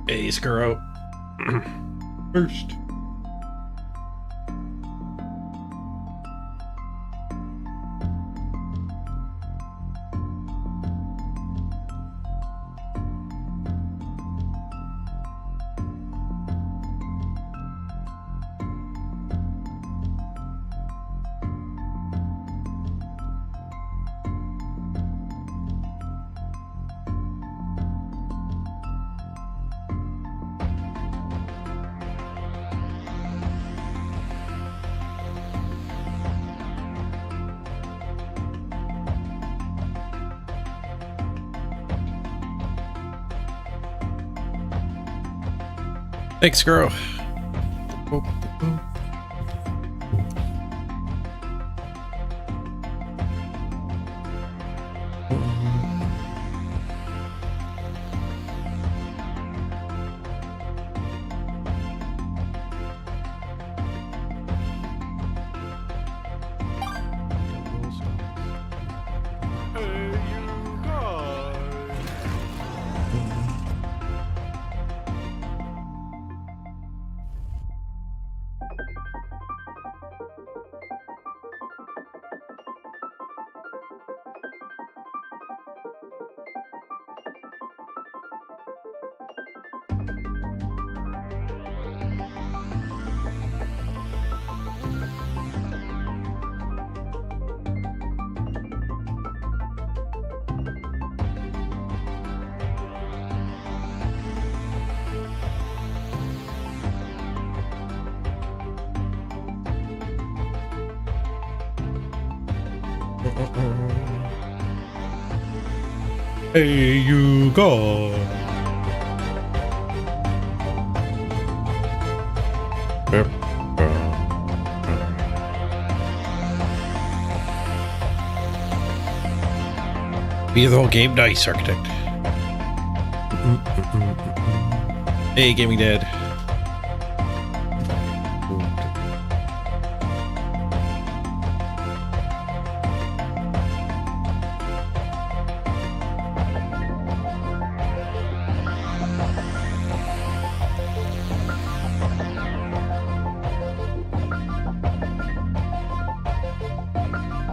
Hey, Skuro. First. Thanks, Skuro. Hey, you go. Be the whole game. Nice, Architect. Hey, Gaming Dad.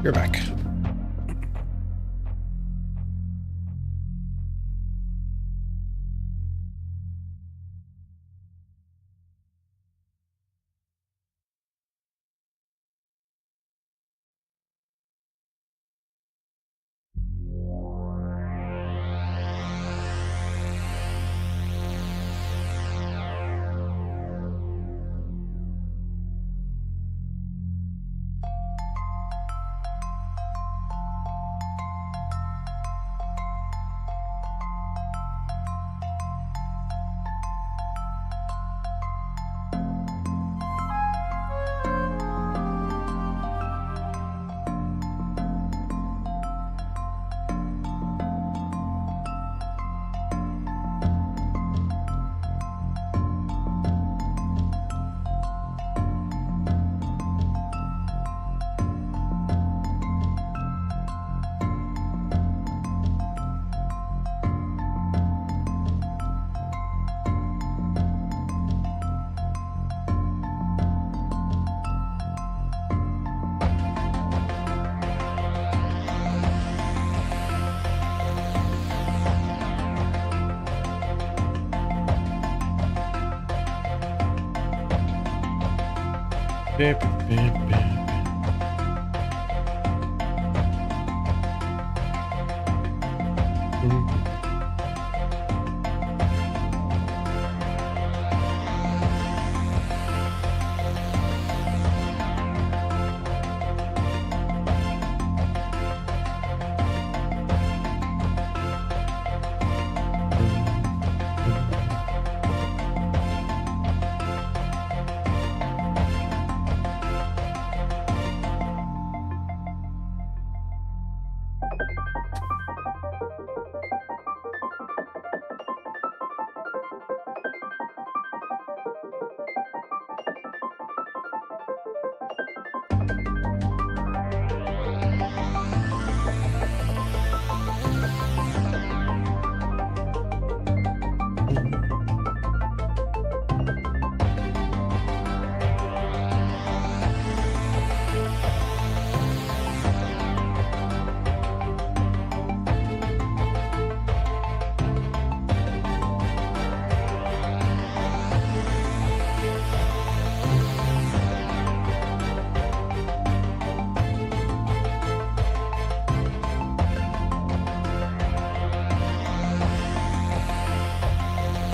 You're back.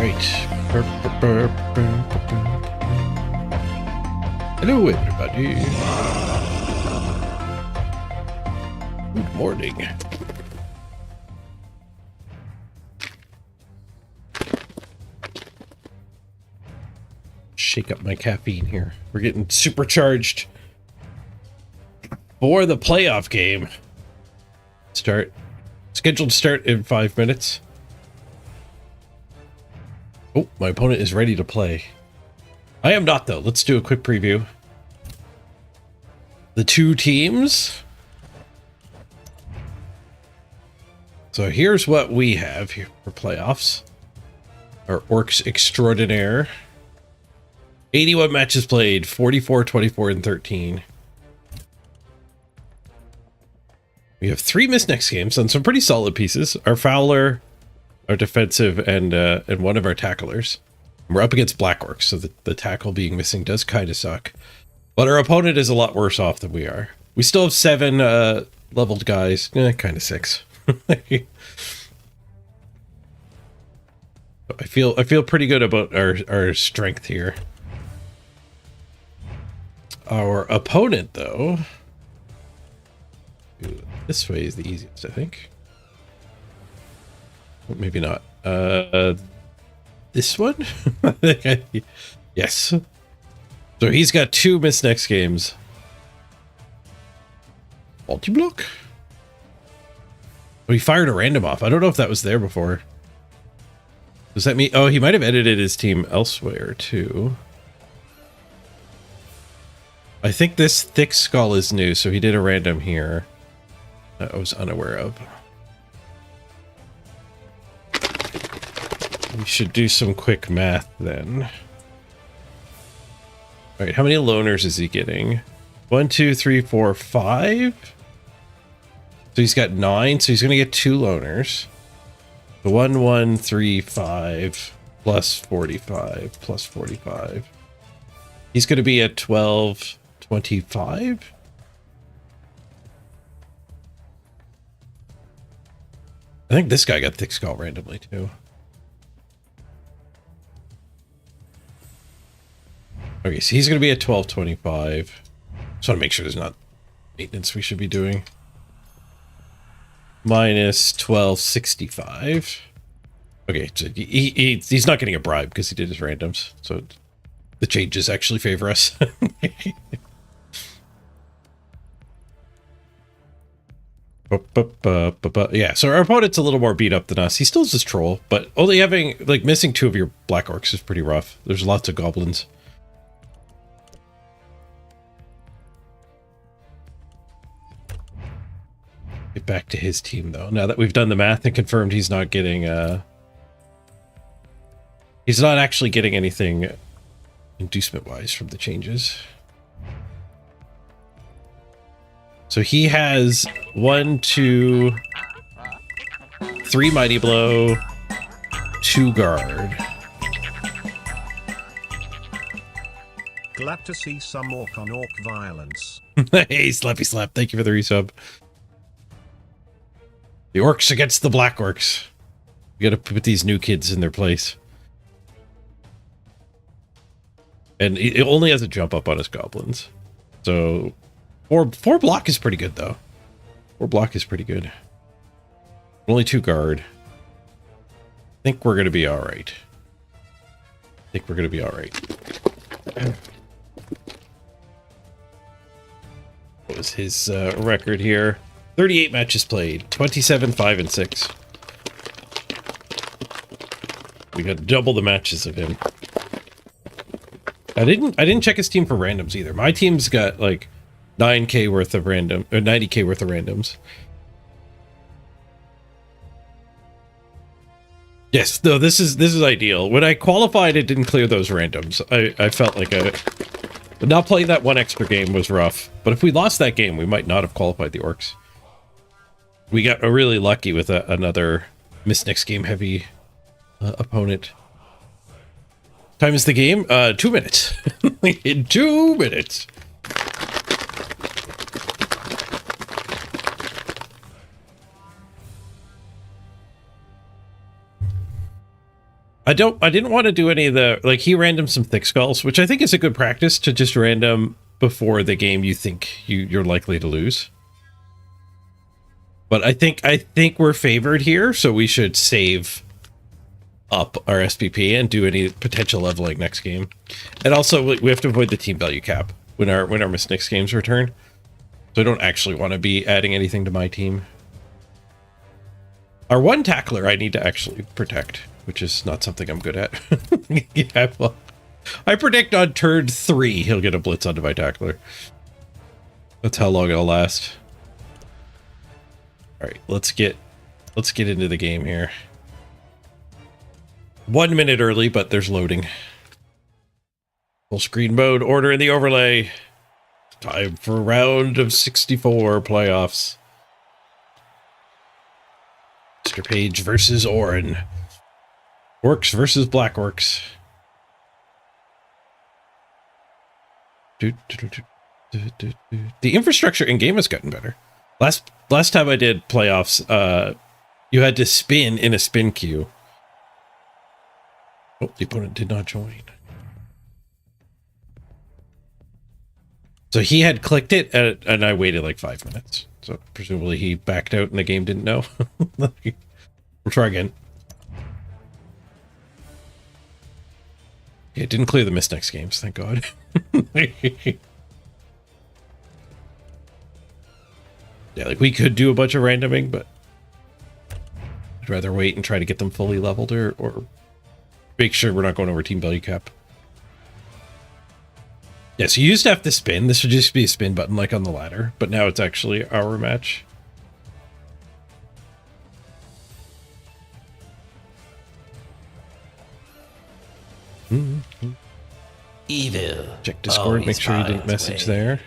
Right. Hello, everybody. Good morning. Shake up my caffeine here. We're getting supercharged for the playoff game. Scheduled to start in 5 minutes. Oh, my opponent is ready to play. I am not, though. Let's do a quick preview. The two teams. So here's what we have here for playoffs. Our Orcs extraordinaire. 81 matches played, 44, 24, and 13. We have 3 missed next games on some pretty solid pieces. Our Fowler, our defensive, and one of our tacklers. We're up against Black Orcs, so the tackle being missing does kind of suck. But our opponent is a lot worse off than we are. We still have 7 leveled guys. Kind of 6. I feel pretty good about our strength here. Our opponent, though, this way is the easiest, I think. Maybe not. This one? Yes. So he's got 2 missed next games. Multi-block? Oh, he fired a random off. I don't know if that was there before. Does that mean... Oh, he might have edited his team elsewhere, too. I think this thick skull is new, so he did a random here that I was unaware of. We should do some quick math then. All right, how many loners is he getting? 1, 2, 3, 4, 5. So he's got 9, so he's going to get 2 loners. 1, 1, 3, 5, plus 45, plus 45. He's going to be at 12, 25. I think this guy got thick skull randomly too. Okay, so he's going to be at 1225. Just want to make sure there's not maintenance we should be doing. Minus 1265. Okay, so he's not getting a bribe because he did his randoms. So the changes actually favor us. Yeah, so our opponent's a little more beat up than us. He still has his troll, but only having, like, missing 2 of your Black Orcs is pretty rough. There's lots of goblins. Get back to his team, though. Now that we've done the math and confirmed he's not getting, he's not actually getting anything inducement-wise from the changes. So he has 1, 2, 3 Mighty Blow, 2 Guard. Glad to see some orc on orc violence. Hey, Slappy Slap, thank you for the resub. The Orcs against the Black Orcs. We gotta put these new kids in their place. And it only has a jump up on his goblins. So... 4 block is pretty good, though. 4 block is pretty good. Only 2 guard. I think we're going to be alright. What was his record here? 38 matches played. 27, 5, and 6. We got double the matches of him. I didn't check his team for randoms either. My team's got, like... 9k worth of random, or 90k worth of randoms. Yes, no, this is ideal. When I qualified, it didn't clear those randoms. I felt like not playing that 1 extra game was rough. But if we lost that game, we might not have qualified the Orcs. We got really lucky with another miss next game heavy opponent. Time is the game? 2 minutes. In 2 minutes. I didn't want to do any of the, like, he random some thick skulls, which I think is a good practice to just random before the game you think you're likely to lose. But I think we're favored here, so we should save up our SPP and do any potential leveling next game. And also we have to avoid the team value cap when our Miss Nix games return. So I don't actually want to be adding anything to my team. Our one tackler I need to actually protect, which is not something I'm good at. Yeah, well, I predict on turn 3 he'll get a blitz onto my tackler. That's how long it'll last. All right, let's get into the game here. 1 minute early, but there's loading. Full screen mode, order in the overlay. Time for round of 64 playoffs. Mr. Page versus Orin. Orcs versus Black Orcs. The infrastructure in game has gotten better. Last time I did playoffs, you had to spin in a spin queue. Oh, the opponent did not join. So he had clicked it, and I waited like 5 minutes. So presumably he backed out and the game didn't know. We'll try again. Yeah, it didn't clear the Miss Next games, thank God. Yeah, like we could do a bunch of randoming, but I'd rather wait and try to get them fully leveled or make sure we're not going over team value cap. Yeah, so you used to have to spin. This would just be a spin button like on the ladder, but now it's actually our match. Evil. Check Discord, make sure you didn't message there.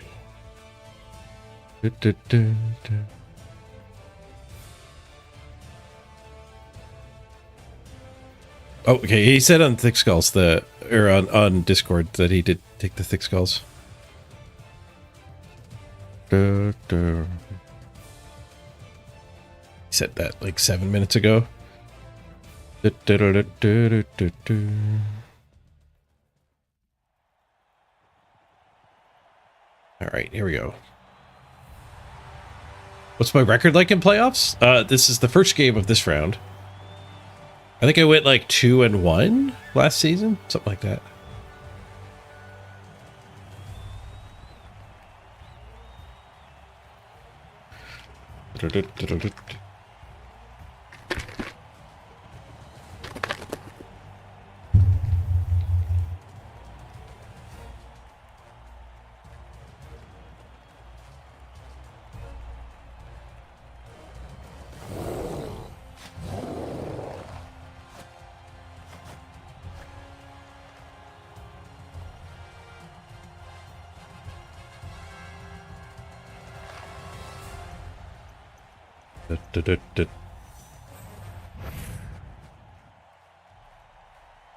Oh, okay. He said on Thick Skulls or on Discord that he did take the Thick Skulls. He said that like 7 minutes ago. All right, here we go. What's my record like in playoffs? This is the first game of this round. I think I went like 2-1 last season, something like that.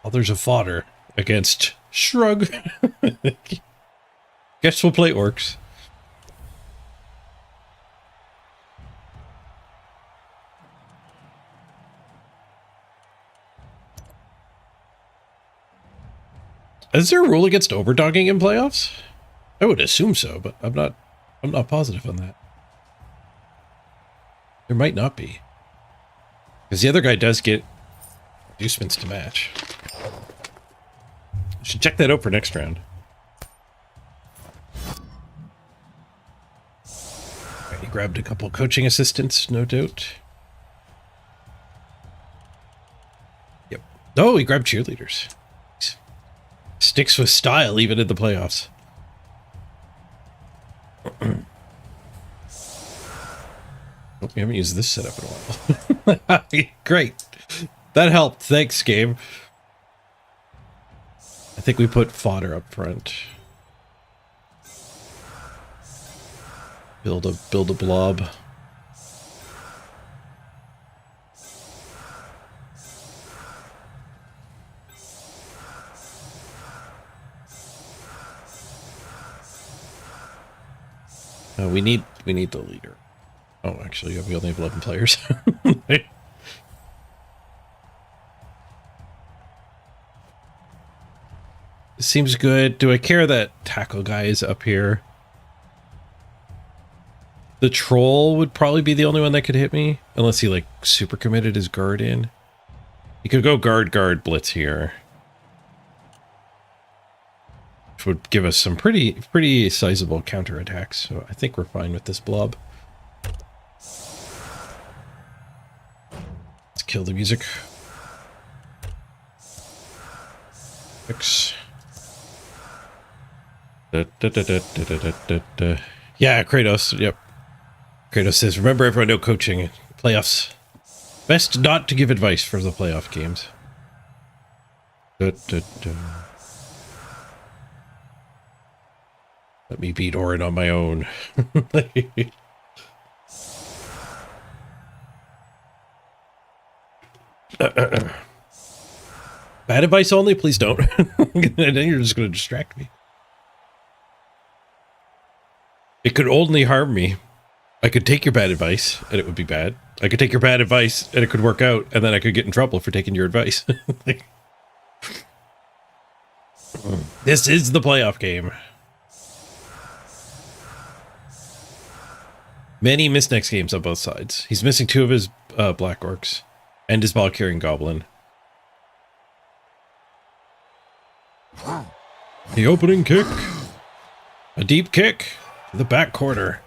Others of fodder against Shrug. Guess we'll play Orcs. Is there a rule against overdogging in playoffs? I would assume so, but I'm not positive on that. There might not be. Because the other guy does get inducements to match. Should check that out for next round. Right, he grabbed a couple coaching assistants, no doubt. Yep. Oh, he grabbed cheerleaders. Sticks with style even in the playoffs. Oh, we haven't used this setup in a while. Great. That helped. Thanks, game. I think we put fodder up front. Build a blob. We need the leader. Oh, actually, we only have 11 players. seems good. Do I care that tackle guy is up here? The troll would probably be the only one that could hit me. Unless he, like, super committed his guard in. He could go guard, blitz here. Which would give us some pretty sizable counterattacks. So I think we're fine with this blob. Let's kill the music. Fix. Yeah, Kratos. Yep. Kratos says, remember everyone, no coaching. Playoffs. Best not to give advice for the playoff games. Let me beat Orin on my own. Bad advice only? Please don't. Then you're just going to distract me. It could only harm me. I could take your bad advice, and it would be bad. I could take your bad advice, and it could work out, and then I could get in trouble for taking your advice. This is the playoff game. Many missed next games on both sides. He's missing 2 of his black orcs, and his ball-carrying goblin. The opening kick. A deep kick. The back corner.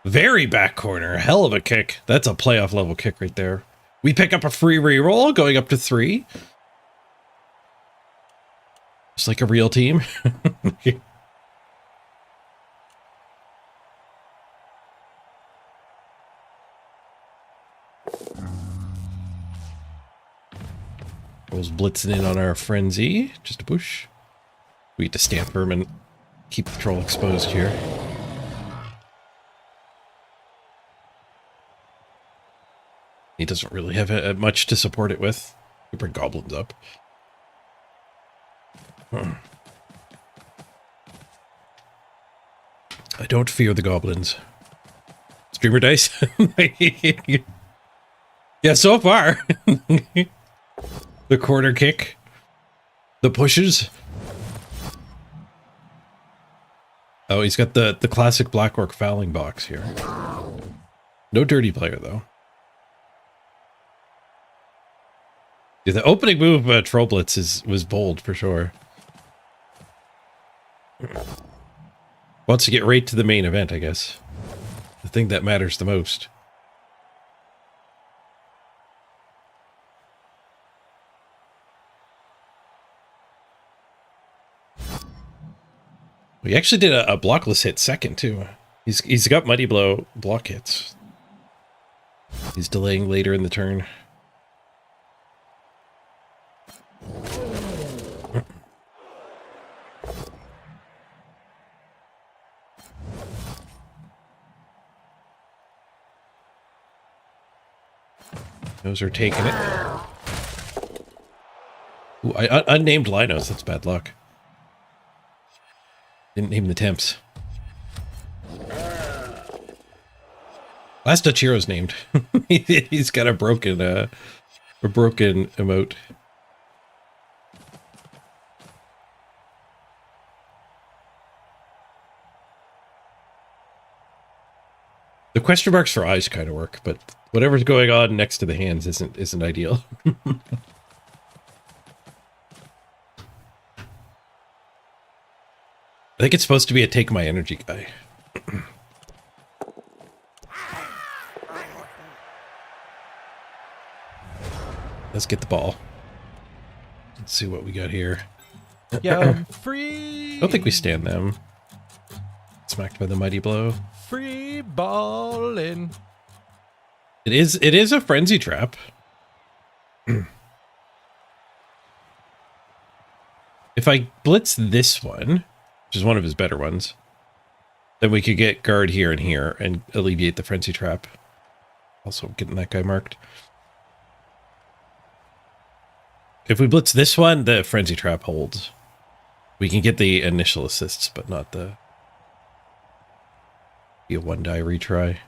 Very back corner. Hell of a kick. That's a playoff level kick right there. We pick up a free reroll going up to 3. Just like a real team. Rolls blitzing in on our frenzy. Just a push. We need to stamp him and keep the troll exposed here. He doesn't really have much to support it with. We bring goblins up. I don't fear the goblins. Streamer dice? Yeah, so far. The corner kick. The pushes. Oh, he's got the classic Black Orc fouling box here. No dirty player, though. Yeah, the opening move of Troll Blitz was bold, for sure. Wants to get right to the main event, I guess. The thing that matters the most. We actually did a blockless hit second, too. He's got Mighty Blow block hits. He's delaying later in the turn. Those are taking it. Ooh, unnamed Linos, that's bad luck. Didn't name the temps. Last Dachiro's named. He's got a broken emote. The question marks for eyes kind of work, but whatever's going on next to the hands isn't ideal. I think it's supposed to be a take my energy guy. Let's get the ball. Let's see what we got here. Yeah, free. I don't think we stand them. Smacked by the mighty blow. Free ballin'. It is a frenzy trap. If I blitz this one, which is one of his better ones, then we could get guard here and here and alleviate the frenzy trap. Also getting that guy marked. If we blitz this one, the frenzy trap holds. We can get the initial assists, but not the... Be a 1-die retry.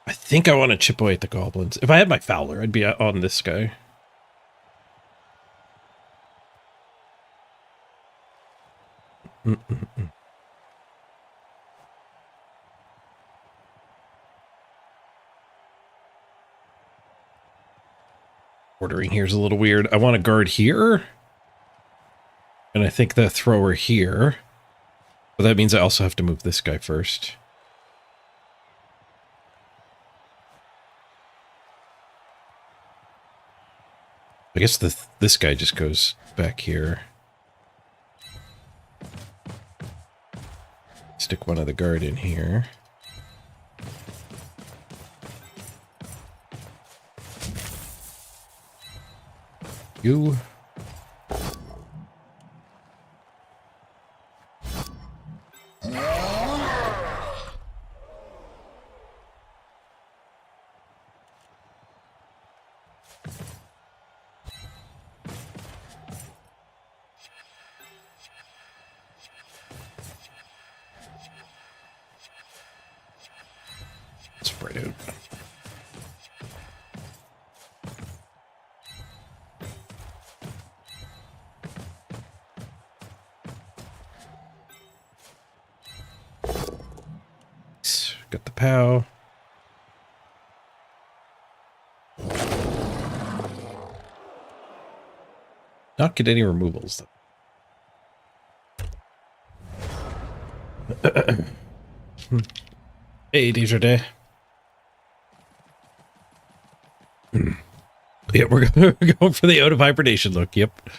I think I want to chip away at the goblins. If I had my Fowler, I'd be on this guy. Ordering here is a little weird. I want a guard here. And I think the thrower here. But that means I also have to move this guy first. I guess this guy just goes back here. Stick one of the guard in here. You. Spread out. Got the POW. Not get any removals though. Hey, Desjardins. Yeah, we're going for the out of hibernation look. Yep.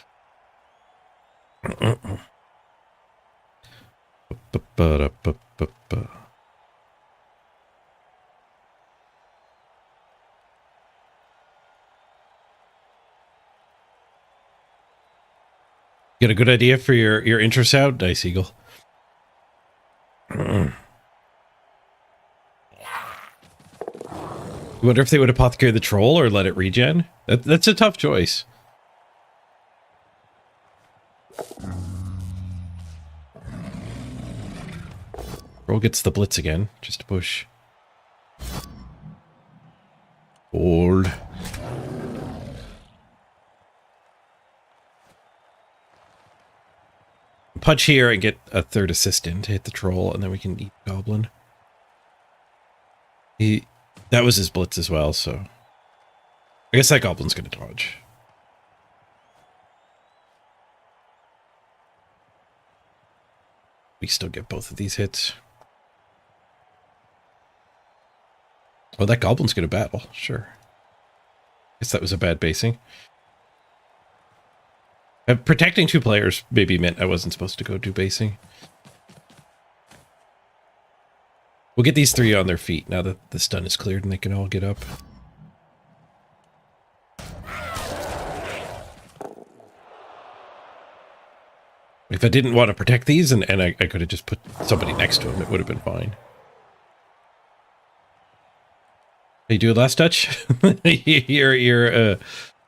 Get a good idea for your intro sound, Dice Eagle. I wonder if they would apothecary the troll or let it regen. That's a tough choice. Troll gets the blitz again, just to push. Hold. Punch here and get a third assistant to hit the troll, and then we can eat goblin. That was his blitz as well, so I guess that goblin's gonna dodge. We still get both of these hits. Oh, that goblin's gonna battle, sure. Guess that was a bad basing. Protecting two players maybe meant I wasn't supposed to go do basing. We'll get these three on their feet now that the stun is cleared and they can all get up. If I didn't want to protect these and I could have just put somebody next to him, it would have been fine. Hey, do a last touch? your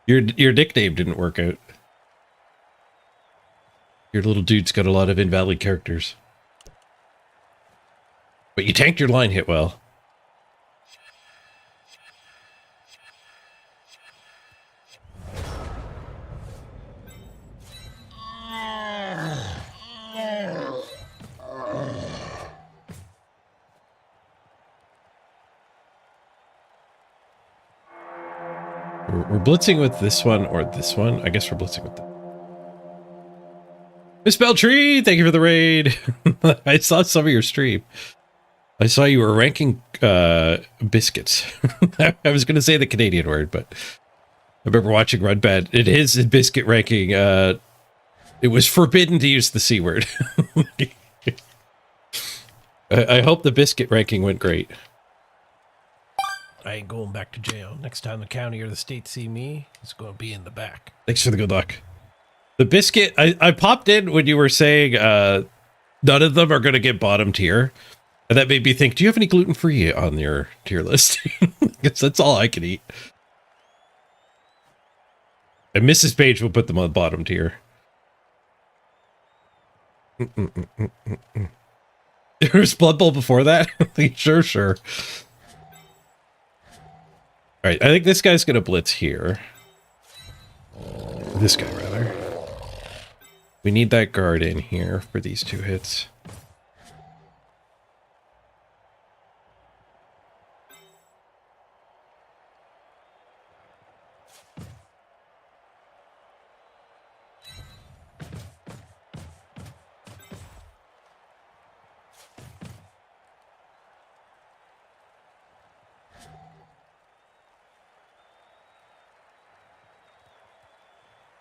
nickname didn't work out. Your little dude's got a lot of invalid characters. But you tanked your line hit well. We're blitzing with this one or this one. I guess we're blitzing with that. Miss Beltree, thank you for the raid. I saw some of your stream. I saw you were ranking biscuits. I was going to say the Canadian word, but I remember watching Run Bad. It is biscuit ranking. It was forbidden to use the C word. I hope the biscuit ranking went great. I ain't going back to jail. Next time the county or the state see me, it's going to be in the back. Thanks for the good luck. The biscuit, I popped in when you were saying none of them are going to get bottom tier. And that made me think, do you have any gluten-free on your tier list? Because that's all I can eat. And Mrs. Page will put them on bottom tier. There was Blood Bowl before that? Sure. Alright, I think this guy's going to blitz here. This guy, rather. We need that guard in here for these 2 hits.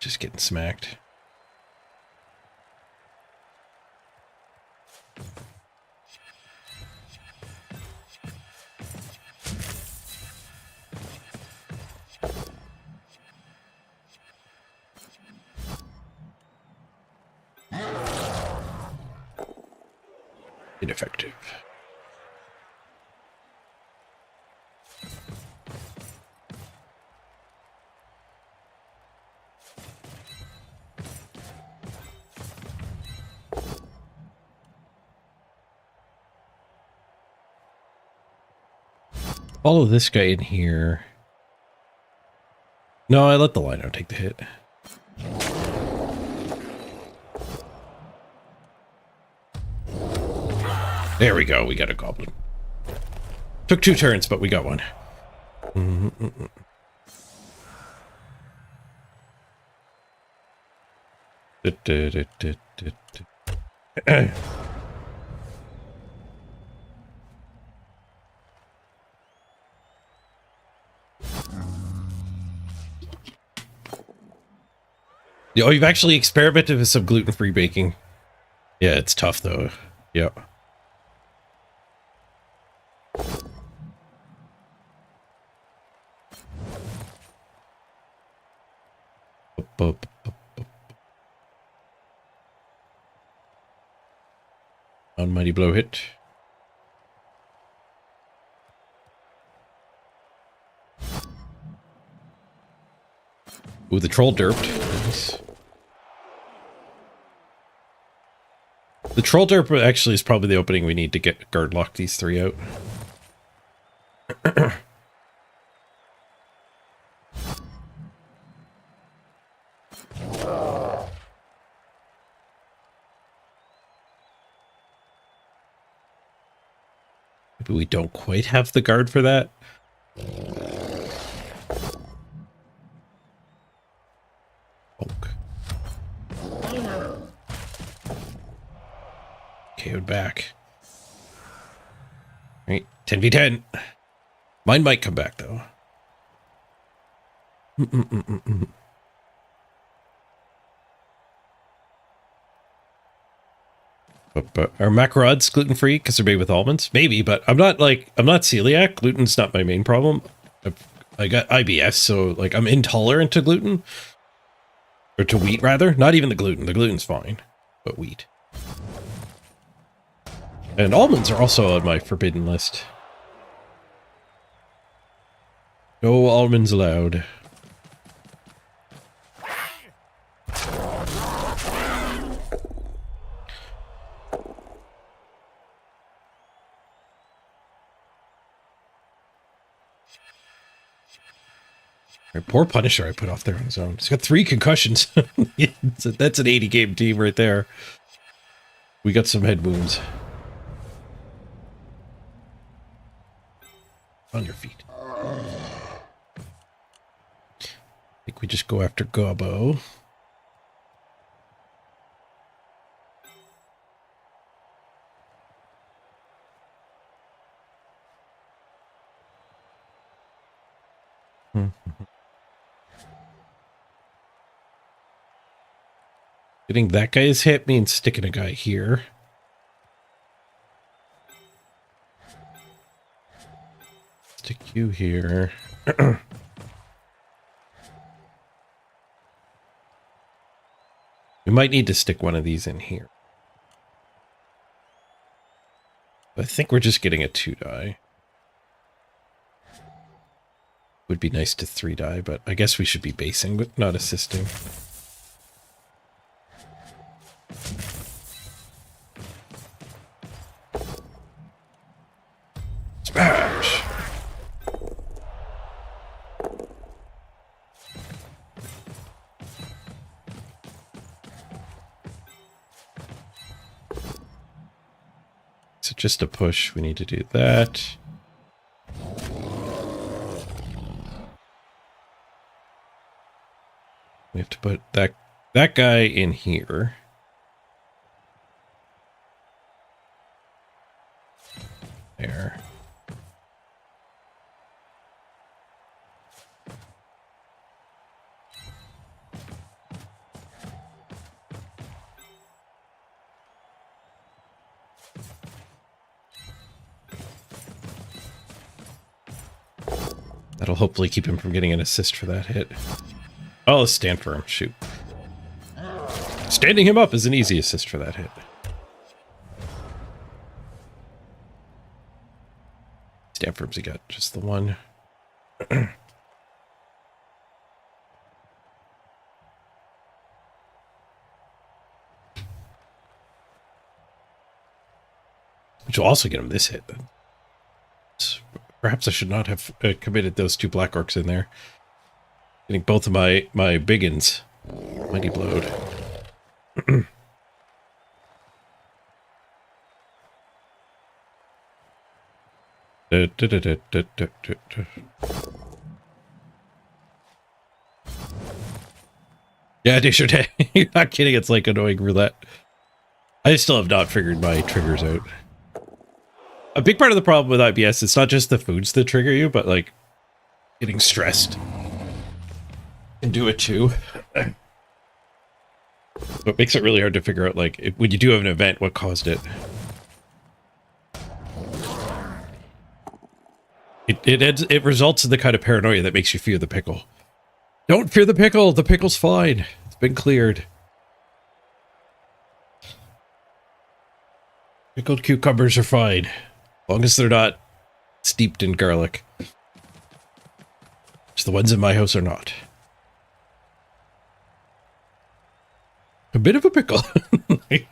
Just getting smacked. Ineffective. Follow this guy in here. No, I let the lino take the hit. There we go. We got a goblin. Took 2 turns, but we got one. Oh, you've actually experimented with some gluten-free baking. Yeah, it's tough though. Yep. Almighty blow hit. Ooh, the troll derped. Nice. The troll derp actually is probably the opening we need to get guard lock these 3 out. Maybe we don't quite have the guard for that. Poke. KO'd back. Right, 10v10. Mine might come back though. But are macaroons gluten-free because they're made with almonds? Maybe, but I'm not celiac. Gluten's not my main problem. I got IBS, so like I'm intolerant to gluten. Or to wheat, rather. Not even the gluten. The gluten's fine. But wheat. And almonds are also on my forbidden list. No almonds allowed. Poor Punisher I put off there on his own. He's got 3 concussions. That's an 80 game team right there. We got some head wounds. On your feet. I think we just go after Gobbo. Getting that guy's hit means sticking a guy here. Stick you here. We might need to stick one of these in here. I think we're just getting a 2 die. Would be nice to 3 die, but I guess we should be basing, but not assisting. Smash! just a push, we need to do that. We have to put that guy in here. There. That'll hopefully keep him from getting an assist for that hit. Oh, let's stand firm. Shoot. Standing him up is an easy assist for that hit. Stand firm's he got just the one. Which will also get him this hit. Perhaps I should not have committed those 2 black orcs in there. Getting both of my biggins mighty blowed. Yeah, Desjardins. You're not kidding. It's like annoying roulette. I still have not figured my triggers out. A big part of the problem with IBS, it's not just the foods that trigger you, but like getting stressed can do it too. What makes it really hard to figure out, like, when you do have an event, what caused it. It results in the kind of paranoia that makes you fear the pickle. Don't fear the pickle. The pickle's fine. It's been cleared. Pickled cucumbers are fine, as long as they're not steeped in garlic. Which the ones in my house are not. A bit of a pickle. Right,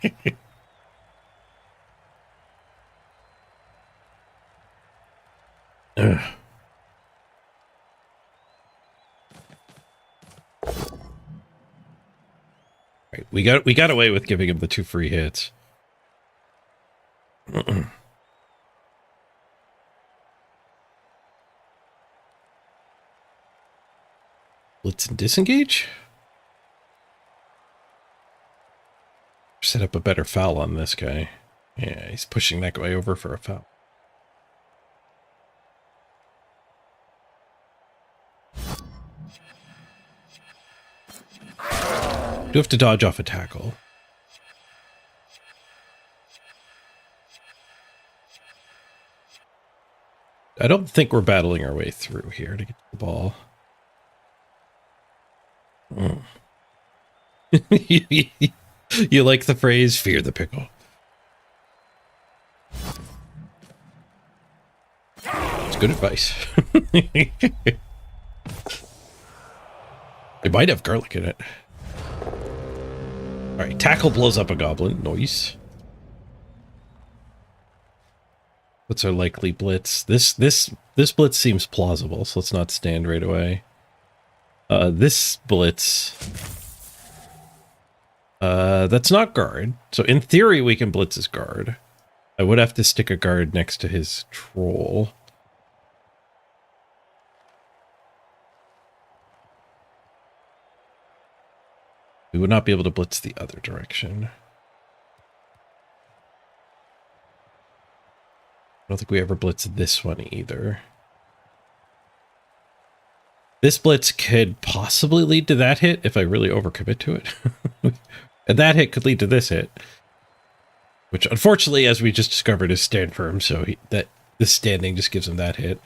we got away with giving him the 2 free hits. Blitz and disengage? Set up a better foul on this guy. Yeah, he's pushing that guy over for a foul. Do have to dodge off a tackle. I don't think we're battling our way through here to get the ball. You like the phrase, fear the pickle. It's good advice. It might have garlic in it. Alright, tackle blows up a goblin. Nice. What's our likely blitz? This blitz seems plausible, so let's not stand right away. This blitz... that's not guard. So in theory, we can blitz his guard. I would have to stick a guard next to his troll. We would not be able to blitz the other direction. I don't think we ever blitz this one either. This blitz could possibly lead to that hit if I really overcommit to it. And that hit could lead to this hit. Which, unfortunately, as we just discovered, is stand firm, so this standing just gives him that hit.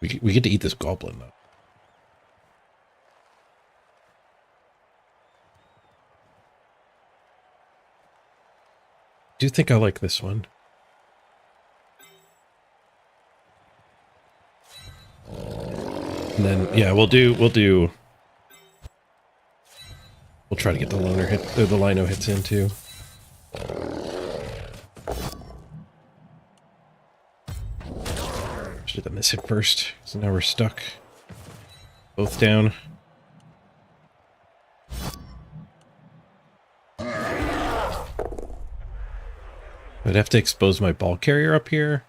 We get to eat this goblin, though. I do think I like this one. And then, yeah, we'll try to get the loner hit, or the lino hits in too. Should have done this hit first, so now we're stuck. Both down. I'd have to expose my ball carrier up here.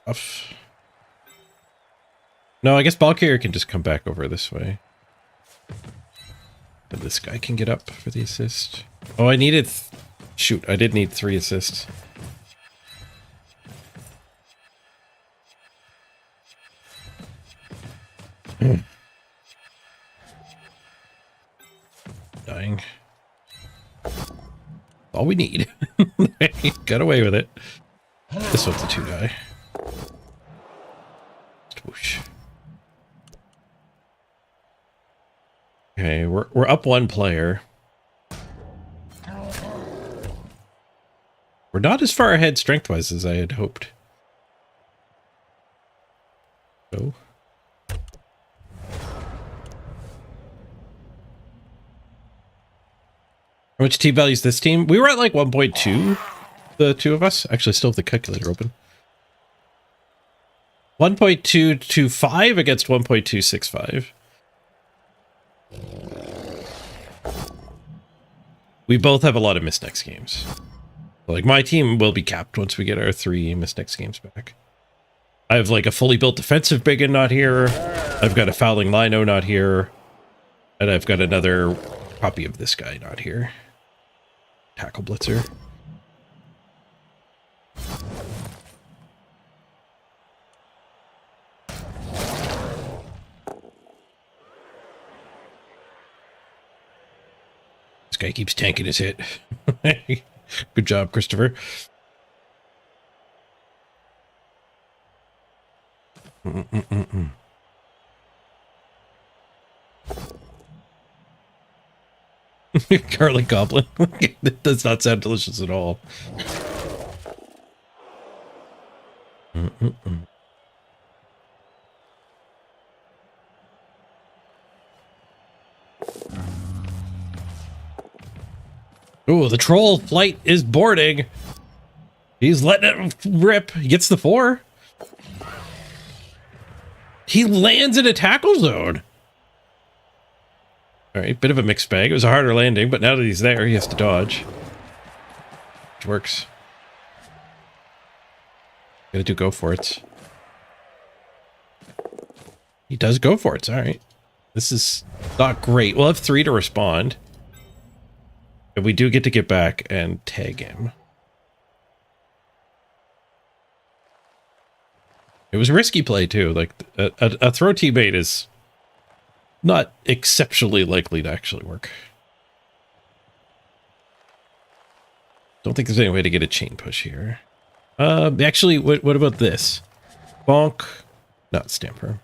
Uff. No, I guess ball carrier can just come back over this way. But this guy can get up for the assist. Oh, I needed... Shoot, I did need 3 assists. Dying. All we need. Got away with it. This one's a 2 die. Whoosh. Okay, we're up 1 player. We're not as far ahead strength-wise as I had hoped. So. How much team values this team? We were at like 1.2, the 2 of us. Actually, still have the calculator open. 1.225 against 1.265. We both have a lot of missed next games. Like, my team will be capped once we get our 3 missed next games back. I have like a fully built defensive biggin not here. I've got a fouling lino not here. And I've got another copy of this guy not here. Tackle blitzer. This guy keeps tanking his hit. Good job, Christopher. Garlic goblin. That does not sound delicious at all. Ooh, the troll flight is boarding. He's letting it rip. He gets the 4. He lands in a tackle zone. All right, bit of a mixed bag. It was a harder landing, but now that he's there, he has to dodge. Which works. Gotta do go for it. He does go for it. All right. This is not great. We'll have 3 to respond. And we do get back and tag him. It was a risky play, too. Like, a throw teammate is not exceptionally likely to actually work. Don't think there's any way to get a chain push here. Actually, what about this? Bonk. Not stamper.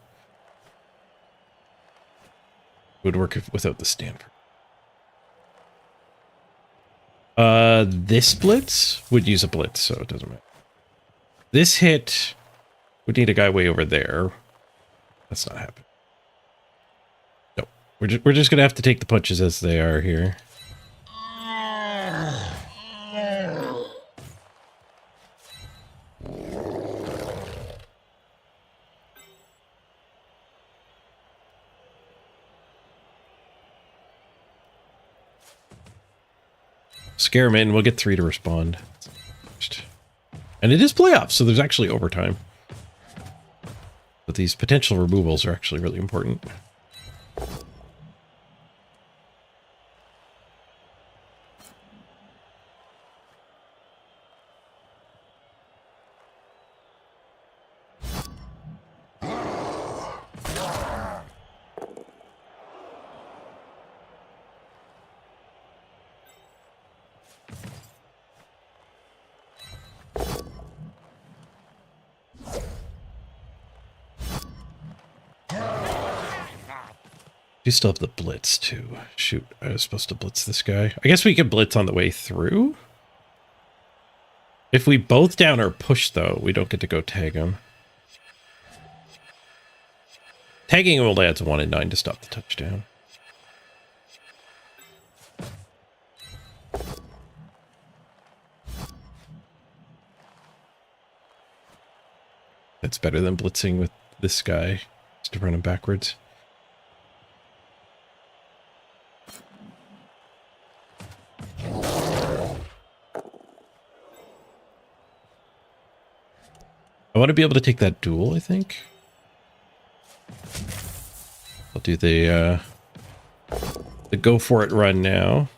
Would work without the stamper. This blitz would use a blitz, so it doesn't matter. This hit would need a guy way over there. That's not happening. No, we're just gonna have to take the punches as they are here. Scare him in, we'll get 3 to respond. And it is playoffs, so there's actually overtime. But these potential removals are actually really important. You still have the blitz too. Shoot, I was supposed to blitz this guy. I guess we could blitz on the way through. If we both down or push though, we don't get to go tag him. Tagging him only adds 1 and 9 to stop the touchdown. That's better than blitzing with this guy, just to run him backwards. I want to be able to take that duel, I think. I'll do the go for it run now.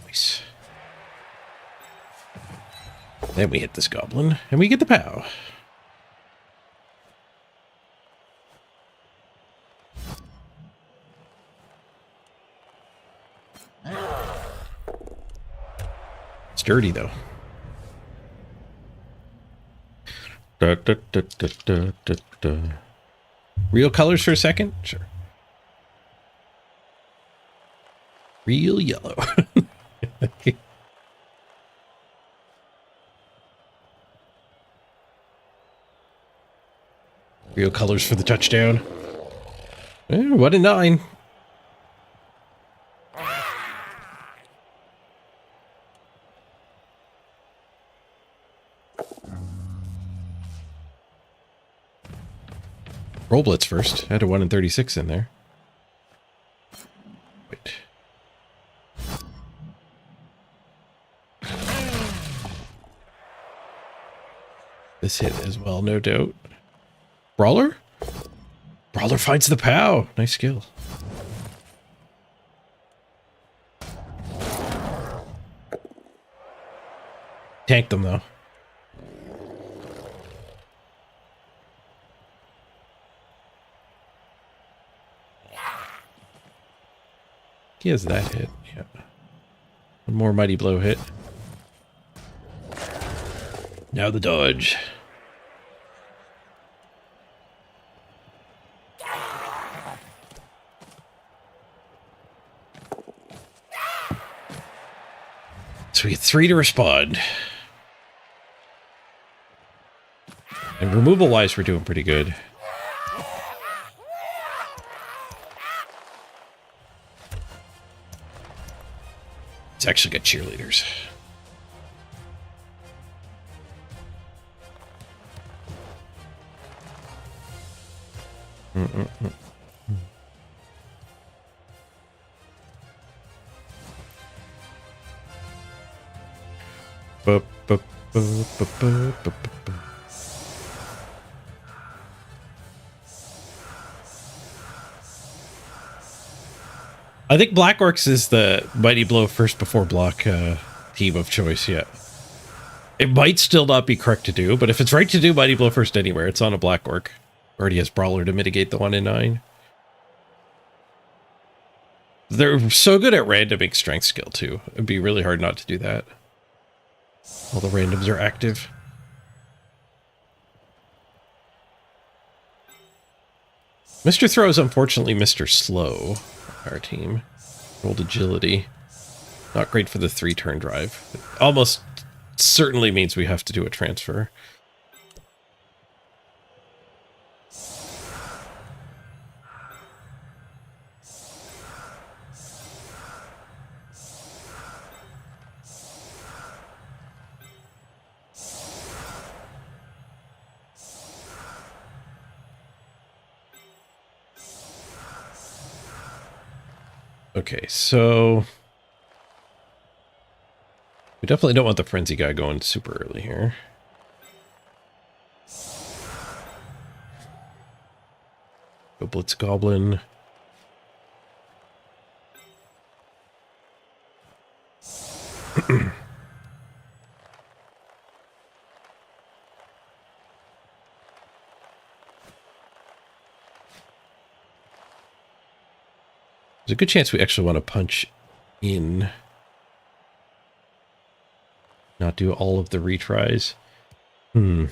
Nice. Then we hit this goblin, and we get the POW. It's dirty, though. Da, da, da, da, da, da, da. Real colors for a second? Sure. Real yellow. Real colors for the touchdown. 1 and 9. Roll blitz first. Had a 1 and 36 in there. Wait. This hit as well, no doubt. Brawler? Brawler finds the POW. Nice skill. Tanked them, though. He has that hit, yeah. One more mighty blow hit. Now the dodge. So we get 3 to respond. And removal-wise, we're doing pretty good. It's actually got cheerleaders. I think Black Orcs is the Mighty Blow first before block team of choice, yeah. It might still not be correct to do, but if it's right to do Mighty Blow first anywhere, it's on a Black Orc. Already has Brawler to mitigate the 1 in 9. They're so good at randoming strength skill, too. It'd be really hard not to do that. All the randoms are active. Mr. Throw is unfortunately Mr. Slow. Our team rolled agility. Not great for the 3-turn drive. It almost certainly means we have to do a transfer. Okay, so we definitely don't want the frenzy guy going super early here. Go blitz goblin. There's a good chance we actually want to punch in. Not do all of the retries. We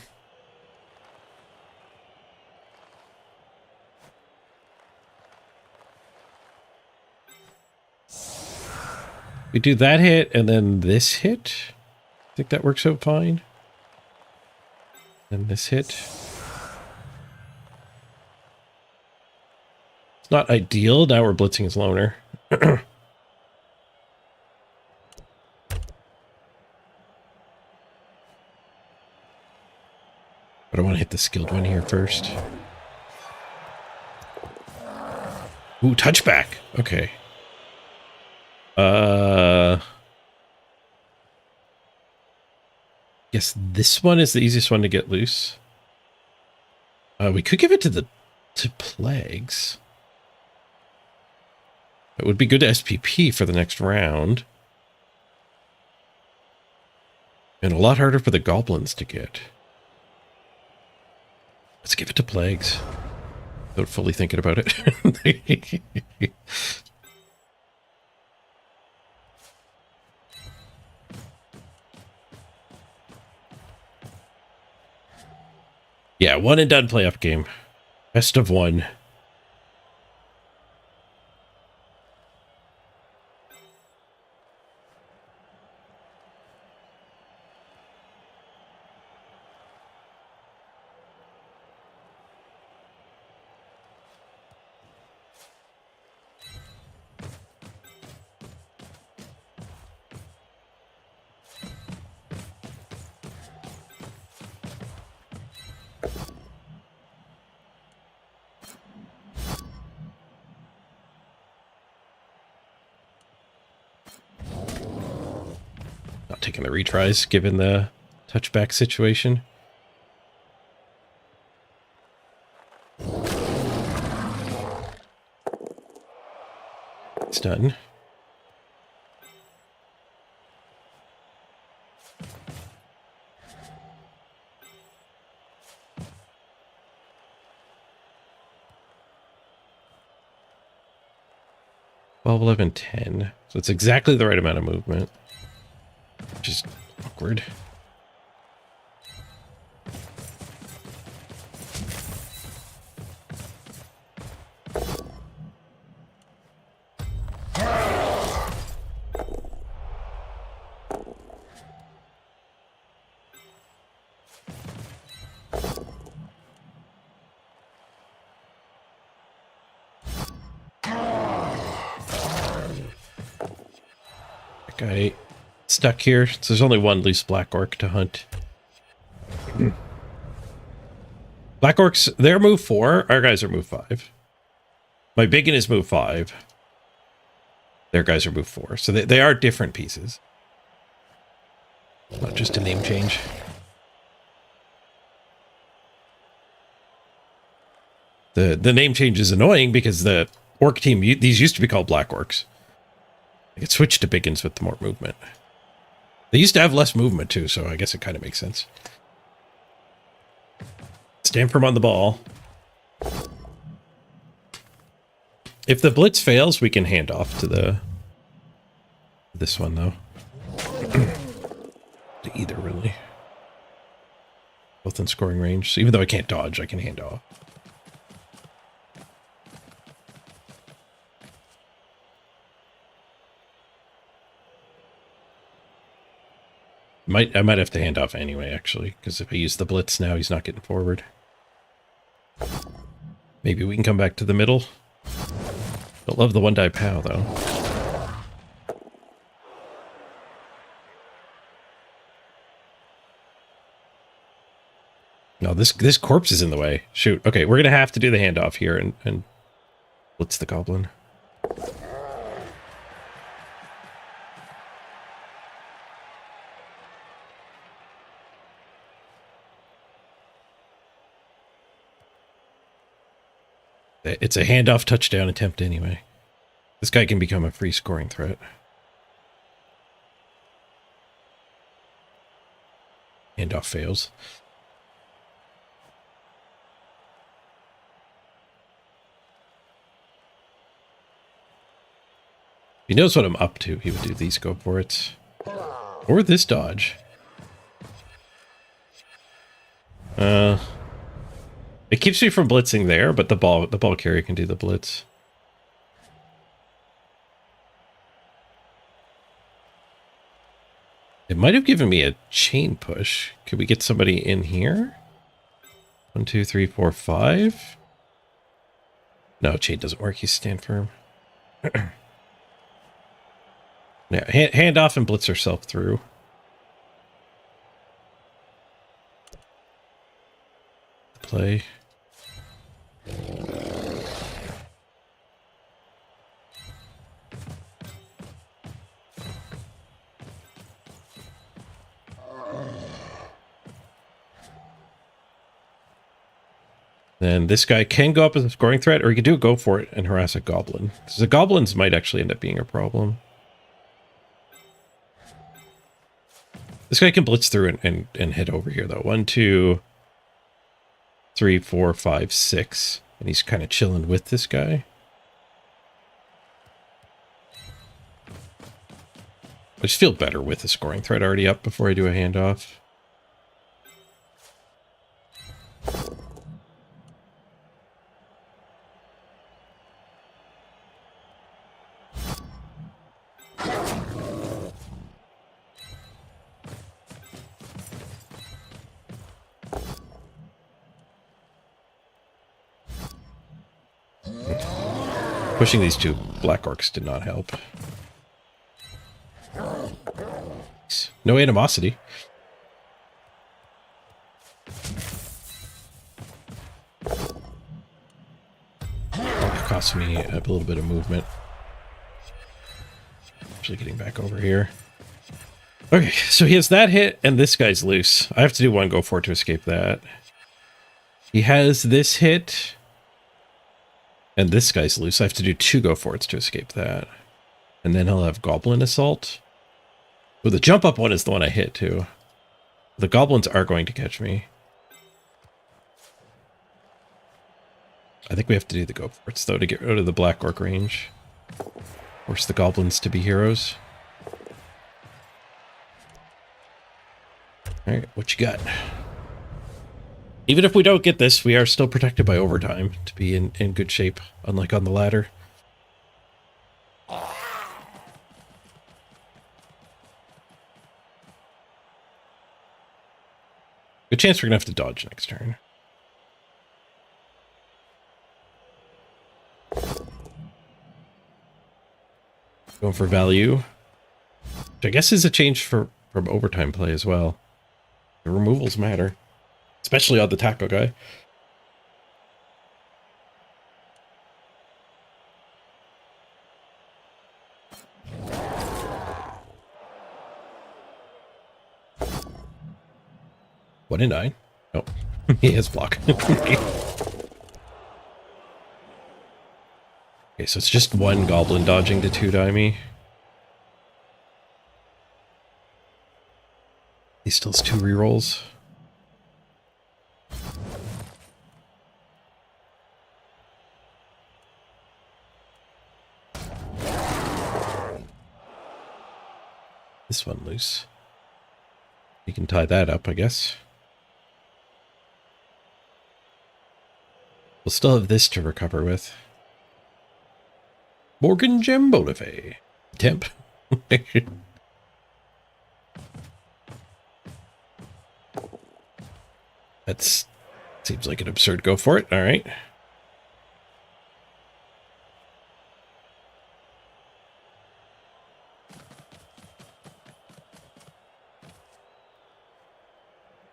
do that hit and then this hit. I think that works out fine. And this hit. It's not ideal. Now we're blitzing his loner. But I want to hit the skilled one here first. Ooh, touchback. Okay. Guess this one is the easiest one to get loose. We could give it to Plagues. It would be good to SPP for the next round. And a lot harder for the goblins to get. Let's give it to Plagues. Without fully thinking about it. Yeah, one and done playoff game. Best of one. Not taking the retries, given the touchback situation. It's done. Well, 11, 10. So it's exactly the right amount of movement. Which is awkward. That guy stuck here. So there's only one loose black orc to hunt. Black orcs, they're move 4. Our guys are move 5. My biggin is move 5. Their guys are move 4. So they are different pieces. Not just a name change. The name change is annoying because the orc team, these used to be called black orcs. It switched to biggins with the more movement. They used to have less movement too, so I guess it kind of makes sense. Stand firm on the ball. If the blitz fails, we can hand off to this one though. To either really. Both in scoring range. So even though I can't dodge, I can hand off. I might have to hand off anyway, actually, because if I use the blitz now, he's not getting forward. Maybe we can come back to the middle. Don't love the one-die POW, though. No, this corpse is in the way. Shoot. Okay, we're going to have to do the handoff here and blitz the goblin. It's a handoff touchdown attempt anyway. This guy can become a free scoring threat. Handoff fails. He knows what I'm up to. He would do these go for it. Or this dodge. It keeps me from blitzing there, but the ball carrier can do the blitz. It might have given me a chain push. Could we get somebody in here? 1, 2, 3, 4, 5. No, chain doesn't work. You stand firm. Yeah, hand off and blitz herself through. Play. Then this guy can go up as a scoring threat, or he can do a go for it and harass a goblin. So the goblins might actually end up being a problem. This guy can blitz through and hit over here, though. 1, 2, 3, 4, 5, 6. And he's kind of chilling with this guy. I just feel better with the scoring threat already up before I do a handoff. Pushing these two black orcs did not help. No animosity. It cost me a little bit of movement. Actually getting back over here. Okay, so he has that hit, and this guy's loose. I have to do one go for it to escape that. He has this hit, and this guy's loose. I have to do 2 go for it to escape that. And then he'll have Goblin Assault. Well, the jump up one is the one I hit too. The goblins are going to catch me. I think we have to do the go for it though to get rid of the black orc range. Force the goblins to be heroes. Alright, what you got? Even if we don't get this, we are still protected by overtime to be in good shape, unlike on the ladder. Good chance we're gonna have to dodge next turn. Going for value. Which I guess is a change from overtime play as well. The removals matter. Especially on the tackle guy. What in 9? Oh, he has block. Okay, so it's just 1 goblin dodging to 2-die me. He still has 2 rerolls. This one loose. You can tie that up, I guess. We'll still have this to recover with. Morgan Jambolife. Temp. That's seems like an absurd go for it. All right.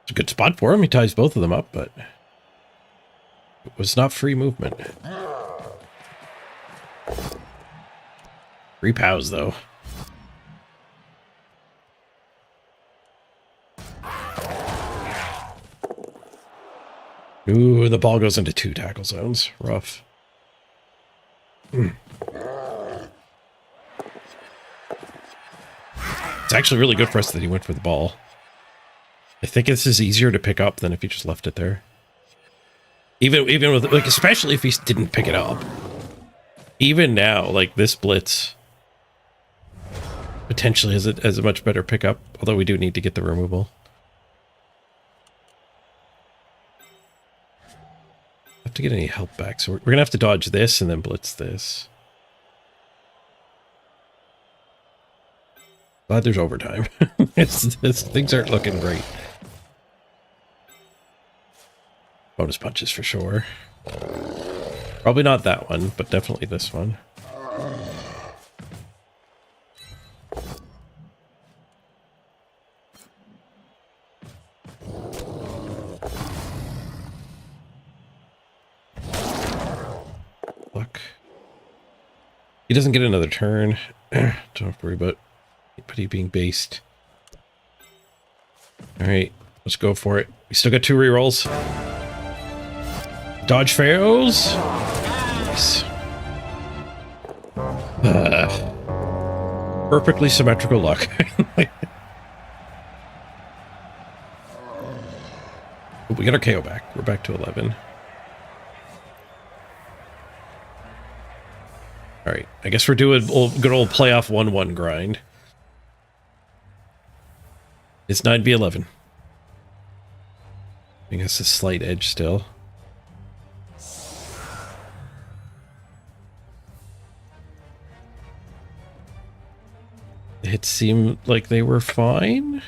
It's a good spot for him. He ties both of them up, but it was not free movement. 3 pows, though. Ooh, the ball goes into 2 tackle zones. Rough. It's actually really good for us that he went for the ball. I think this is easier to pick up than if he just left it there. Even with, like, especially if he didn't pick it up. Even now, like, this blitz potentially has a much better pickup, although we do need to get the removal. Have to get any help back, so we're gonna have to dodge this and then blitz this. Glad there's overtime. Things aren't looking great. Bonus punches for sure. Probably not that one, but definitely this one. Look. He doesn't get another turn. Don't have to worry about anybody being based. Alright, let's go for it. We still got 2 rerolls. Dodge fails. Nice. Perfectly symmetrical luck. We got our KO back. We're back to 11. All right. I guess we're doing good old playoff 1-1 grind. It's 9v11. I guess a slight edge still. The hits seemed like they were fine.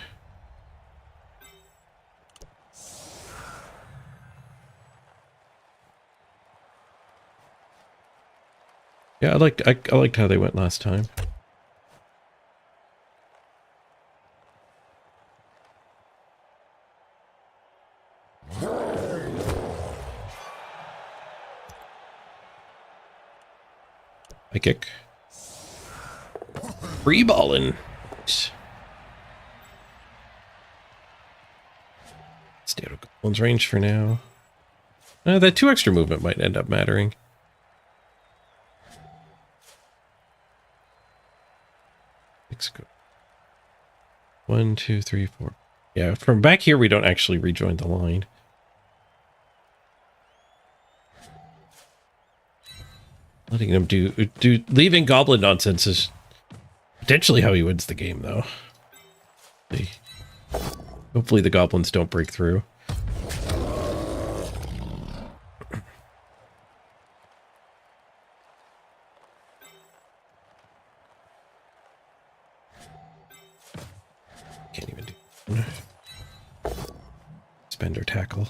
Yeah, I liked how they went last time. I kick. Free balling. Stay out of Goblin's range for now. That 2 extra movement might end up mattering. Let's go. 1, 2, 3, 4. Yeah, from back here we don't actually rejoin the line. Letting him do leaving goblin nonsense is potentially how he wins the game, though. Hopefully the goblins don't break through. Can't even do. Spend or tackle.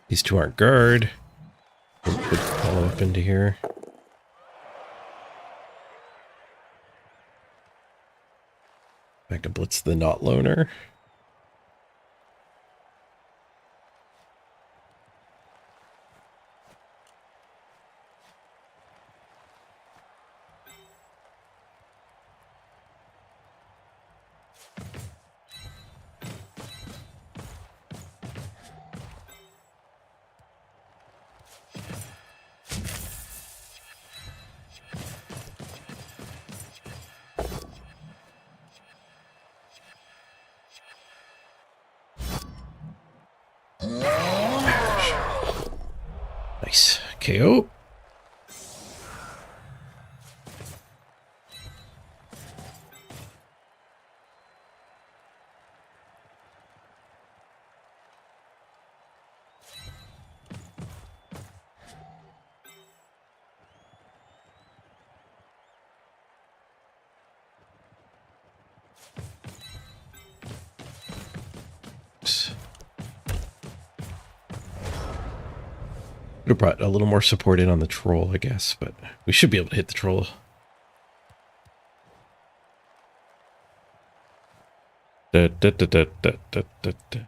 These two aren't guard. Could follow up into here. Back to blitz the not loner. Nice. KO. Could have brought a little more support in on the troll, I guess, but we should be able to hit the troll. Da, da, da, da, da, da, da, da.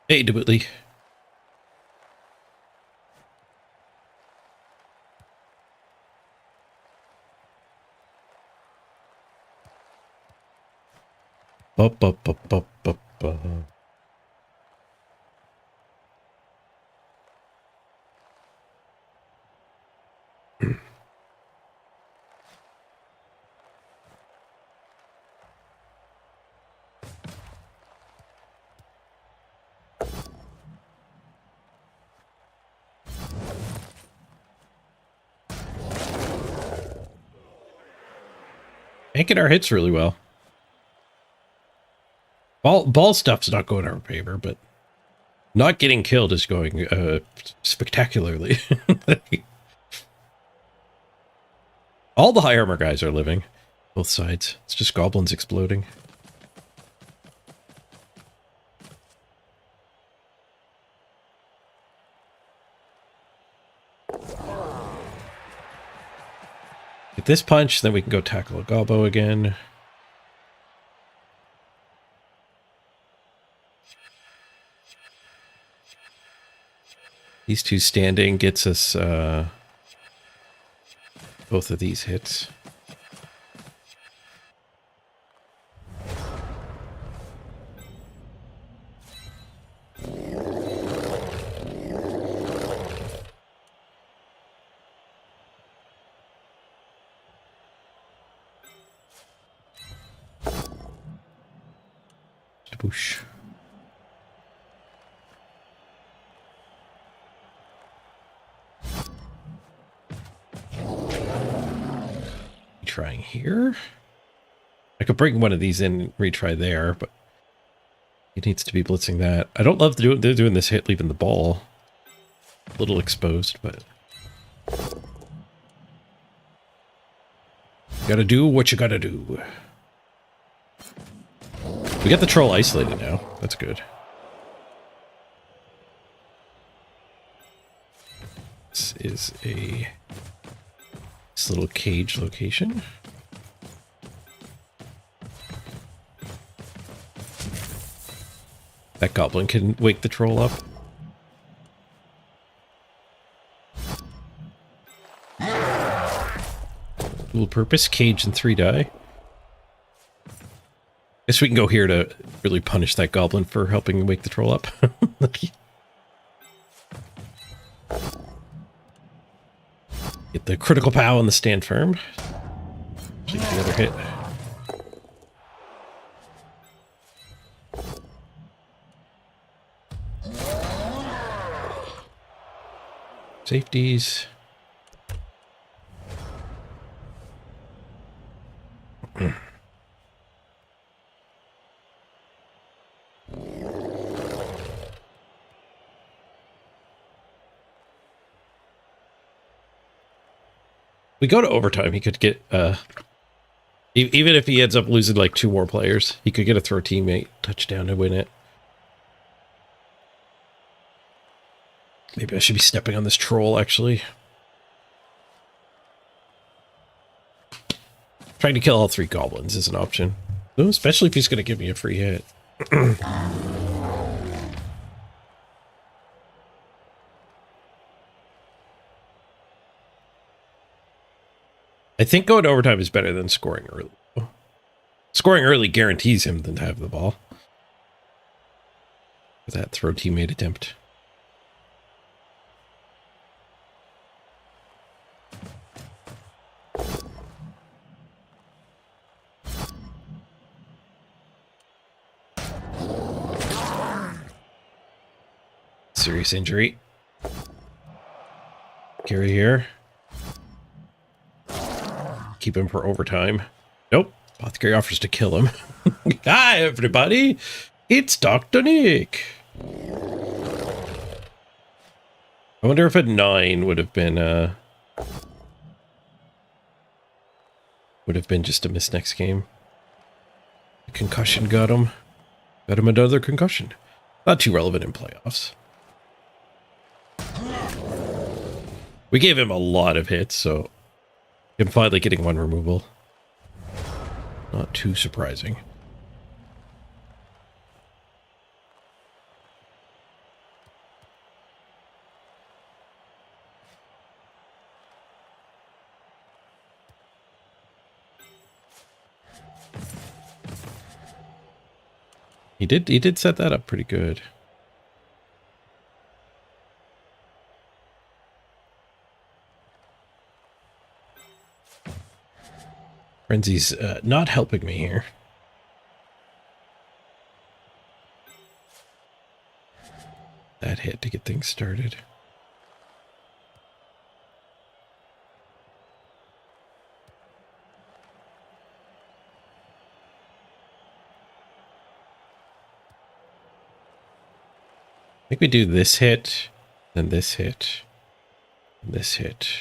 Hey, Debutly. Up, up, up, up, up, up. Making our hits really well. Ball stuff's not going our favor, but not getting killed is going spectacularly. All the high armor guys are living. Both sides. It's just goblins exploding. Get this punch, then we can go tackle a gobbo again. These two standing gets us both of these hits. Boosh. Trying here. I could bring one of these in and retry there, but he needs to be blitzing that. I don't love they're doing this hit leaving the ball. A little exposed, but you gotta do what you gotta do. We got the troll isolated now. That's good. This is this little cage location. That goblin can wake the troll up. Dual purpose, cage and 3 die. Guess we can go here to really punish that goblin for helping wake the troll up. Get the critical pow on the stand firm. Take the other hit. Safeties. We go to overtime, he could get, even if he ends up losing like 2 more players, he could get a throw teammate touchdown to win it. Maybe I should be stepping on this troll, actually. Trying to kill all 3 goblins is an option. Especially if he's going to give me a free hit. I think going to overtime is better than scoring early. Scoring early guarantees him to have the ball. With that throw teammate attempt. Serious injury. Carry here. Keep him for overtime. Nope. Apothecary offers to kill him. Hi, everybody. It's Dr. Nick. I wonder if a 9 would have been just a miss next game. The concussion got him. Got him another concussion. Not too relevant in playoffs. We gave him a lot of hits, so him finally getting 1 removal. Not too surprising. He did set that up pretty good. Frenzy's not helping me here. That hit to get things started. think we do this hit, then this hit, this hit.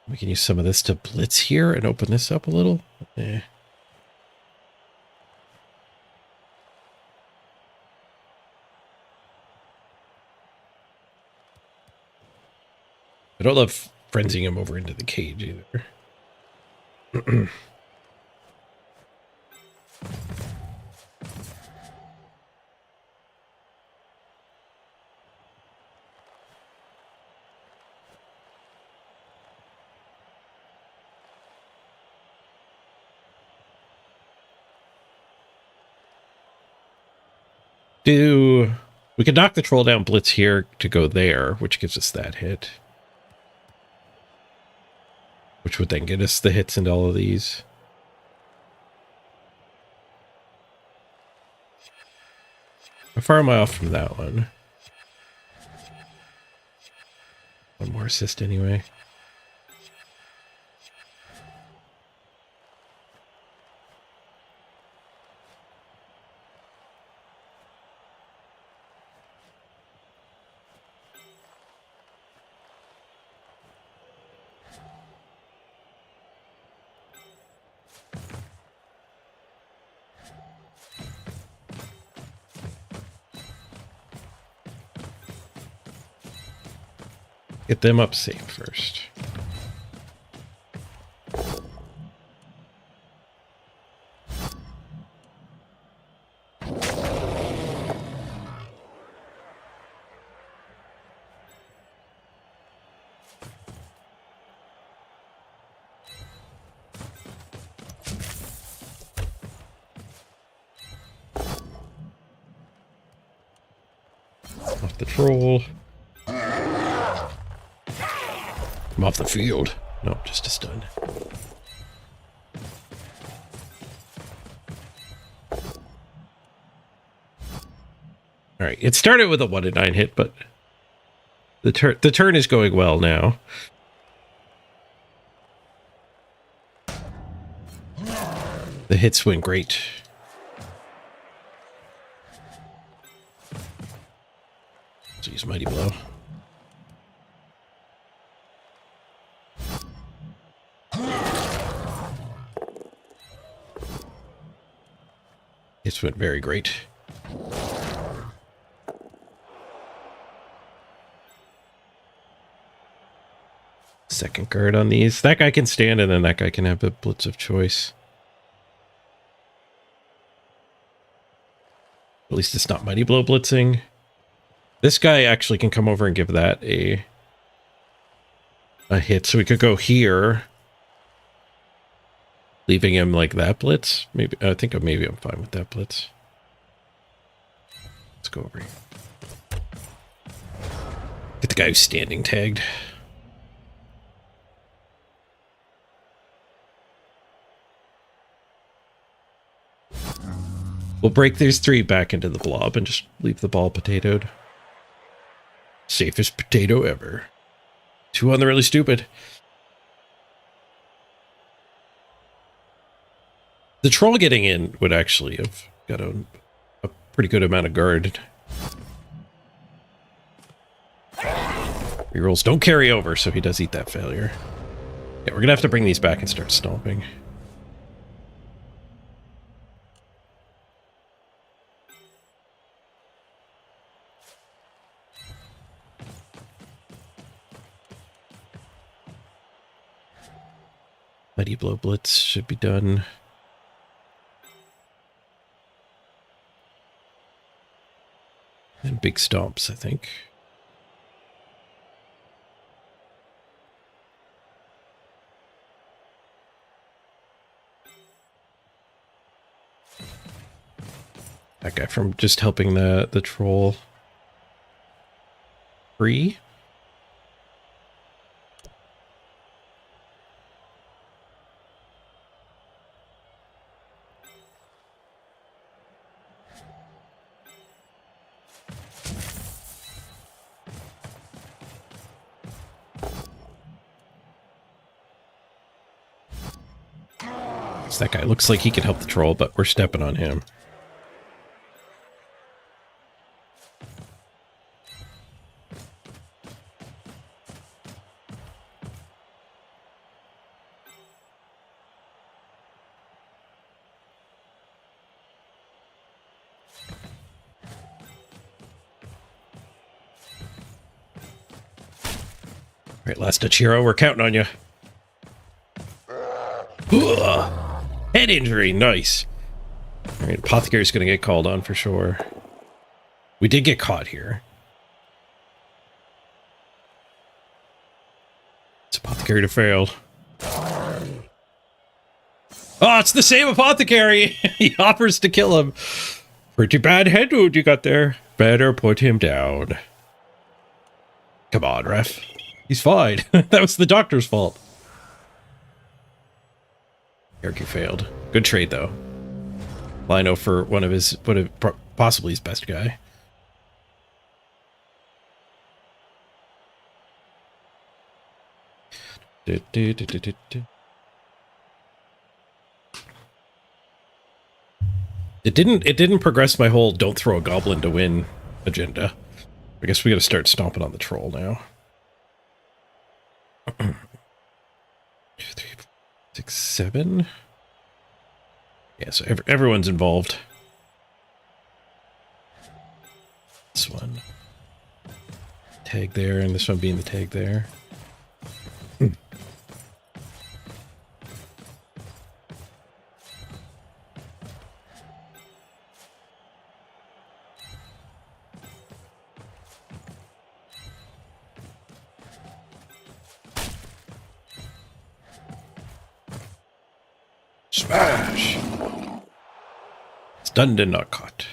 We can use some of this to blitz here and open this up a little. Eh. I don't love frenzying him over into the cage either. We could knock the troll down blitz here to go there, which gives us that hit. Which would then get us the hits into all of these. How far am I off from that one? One more assist anyway. Get them up safe first. Off the troll. I'm off the field. No, just a stun. Alright, it started with a 1 in 9 hit, but the turn is going well now. The hits went great. Let's use Mighty Blow. This went very great. Second guard on these. That guy can stand and then that guy can have a blitz of choice. At least it's not Mighty Blow blitzing. This guy actually can come over and give that a hit. So we could go here. Leaving him like that blitz. Maybe I think maybe I'm fine with that blitz. Let's go over here. Get the guy who's standing tagged. We'll break these 3 back into the blob and just leave the ball potatoed. Safest potato ever. 2 on the really stupid. The troll getting in would actually have got a pretty good amount of guard. Rerolls don't carry over, so he does eat that failure. Yeah, we're gonna have to bring these back and start stomping. Mighty Blow Blitz should be done. And big stomps, I think. That guy from just helping the troll free. That guy looks like he can help the troll, but we're stepping on him. Right, last Achiro, we're counting on you. Ugh. Head injury, nice. All right, Apothecary's going to get called on for sure. We did get caught here. It's Apothecary to fail. Oh, it's the same Apothecary! He offers to kill him. Pretty bad head wound you got there. Better put him down. Come on, ref. He's fine. That was the doctor's fault. Eric, you failed. Good trade, though. Lino for one of his, possibly his best guy. It didn't progress my whole don't throw a goblin to win agenda. I guess we gotta start stomping on the troll now. 2, 3, 4, 6, 7. Yeah, so everyone's involved. This one. Tag there, and this one being the tag there. Smash! Stunned and not caught.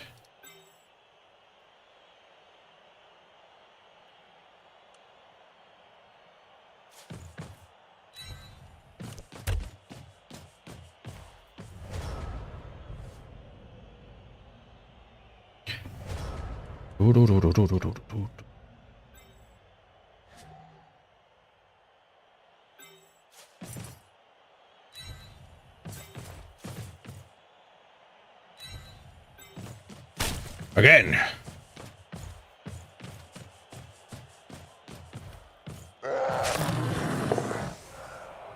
Again.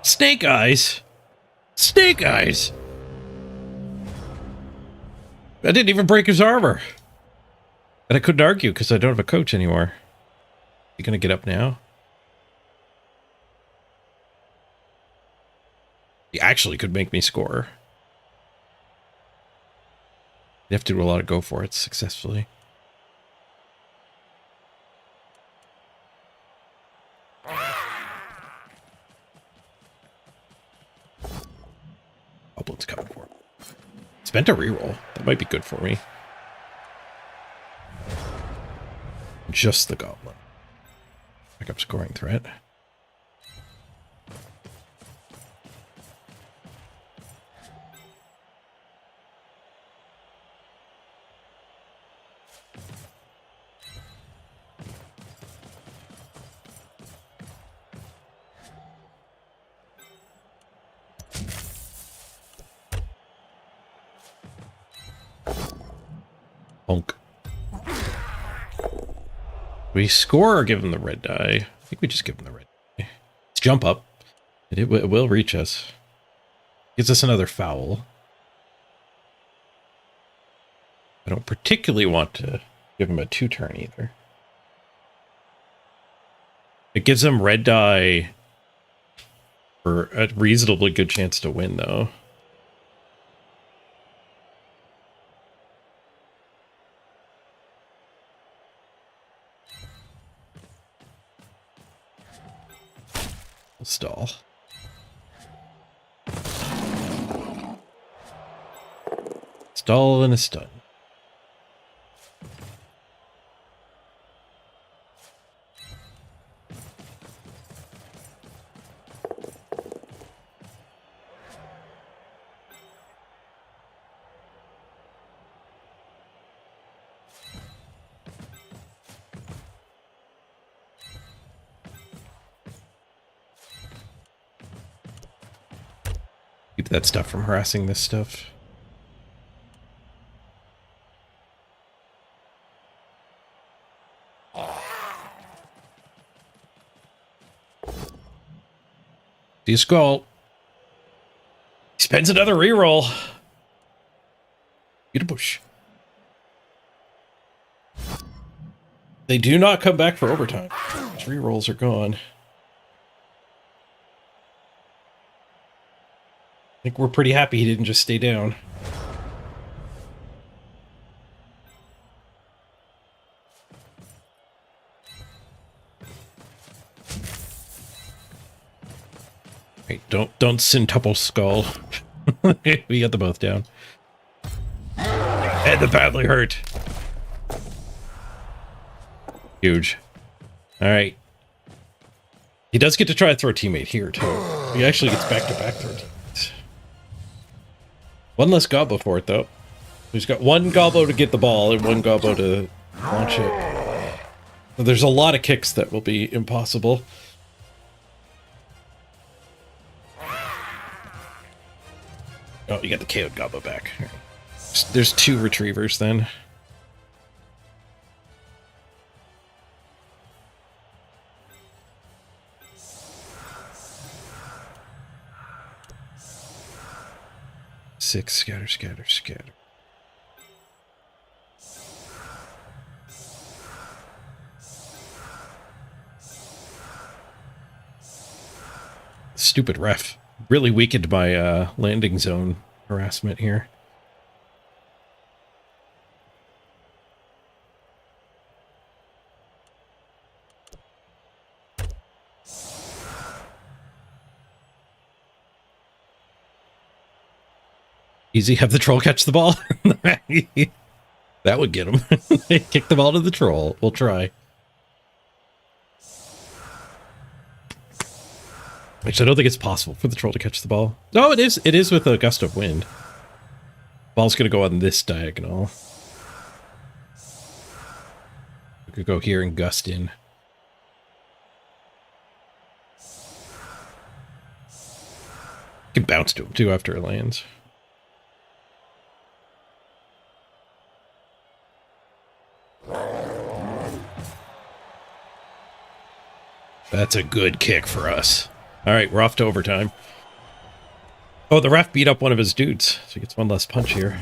Snake eyes. Snake eyes. I didn't even break his armor. And I couldn't argue because I don't have a coach anymore. You gonna get up now? He actually could make me score. You have to do a lot of go for it successfully. Goblin's coming for me. Spent a reroll. That might be good for me. Just the goblin. Backup scoring threat. Honk. We score or give him the red die? I think we just give him the red die. Let's jump up. It will reach us. Gives us another foul. I don't particularly want to give him a 2-turn either. It gives him red die for a reasonably good chance to win, though. Stall. Stall and a stun. Keep that stuff from harassing this stuff. See a skull. He spends another reroll. Get a push. They do not come back for overtime. His rerolls are gone. think we're pretty happy he didn't just stay down. Hey, don't centuple skull. We got them both down. And the badly hurt. Huge. All right. He does get to try to throw a teammate here too. He actually gets back-to-back throw teammates. One less gobbo for it though. He's got one gobbo to get the ball and one gobbo to launch it. So there's a lot of kicks that will be impossible. Oh, you got the KO'd gobbo back. There's 2 retrievers then. Six, scatter, scatter, scatter. Stupid ref. Really weakened my landing zone harassment here. Easy, have the troll catch the ball. That would get him. Kick the ball to the troll. We'll try. Actually, I don't think it's possible for the troll to catch the ball. No, it is. It is with a gust of wind. Ball's going to go on this diagonal. We could go here and gust in. You can bounce to him, too, after it lands. That's a good kick for us. All right, we're off to overtime. Oh, the ref beat up one of his dudes, so he gets one less punch here.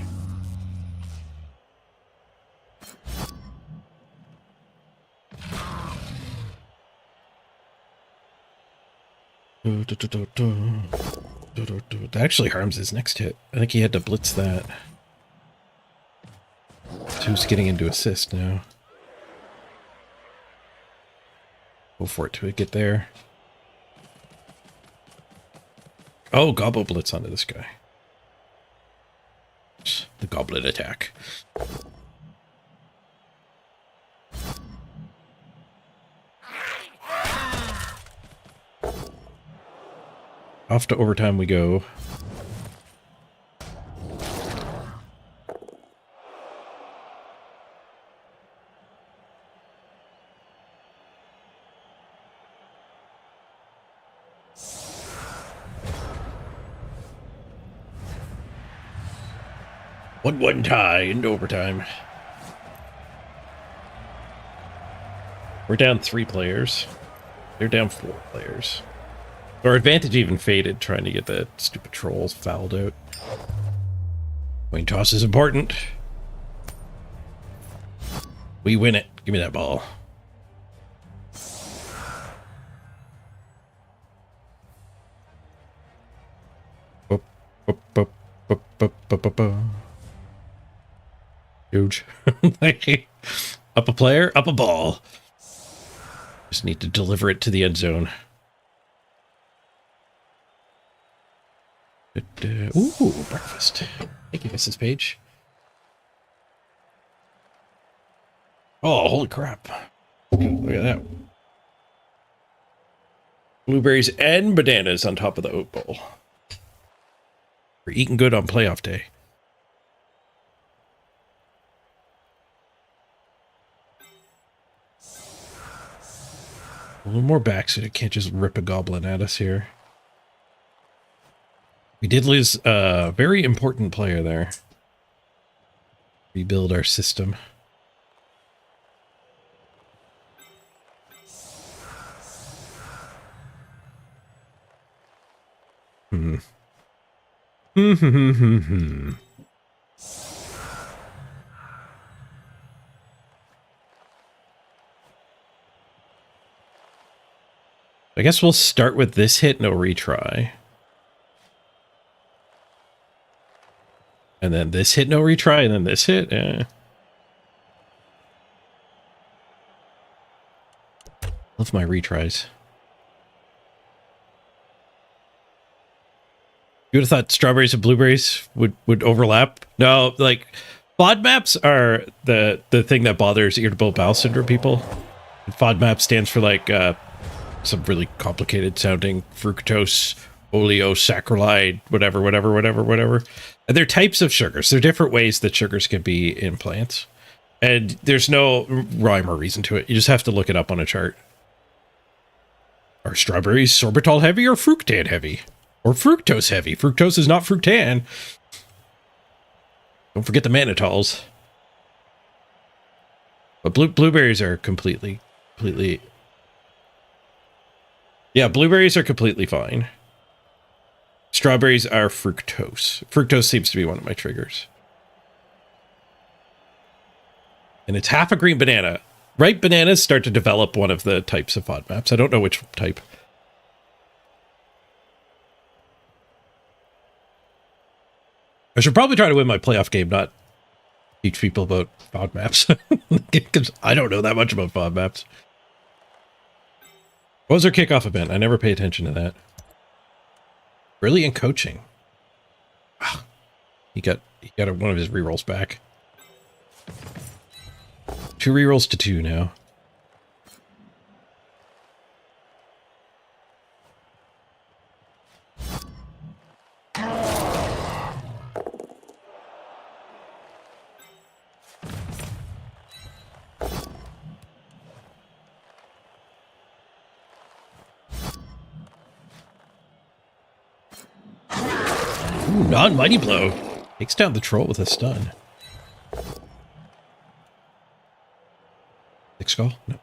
That actually harms his next hit. I think he had to blitz that. So who's getting into assist now? Go for it till we get there. Oh, gobble blitz onto this guy. The goblet attack. Off to overtime we go. One tie into overtime. We're down 3 players. They're down 4 players. Our advantage even faded trying to get the stupid trolls fouled out. Coin toss is important. We win it. Give me that ball. Boop, boop, boop, boop, boop, boop, boop, boop. Huge. Up a player, up a ball. Just need to deliver it to the end zone. Ooh, breakfast. Thank you, Mrs. Page. Oh, holy crap. Look at that. Blueberries and bananas on top of the oat bowl. We're eating good on playoff day. A little more back so it can't just rip a goblin at us here. We did lose a very important player there. Rebuild our system. I guess we'll start with this hit, no retry. And then this hit, no retry, and then this hit. Love my retries. You would have thought strawberries and blueberries would overlap. No, like FODMAPs are the thing that bothers irritable bowel syndrome people. FODMAP stands for like some really complicated sounding fructose, oleosaccharide, whatever. And they're types of sugars. They're different ways that sugars can be in plants. And there's no rhyme or reason to it. You just have to look it up on a chart. Are strawberries sorbitol heavy or fructan heavy? Or fructose heavy? Fructose is not fructan. Don't forget the mannitols. But blueberries are completely... Yeah, blueberries are completely fine. Strawberries are fructose. Fructose seems to be one of my triggers. And it's half a green banana. Ripe bananas start to develop one of the types of FODMAPs. I don't know which type. I should probably try to win my playoff game, not teach people about FODMAPs. Because I don't know that much about FODMAPs. What was their kickoff event? I never pay attention to that. Brilliant coaching. Wow. He got one of his rerolls back. 2 rerolls to 2 now. Ooh, non-mighty blow. Takes down the troll with a stun. Thick skull? No.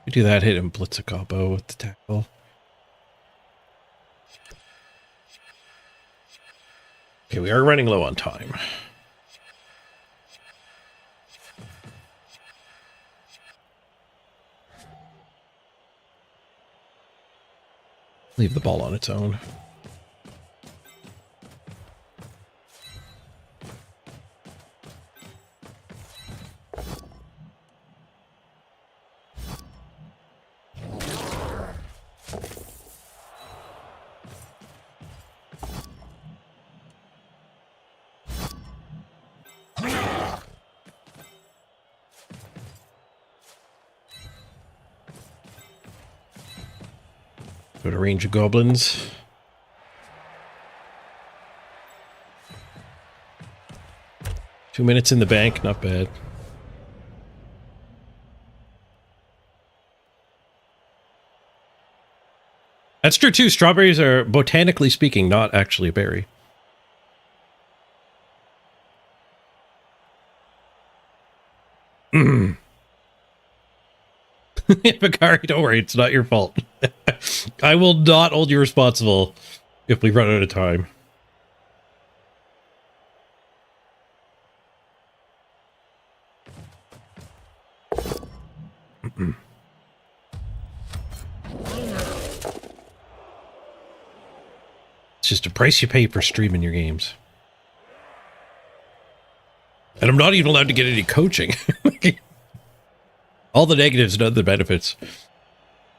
We do that, hit him blitz a combo with the tackle. Okay, we are running low on time. Leave the ball on its own. Go to range of goblins. Two minutes in the bank, not bad. That's true too. Strawberries are, botanically speaking, not actually a berry. Bakari, don't worry, it's not your fault. I will not hold you responsible if we run out of time. It's just a price you pay for streaming your games. And I'm not even allowed to get any coaching. All the negatives, none of the benefits.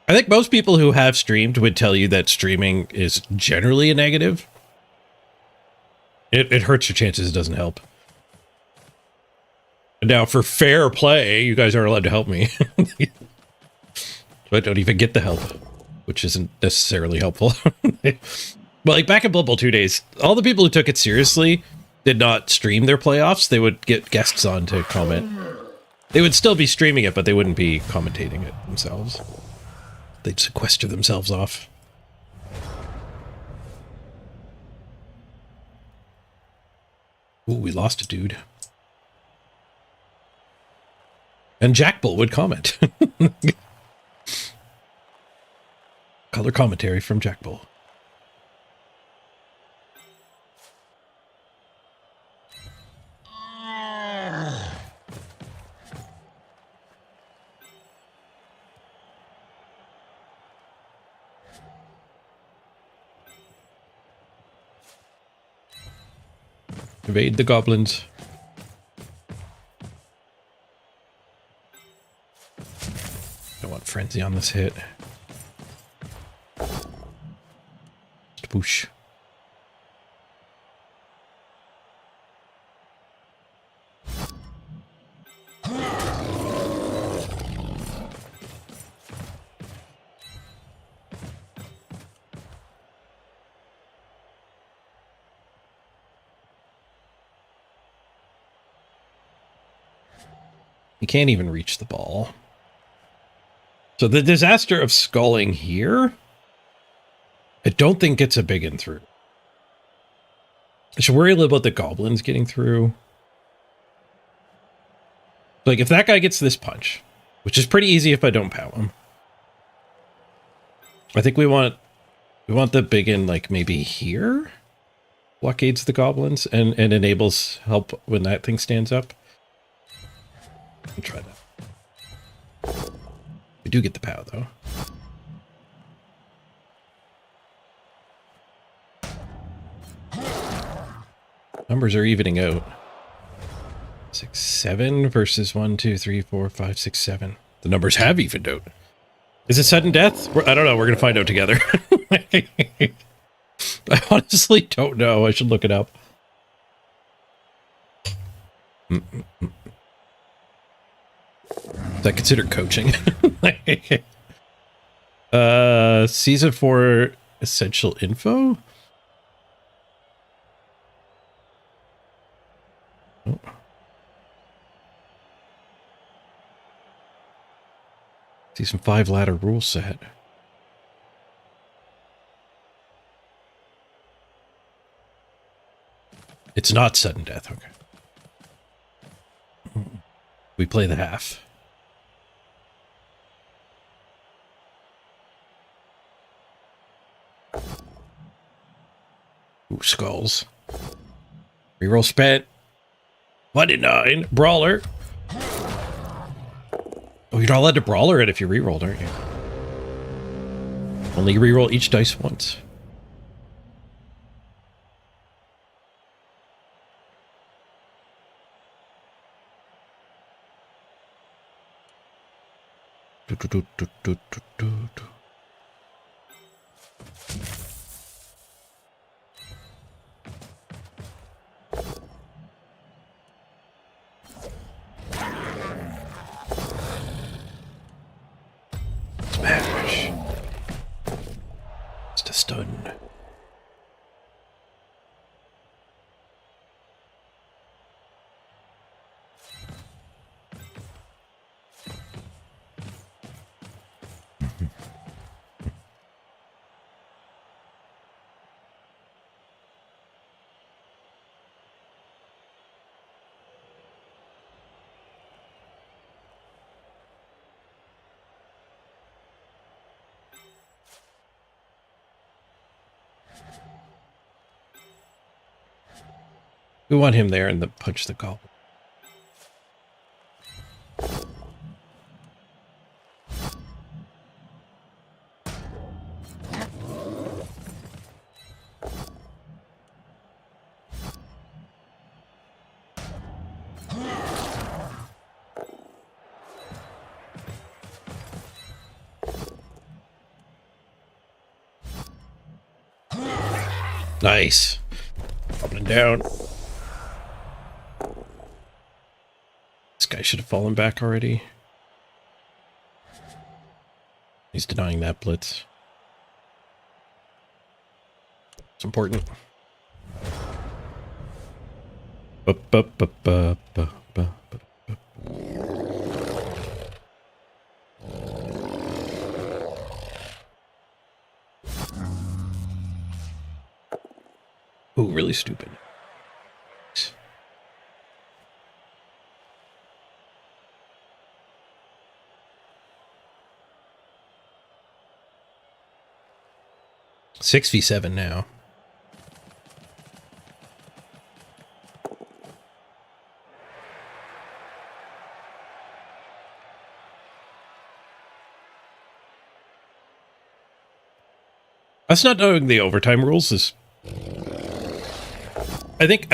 I think most people who have streamed would tell you that streaming is generally a negative. It hurts your chances, it doesn't help. And now for fair play, you guys aren't allowed to help me. So I don't even get the help, which isn't necessarily helpful. Well, like back in Blood Bowl 2 days, all the people who took it seriously did not stream their playoffs. They would get guests on to comment. They would still be streaming it, but they wouldn't be commentating it themselves. They'd sequester themselves off. Ooh, we lost a dude. And Jack Bull would comment. Color commentary from Jack Bull. Evade the goblins. Don't want frenzy on this hit. Boosh. You can't even reach the ball. So the disaster of sculling here, I don't think gets a big in through. I should worry a little about the goblins getting through. Like, if that guy gets this punch, which is pretty easy if I don't pow him. I think we want the big in, like, maybe here? Blockades the goblins and enables help when that thing stands up. I'll try that. We do get the pow, though. Numbers are evening out. 6, 7 versus 1, 2, 3, 4, 5, 6, 7. The numbers have evened out. Is it sudden death? I don't know. We're going to find out together. I honestly don't know. I should look it up. Is that considered coaching? Season 4 essential info? Oh. Season 5 ladder rule set. It's not sudden death, okay. We play the half. Ooh, skulls. Reroll spent. 29. Brawler. Oh, you're not allowed to brawler it if you rerolled, aren't you? Only reroll each dice once. Smash. It's a stun. We want him there and the punch the goblin. Nice. Goblin down. This guy should have fallen back already. He's denying that blitz. It's important. Ooh, really stupid. Six v 7 now. Us not knowing the overtime rules is. I think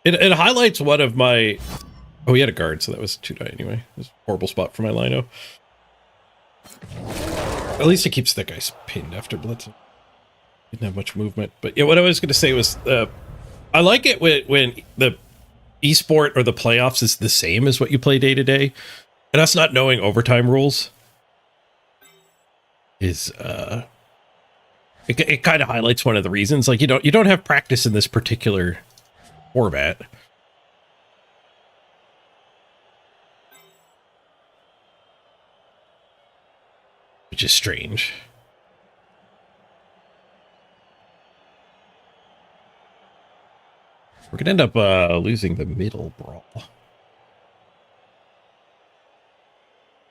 It highlights one of my... Oh, he had a guard, so that was 2 die anyway. It was a horrible spot for my Lino. At least it keeps that guy pinned after blitzing. Didn't have much movement. But yeah, what I was going to say was... I like it when the esport or the playoffs is the same as what you play day to day. And us not knowing overtime rules is... It kind of highlights one of the reasons. Like, you don't have practice in this particular format. Which is strange. We're gonna end up losing the middle brawl.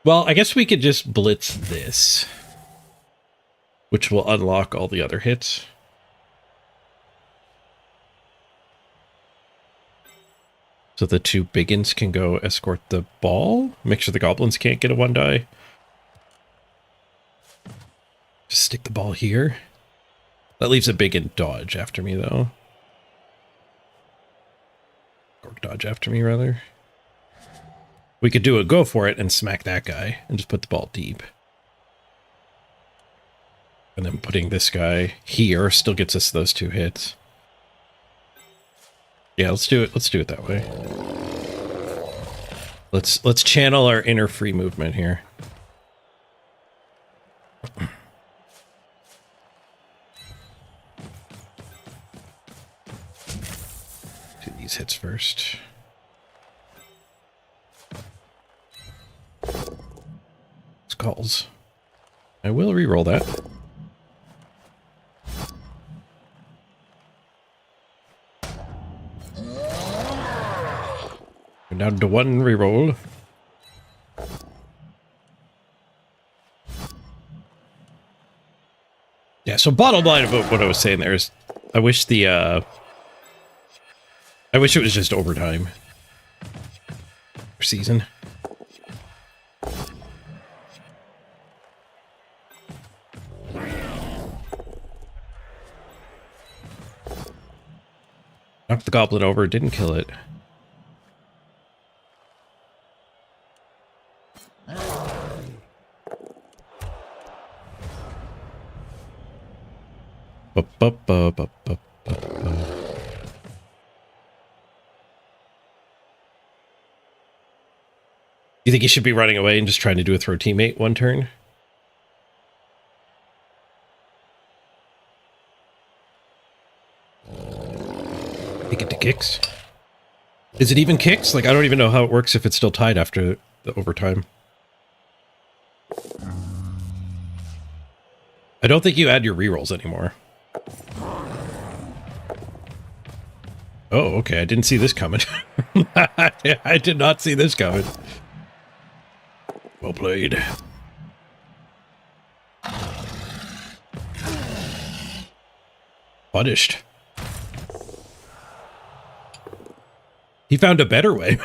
Well, I guess we could just blitz this, which will unlock all the other hits. So the 2 biggins can go escort the ball. Make sure the goblins can't get a 1 die. Just stick the ball here. That leaves a biggin dodge after me, though. Or dodge after me, rather. We could do a go for it and smack that guy and just put the ball deep. And then putting this guy here still gets us those 2 hits. Yeah, let's do it. Let's do it that way. Let's channel our inner free movement here. Do these hits first. It's calls. I will re-roll that. We're down to 1 reroll. Yeah, so bottom line of what I was saying there is I wish it was just overtime for season. Knocked the goblin over, didn't kill it. You think he should be running away and just trying to do a throw teammate 1 turn? Take it to kicks. Is it even kicks? Like, I don't even know how it works if it's still tied after the overtime. I don't think you add your rerolls anymore. Oh, okay. I didn't see this coming. I did not see this coming. Well played. Punished. He found a better way.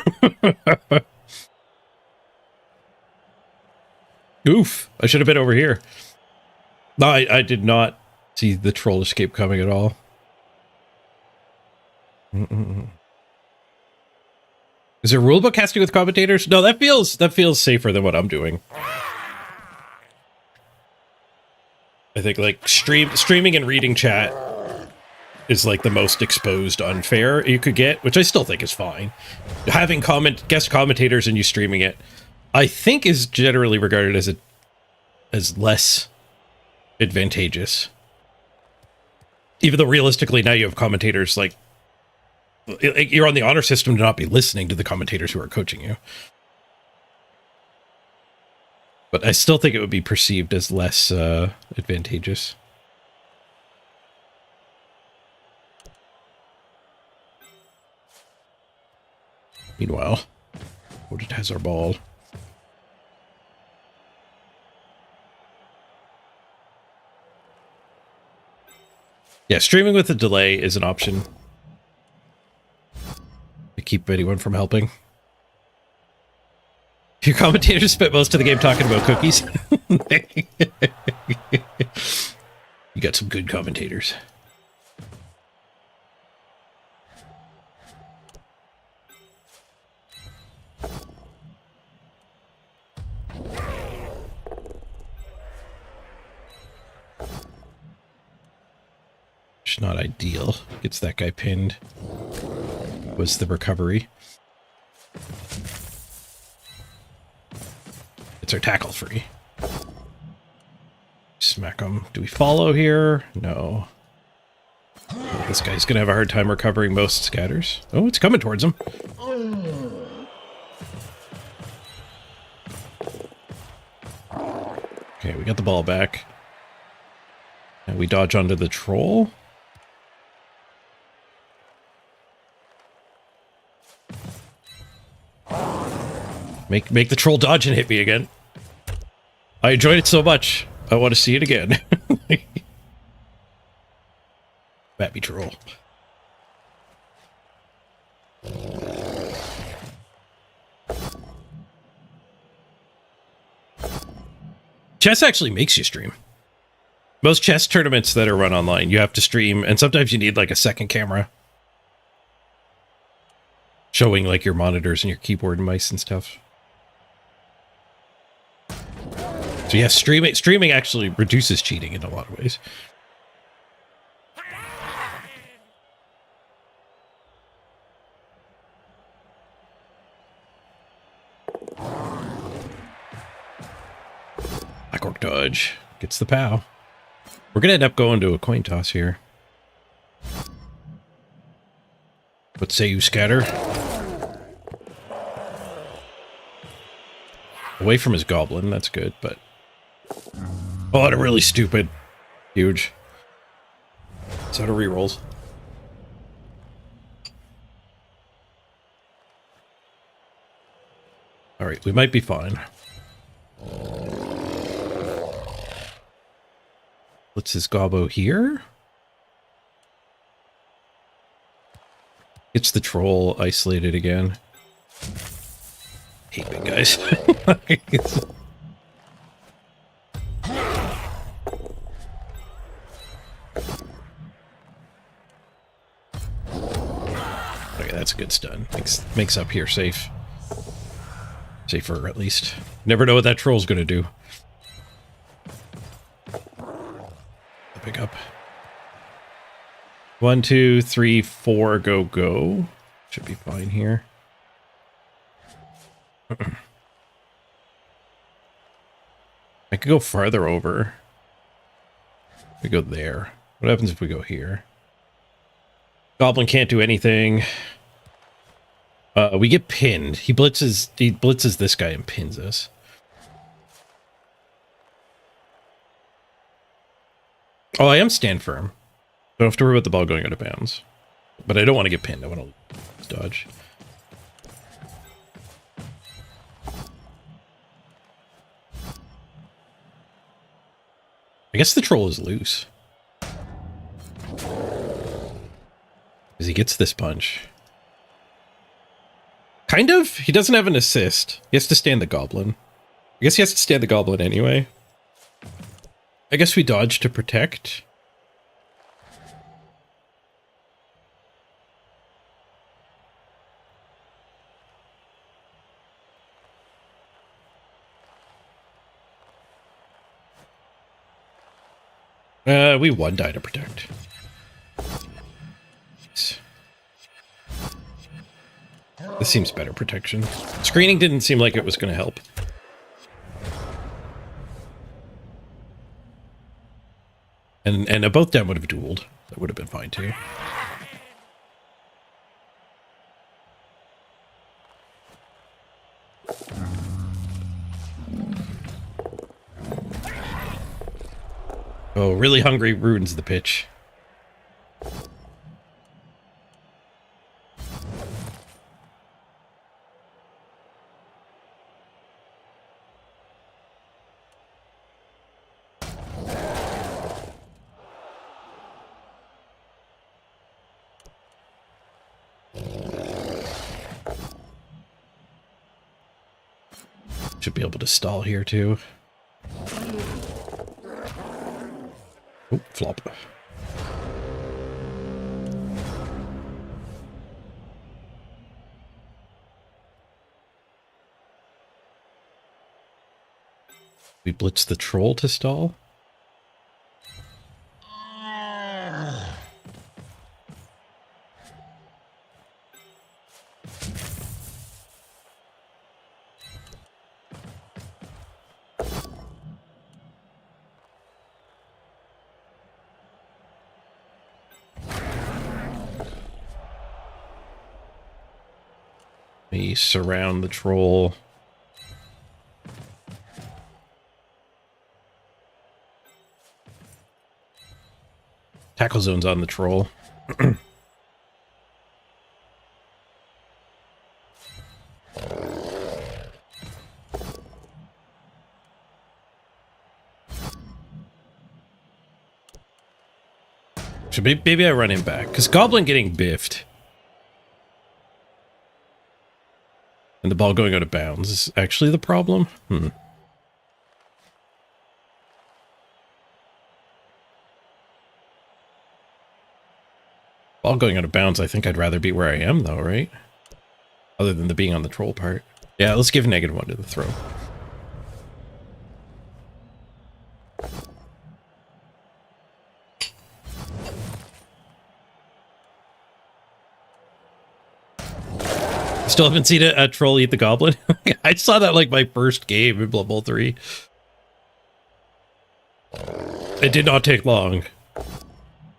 Oof. I should have been over here. No, I did not see the troll escape coming at all. Is there rulebook casting with commentators? No, that feels safer than what I'm doing. I think like streaming and reading chat is like the most exposed unfair you could get, which I still think is fine. Having guest commentators and you streaming it, I think is generally regarded as less advantageous. Even though realistically now you have commentators like you're on the honor system to not be listening to the commentators who are coaching you. But I still think it would be perceived as less advantageous. Meanwhile, Odin has our ball. Yeah, streaming with a delay is an option to keep anyone from helping. Your commentators spent most of the game talking about cookies. You got some good commentators. dodge, not ideal. Gets that guy pinned. Was the recovery. It's our tackle free. Smack him. Do we follow here? No. This guy's gonna have a hard time recovering most scatters. Oh, it's coming towards him. Okay, we got the ball back. And we dodge onto the troll. Make the troll dodge and hit me again. I enjoyed it so much. I want to see it again. Bappy troll. Chess actually makes you stream. Most chess tournaments that are run online, you have to stream, and sometimes you need like a second camera. Showing like your monitors and your keyboard and mice and stuff. So yeah, streaming actually reduces cheating in a lot of ways. Black Orc dodge. Gets the POW. We're going to end up going to a coin toss here. What say you, scatter? Away from his goblin, that's good, but... Oh, and a really stupid. Huge. It's out of rerolls. Alright, we might be fine. What's his gobbo here? It's the troll isolated again. Hate big guys. Okay, that's a good stun. Makes up here safe. Safer, at least. Never know what that troll's gonna do. Pick up. 1, 2, 3, 4, go, go. Should be fine here. I could go farther over. We go there. What happens if we go here? Goblin can't do anything. We get pinned. He blitzes this guy and pins us. Oh, I am stand firm. Don't have to worry about the ball going out of bounds. But I don't want to get pinned. I want to dodge. I guess the troll is loose. Because he gets this punch. Kind of. He doesn't have an assist. He has to stand the goblin. I guess he has to stand the goblin anyway. I guess we dodge to protect. We one die to protect. This seems better protection. Screening didn't seem like it was going to help. And a both down would have dueled. That would have been fine too. Oh, really hungry ruins the pitch. Should be able to stall here too. Oh, flop. We blitz the troll to stall. We surround the troll. Tackle zone's on the troll. So maybe I run him back, because Goblin getting biffed and the ball going out of bounds is actually the problem. Ball going out of bounds, I think I'd rather be where I am, though, right? Other than the being on the troll part. Yeah, let's give -1 to the throw. Still haven't seen a troll eat the goblin. I saw that like my first game in Blood Bowl 3. It did not take long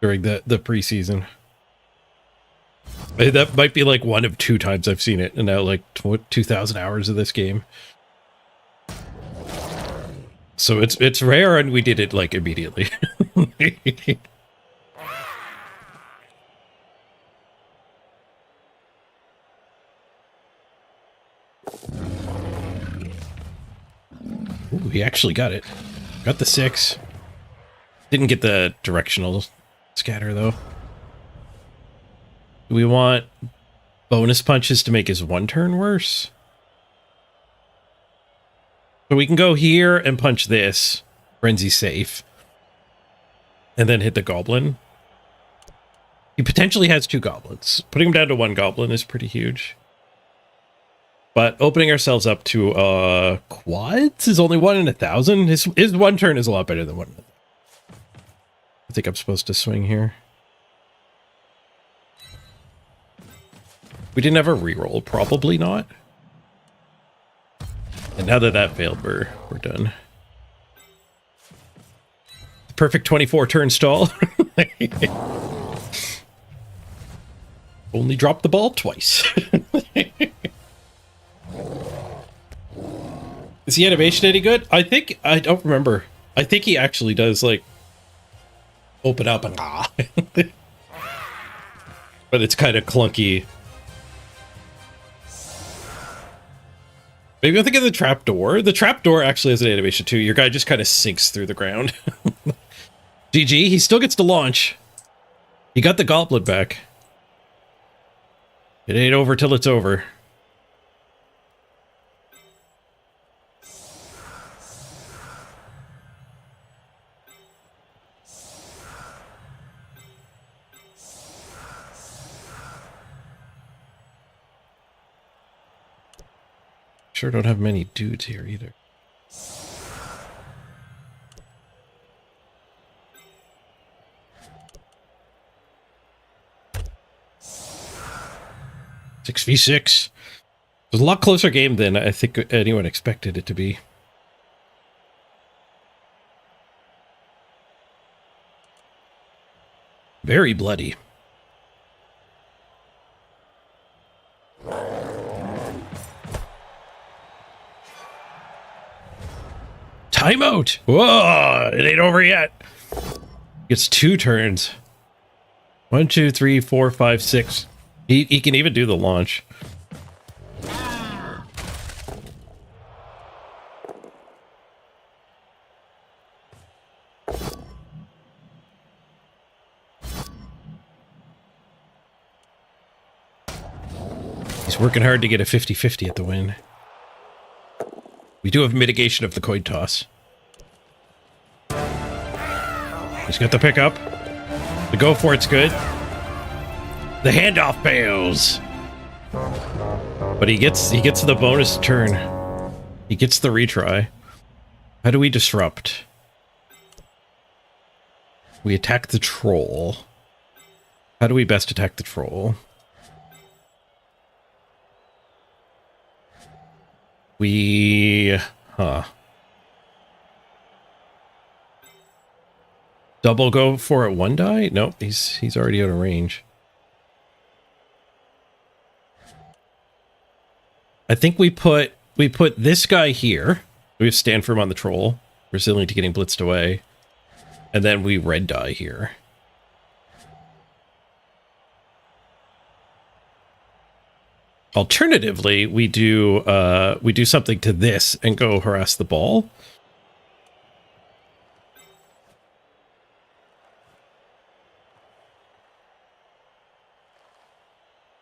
during the preseason. That might be like 1 of 2 times I've seen it, and now like 2,000 hours of this game. So it's rare, and we did it like immediately. Ooh, he actually got it. Got the 6. Didn't get the directional scatter, though. Do we want bonus punches to make his 1 turn worse? So we can go here and punch this. Frenzy safe. And then hit the goblin. He potentially has 2 goblins. Putting him down to 1 goblin is pretty huge. But opening ourselves up to quads is only 1 in 1,000. His 1 turn is a lot better than 1 in 1,000. I think I'm supposed to swing here. We didn't have a reroll, probably not. And now that failed, we're done. Perfect 24 turn stall. Only dropped the ball twice. Is the animation any good? I don't remember. I think he actually does like open up and but it's kind of clunky. Maybe I'm thinking of the trapdoor. The trapdoor actually has an animation too. Your guy just kind of sinks through the ground. GG, he still gets to launch. He got the goblet back. It ain't over till it's over. Sure don't have many dudes here either. Six v 6. It was a lot closer game than I think anyone expected it to be. Very bloody. Timeout! Whoa! It ain't over yet. It's 2 turns. 1, 2, 3, 4, 5, 6. He can even do the launch. He's working hard to get a 50-50 at the win. We do have mitigation of the coin toss. He's got the pickup. The go for it's good. The handoff fails. But he gets the bonus turn. He gets the retry. How do we disrupt? We attack the troll. How do we best attack the troll? Double go for it 1 die? Nope, he's already out of range. I think we put this guy here. We have stand firm on the troll, resilient to getting blitzed away, and then we red die here. Alternatively, we do something to this and go harass the ball.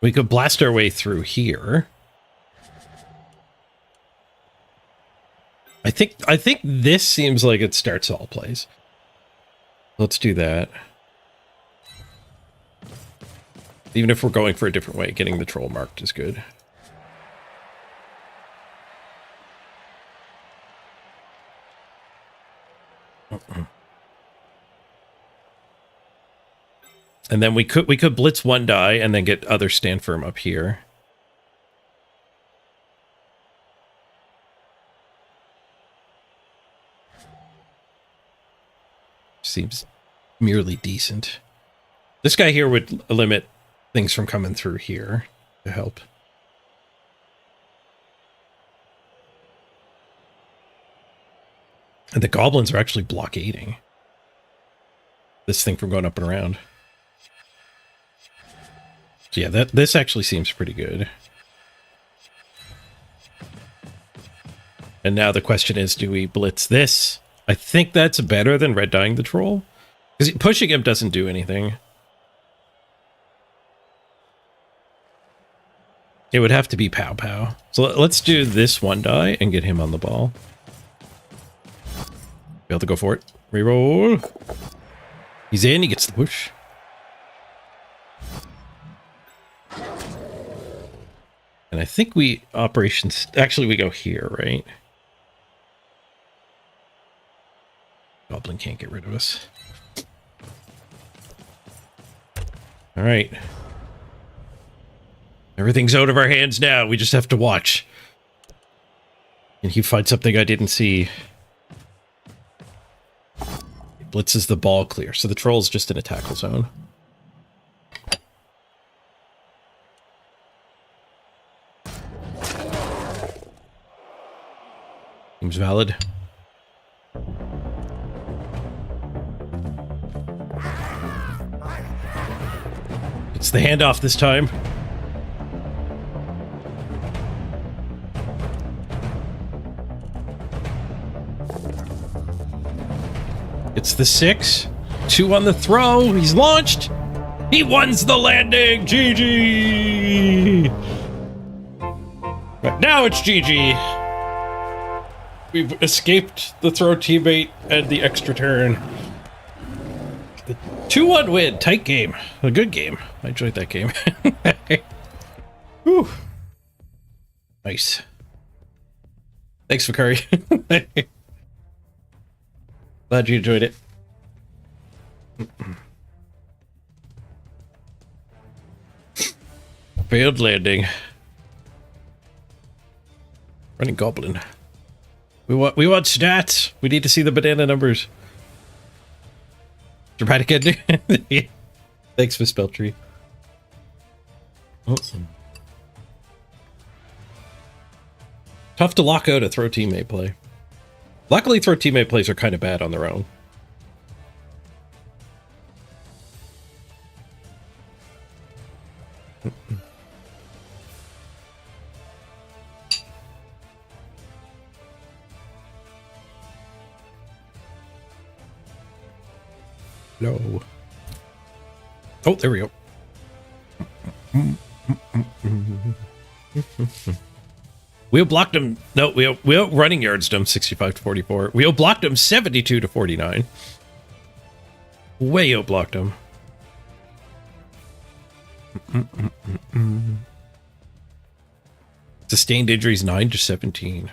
We could blast our way through here. I think this seems like it starts all plays. Let's do that. Even if we're going for a different way, getting the troll marked is good. And then we could blitz one die and then get other stand firm up here. Seems merely decent. This guy here would limit things from coming through here to help. And the goblins are actually blockading this thing from going up and around. So yeah, this actually seems pretty good. And now the question is, do we blitz this? I think that's better than red dyeing the troll. Because pushing him doesn't do anything. It would have to be pow pow. So let's do this one die and get him on the ball. Be able to go for it. Reroll. He's in, he gets the push. And I think we operations actually we go here, right? Goblin can't get rid of us. All right. Everything's out of our hands now. We just have to watch. And he finds something I didn't see. He blitzes the ball clear. So the troll's just in a tackle zone. Seems valid. It's the handoff this time. It's the 6. 2 on the throw. He's launched. He wins the landing. GG. Right, now it's GG. We've escaped the throw teammate and the extra turn. The 2-1 win. Tight game. A good game. I enjoyed that game. Whew. Nice. Thanks, Vakari. Glad you enjoyed it. Failed landing. Running goblin. We want stats. We need to see the banana numbers. Dramatic ending. Thanks, Miss Beltree. Awesome. Tough to lock out a throw teammate play. Luckily, throw teammate plays are kind of bad on their own. No. Oh, there we go. We blocked him. No, we running yards him 65 to 44. We blocked him 72 to 49. Way out blocked him. Sustained injuries 9 to 17.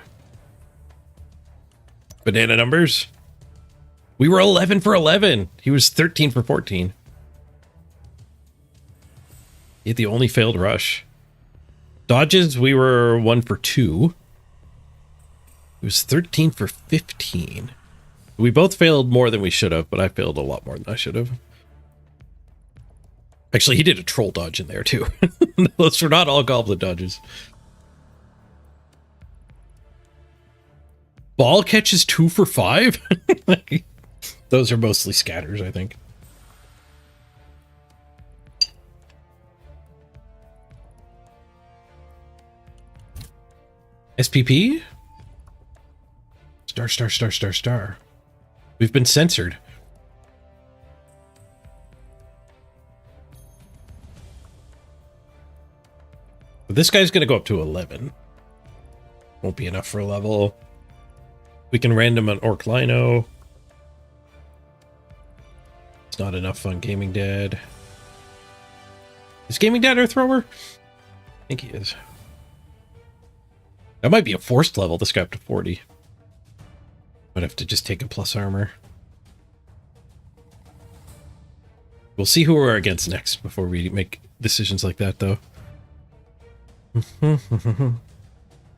Banana numbers. We were 11 for 11. He was 13 for 14. He had the only failed rush. Dodges, we were 1 for 2. It was 13 for 15. We both failed more than we should have, but I failed a lot more than I should have. Actually, he did a troll dodge in there, too. Those were not all goblin dodges. Ball catches 2 for 5? Those are mostly scatters, I think. SPP? Star, star, star, star, star. We've been censored. This guy's going to go up to 11. Won't be enough for a level. We can random an Orc Lino. It's not enough on Gaming Dad. Is Gaming Dad our thrower? I think he is. That might be a forced level, this guy up to 40. Might have to just take a plus armor. We'll see who we're against next before we make decisions like that, though.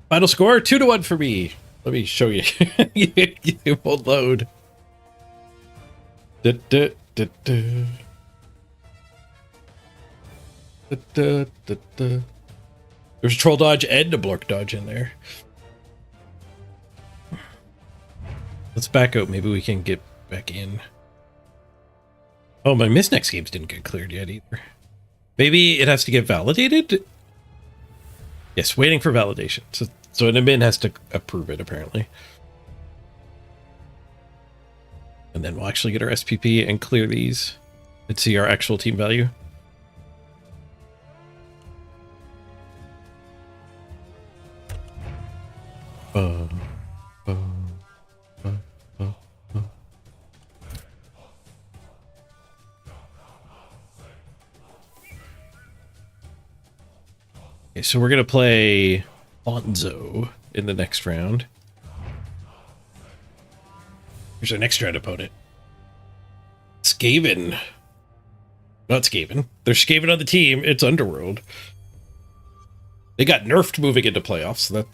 Final score, 2-1 for me. Let me show you. It won't load. There's a troll dodge and a blork dodge in there. Let's back out. Maybe we can get back in. Oh, my miss next games didn't get cleared yet either. Maybe it has to get validated? Yes, waiting for validation. So an admin has to approve it, apparently. And then we'll actually get our SPP and clear these and see our actual team value. Okay, so we're going to play Bonzo in the next round. Here's our next round opponent. Skaven. Not Skaven. There's Skaven on the team. It's Underworld. They got nerfed moving into playoffs, so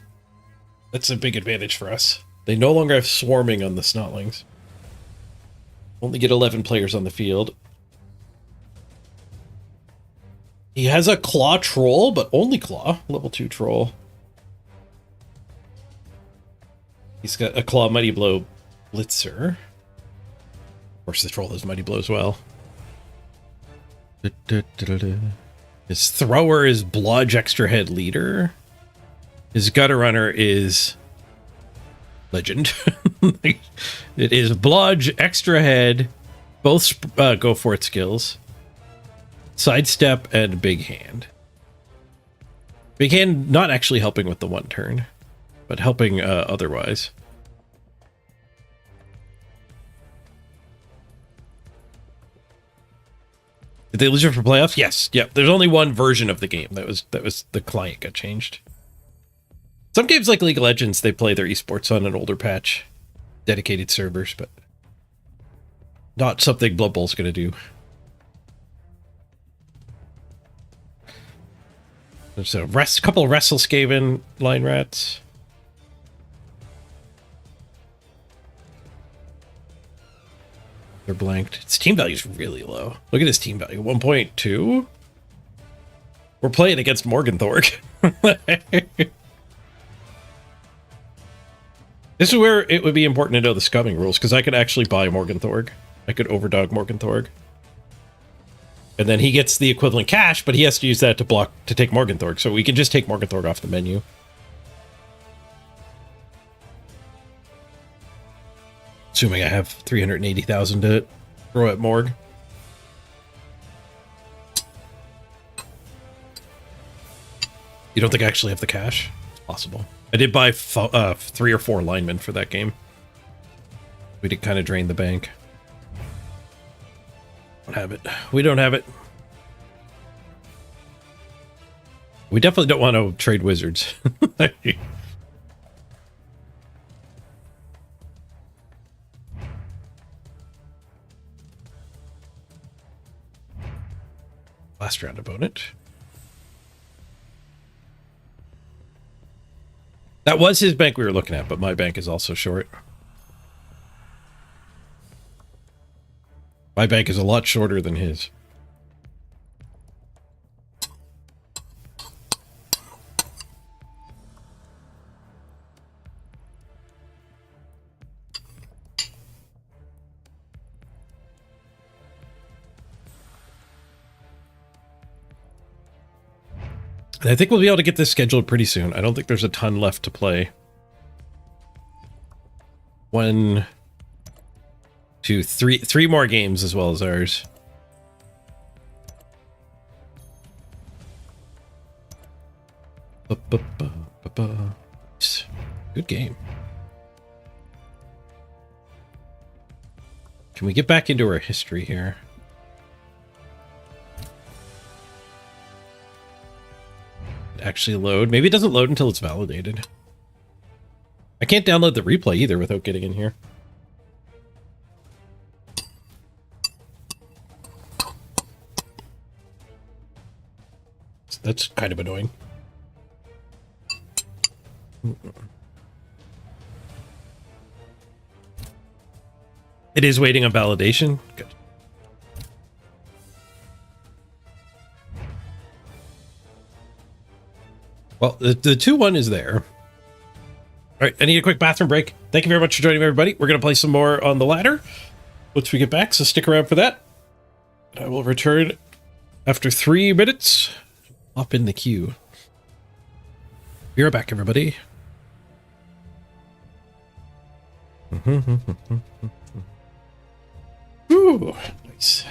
that's a big advantage for us. They no longer have swarming on the Snotlings. Only get 11 players on the field. He has a Claw Troll, but only Claw. Level 2 Troll. He's got a Claw Mighty Blow Blitzer. Of course, the Troll has Mighty Blow as well. His Thrower is Blodge Extra Head Leader. His Gutter Runner is Legend. It is Blodge Extra Head. Both go for it skills. Sidestep and Big Hand. Big Hand not actually helping with the one turn, but helping otherwise. Did they lose it for playoffs? Yes. Yep. There's only one version of the game. That was the client got changed. Some games like League of Legends, they play their esports on an older patch, dedicated servers, but not something Blood Bowl's going to do. There's a couple of Wrestle Skaven line rats. They're blanked. Its team value is really low. Look at his team value, 1.2. We're playing against Morgenthorg. This is where it would be important to know the scumming rules, because I could actually buy Morgenthorg. I could overdog Morgenthorg. And then he gets the equivalent cash, but he has to use that to take Morgenthorg. So we can just take Morgenthorg off the menu. Assuming I have 380,000 to throw at Morg. You don't think I actually have the cash? It's possible. I did buy 3 or 4 linemen for that game. We did kind of drain the bank. Don't have it. We don't have it. We definitely don't want to trade wizards. Last round opponent. That was his bank we were looking at, but my bank is also short. My bank is a lot shorter than his. And I think we'll be able to get this scheduled pretty soon. I don't think there's a ton left to play. 1, 2, 3, 3 more games as well as ours. Good game. Can we get back into our history here? Actually load. Maybe it doesn't load until it's validated. I can't download the replay either without getting in here. So that's kind of annoying. It is waiting on validation. Good. Well, the 2-1 is there. All right, I need a quick bathroom break. Thank you very much for joining me, everybody. We're going to play some more on the ladder once we get back, so stick around for that. I will return after 3 minutes. Up in the queue. Be right back, everybody. Ooh, nice.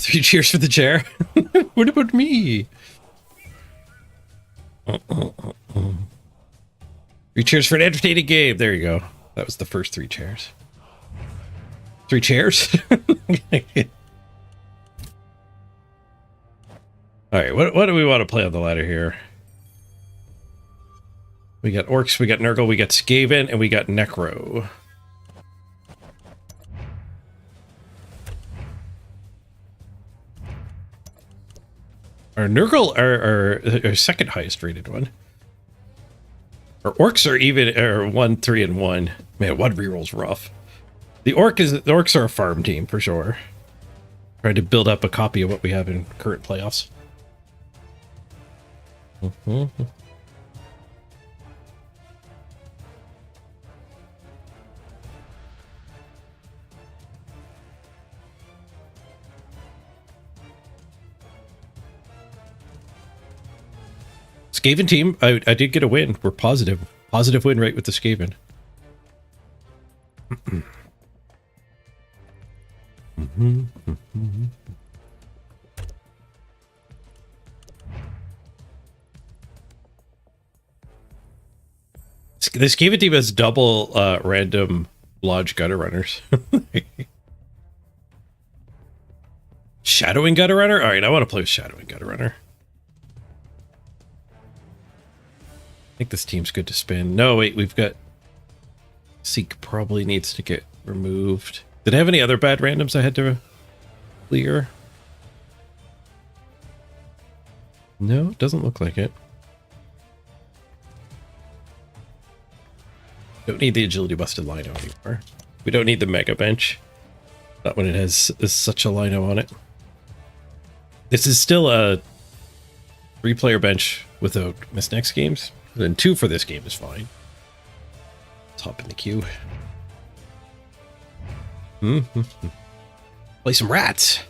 3 cheers for the chair. What about me? 3 cheers for an entertaining game. There you go. That was the first 3 chairs. 3 chairs? Alright, what do we want to play on the ladder here? We got Orcs, we got Nurgle, we got Skaven, and we got Necro. Our Nurgle are our second highest rated one. Our Orcs are even 1, 3, and 1. Man, 1 reroll's rough. The Orcs are a farm team for sure. Trying to build up a copy of what we have in current playoffs. Skaven team, I did get a win. We're positive. Positive win rate with the Skaven. The Skaven team has double random Lodge Gutter Runners. Shadowing Gutter Runner? Alright, I want to play with Shadowing Gutter Runner. I think this team's good to spin. No, wait, we've got... Seek probably needs to get removed. Did I have any other bad randoms I had to clear? No, doesn't look like it. Don't need the agility busted lino anymore. We don't need the mega bench. Not when it has such a lino on it. This is still a 3-player bench without miss next games. Then 2 for this game is fine. Let's hop in the queue. Play some rats.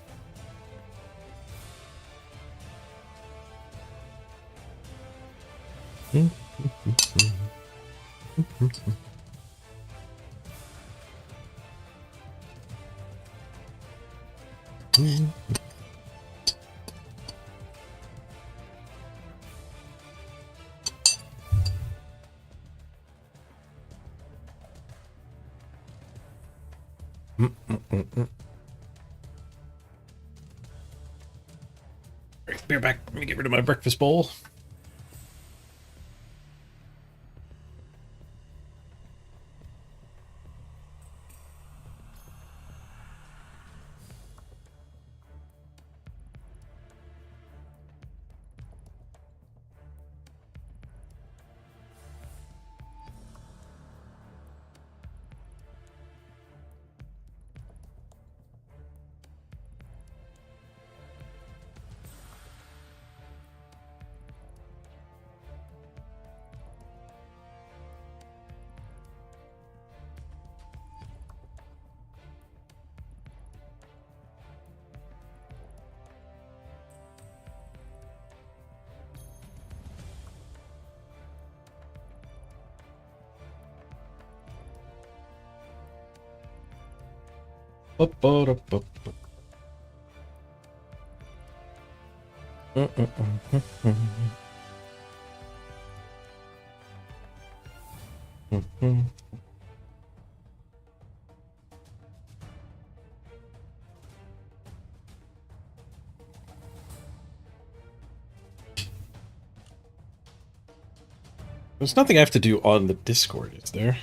Beer back. Let me get rid of my breakfast bowl. There's nothing I have to do on the Discord, is there?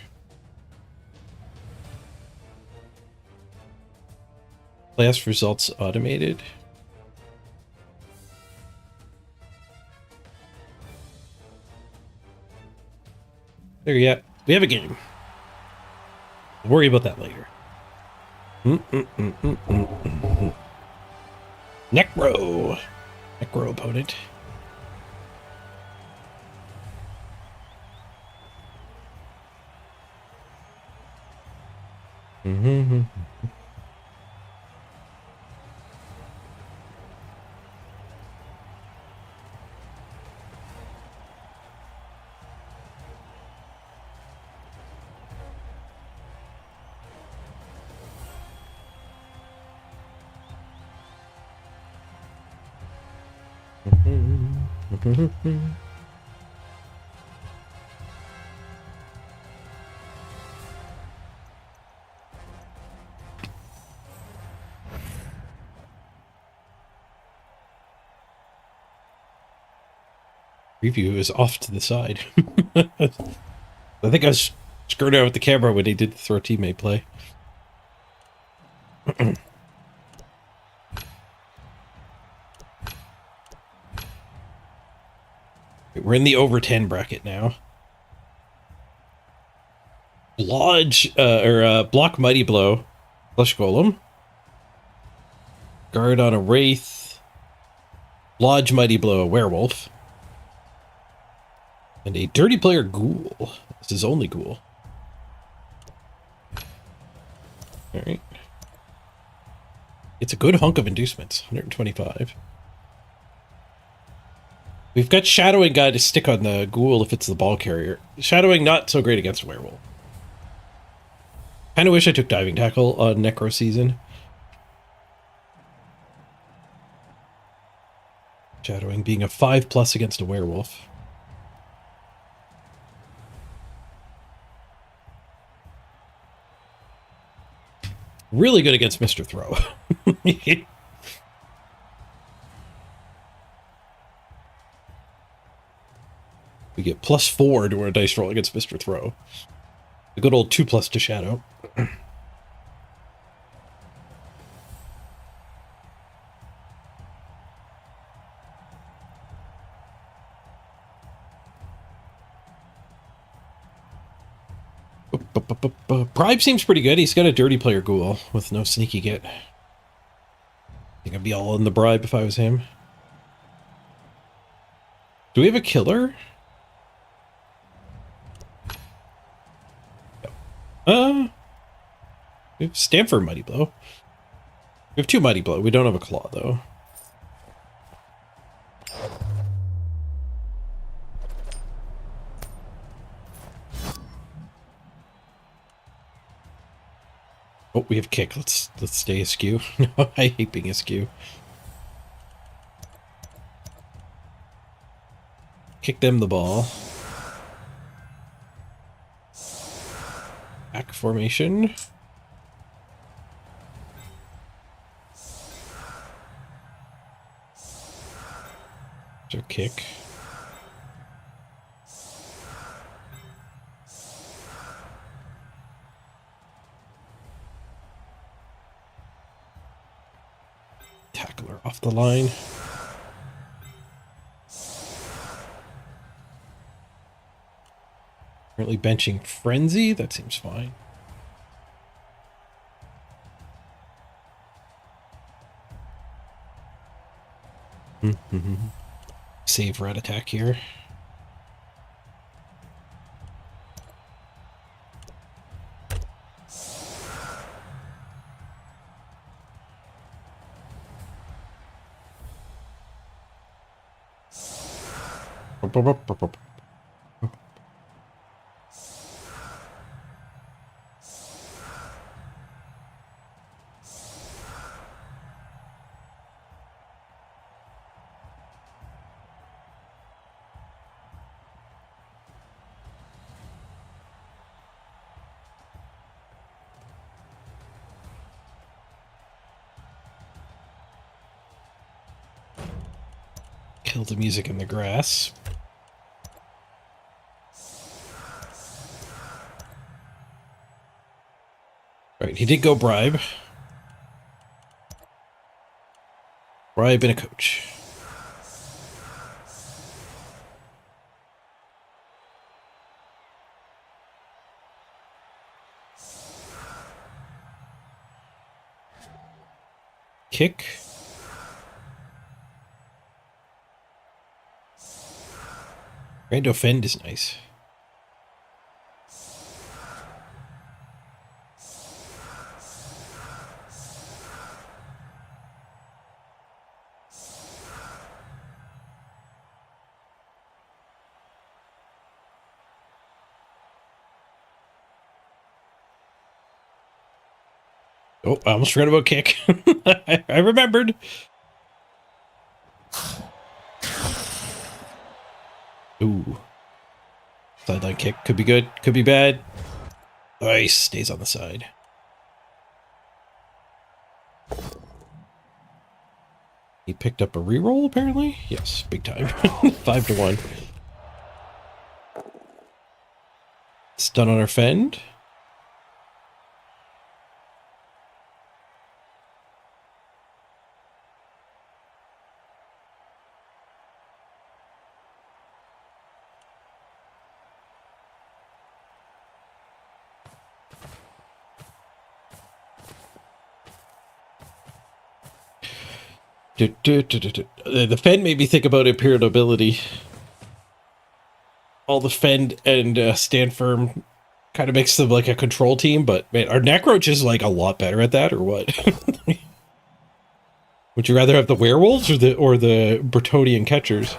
Class results automated. There you go. We have a game. We'll worry about that later. Necro. Necro opponent. Preview is off to the side. I think I was screwed out with the camera when he did the throw teammate play. We're in the over 10 bracket now. Lodge, block Mighty Blow. Flesh Golem. Guard on a Wraith. Lodge Mighty Blow, a Werewolf. And a Dirty Player Ghoul. This is only Ghoul. Alright. It's a good hunk of inducements. 125. We've got Shadowing Guy to stick on the Ghoul if it's the ball carrier. Shadowing not so great against Werewolf. Kinda wish I took Diving Tackle on Necro Season. Shadowing being a 5+ against a Werewolf. Really good against Mr. Throw. We get +4 to our dice roll against Mr. Throw. A good old 2+ to Shadow. Bribe seems pretty good. He's got a Dirty Player Ghoul with no sneaky get. I think I'd be all in the bribe if I was him. Do we have a killer? We have Stanford Mighty Blow. We have 2 Mighty Blow. We don't have a Claw, though. Oh, we have Kick. Let's stay askew. No, I hate being askew. Kick them the ball. Back formation. So kick. Tackler off the line. Currently benching Frenzy. That seems fine. Save red attack here. Kill the music in the grass. Right, he did go bribe. Where I've been a coach. Kick. Rando fend is nice. Oh, I almost forgot about kick. I remembered. Ooh. Sideline kick. Could be good. Could be bad. Nice. Stays on the side. He picked up a reroll, apparently? Yes, big time. 5-1. Stun on our fend. The fend made me think about Imperial Nobility. All the fend and stand firm kind of makes them like a control team, but man, are Necroaches like a lot better at that or what? Would you rather have the werewolves or the Bretonian catchers?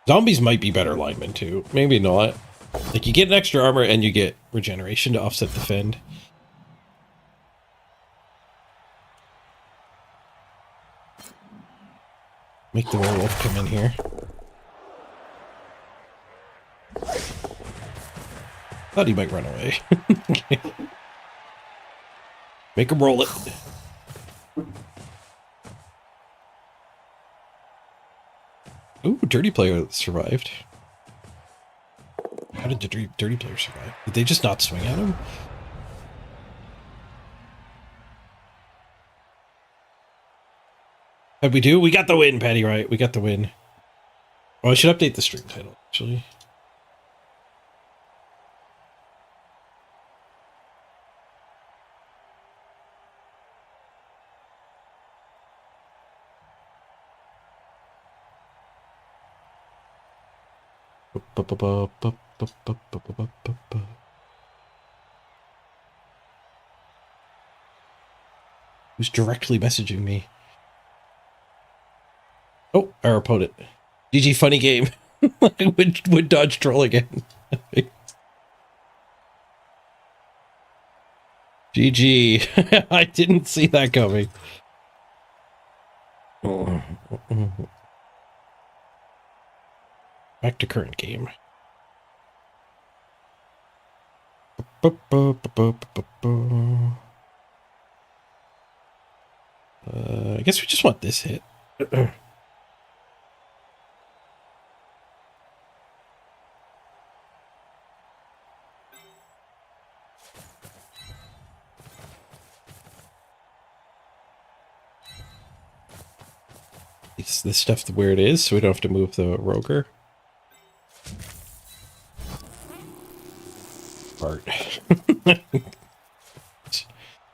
Zombies might be better linemen too. Maybe not. Like, you get an extra armor and you get regeneration to offset the fend. Make the werewolf come in here. Thought he might run away. Make him roll it. Ooh, dirty player survived. How did the dirty player survive? Did they just not swing at him? How'd we do? We got the win, Patty, right? We got the win. Oh, I should update the stream title, actually. Who's directly messaging me? Oh, our opponent. GG, funny game. would dodge troll again. GG. I didn't see that coming. Back to current game. I guess we just want this hit. It's this stuff where it is, so we don't have to move the roger. Part.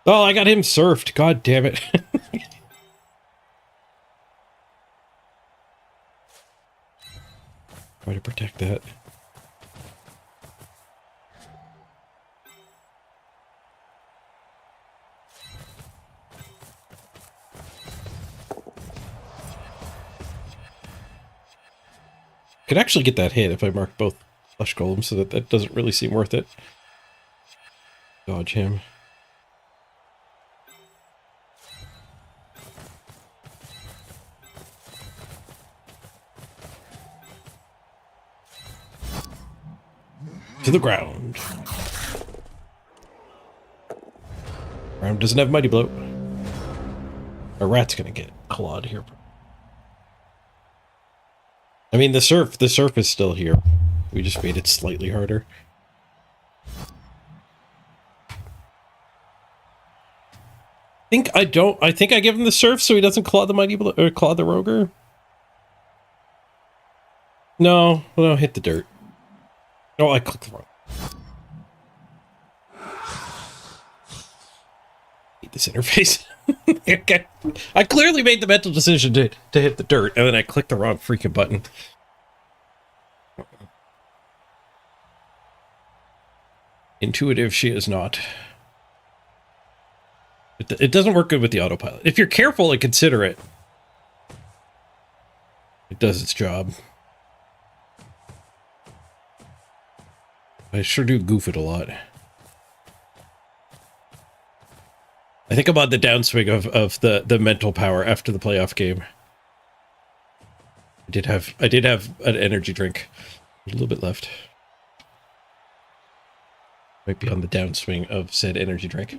Oh, I got him surfed. God damn it. Try to protect that. Could actually get that hit if I mark both flesh golems, so that doesn't really seem worth it. Dodge him. To the ground. Ground doesn't have mighty blow. A rat's gonna get clawed here. I mean, the surf is still here. We just made it slightly harder. I think I give him the surf so he doesn't claw the mighty or claw the roger. No, well, hit the dirt. Oh, I clicked the wrong. Hate this interface. Okay. I clearly made the mental decision to hit the dirt, and then I clicked the wrong freaking button. Intuitive she is not. It doesn't work good with the autopilot. If you're careful and considerate, it does its job. I sure do goof it a lot. I think I'm on the downswing of the mental power after the playoff game. I did have an energy drink. A little bit left. Might be on the downswing of said energy drink.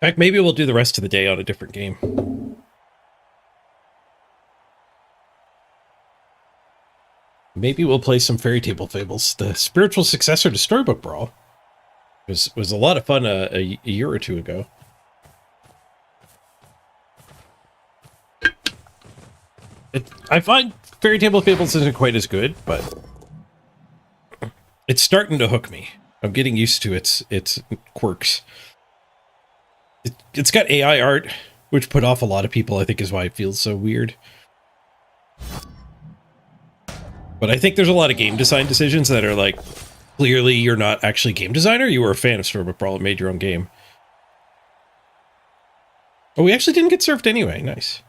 In fact, maybe we'll do the rest of the day on a different game. Maybe we'll play some Fairy Table Fables, the spiritual successor to Storybook Brawl. It was a lot of fun a year or two ago. I find Fairy Table Fables isn't quite as good, but it's starting to hook me. I'm getting used to its quirks. It's got AI art, which put off a lot of people, I think is why it feels so weird. But I think there's a lot of game design decisions that are like, clearly you're not actually a game designer, you were a fan of Storybook Brawl and made your own game. Oh, we actually didn't get surfed anyway, nice.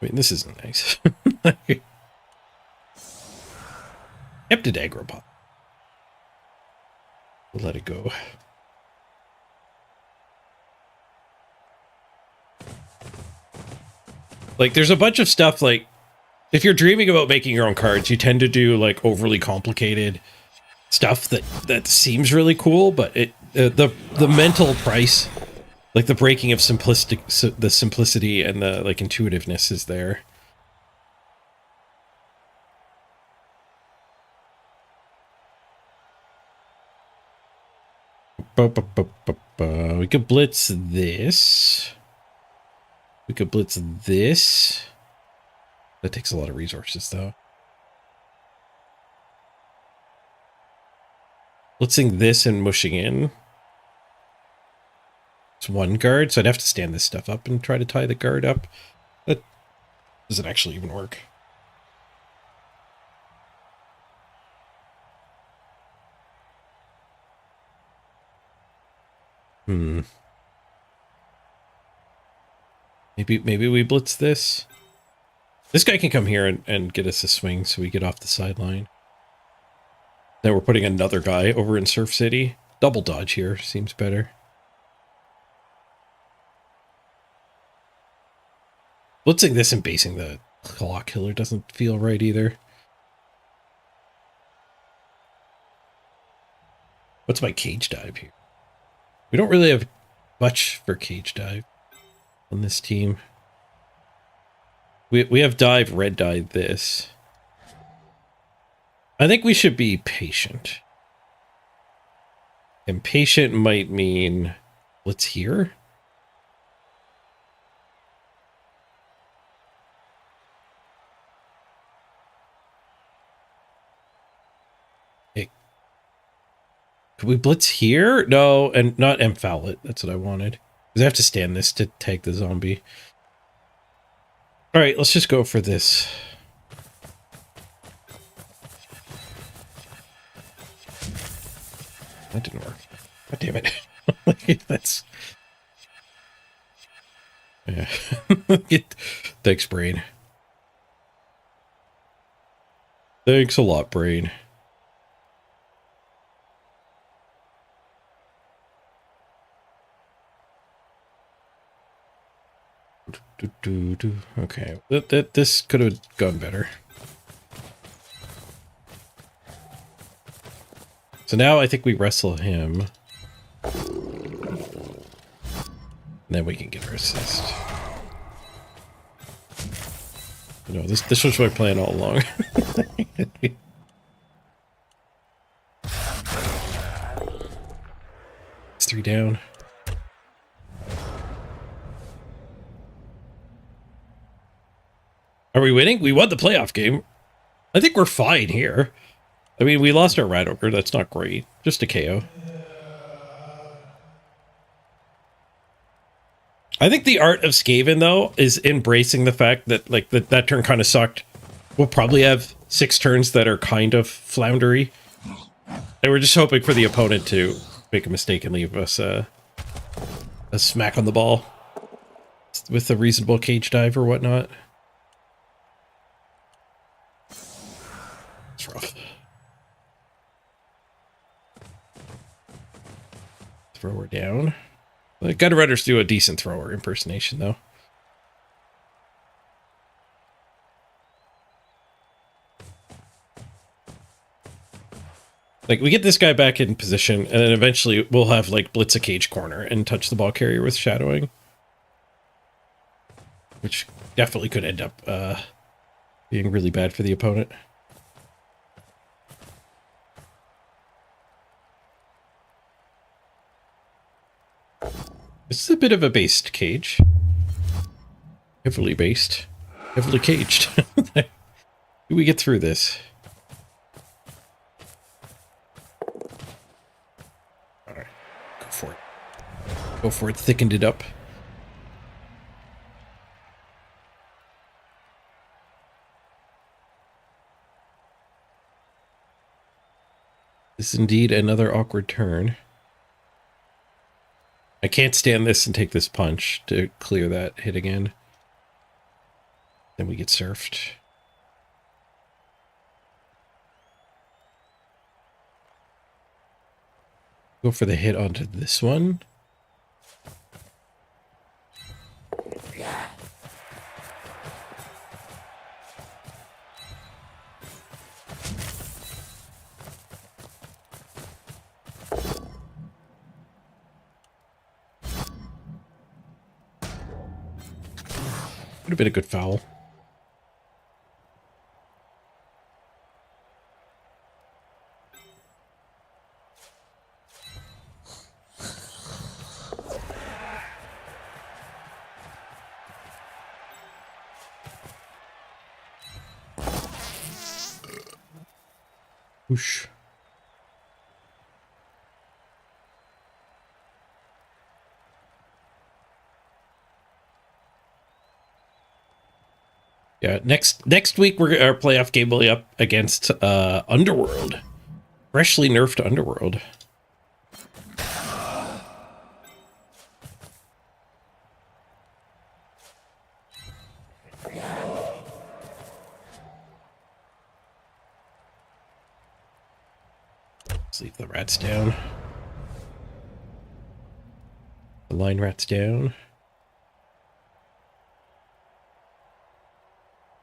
I mean, this isn't nice. Heptadagropod. We'll let it go. Like, there's a bunch of stuff, like, if you're dreaming about making your own cards, you tend to do, like, overly complicated stuff that seems really cool, but the mental price, like, the breaking of the simplicity and the, like, intuitiveness is there. We could blitz this. We could blitz this. That takes a lot of resources, though. Blitzing this and mushing in. It's one guard, so I'd have to stand this stuff up and try to tie the guard up. That doesn't actually even work. Maybe we blitz this. This guy can come here and get us a swing so we get off the sideline. Then we're putting another guy over in Surf City. Double dodge here seems better. Blitzing this and basing the Claw Killer doesn't feel right either. What's my cage dive here? We don't really have much for cage dive on this team. We have dive, red dye this. I think we should be patient. And patient might mean let's here. Could we blitz here? No, and not M-foul it. That's what I wanted. Because I have to stand this to tag the zombie. Alright, let's just go for this. That didn't work. God damn it. That's... Yeah. Thanks, Brain. Thanks a lot, Brain. Okay, this could have gone better. So now I think we wrestle him. And then we can get our assist. No, this was my plan all along. That's 3 down. Are we winning? We won the playoff game. I think we're fine here. I mean, we lost our Rat Ogre. That's not great. Just a KO. I think the art of Skaven, though, is embracing the fact that, like, that turn kind of sucked. We'll probably have 6 turns that are kind of floundery. And we're just hoping for the opponent to make a mistake and leave us a smack on the ball with a reasonable cage dive or whatnot. It's rough. Thrower down. The Gutter Runners do a decent thrower impersonation, though. Like, we get this guy back in position, and then eventually we'll have, like, blitz a cage corner and touch the ball carrier with shadowing. Which definitely could end up being really bad for the opponent. This is a bit of a based cage. Heavily based. Heavily caged. Do we get through this? Alright. Go for it. Go for it. Thickened it up. This is indeed another awkward turn. I can't stand this and take this punch to clear that hit again. Then we get surfed. Go for the hit onto this one. Would have been a good foul. Whoosh. Yeah, next week our playoff game will be up against Underworld. Freshly nerfed Underworld. Let's leave the rats down. The line rats down.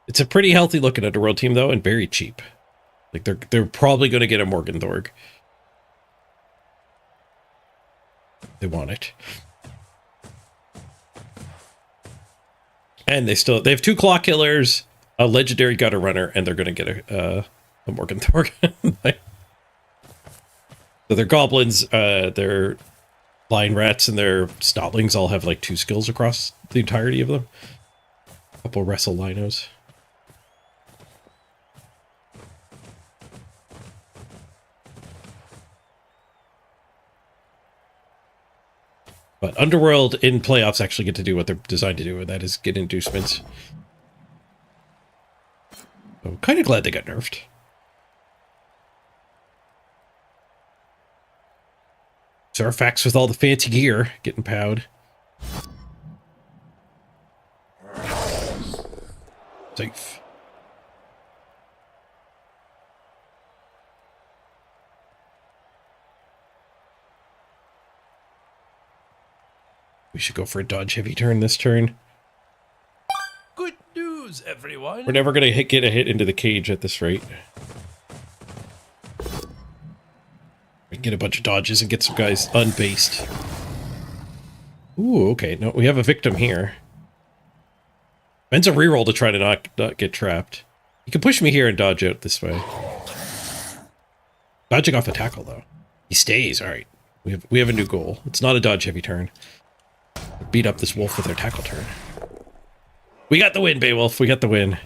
It's a pretty healthy looking Underworld team, though, and very cheap. Like, they're probably going to get a Morgan Thorg. They want it. And they have 2 Claw Killers, a legendary Gutter Runner, and they're going to get a Morgan Thorg. So their Goblins, their Line Rats, and their Snotlings all have, like, 2 skills across the entirety of them. A couple Wrestle Linos. But Underworld in playoffs actually get to do what they're designed to do, and that is get inducements. So I'm kind of glad they got nerfed. Zarfax with all the fancy gear getting powed. Safe. We should go for a dodge heavy turn this turn. Good news, everyone. We're never going to get a hit into the cage at this rate. We can get a bunch of dodges and get some guys unbased. Ooh, okay. No, we have a victim here. Ben's a reroll to try to not get trapped. You can push me here and dodge out this way. Dodging off a tackle, though. He stays, alright. We have a new goal. It's not a dodge heavy turn. Beat up this wolf with our tackle turn. We got the win, Beowulf. We got the win.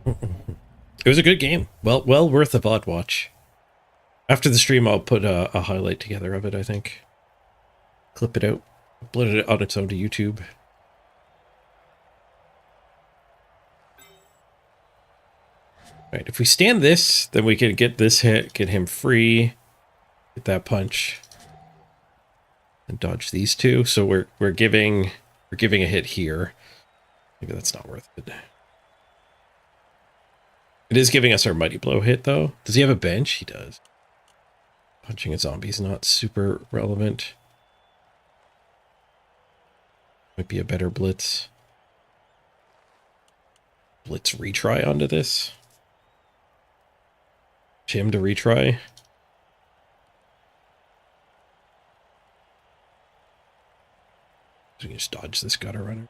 It was a good game. Well worth a VOD watch. After the stream, I'll put a highlight together of it, I think. Clip it out. Upload it on its own to YouTube. Right, if we stand this, then we can get this hit, get him free, get that punch, and dodge these two. So we're giving a hit here. Maybe that's not worth it. It is giving us our mighty blow hit though. Does he have a bench? He does. Punching a zombie is not super relevant. Might be a better blitz. Blitz retry onto this. Him to retry. So we can just dodge this gutter runner.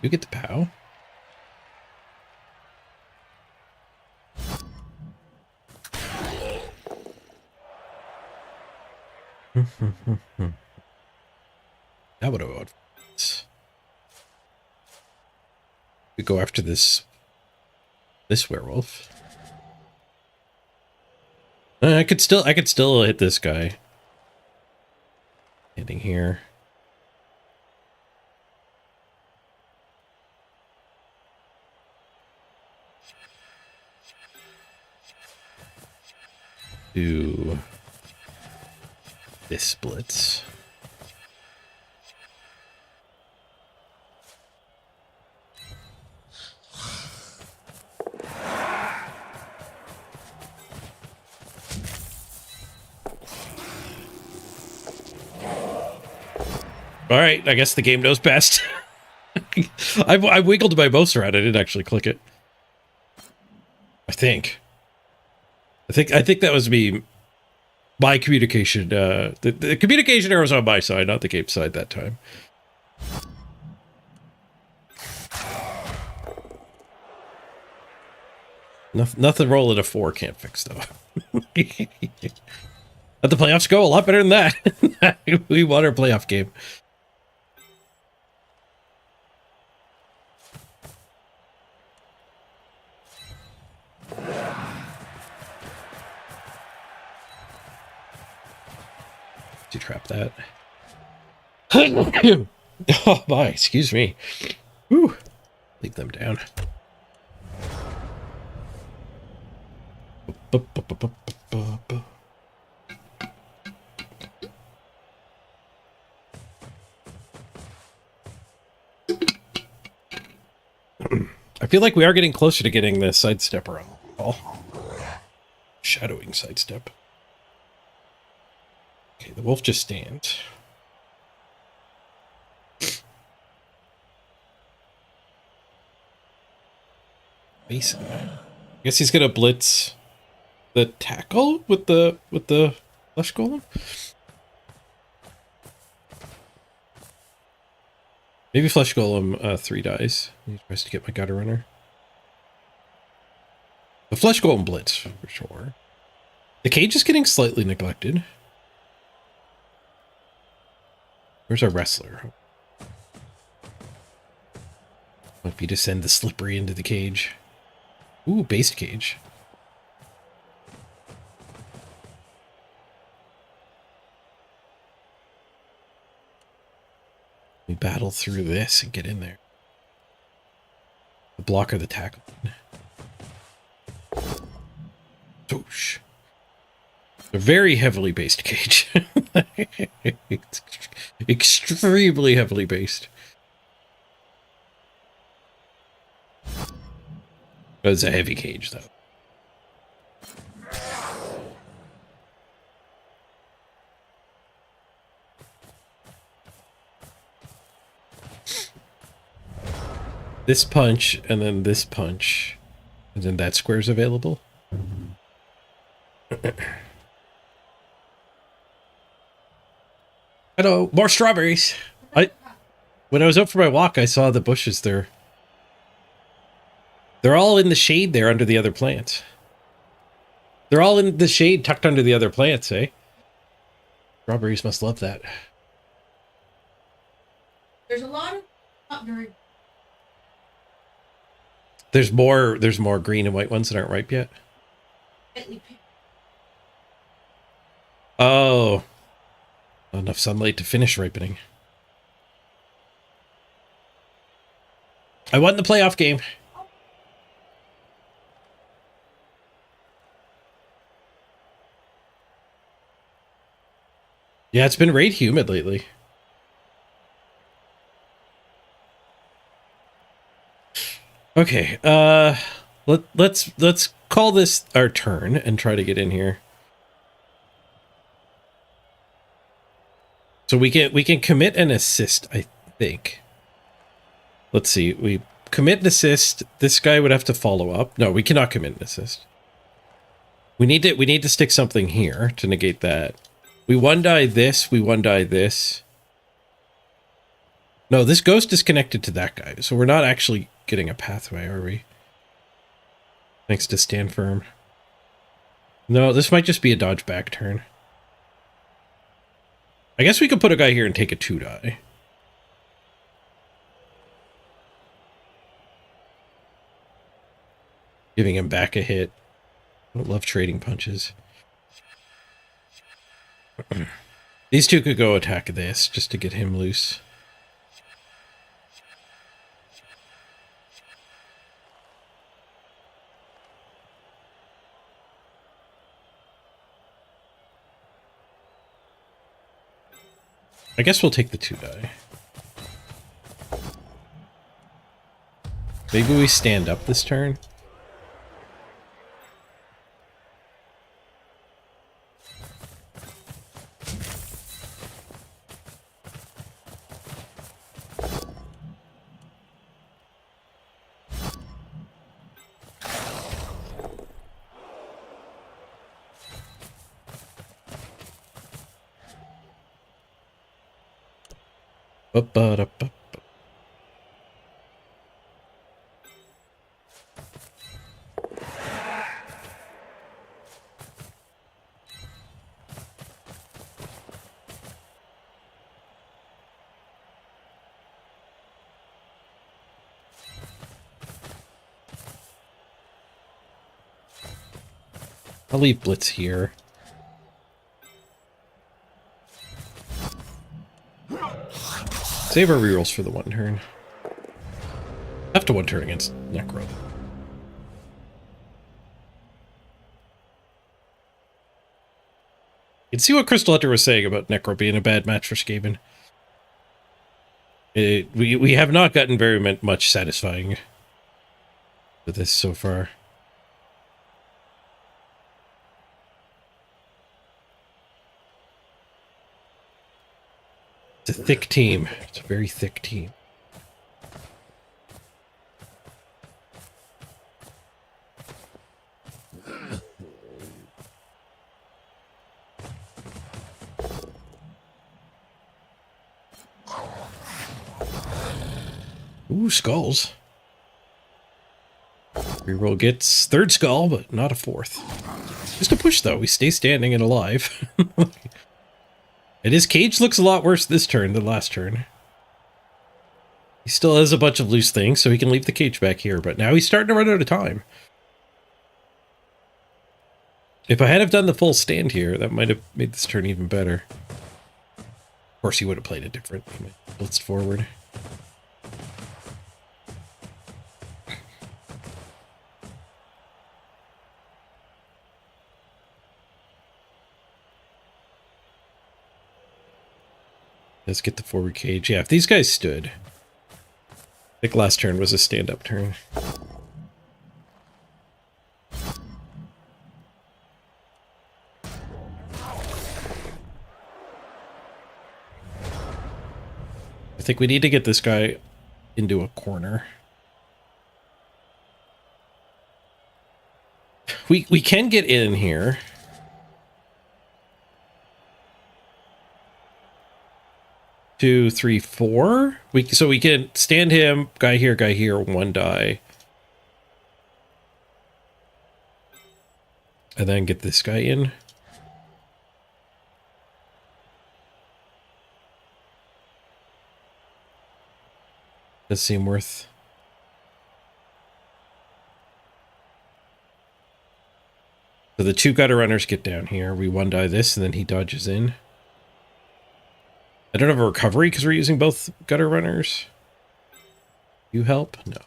You get the POW. That would have. We go after this werewolf. I could still hit this guy. Hitting here. Do this splits. All right, I guess the game knows best. I wiggled my mouse around. I didn't actually click it. I think that was me. My communication. The communication error was on my side, not the game side that time. Nothing rolling a 4 can't fix though. Let the playoffs go a lot better than that. We won our playoff game. To trap that. Oh my, excuse me. Whew. Leave them down. I feel like we are getting closer to getting the sidestep around the wall. Shadowing sidestep. Okay, the wolf just stands. Mason. I guess he's gonna blitz the tackle with the flesh golem. Maybe flesh golem 3 dies. He tries to get my gutter runner. The flesh golem blitz for sure. The cage is getting slightly neglected. Where's our wrestler? Might be to send the slippery into the cage. Ooh, based cage. We battle through this and get in there. The block of the tackle. Swoosh. A very heavily based cage. It's extremely heavily based. It's a heavy cage, though. This punch and then this punch And then that square's available. Hello, more strawberries. When I was out for my walk, I saw the bushes there. They're all in the shade there under the other plants. They're all in the shade tucked under the other plants, eh? Strawberries must love that. There's a lot of not very. There's more green and white ones that aren't ripe yet. Lightly pink. Oh. Not enough sunlight to finish ripening. I won the playoff game. Yeah, it's been right humid lately. Okay, let's call this our turn and try to get in here. So we can commit and assist, I think. Let's see. We commit and assist. This guy would have to follow up. No, we cannot commit and assist. We need to stick something here to negate that. We one die this, we one die this. No, this ghost is connected to that guy, so we're not actually getting a pathway, are we? Thanks to stand firm. No, this might just be a dodge back turn. I guess we could put a guy here and take a 2-die. Giving him back a hit. I don't love trading punches. These two could go attack this just to get him loose. I guess we'll take the 2-die. Maybe we stand up this turn. Ba-ba-da-ba-ba. I'll leave Blitz here. Save our rerolls for the one turn. Have to one turn against Necro. You can see what Crystal Hunter was saying about Necro being a bad match for Skaven. We have not gotten very much satisfying with this so far. It's a thick team. It's a very thick team. Ooh, skulls. Reroll gets third skull, but not a fourth. Just a push, though. We stay standing and alive. And his cage looks a lot worse this turn than last turn. He still has a bunch of loose things, so he can leave the cage back here, but now he's starting to run out of time. If I had have done the full stand here, that might have made this turn even better. Of course, he would have played it different. He might have blitzed forward. Let's get the forward cage. Yeah, if these guys stood. I think last turn was a stand-up turn. I think we need to get this guy into a corner. We can get in here. Two, three, four. So we can stand him, guy here, one die. And then get this guy in. Does seem worth. So the two gutter runners get down here. We one die this, and then he dodges in. I don't have a recovery because we're using both gutter runners. You help? No.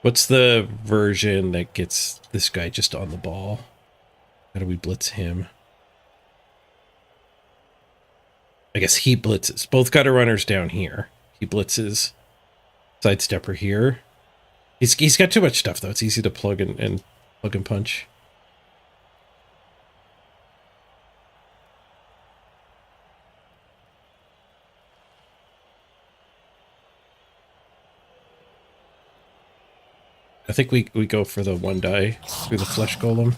What's the version that gets this guy just on the ball? How do we blitz him? I guess he blitzes. Both gutter runners down here. He blitzes. Sidestepper here. He's got too much stuff though. It's easy to plug and plug and punch. I think we go for the one die through the flesh golem.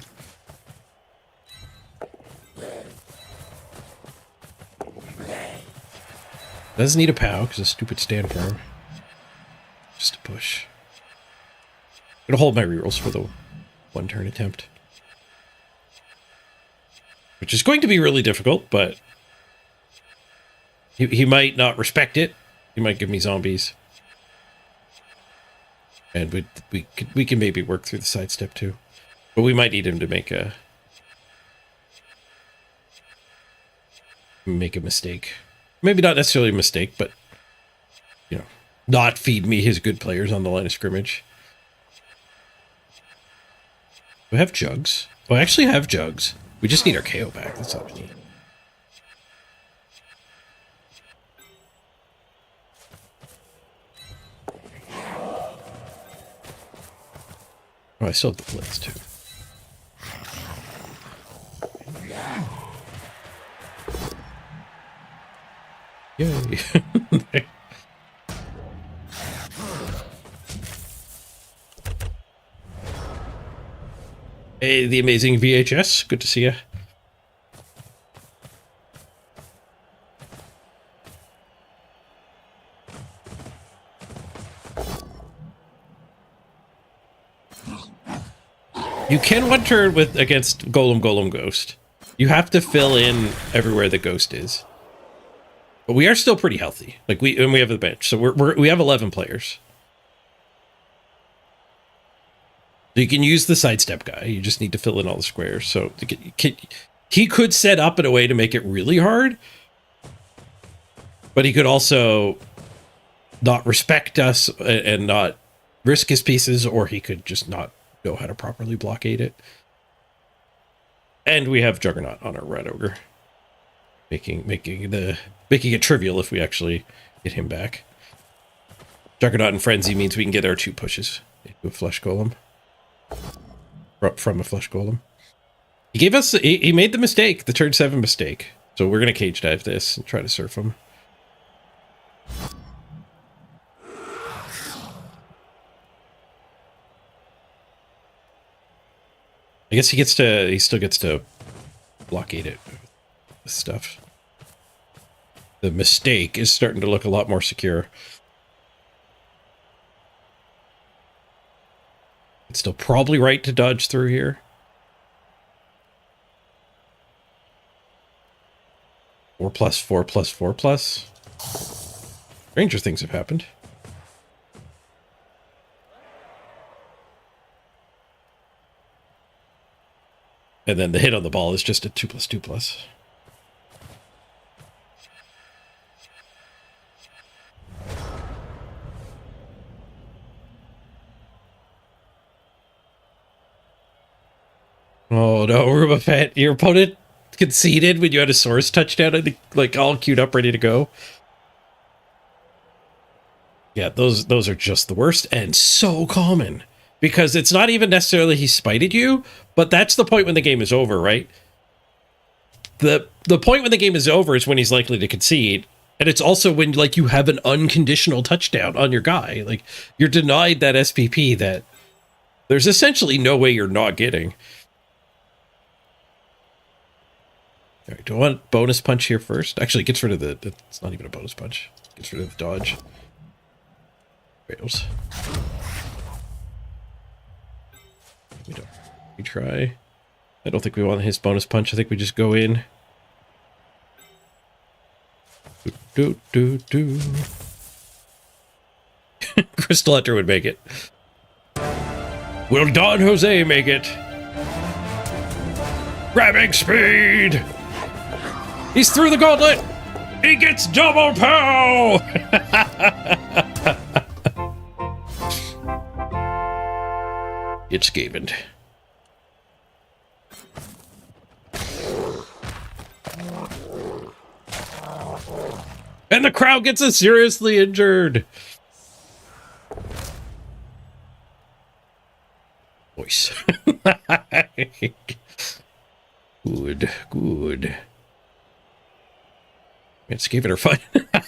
Doesn't need a POW because a stupid stand for him. Just a push. I'm gonna hold my rerolls for the one turn attempt. Which is going to be really difficult, but he might not respect it. He might give me zombies. And we can maybe work through the sidestep too. But we might need him to make a mistake. Maybe not necessarily a mistake, but you know, not feed me his good players on the line of scrimmage. Do I have jugs? Oh, I actually have jugs. We just need our KO back. That's all we need. Oh, I still have the blitz too. Yay. Hey, the amazing VHS. Good to see you. You can one turn with against Golem Ghost. You have to fill in everywhere the ghost is. But we are still pretty healthy. Like we have the bench, so we have 11 players. So you can use the sidestep guy. You just need to fill in all the squares. So he could set up in a way to make it really hard, but he could also not respect us and not risk his pieces, or he could just not know how to properly blockade it. And we have Juggernaut on our Red Ogre, making it trivial if we actually get him back. Juggernaut and Frenzy means we can get our 2 pushes into a Flesh Golem. From a Flesh Golem. He gave us, he made the mistake, the turn 7 mistake. So we're going to cage dive this and try to surf him. I guess he still gets to blockade it with stuff. The mistake is starting to look a lot more secure. It's still probably right to dodge through here. Four plus 4 plus 4 plus. Stranger things have happened. And then the hit on the ball is just a 2 plus 2 plus. Oh no, Ruba Pet, your opponent conceded when you had a Source touchdown, I think, like all queued up, ready to go. Yeah, those are just the worst and so common. Because it's not even necessarily he spited you, but that's the point when the game is over, right? The point when the game is over is when he's likely to concede. And it's also when, like, you have an unconditional touchdown on your guy. Like, you're denied that SPP that there's essentially no way you're not getting. All right, do I want bonus punch here first? Actually, it gets rid of the... It's not even a bonus punch. It gets rid of the dodge. Fails. We don't retry. I don't think we want his bonus punch. I think we just go in. Do, do, do. Crystal Hunter would make it. Will Don Jose make it? Grabbing speed! He's through the gauntlet! He gets double pow! It's Gavin. And the crowd gets us seriously injured. Voice. Good, good. It's gave it her fun.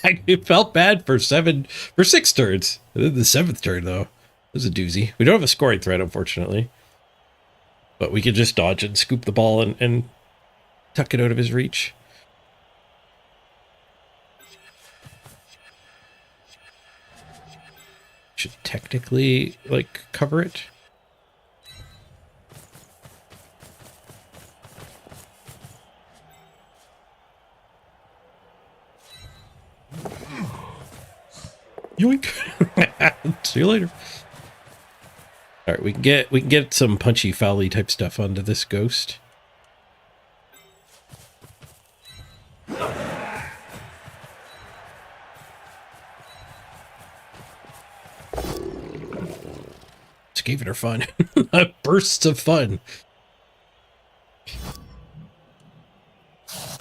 I felt bad for 6 turns. The 7th turn, though, was a doozy. We don't have a scoring threat, unfortunately. But we could just dodge and scoop the ball and tuck it out of his reach. Should technically, like, cover it. Yoink. See you later. All right, we can get some punchy foul-y type stuff onto this ghost. Just gave it her fun. Bursts of fun.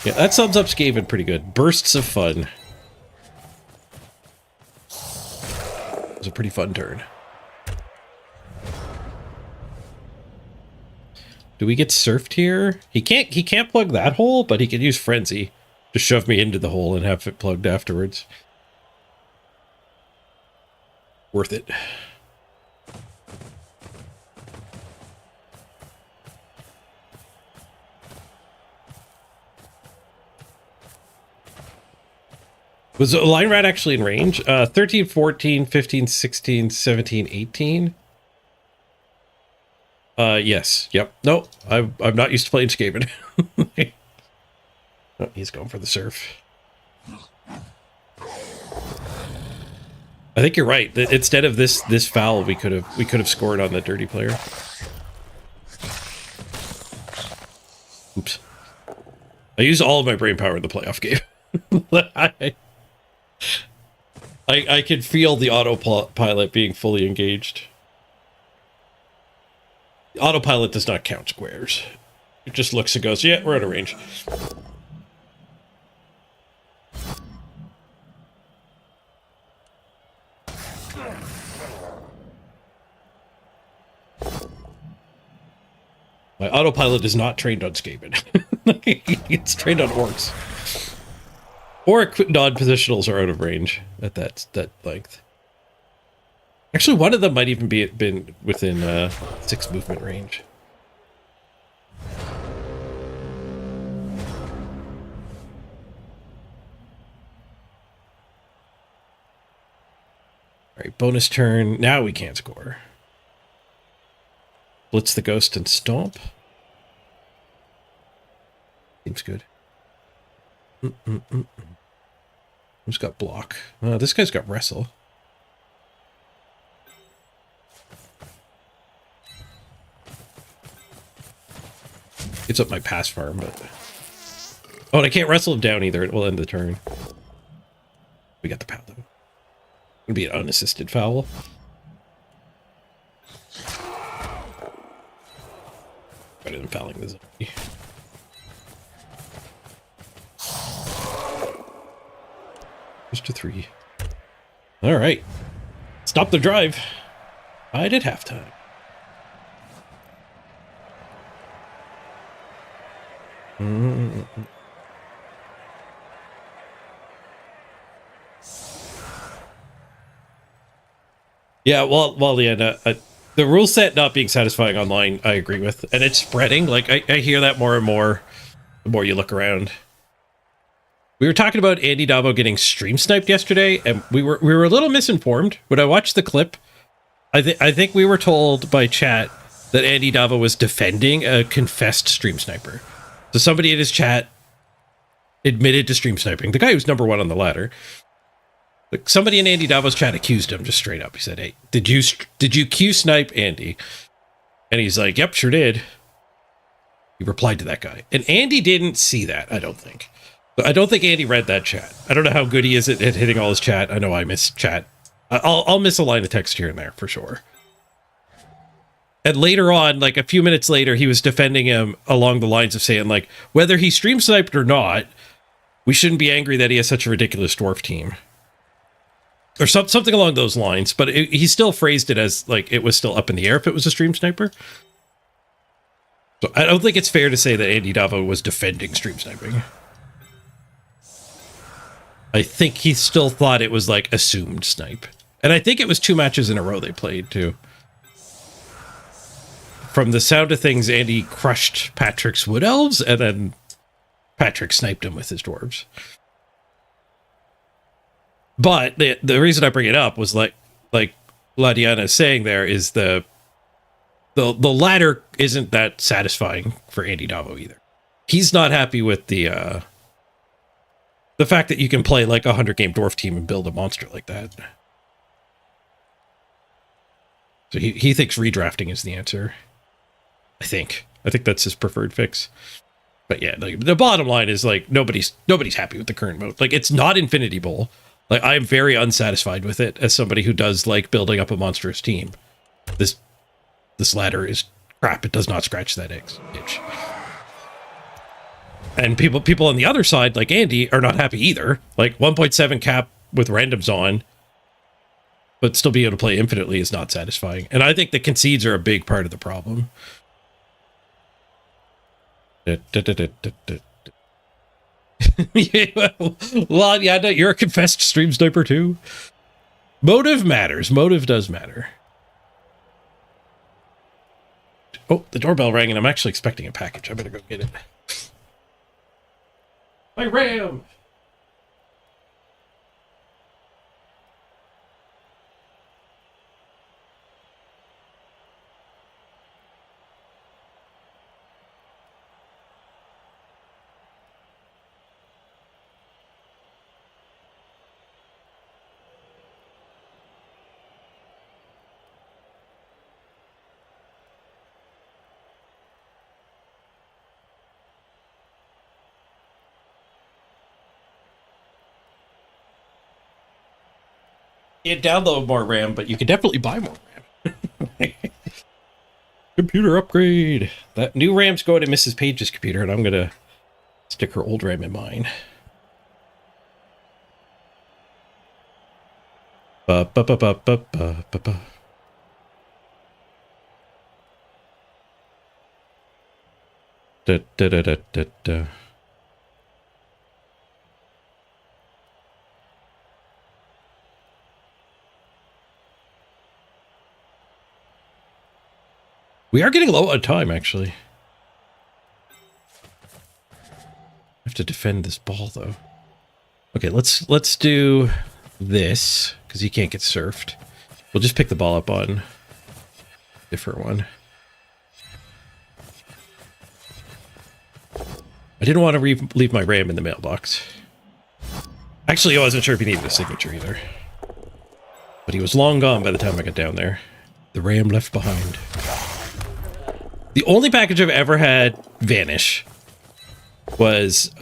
Yeah, that sums up Skaven pretty good. Bursts of fun. It was a pretty fun turn. Do we get surfed here? He can't plug that hole, but he can use Frenzy to shove me into the hole and have it plugged afterwards. Worth it. Was a line rat actually in range? 13, 14, 15, 16, 17, 18. Yes. Yep. No, I'm not used to playing Skaven. Oh, he's going for the surf. I think you're right. Instead of this foul, we could have scored on the dirty player. Oops. I used all of my brain power in the playoff game. I can feel the autopilot being fully engaged. The autopilot does not count squares. It just looks and goes, yeah, we're out of range. My autopilot is not trained on Skaven. It's trained on Orcs. Or non-positionals are out of range at that length. Actually, one of them might even been within 6 movement range. All right, bonus turn. Now we can't score. Blitz the ghost and stomp. Seems good. Who's got block? This guy's got wrestle. Gives up my pass farm, but... Oh, and I can't wrestle him down either. It will end the turn. We got the pow, though. It'll be an unassisted foul. Better than fouling the zombie. Just to 3. All right. Stop the drive. Right at halftime. Yeah, well, yeah, the rule set not being satisfying online, I agree with, and it's spreading. Like I hear that more and more the more you look around. We were talking about Andy Davo getting stream sniped yesterday, and we were a little misinformed. When I watched the clip, I think we were told by chat that Andy Davo was defending a confessed stream sniper. So somebody in his chat admitted to stream sniping. The guy who's number one on the ladder. Like, somebody in Andy Davo's chat accused him just straight up. He said, "Hey, did you Q snipe Andy?" And he's like, "Yep, sure did." He replied to that guy, and Andy didn't see that. I don't think. I don't think Andy read that chat. I don't know how good he is at hitting all his chat. I know I miss chat. I'll miss a line of text here and there for sure. And later on, like a few minutes later, he was defending him along the lines of saying, like, whether he stream sniped or not, we shouldn't be angry that he has such a ridiculous dwarf team. Or something along those lines. But he still phrased it as, like, it was still up in the air if it was a stream sniper. So I don't think it's fair to say that Andy Davo was defending stream sniping. I think he still thought it was, like, assumed snipe. And I think it was 2 matches in a row they played, too. From the sound of things, Andy crushed Patrick's Wood Elves, and then Patrick sniped him with his dwarves. But the reason I bring it up was like Ladiana is saying there is the ladder isn't that satisfying for Andy Davo either. He's not happy with the fact that you can play like a 100-game dwarf team and build a monster like that. So he thinks redrafting is the answer. I think that's his preferred fix. But yeah, like, the bottom line is like nobody's happy with the current mode. Like, it's not Infinity Bowl. Like, I'm very unsatisfied with it as somebody who does like building up a monstrous team. This ladder is crap. It does not scratch that itch. And people on the other side, like Andy, are not happy either. Like 1.7 cap with randoms on, but still be able to play infinitely is not satisfying. And I think the concedes are a big part of the problem. Well, yeah, no, you're a confessed stream sniper too. Motive matters. Motive does matter. Oh, the doorbell rang, and I'm actually expecting a package. I better go get it. My RAM! You download more RAM, but you can definitely buy more RAM. Computer upgrade. That new RAM's going to Mrs. Page's computer, and I'm going to stick her old RAM in mine. Ba ba ba ba ba ba ba ba. Da da da da da da. We are getting low on time, actually. I have to defend this ball, though. Okay, let's do this, because you can't get surfed. We'll just pick the ball up on a different one. I didn't want to leave my RAM in the mailbox. Actually, I wasn't sure if he needed a signature either. But he was long gone by the time I got down there. The RAM left behind. The only package I've ever had vanish was,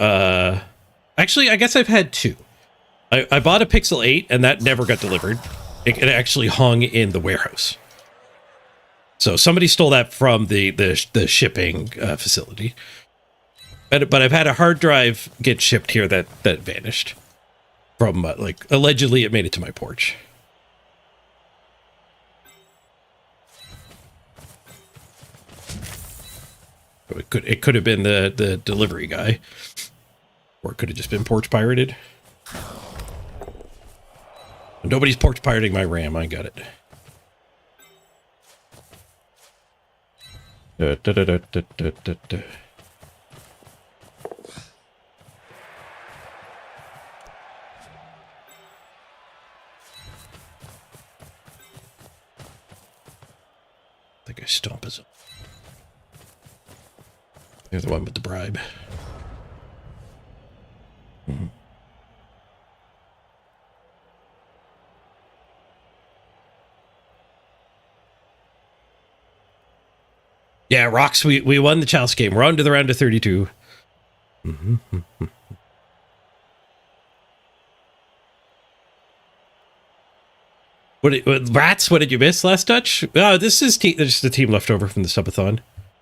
actually, I guess I've had 2. I bought a Pixel 8, and that never got delivered. It actually hung in the warehouse. So somebody stole that from the shipping facility. But I've had a hard drive get shipped here that vanished. From, like, allegedly it made it to my porch. It could have been the delivery guy, or it could have just been porch pirated. Nobody's porch pirating my ram. I got it. I think I stomp his. They're the one with the bribe. Mm-hmm. Yeah, Rocks, we won the chalice game. We're on to the round of 32. Mm-hmm. Rats, what did you miss last touch? Oh, this is just the team left over from the subathon.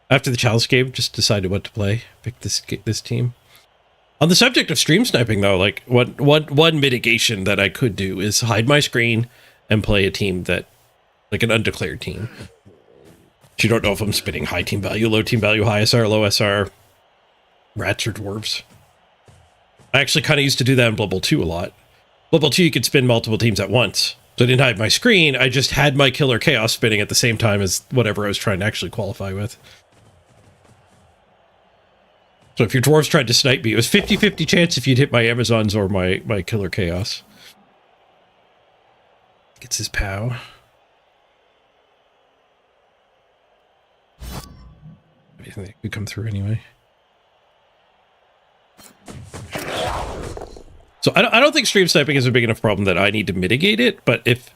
After the chalice game, just decided what to play. Picked this team. On the subject of stream sniping, though, like one mitigation that I could do is hide my screen and play a team that, like an undeclared team. You don't know if I'm spitting high team value, low team value, high SR, low SR, rats or dwarves. I actually kind of used to do that in Blood Bowl 2 a lot. Blood Bowl 2, you could spin multiple teams at once. So I didn't hide my screen. I just had my Killer Chaos spinning at the same time as whatever I was trying to actually qualify with. So if your dwarves tried to snipe me, it was 50-50 chance if you'd hit my Amazons or my Killer Chaos. Gets his POW. I think they could come through anyway. So I don't think stream sniping is a big enough problem that I need to mitigate it, but if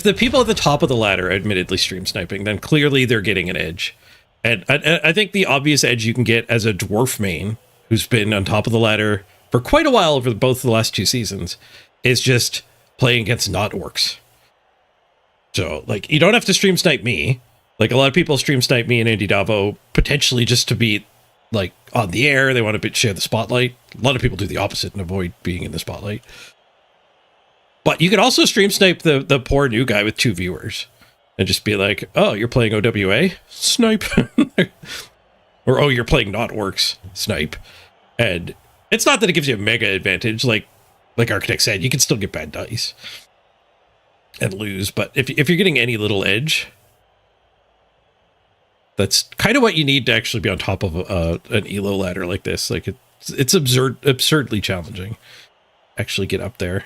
the people at the top of the ladder are admittedly stream sniping, then clearly they're getting an edge. And I think the obvious edge you can get as a dwarf main who's been on top of the ladder for quite a while over both the last 2 seasons is just playing against not orcs. So, like, you don't have to stream snipe me. Like, a lot of people stream snipe me and Andy Davo potentially just to be, like, on the air. They want to share the spotlight. A lot of people do the opposite and avoid being in the spotlight. But you could also stream snipe the poor new guy with 2 viewers and just be like, oh, you're playing OWA? Snipe. Or, oh, you're playing not orcs? Snipe. And it's not that it gives you a mega advantage. Like Architect said, you can still get bad dice and lose. But if you're getting any little edge, that's kind of what you need to actually be on top of an elo ladder like this. Like it's absurdly challenging. Actually get up there.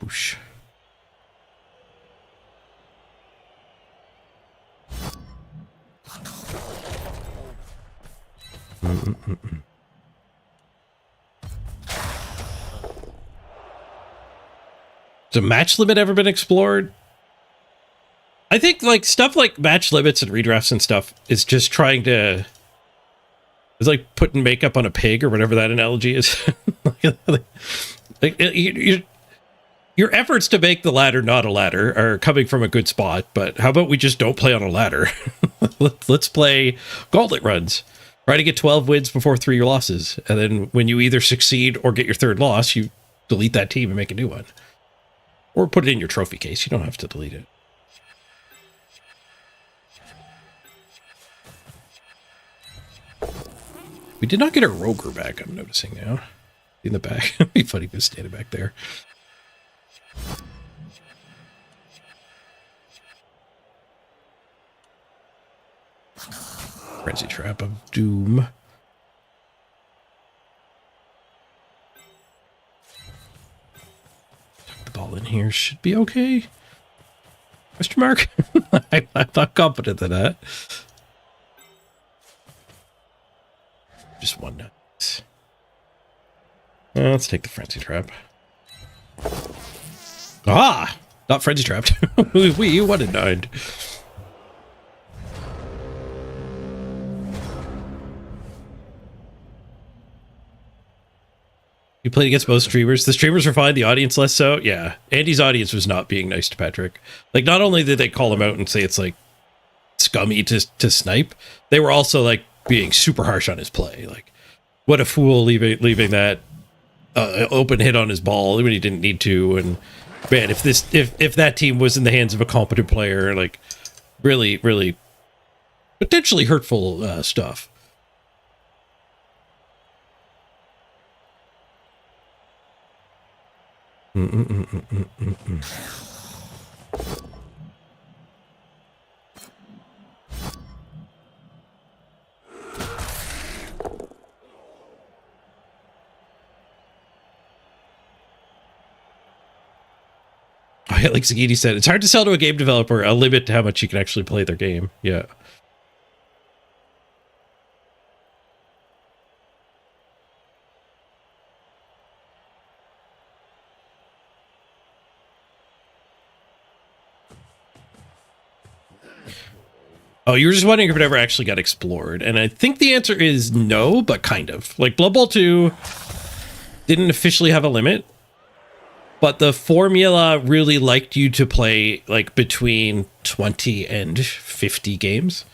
Whoosh. Has a match limit ever been explored? I think like stuff like match limits and redrafts and stuff is just trying to... It's like putting makeup on a pig or whatever that analogy is. Your efforts to make the ladder not a ladder are coming from a good spot, but how about we just don't play on a ladder? Let's play gauntlet runs. Try to get 12 wins before 3 losses. And then when you either succeed or get your 3rd loss, you delete that team and make a new one. Or put it in your trophy case. You don't have to delete it. We did not get our Roger back, I'm noticing now. In the back. It'd be funny if he was standing back there. Frenzy Trap of Doom. Tuck the ball in here. Should be okay. Question mark? I'm not confident in that. Just one nut. Let's take the Frenzy Trap. Ah! Not Frenzy Trapped. We 1 and 9. You played against both streamers. The streamers were fine, the audience less so. Yeah. Andy's audience was not being nice to Patrick. Like, not only did they call him out and say it's, like, scummy to snipe, they were also, like, being super harsh on his play. Like, what a fool leaving that open hit on his ball when he didn't need to. And Man, if that team was in the hands of a competent player, like really, really potentially hurtful stuff. Like Zagidi said, it's hard to sell to a game developer a limit to how much you can actually play their game. Yeah. Oh, you were just wondering if it ever actually got explored. And I think the answer is no, but kind of. Like, Blood Bowl 2 didn't officially have a limit, but the formula really liked you to play, like, between 20 and 50 games.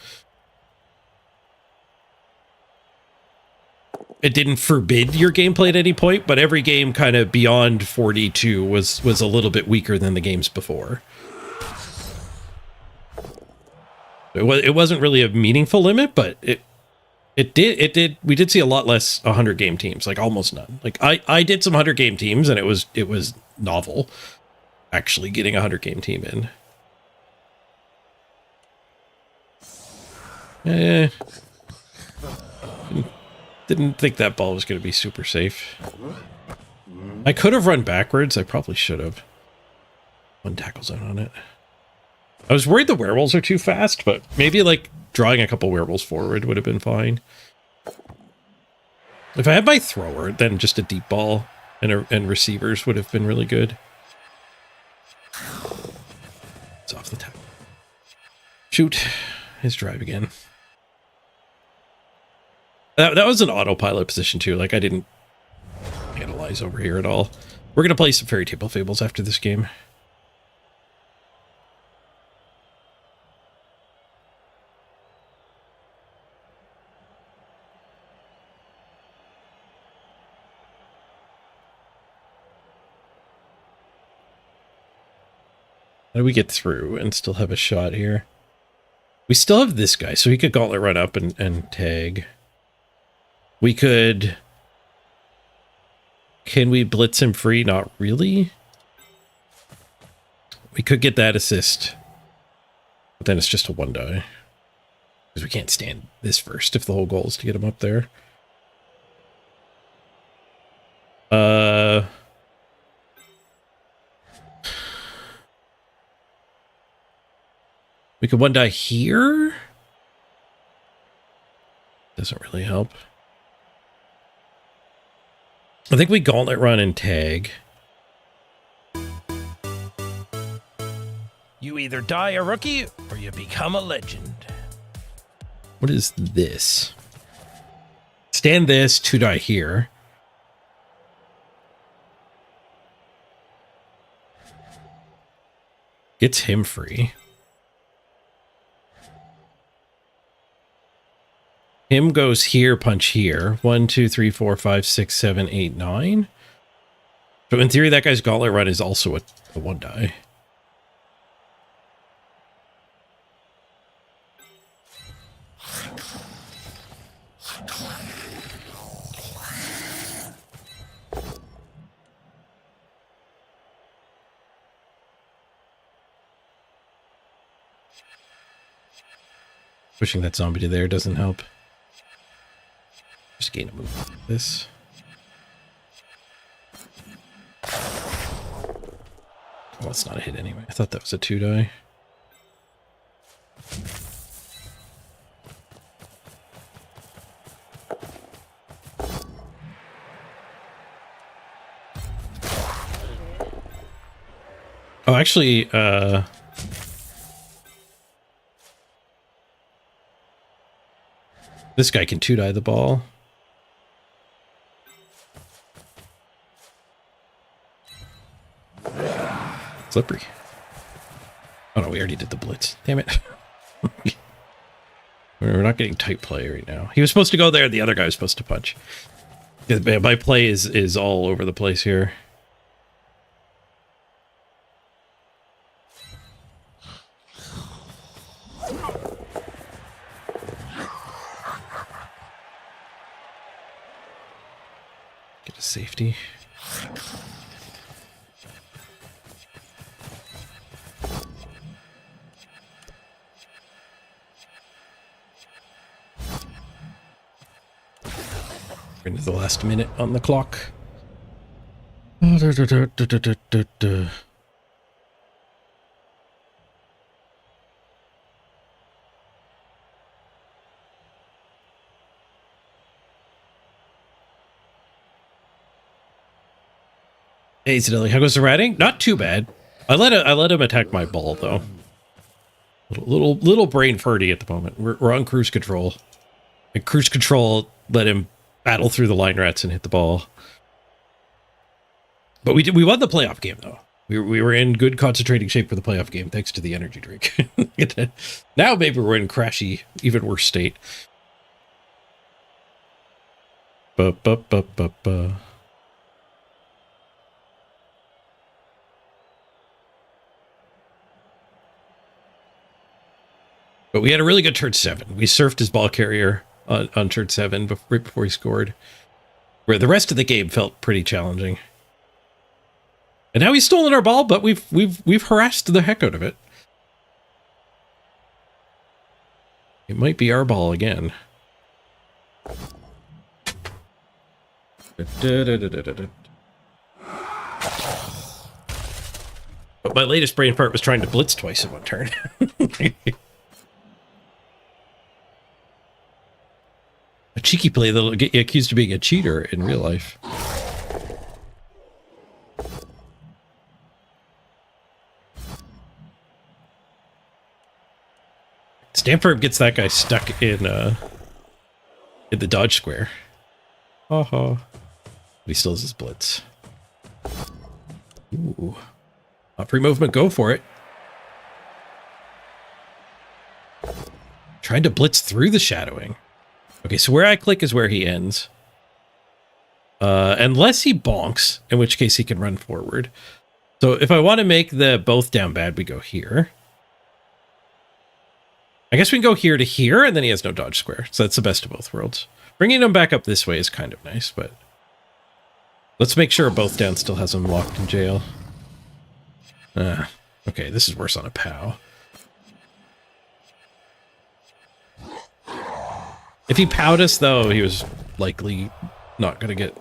It didn't forbid your gameplay at any point, but every game kind of beyond 42 was a little bit weaker than the games before. It wasn't really a meaningful limit, but we did see a lot less 100 game teams, like almost none. Like I did some 100 game teams, and it was novel actually getting a 100 game team in. Didn't think that ball was going to be super safe. I could have run backwards. I probably should have. One tackle zone on it. I was worried the werewolves are too fast, but maybe like drawing a couple werewolves forward would have been fine. If I had my thrower, then just a deep ball and receivers would have been really good. It's off the top. Shoot. His drive again. That was an autopilot position too. Like I didn't analyze over here at all. We're going to play some Fairy Tale Fables after this game. How do we get through and still have a shot here? We still have this guy, so he could gauntlet run up and tag. We could... Can we blitz him free? Not really. We could get that assist. But then it's just a one die. Because we can't stand this first if the whole goal is to get him up there. We could one die here. Doesn't really help. I think we gauntlet run and tag. You either die a rookie or you become a legend. What is this? Stand this, to die here. Gets him free. Him goes here, punch here. 1, 2, 3, 4, 5, 6, 7, 8, 9. So in theory, that guy's gauntlet run is also a one die. Pushing that zombie to there doesn't help. Just gain a move like this. Well, it's not a hit anyway. I thought that was a 2 die. Oh, actually, this guy can 2 die the ball. Slippery. Oh no, we already did the blitz. Damn it. We're not getting tight play right now. He was supposed to go there, the other guy was supposed to punch. My play is all over the place here. Get to safety. We're into the last minute on the clock. Hey, Zidilli, how goes the ratting? Not too bad. I let him attack my ball though. Little brain farty at the moment. We're on cruise control. And cruise control let him battle through the line rats and hit the ball. But we won the playoff game though. We were in good concentrating shape for the playoff game thanks to the energy drink. Now maybe we're in crashy, even worse state. Ba. But we had a really good turn 7. We surfed his ball carrier on turn 7 right before he scored. Where the rest of the game felt pretty challenging. And now he's stolen our ball, but we've harassed the heck out of it. It might be our ball again. But my latest brain fart was trying to blitz twice in one turn. A cheeky play that'll get you accused of being a cheater in real life. Stanford gets that guy stuck in the dodge square. Haha. He still has his blitz. Ooh. Free movement, go for it. Trying to blitz through the shadowing. Okay, so where I click is where he ends. Unless he bonks, in which case he can run forward. So if I want to make the both down bad, we go here. I guess we can go here to here, and then he has no dodge square. So that's the best of both worlds. Bringing him back up this way is kind of nice, but... let's make sure both down still has him locked in jail. Okay, this is worse on a POW. If he POW'd us, though, he was likely not going to get...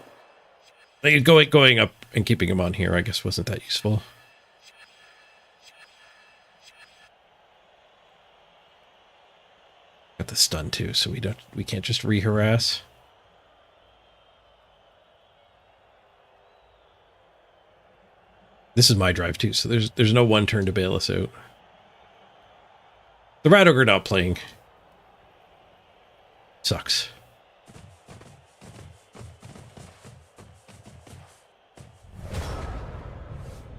like, going up and keeping him on here, I guess, wasn't that useful. Got the stun, too, so we can't just re-harass. This is my drive, too, so there's no one turn to bail us out. The Rat Ogre not playing sucks.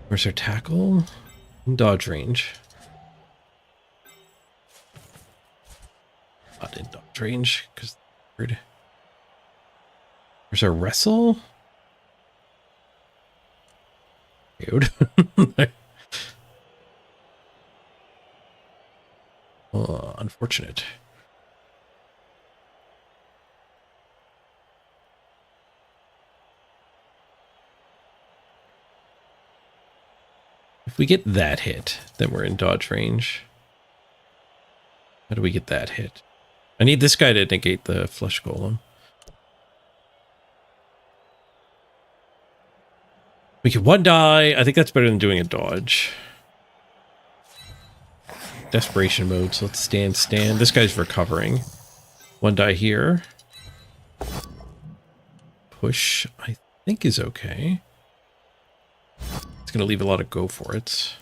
Where's our tackle? Dodge range. Not in dodge range, because where's our wrestle? Dude. Oh, unfortunate. If we get that hit, then we're in dodge range. How do we get that hit? I need this guy to negate the flesh golem. We can one die. I think that's better than doing a dodge. Desperation mode, so let's stand. This guy's recovering. One die here. Push, I think, is okay. It's going to leave a lot of go for it.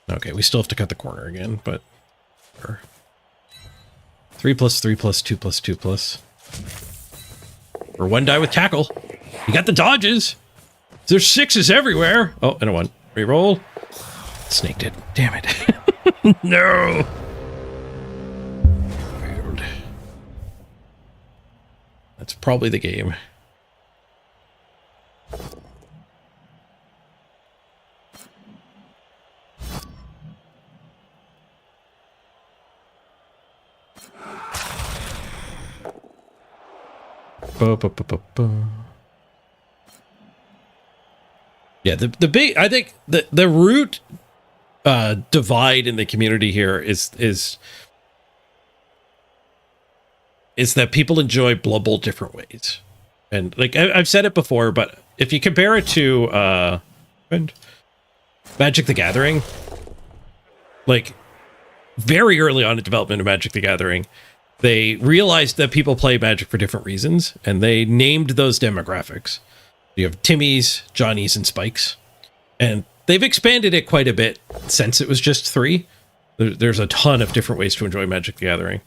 Okay, we still have to cut the corner again, but... 3+3+2+2+. Or one die with tackle. You got the dodges. There's 6s everywhere. Oh, and a 1. Reroll. Snaked it. Damn it. No. Weird. That's probably the game. Yeah, the big, I think the root divide in the community here is that people enjoy Blood Bowl different ways. And like I've said it before, but if you compare it to Magic the Gathering, like very early on in development of Magic the Gathering, they realized that people play Magic for different reasons, and they named those demographics. You have Timmies, Johnnies, and Spikes. And they've expanded it quite a bit since it was just 3. There's a ton of different ways to enjoy Magic the Gathering.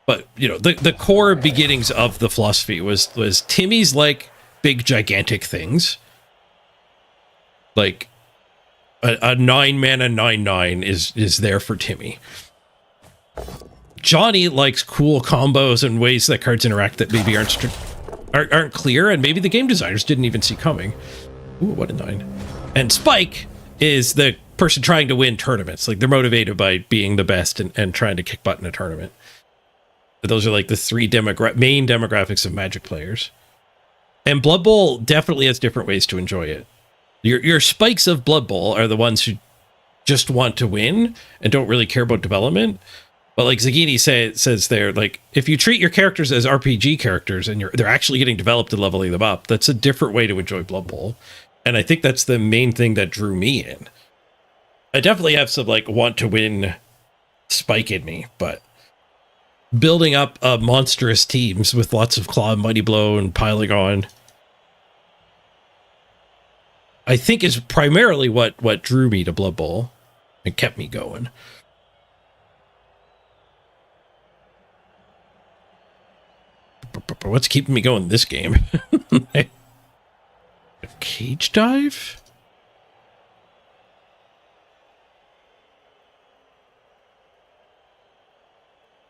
But, you know, the core beginnings of the philosophy was Timmies like big, gigantic things. Like, a 9-mana 9/9 is there for Timmy. Johnny likes cool combos and ways that cards interact that maybe aren't clear, and maybe the game designers didn't even see coming. Ooh, what a 9. And Spike is the person trying to win tournaments. Like, they're motivated by being the best and trying to kick butt in a tournament. Those are like the 3 main demographics of Magic players. And Blood Bowl definitely has different ways to enjoy it. Your Spikes of Blood Bowl are the ones who just want to win and don't really care about development. But like Zagini says there, like, if you treat your characters as RPG characters and they're actually getting developed and leveling them up, that's a different way to enjoy Blood Bowl. And I think that's the main thing that drew me in. I definitely have some like want to win spike in me, but building up monstrous teams with lots of Claw and Mighty Blow and piling on, I think is primarily what drew me to Blood Bowl and kept me going. What's keeping me going this game? A cage dive?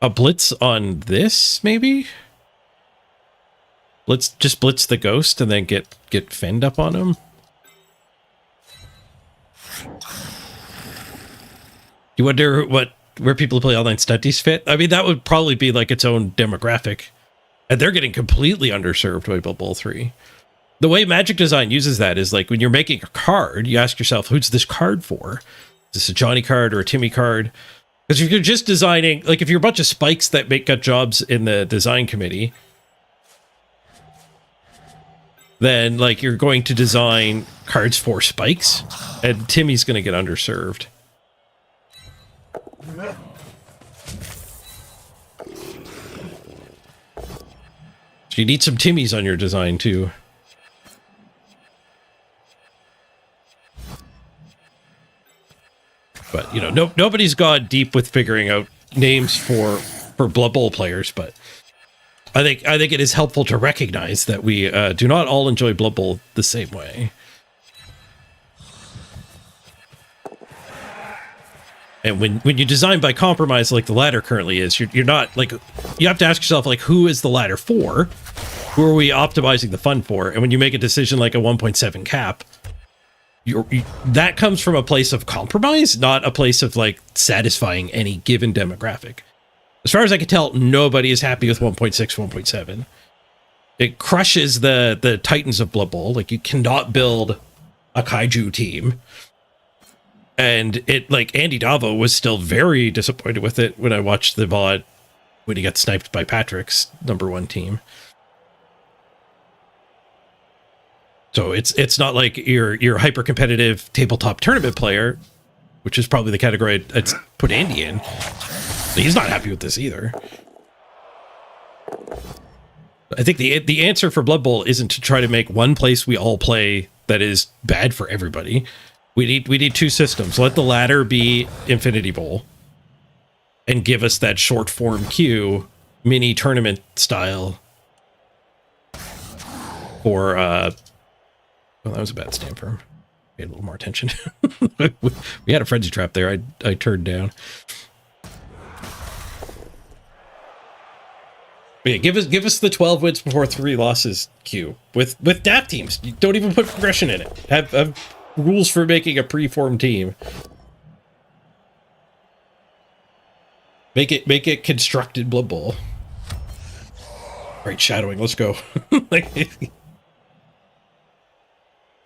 A blitz on this, maybe? Let's just blitz the ghost and then get fend up on him. You wonder where people who play online stunties fit? I mean, that would probably be like its own demographic. And they're getting completely underserved by Blood Bowl 3. The way Magic Design uses that is like when you're making a card, you ask yourself, who's this card for? Is this a Johnny card or a Timmy card? Because if you're just designing, like if you're a bunch of spikes that make gut jobs in the design committee, then like you're going to design cards for spikes, and Timmy's going to get underserved. So you need some Timmys on your design too. But you know, nobody's gone deep with figuring out names for Blood Bowl players. But I think it is helpful to recognize that we do not all enjoy Blood Bowl the same way. And when you design by compromise like the ladder currently is, you're not like, you have to ask yourself like, who is the ladder for? Who are we optimizing the fund for? And when you make a decision like a 1.7 cap, that comes from a place of compromise, not a place of like satisfying any given demographic. As far as I can tell, nobody is happy with 1.6, 1.7. It crushes the titans of Blood Bowl. Like, you cannot build a kaiju team. And it, like, Andy Davo was still very disappointed with it when I watched the VOD when he got sniped by Patrick's #1 team. So it's not like you're a hyper competitive tabletop tournament player, which is probably the category I'd put Andy in. He's not happy with this either. I think the answer for Blood Bowl isn't to try to make one place we all play that is bad for everybody. We need 2 systems. Let the ladder be Infinity Bowl and give us that short form queue mini tournament style for well, that was a bad stand for him. Paid a little more attention. We had a frenzy trap there. I turned down. But yeah, give us the 12 wins before 3 losses queue with DAP teams. You don't even put progression in it. Have rules for making a preformed team. Make it constructed Blood Bowl. Right, shadowing. Let's go.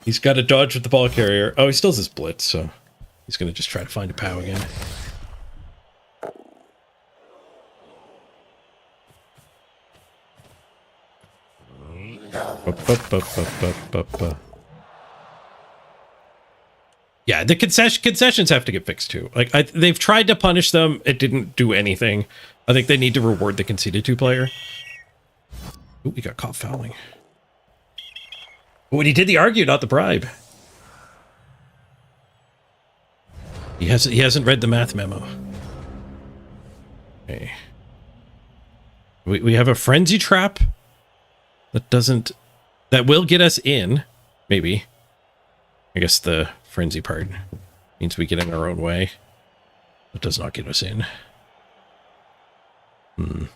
He's got to dodge with the ball carrier. Oh, he still has his blitz, so he's going to just try to find a POW again. Yeah, the concessions have to get fixed too. Like they've tried to punish them, it didn't do anything. I think they need to reward the conceded 2 player. Ooh, we got caught fouling. But he did the argue, not the bribe. He hasn't read the math memo. Okay. We have a frenzy trap that will get us in, maybe. I guess the frenzy part means we get in our own way. It does not get us in. Are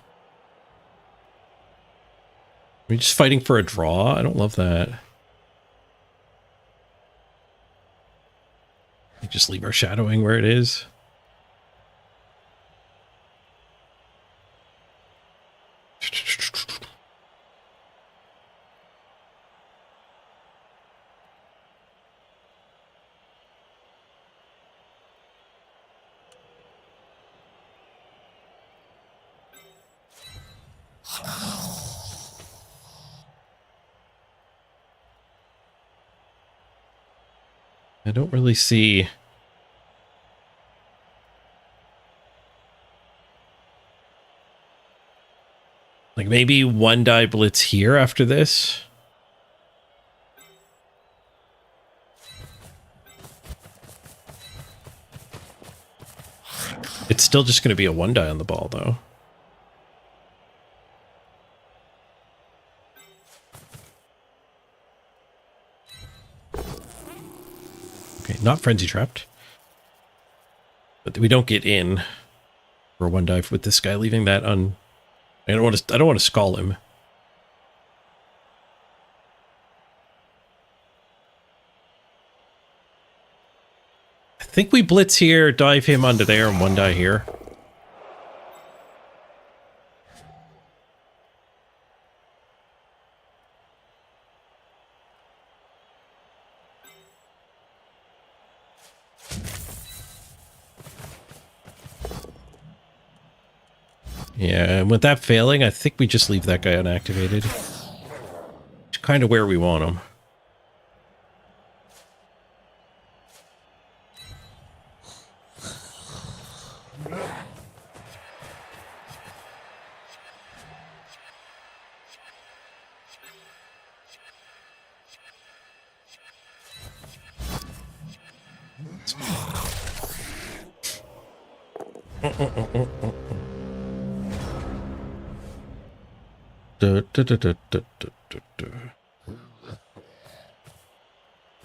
we just fighting for a draw? I don't love that. We just leave our shadowing where it is. I don't really see... Like maybe 1-die blitz here after this. It's still just going to be a 1-die on the ball though. Okay, not frenzy trapped. But we don't get in for 1-die with this guy leaving that on. I don't want to skull him. I think we blitz here, dive him onto there, and 1-die here. Yeah, and with that failing, I think we just leave that guy unactivated. It's kind of where we want him.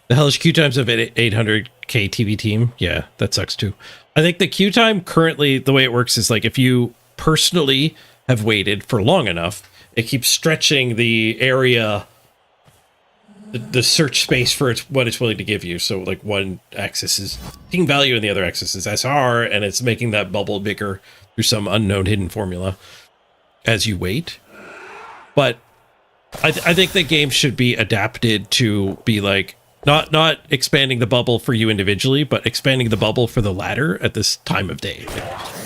The hellish queue times of 800k TV team. Yeah, that sucks too. I think the queue time currently, the way it works is like if you personally have waited for long enough, it keeps stretching the area, the search space for what it's willing to give you. So like one axis is team value and the other axis is SR, and it's making that bubble bigger through some unknown hidden formula as you wait. But I think the game should be adapted to be like, not expanding the bubble for you individually, but expanding the bubble for the ladder at this time of day. Like,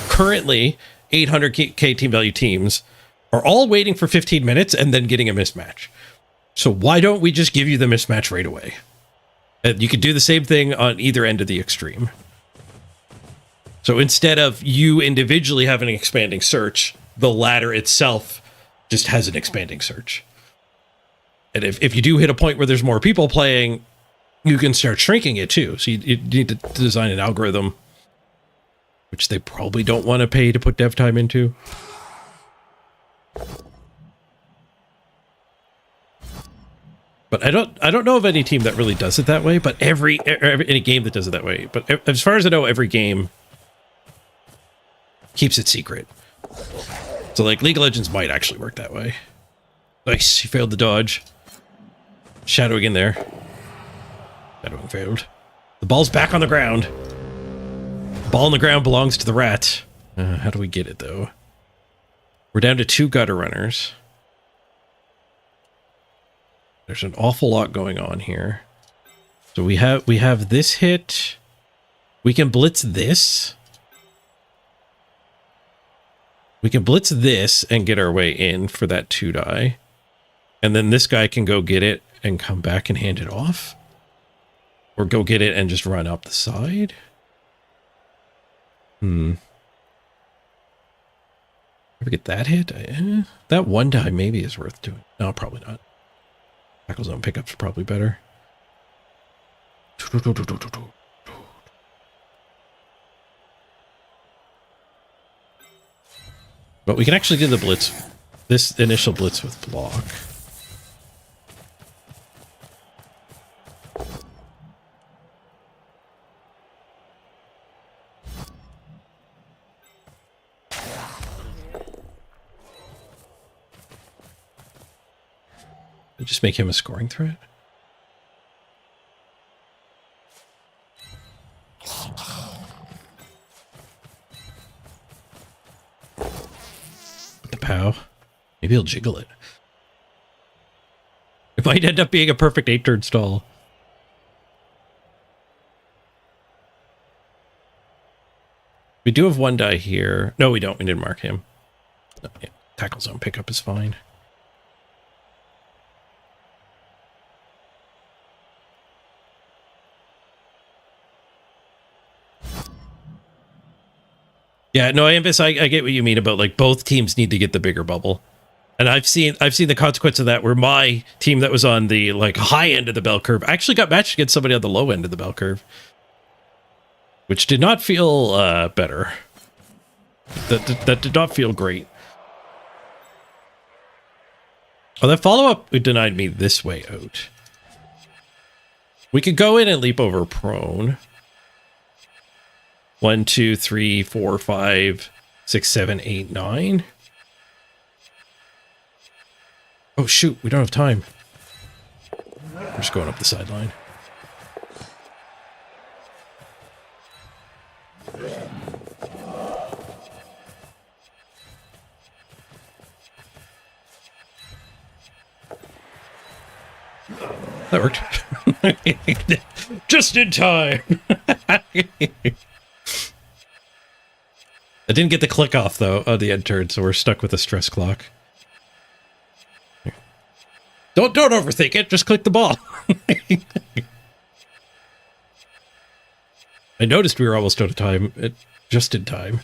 currently, 800k team value teams are all waiting for 15 minutes and then getting a mismatch. So why don't we just give you the mismatch right away? And you could do the same thing on either end of the extreme. So instead of you individually having an expanding search, the ladder itself just has an expanding search. And if you do hit a point where there's more people playing, you can start shrinking it too. So you need to design an algorithm, which they probably don't want to pay to put dev time into. But I don't know of any team that really does it that way, but any game that does it that way. But as far as I know, every game keeps it secret. So like League of Legends might actually work that way. Nice, he failed the dodge. Shadowing in there. Shadowing failed. The ball's back on the ground. The ball on the ground belongs to the rat. How do we get it though? We're down to 2 gutter runners. There's an awful lot going on here. So we have this hit. We can blitz this. We can blitz this and get our way in for that 2 die. And then this guy can go get it and come back and hand it off. Or go get it and just run up the side. Ever get that hit? That 1 die maybe is worth doing. No, probably not. Tackle zone pickup's probably better. But we can actually do the blitz, this initial blitz with block. Just make him a scoring threat. With the POW. Maybe he'll jiggle it. It might end up being a perfect 8-turn stall. We do have 1 die here. No, we don't. We didn't mark him. No, yeah. Tackle zone pickup is fine. Yeah, no, I get what you mean about like both teams need to get the bigger bubble. And I've seen the consequence of that where my team that was on the like high end of the bell curve actually got matched against somebody on the low end of the bell curve. Which did not feel better. That did not feel great. Oh, that follow-up denied me this way out. We could go in and leap over prone. 1, 2, 3, 4, 5, 6, 7, 8, 9. Oh shoot, we don't have time. We're just going up the sideline. That worked. Just in time. I didn't get the click off though on the end turn, so we're stuck with a stress clock. Don't overthink it. Just click the ball. I noticed we were almost out of time. Just in time.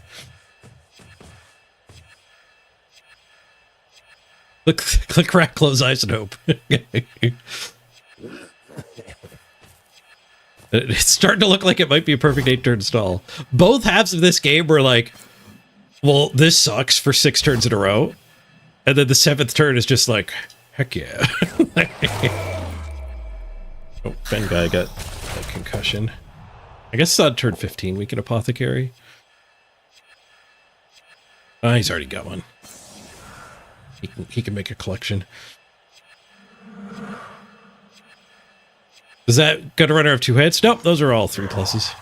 Click, rack, close eyes, and hope. It's starting to look like it might be a perfect 8-turn stall. Both halves of this game were like, well, this sucks for 6 turns in a row. And then the 7th turn is just like, heck yeah. Oh, Ben guy got a concussion. I guess on turn 15 we can apothecary. Oh, he's already got one. He can make a collection. Does that got a runner of 2 heads? Nope, those are all 3 pluses.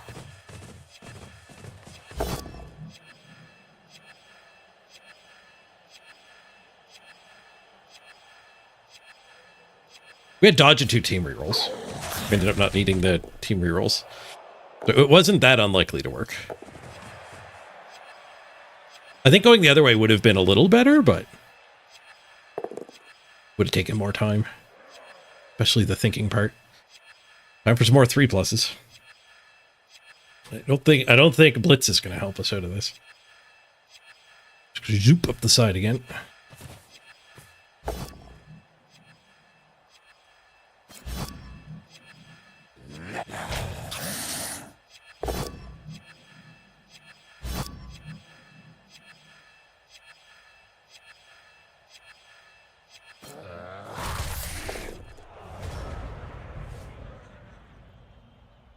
We had dodge and 2 team rerolls. We ended up not needing the team rerolls. So it wasn't that unlikely to work. I think going the other way would have been a little better, but would have taken more time. Especially the thinking part. Time for some more 3 pluses. I don't think Blitz is going to help us out of this. Just zoop up the side again.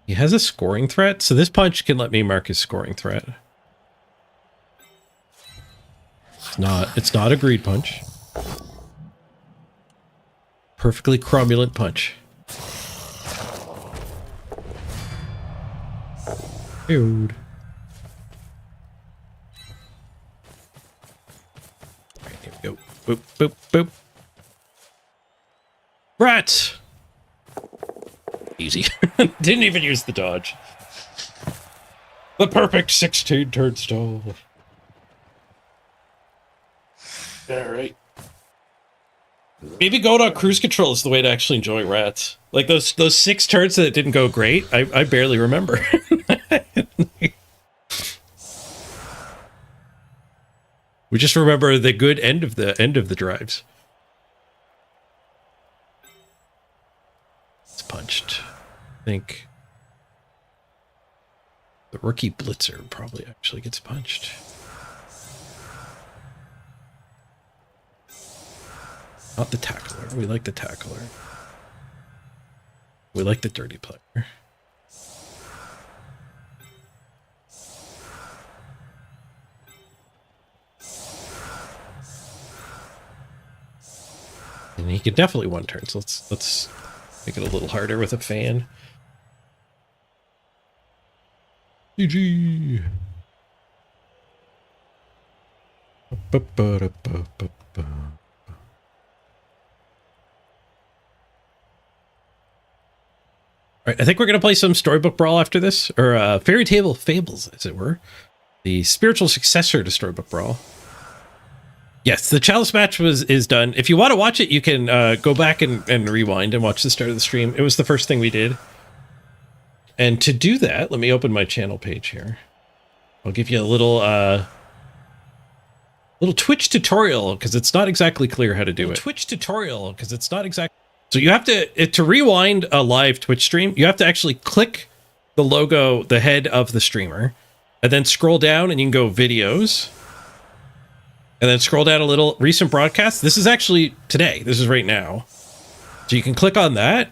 He has a scoring threat, so this punch can let me mark his scoring threat. It's not a greed punch. Perfectly cromulent punch. Dude. Right, here we go. Boop, boop, boop. Rats! Easy. Didn't even use the dodge. The perfect 16 turnstile. Alright. Maybe going on cruise control is the way to actually enjoy rats. Like those 6 turns that didn't go great, I barely remember. We just remember the good end of the drives. It's punched. I think the rookie blitzer probably actually gets punched. Not the tackler. We like the tackler. We like the dirty player. And he could definitely one turn, so let's make it a little harder with a fan. GG. All right, I think we're going to play some Storybook Brawl after this, or Fairy Tale Fables, as it were. The spiritual successor to Storybook Brawl. Yes, the chalice match is done. If you want to watch it, you can go back and rewind and watch the start of the stream. It was the first thing we did. And to do that, let me open my channel page here. I'll give you a little Twitch tutorial, because it's not exactly clear how to do it. Twitch tutorial, because it's not exactly... So you have to rewind a live Twitch stream, you have to actually click the logo, the head of the streamer, and then scroll down and you can go videos. And then scroll down a little, recent broadcast. This is actually today. This is right now. So you can click on that.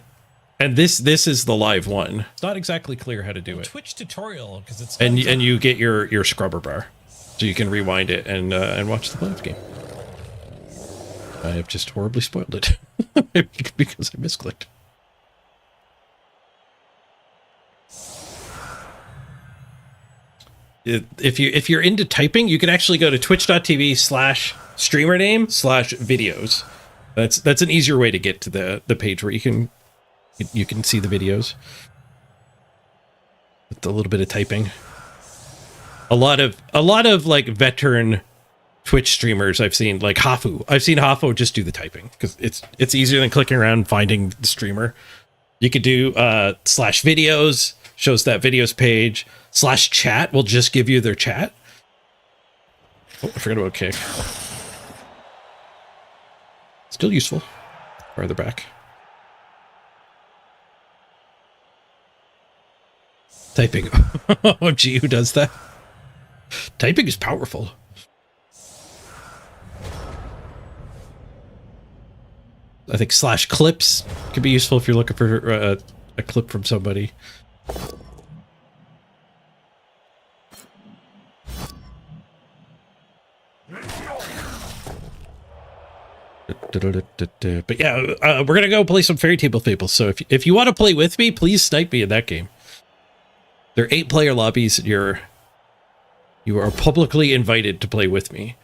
And this is the live one. It's not exactly clear how to do it. Twitch tutorial, because it's... And you get your scrubber bar. So you can rewind it and watch the live game. I have just horribly spoiled it. Because I misclicked. If you're into typing, you can actually go to twitch.tv/streamername/videos. That's an easier way to get to the page where you can see the videos. With a little bit of typing. A lot of like veteran Twitch streamers I've seen, like Hafu. I've seen Hafu just do the typing because it's easier than clicking around and finding the streamer. You could do /videos, shows that videos page. /chat will just give you their chat. Oh, I forgot about kick. Still useful. Farther back. Typing. OMG, who does that? Typing is powerful. I think /clips could be useful if you're looking for a clip from somebody. But yeah, we're gonna go play some Fairy Tale Fables. So if you want to play with me, please snipe me in that game. There are 8-player lobbies. And you are publicly invited to play with me.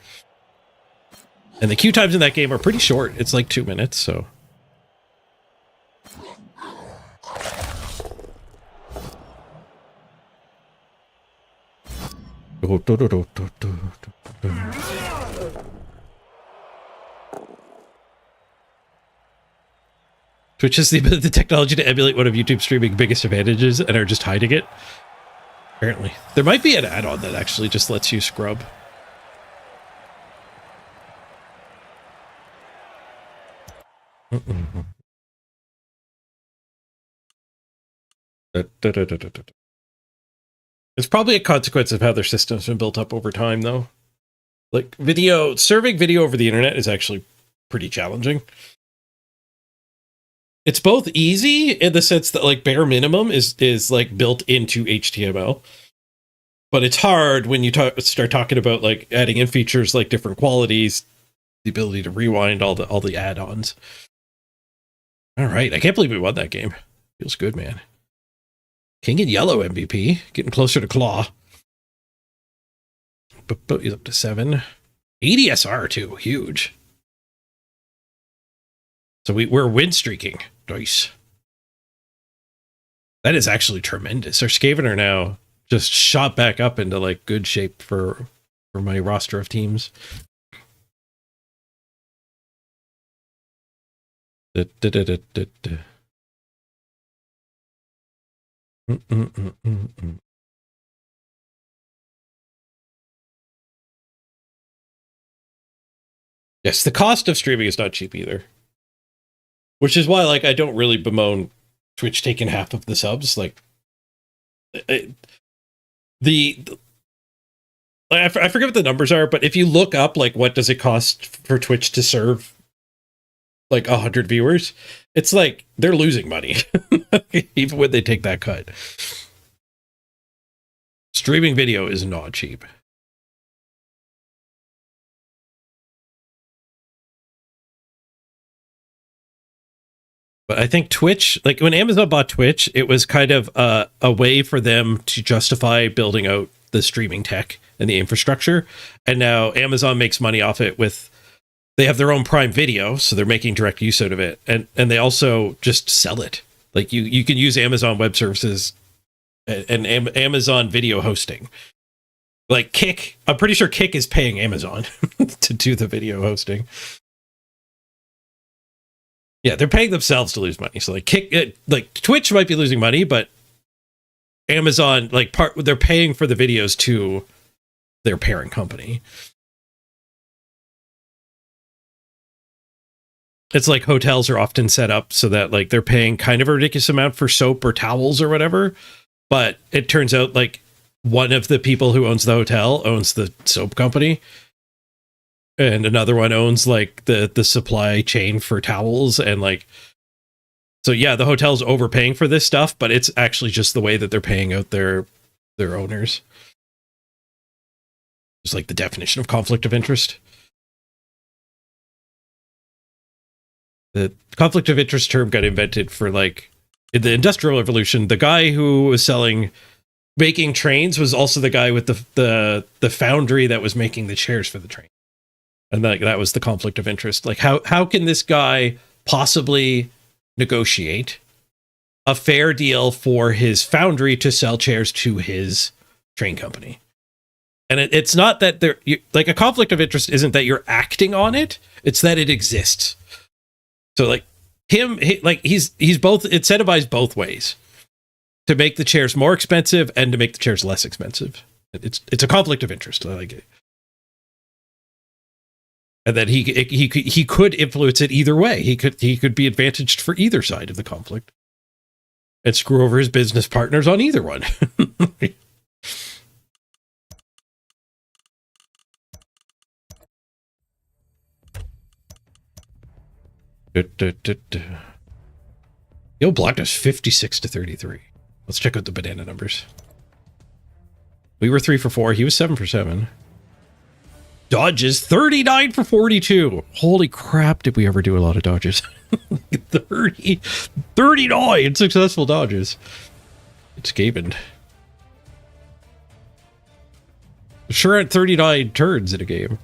And the queue times in that game are pretty short. It's like 2 minutes. So. Twitch has the technology to emulate one of YouTube's streaming biggest advantages and are just hiding it. Apparently. There might be an add-on that actually just lets you scrub. It's probably a consequence of how their system's been built up over time, though. Like, serving video over the internet is actually pretty challenging. It's both easy in the sense that like bare minimum is like built into HTML, but it's hard when you start talking about like adding in features like different qualities, the ability to rewind, all the add-ons. All right, I can't believe we won that game. Feels good, man. King in yellow MVP, getting closer to Claw. But he's up to 7. ADSR too, huge. So we're win streaking. Nice. That is actually tremendous. Our Skaven are now just shot back up into like good shape for my roster of teams. Yes, the cost of streaming is not cheap either. Which is why, like, I don't really bemoan Twitch taking half of the subs. Like, I forget what the numbers are, but if you look up, like, what does it cost for Twitch to serve, like, 100 viewers, it's like they're losing money, even when they take that cut. Streaming video is not cheap. But I think Twitch, like when Amazon bought Twitch, it was kind of a way for them to justify building out the streaming tech and the infrastructure. And now Amazon makes money off it with, they have their own Prime Video, so they're making direct use out of it. And they also just sell it. Like you can use Amazon Web Services and Amazon video hosting. Like Kick, I'm pretty sure Kick is paying Amazon to do the video hosting. Yeah, they're paying themselves to lose money. So like like Twitch might be losing money, but Amazon, like they're paying for the videos to their parent company. It's like hotels are often set up so that like they're paying kind of a ridiculous amount for soap or towels or whatever, but it turns out like one of the people who owns the hotel owns the soap company. And another one owns like the supply chain for towels and like, so yeah, the hotel's overpaying for this stuff, but it's actually just the way that they're paying out their owners. It's like the definition of conflict of interest. The conflict of interest term got invented for like in the Industrial Revolution. The guy who was making trains was also the guy with the foundry that was making the chairs for the train. And that was the conflict of interest. Like, how can this guy possibly negotiate a fair deal for his foundry to sell chairs to his train company? And it's not that like a conflict of interest isn't that you're acting on it; it's that it exists. So like he's both incentivized both ways to make the chairs more expensive and to make the chairs less expensive. It's a conflict of interest. I like it. And that he could influence it either way. He could be advantaged for either side of the conflict, and screw over his business partners on either one. Yo, blocked us 56-33. Let's check out the banana numbers. We were 3 for 4. He was 7 for 7. Dodges 39 for 42. Holy crap, did we ever do a lot of dodges? 39 successful dodges. It's Gaben. Sure aren't 39 turns in a game.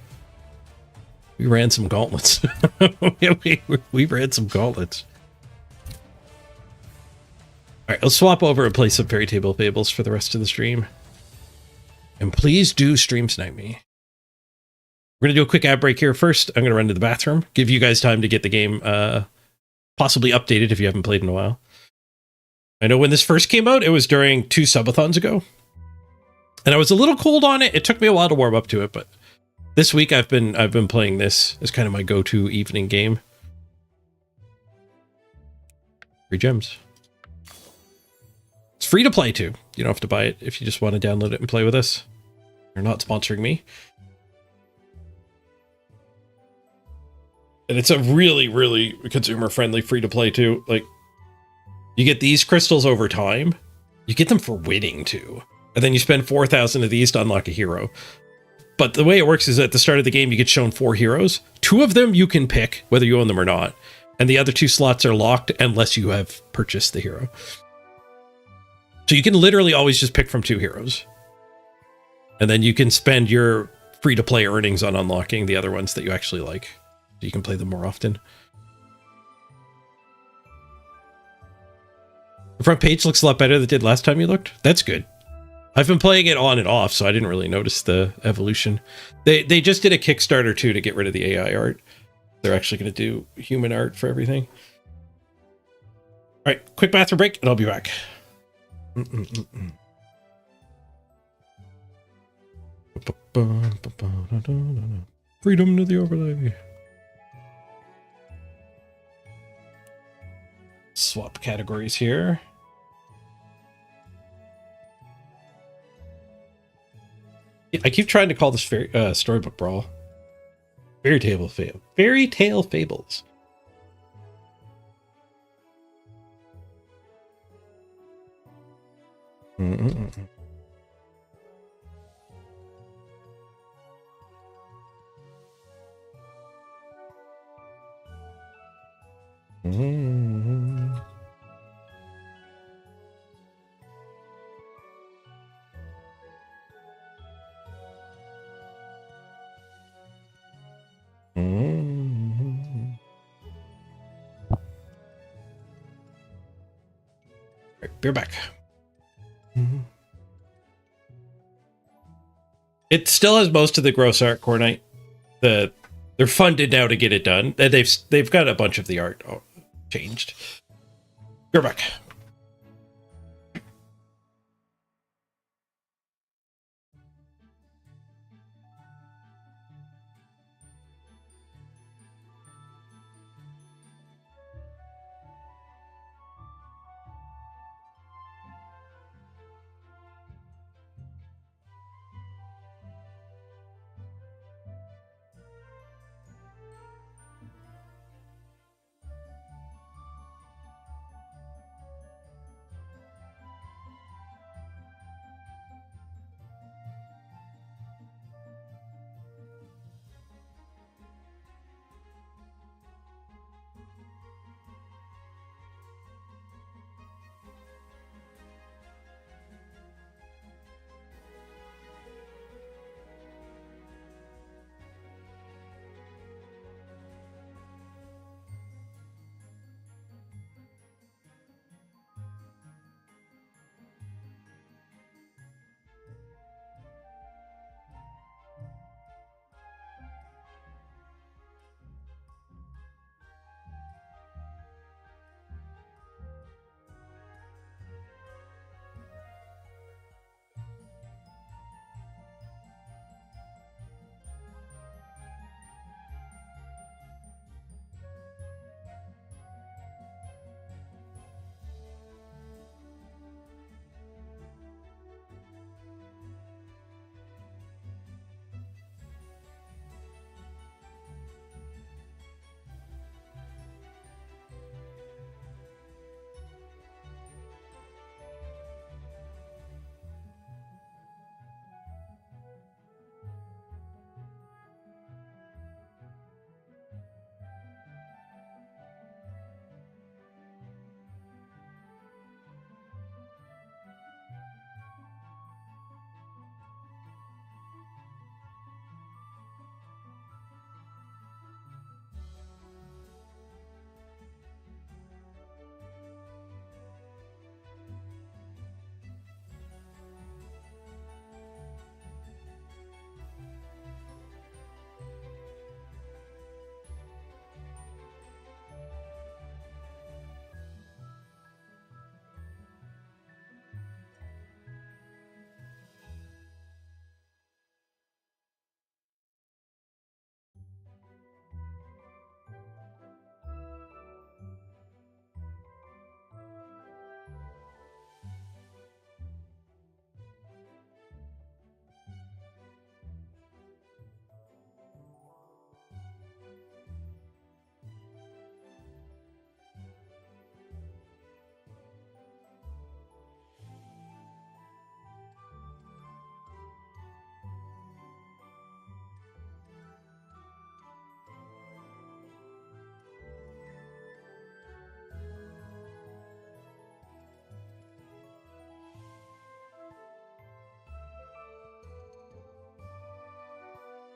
We ran some gauntlets. we ran some gauntlets. All right, let's swap over and play some Fairy Table Fables for the rest of the stream. And please do stream snipe me. We're going to do a quick ad break here first. I'm going to run to the bathroom, give you guys time to get the game possibly updated if you haven't played in a while. I know when this first came out, it was during 2 subathons ago. And I was a little cold on it. It took me a while to warm up to it, but this week I've been playing this as kind of my go-to evening game. 3 gems. It's free to play too. You don't have to buy it if you just want to download it and play with us. They're not sponsoring me. And it's a really, really consumer-friendly free-to-play, too. Like, you get these crystals over time. You get them for winning, too. And then you spend 4,000 of these to unlock a hero. But the way it works is at the start of the game, you get shown 4 heroes. 2 of them you can pick, whether you own them or not. And the other 2 slots are locked unless you have purchased the hero. So you can literally always just pick from 2 heroes. And then you can spend your free-to-play earnings on unlocking the other ones that you actually like. You can play them more often. The front page looks a lot better than it did last time you looked. That's good. I've been playing it on and off, so I didn't really notice the evolution. They just did a Kickstarter too to get rid of the AI art. They're actually going to do human art for everything. All right, quick bathroom break, and I'll be back. Freedom to the overlay. Swap categories here. I keep trying to call this storybook brawl. Fairy tale fables. Right, beer back. It still has most of the gross art, Core Knight. They're funded now to get it done. They've got a bunch of the art changed. Beer back.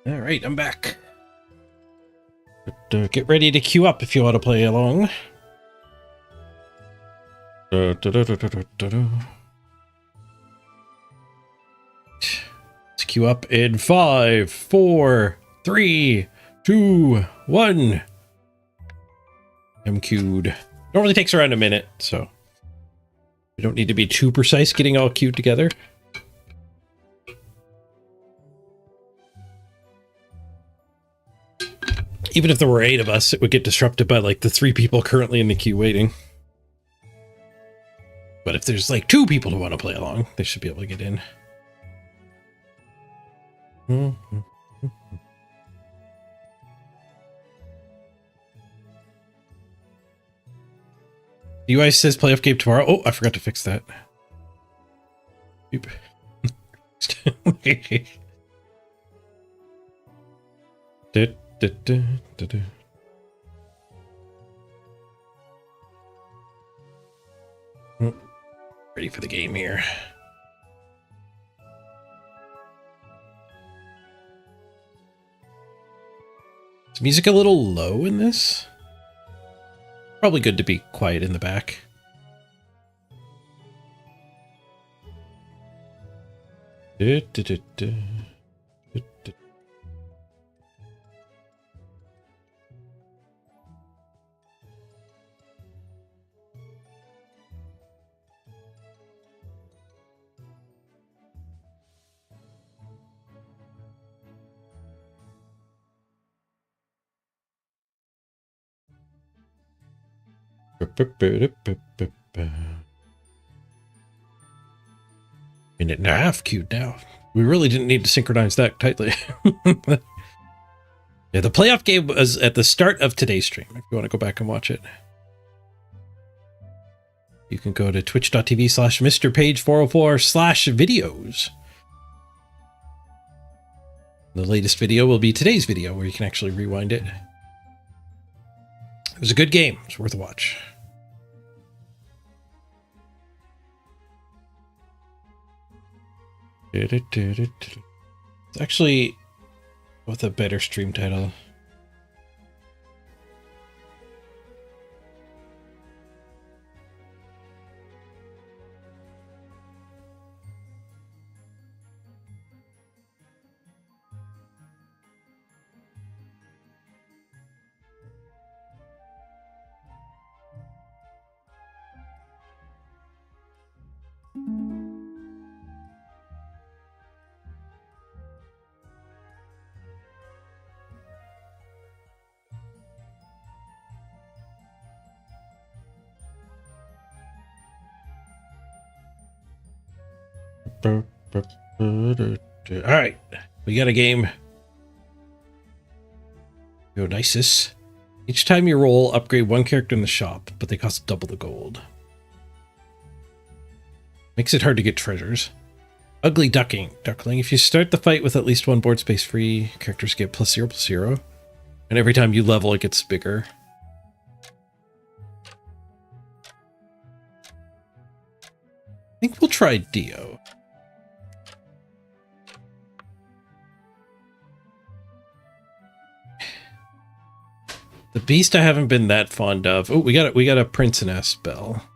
All right, I'm back. But, get ready to queue up if you want to play along. Let's queue up in 5, 4, 3, 2, 1. I'm queued. Normally takes around a minute, so we don't need to be too precise getting all queued together. Even if there were 8 of us, it would get disrupted by like the 3 people currently in the queue waiting. But if there's like 2 people who want to play along, they should be able to get in. UI says playoff game tomorrow. Oh, I forgot to fix that. Oop. Ready for the game here. Is music a little low in this? Probably good to be quiet in the back. Minute and a half queued now. We really didn't need to synchronize that tightly. Yeah, the playoff game was at the start of today's stream. If you want to go back and watch it, you can go to twitch.tv/MrPage404/videos. The latest video will be today's video where you can actually rewind it. It was a good game. It's worth a watch. It's actually with a better stream title. All right, we got a game. Go Nisus. Each time you roll, upgrade 1 character in the shop, but they cost double the gold. Makes it hard to get treasures. Ugly Duckling. If you start the fight with at least 1 board space free, characters get +0/+0. And every time you level, it gets bigger. I think we'll try Dio. The Beast I haven't been that fond of. Oh, we got a Princess spell.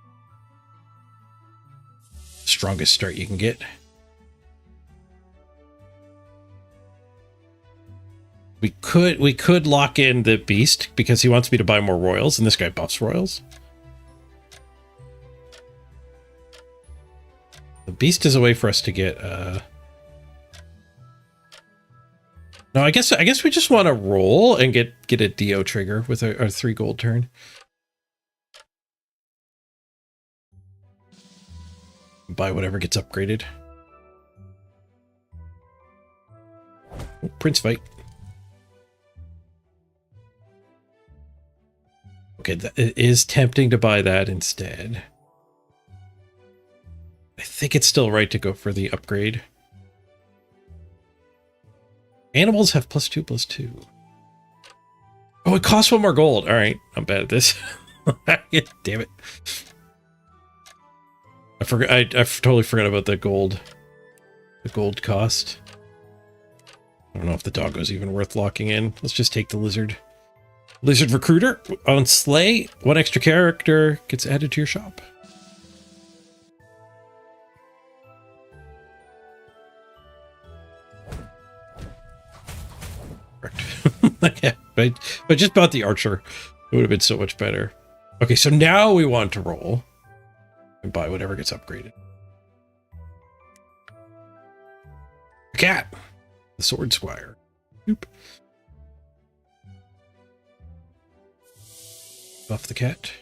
Strongest start you can get. We could lock in the Beast because he wants me to buy more royals, and this guy buffs royals. The Beast is a way for us to get No, I guess we just want to roll and get a Dio trigger with our 3 gold turn. Buy whatever gets upgraded. Oh, Prince fight. Okay, it is tempting to buy that instead. I think it's still right to go for the upgrade. Animals have +2/+2. Oh, it costs 1 more gold. All right, I'm bad at this. Damn it! I forgot. I totally forgot about the gold. The gold cost. I don't know if the doggo's even worth locking in. Let's just take the lizard. Lizard recruiter on Slay. 1 extra character gets added to your shop. Yeah, but just bought the archer. It would have been so much better. Okay, so now we want to roll and buy whatever gets upgraded. The cat. The sword squire. Oop. Buff the cat.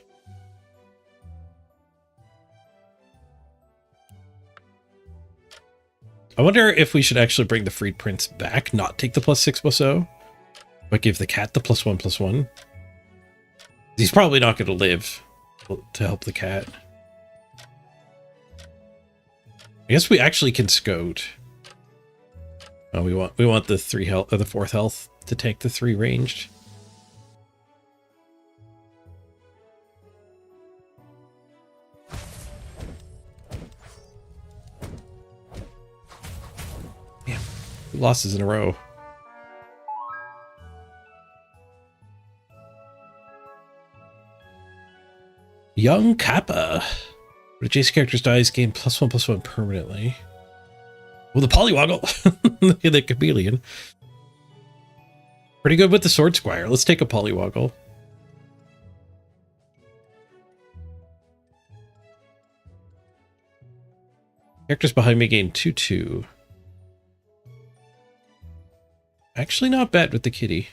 I wonder if we should actually bring the freed prince back, not take the +6/+0, but give the cat the +1/+1. He's probably not going to live to help the cat. I guess we actually can scout. Oh, we want the 3 health or the 4th health to tank the 3 ranged. Damn, 2 losses in a row. Young Kappa. When adjacent characters dies, gain +1/+1 permanently. Well, the Polywoggle. Look at the chameleon. Pretty good with the sword squire. Let's take a Polywoggle. Characters behind me gain 2/2. Actually not bad with the kitty.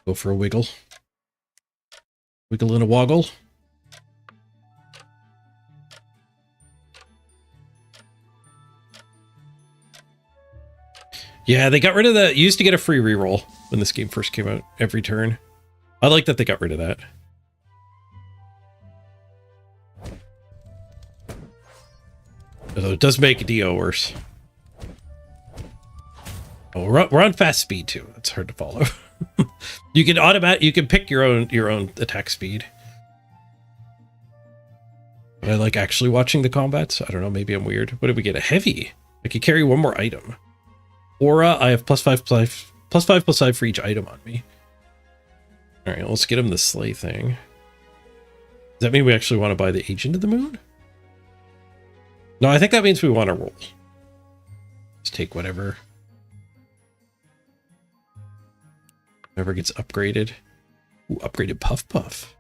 Go for a wiggle. Wiggle and a woggle. Yeah, they got rid of the... You used to get a free reroll when this game first came out every turn. I like that they got rid of that. Although it does make Dio worse. Oh, we're on fast speed too. It's hard to follow. You can pick your own attack speed. But I like actually watching the combats. I don't know, maybe I'm weird. What did we get? A heavy. I can carry 1 more item. Aura, I have +5/+5 for each item on me. Alright, let's get him the sleigh thing. Does that mean we actually want to buy the Agent of the Moon? No, I think that means we want to roll. Let's take whatever gets upgraded. Ooh, upgraded Puff Puff.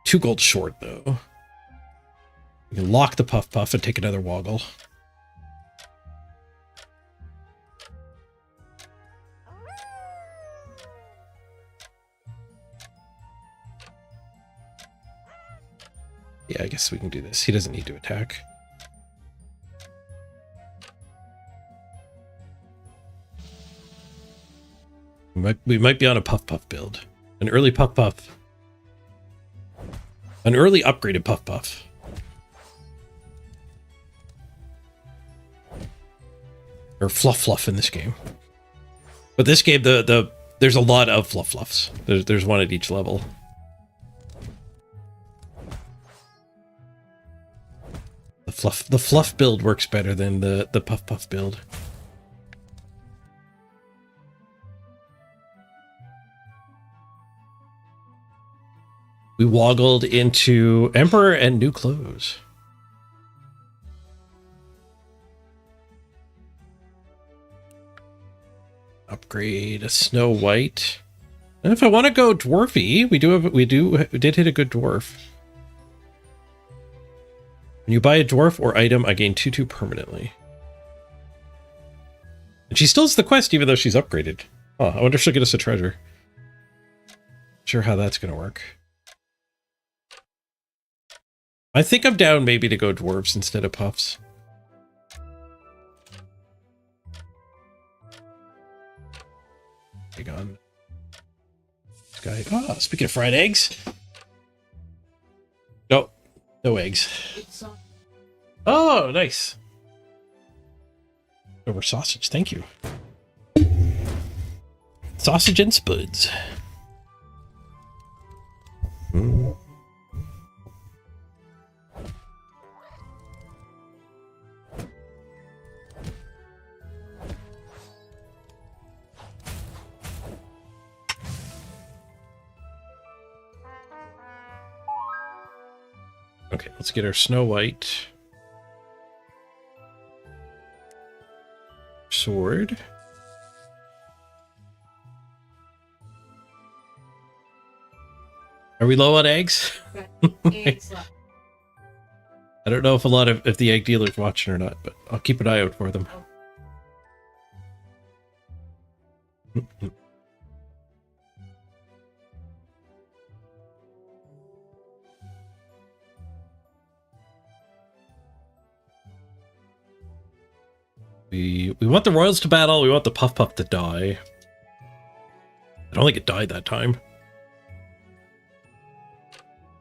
2 gold short, though. We can lock the Puff Puff and take another Woggle. Yeah, I guess we can do this. He doesn't need to attack. We might be on a Puff Puff build. An early Puff Puff. An early upgraded Puff Puff. Or Fluff Fluff in this game. But this game, there's a lot of Fluff Fluffs. There's one at each level. The fluff build works better than the Puff Puff build. We woggled into Emperor and new clothes. Upgrade a Snow White. And if I want to go dwarfy, we did hit a good dwarf. When you buy a dwarf or item, I gain 2/2 permanently. And she still has the quest even though she's upgraded. Oh, I wonder if she'll get us a treasure. Not sure how that's going to work. I think I'm down maybe to go dwarves instead of puffs. Big on. This guy. Oh, speaking of fried eggs. No, no eggs. Oh, nice. Over sausage, thank you. Sausage and spuds. Mm. Okay, let's get our Snow White. sword. Are we low on eggs? Eggs left. I don't know if the egg dealer's watching or not, but I'll keep an eye out for them. We want the royals to battle. We want the puff puff to die. I don't think it died that time.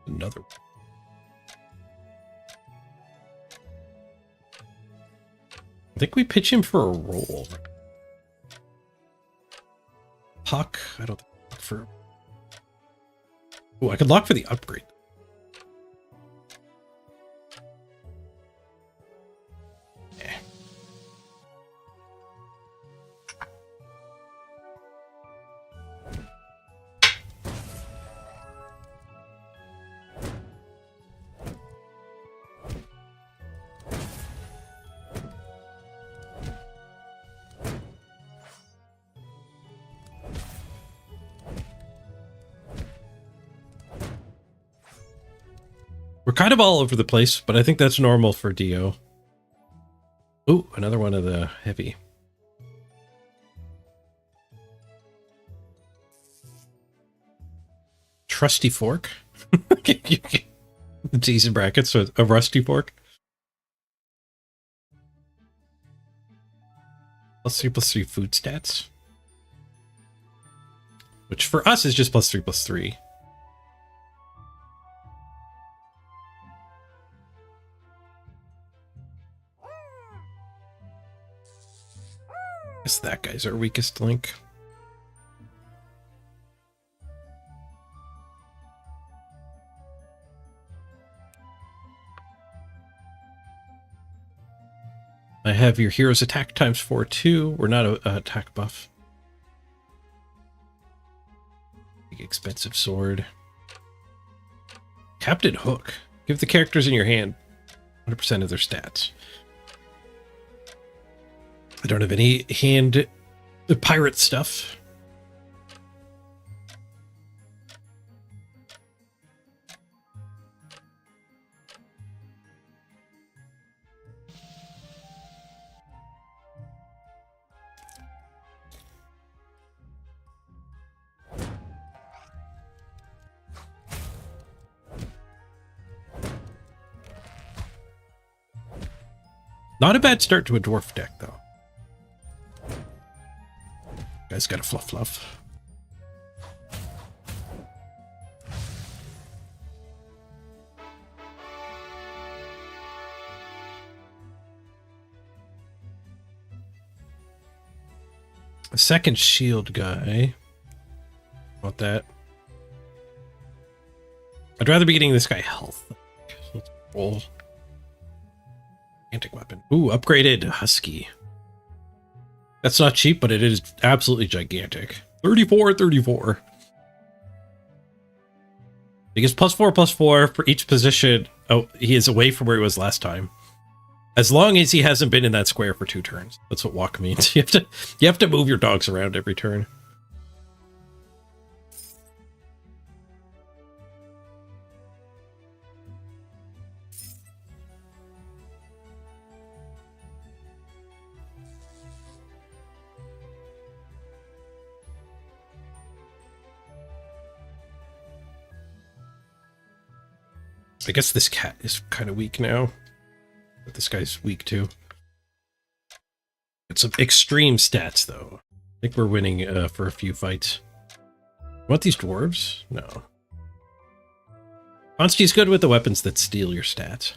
Another. I think we pitch him for a roll. Puck. I don't think for. Oh, I could lock for the upgrade. We're kind of all over the place, but I think that's normal for Dio. Ooh, another one of the heavy. Trusty fork. T's in brackets, so a rusty fork. +3/+3 food stats. Which for us is just +3/+3. I guess that guy's our weakest link. I have your hero's attack ×4 too. We're not a attack buff. Big expensive sword. Captain Hook. Give the characters in your hand 100% of their stats. I don't have any hand pirate stuff. Not a bad start to a dwarf deck, though. Guy's got a fluff. A second shield guy. Want that? I'd rather be getting this guy health. Let's roll. Gigantic weapon. Ooh, upgraded husky. That's not cheap, but it is absolutely gigantic. 34. Because +4/+4 for each position. Oh, he is away from where he was last time. As long as he hasn't been in that square for 2 turns. That's what walk means. You have to move your dogs around every turn. I guess this cat is kind of weak now. But this guy's weak too. It's some extreme stats though. I think we're winning for a few fights. Want these dwarves? No. Consti's good with the weapons that steal your stats.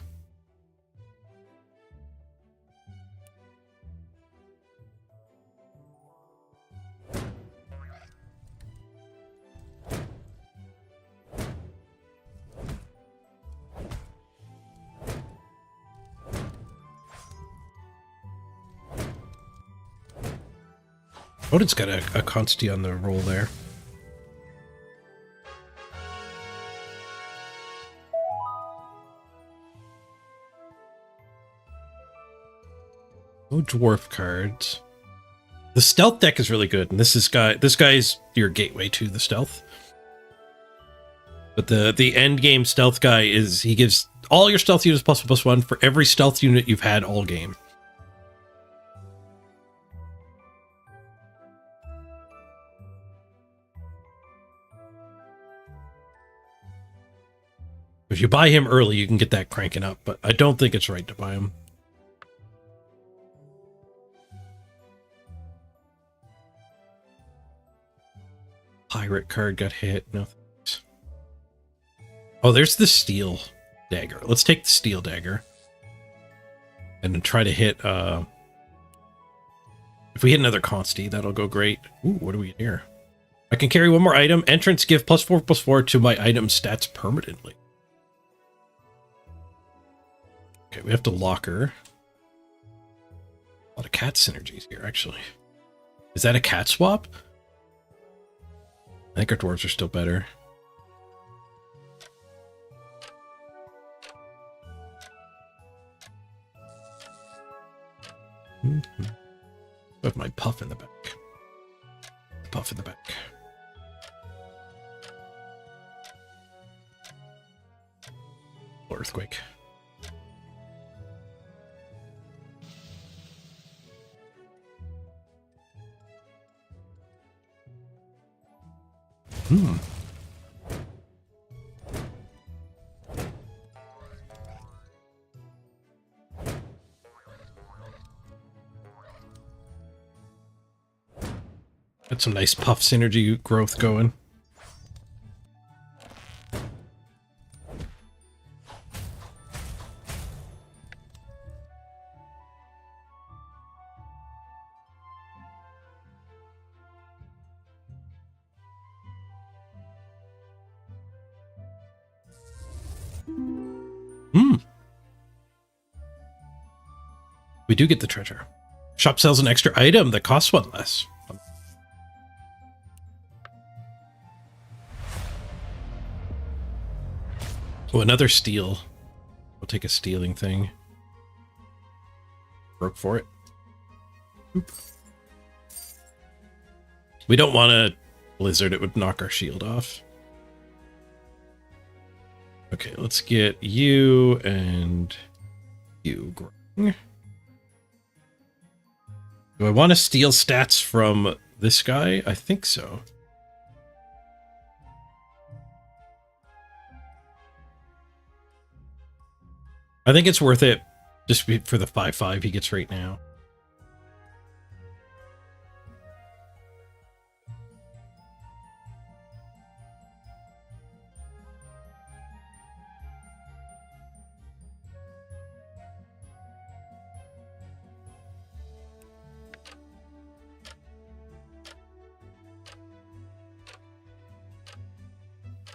Odin's got a Consti on the roll there. No dwarf cards. The stealth deck is really good, and this guy's your gateway to the stealth. But the end game stealth guy is, he gives all your stealth units +1/+1 for every stealth unit you've had all game. If you buy him early, you can get that cranking up, but I don't think it's right to buy him. Pirate card got hit. No thanks. Oh, there's the steel dagger. Let's take the steel dagger. And then try to hit, if we hit another Consti, that'll go great. Ooh, what do we get here? I can carry one more item. Entrance give +4/+4 to my item stats permanently. Okay, we have to lock her. A lot of cat synergies here, actually. Is that a cat swap? I think our dwarves are still better. I have my puff in the back. Puff in the back. Earthquake. Got some nice puff synergy growth going. We do get the treasure. Shop sells an extra item that costs one less. Oh, another steal. We'll take a stealing thing. Broke for it. Oop. We don't want a blizzard. It would knock our shield off. Okay, let's get you and you growing. Do I want to steal stats from this guy? I think so. I think it's worth it just for the 5/5 he gets right now.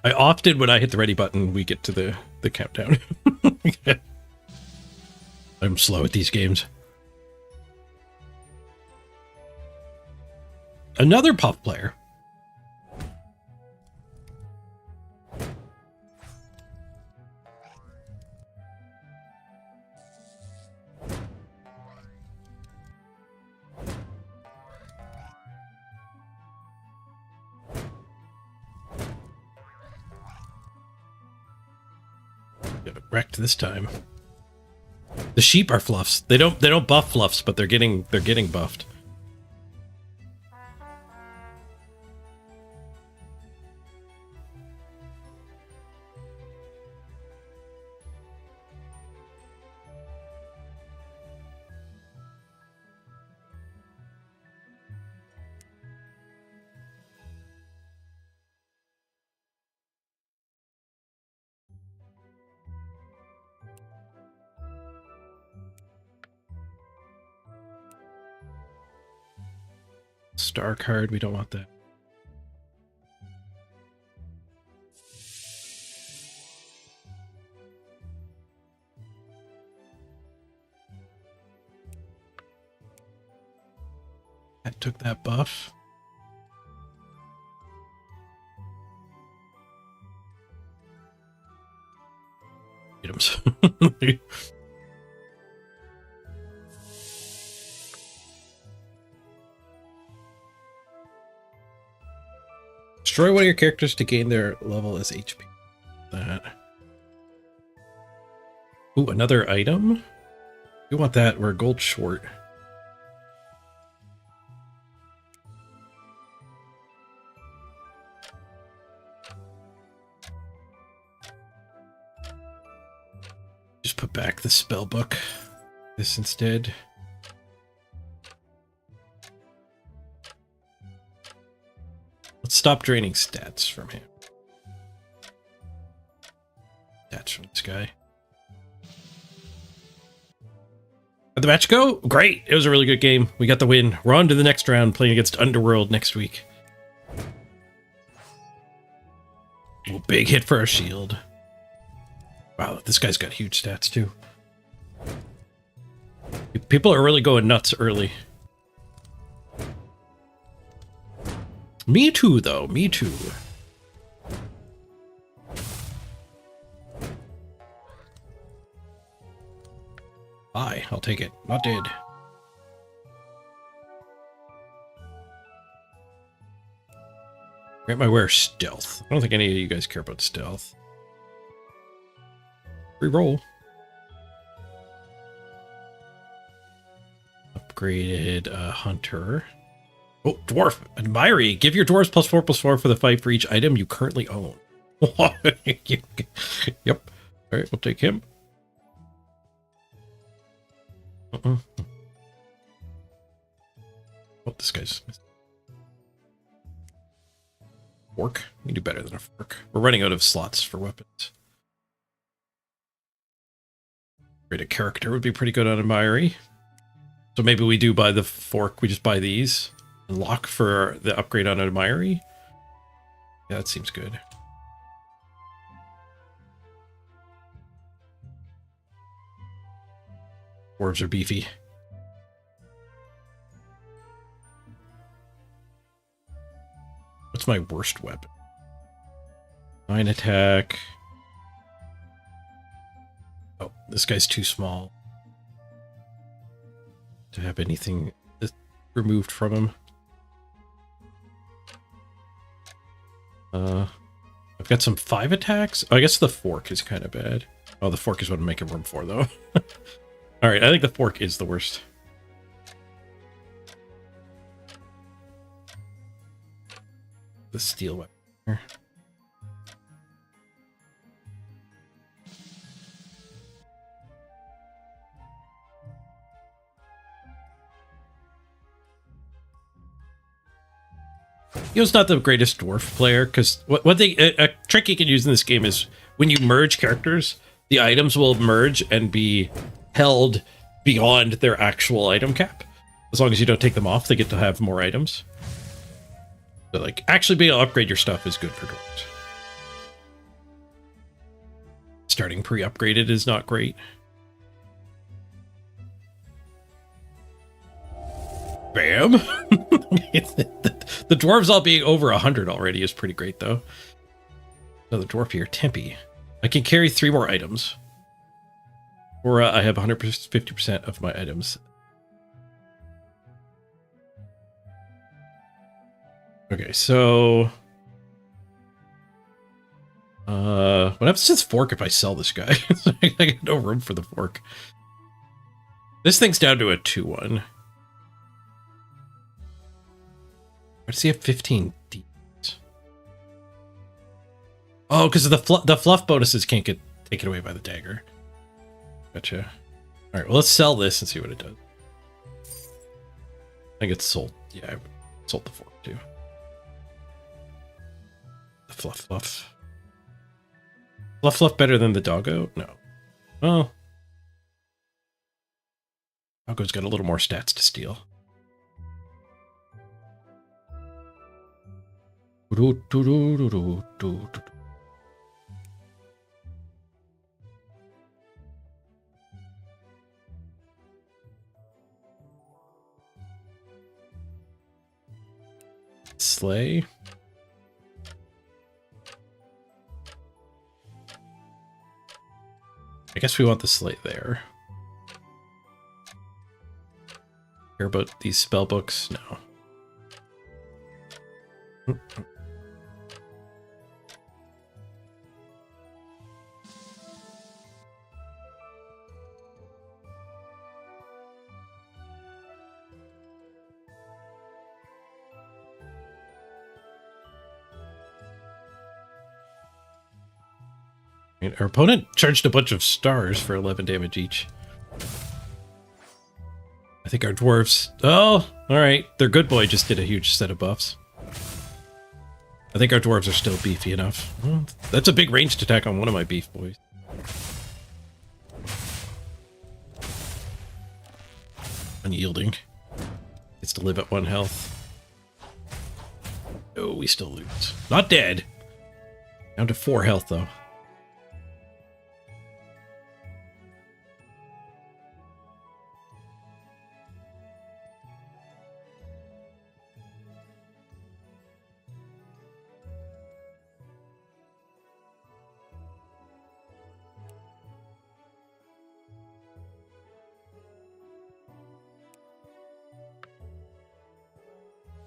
I often, when I hit the ready button, we get to the countdown. I'm slow at these games. Another puff player. Get it wrecked this time. The sheep are fluffs. They don't buff fluffs, but they're getting buffed. Star card, we don't want that. I took that buff. Items. Destroy one of your characters to gain their level as HP. That. Ooh, another item? We want that. We're gold short. Just put back the spell book. This instead. Let's stop draining stats from him. Stats from this guy. How'd the match go? Great! It was a really good game. We got the win. We're on to the next round, playing against Underworld next week. Ooh, big hit for our shield. Wow, this guy's got huge stats too. People are really going nuts early. Me too, though. Me too. Aye, I'll take it. Not dead. Grant my wear stealth. I don't think any of you guys care about stealth. Reroll. Upgraded hunter. Oh, dwarf. Admirey. Give your dwarves +4/+4 for the fight for each item you currently own. Yep. All right, we'll take him. Oh, this guy's... Fork? We can do better than a fork. We're running out of slots for weapons. A character would be pretty good on Admirey. So maybe we do buy the fork. We just buy these. And lock for the upgrade on Admirey. Yeah, that seems good. Dwarves are beefy. What's my worst weapon? 9 attack. Oh, this guy's too small to have anything removed from him. I've got some 5 attacks. Oh, I guess the fork is kind of bad. Oh, the fork is what I'm making room for, though. All right, I think the fork is the worst. The steel weapon here. Yo's not the greatest dwarf player, because one thing, a trick you can use in this game is when you merge characters, the items will merge and be held beyond their actual item cap. As long as you don't take them off, they get to have more items. So, like, actually being able to upgrade your stuff is good for dwarves. Starting pre-upgraded is not great. Bam! The dwarves all being over 100 already is pretty great, though. Another dwarf here, Tempe. I can carry 3 more items. Or I have 150% of my items. Okay, so... what happens to this fork if I sell this guy? I got no room for the fork. This thing's down to a 2-1. Why does he have 15 defense? Oh, because of the fluff bonuses can't get taken away by the dagger. Gotcha. All right, well, let's sell this and see what it does. I think it's sold. Yeah, I sold the fork too. The fluff. Fluff better than the doggo? No. Well, doggo's got a little more stats to steal. Slay. I guess we want the slate there. Care about these spell books? No. Right, our opponent charged a bunch of stars for 11 damage each. I think our dwarves... Oh, alright. Their good boy just did a huge set of buffs. I think our dwarves are still beefy enough. Well, that's a big ranged attack on one of my beef boys. Unyielding. Gets to live at 1 health. Oh, we still lose. Not dead. Down to 4 health, though.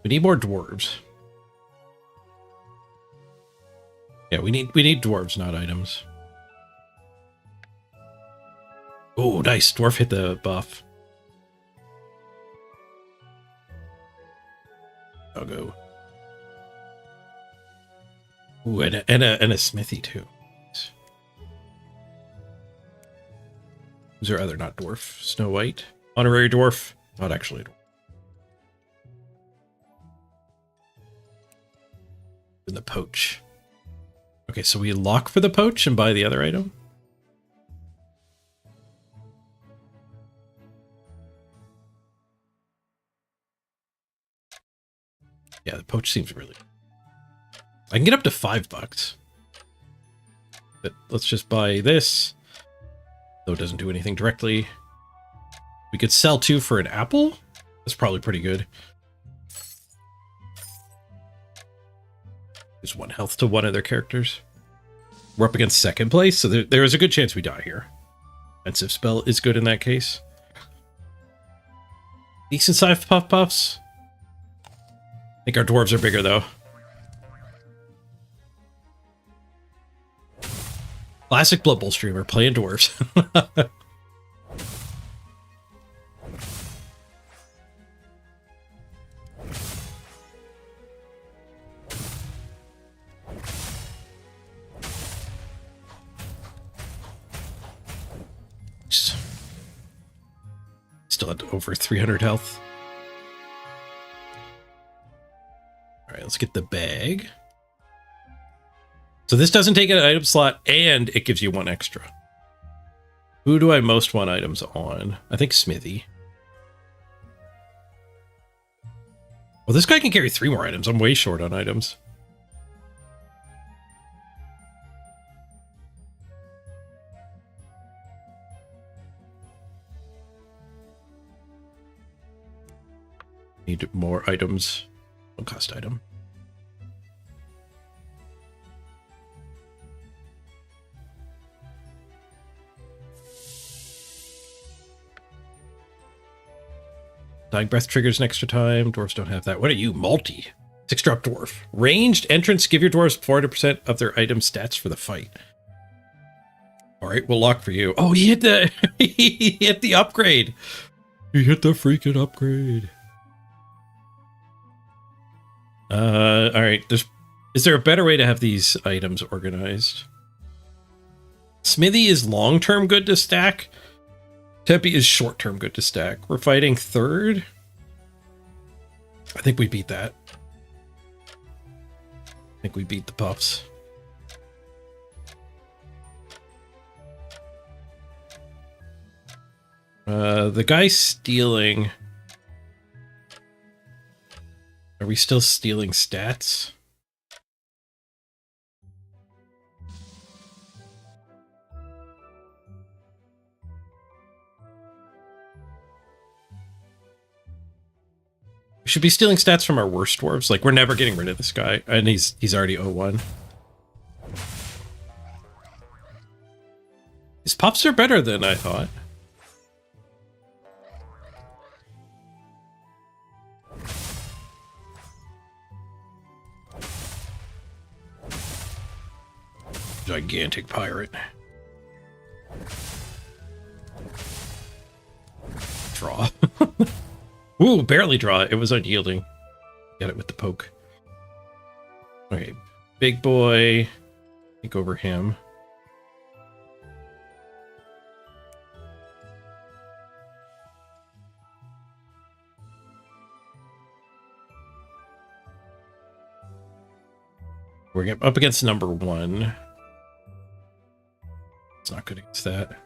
We need more dwarves. Yeah, we need dwarves, not items. Oh, nice. Dwarf hit the buff. I'll go. Ooh, and a smithy too. Who's our other not dwarf? Snow White. Honorary dwarf. Not actually a dwarf. In the poach. Okay, so we lock for the poach and buy the other item. Yeah, the poach seems really... I can get up to $5. But let's just buy this. Though it doesn't do anything directly. We could sell 2 for an apple. That's probably pretty good. There's 1 health to one of their characters. We're up against 2nd place, so there is a good chance we die here. Offensive spell is good in that case. Decent sized puffs. I think our dwarves are bigger, though. Classic Blood Bowl streamer playing dwarves. Still at over 300 health. All right, let's get the bag. So this doesn't take an item slot, and it gives you 1 extra. Who do I most want items on? I think Smithy. Well, this guy can carry 3 more items. I'm way short on items. Need more items. One cost item. Dying Breath triggers an extra time. Dwarves don't have that. What are you? Multi. 6-drop dwarf. Ranged entrance. Give your dwarves 400% of their item stats for the fight. All right, we'll lock for you. Oh, he hit the he hit the upgrade. He hit the freaking upgrade. All right. Is there a better way to have these items organized? Smithy is long-term good to stack. Tempe is short-term good to stack. We're fighting 3rd. I think we beat that. I think we beat the puffs. The guy stealing... Are we still stealing stats? We should be stealing stats from our worst dwarves. Like, we're never getting rid of this guy. And he's already 0-1. His puffs are better than I thought. Gigantic pirate. Draw. Ooh, barely draw. It was unyielding. Get it with the poke. Okay, big boy. Take over him. We're up against number 1. It's not good against that.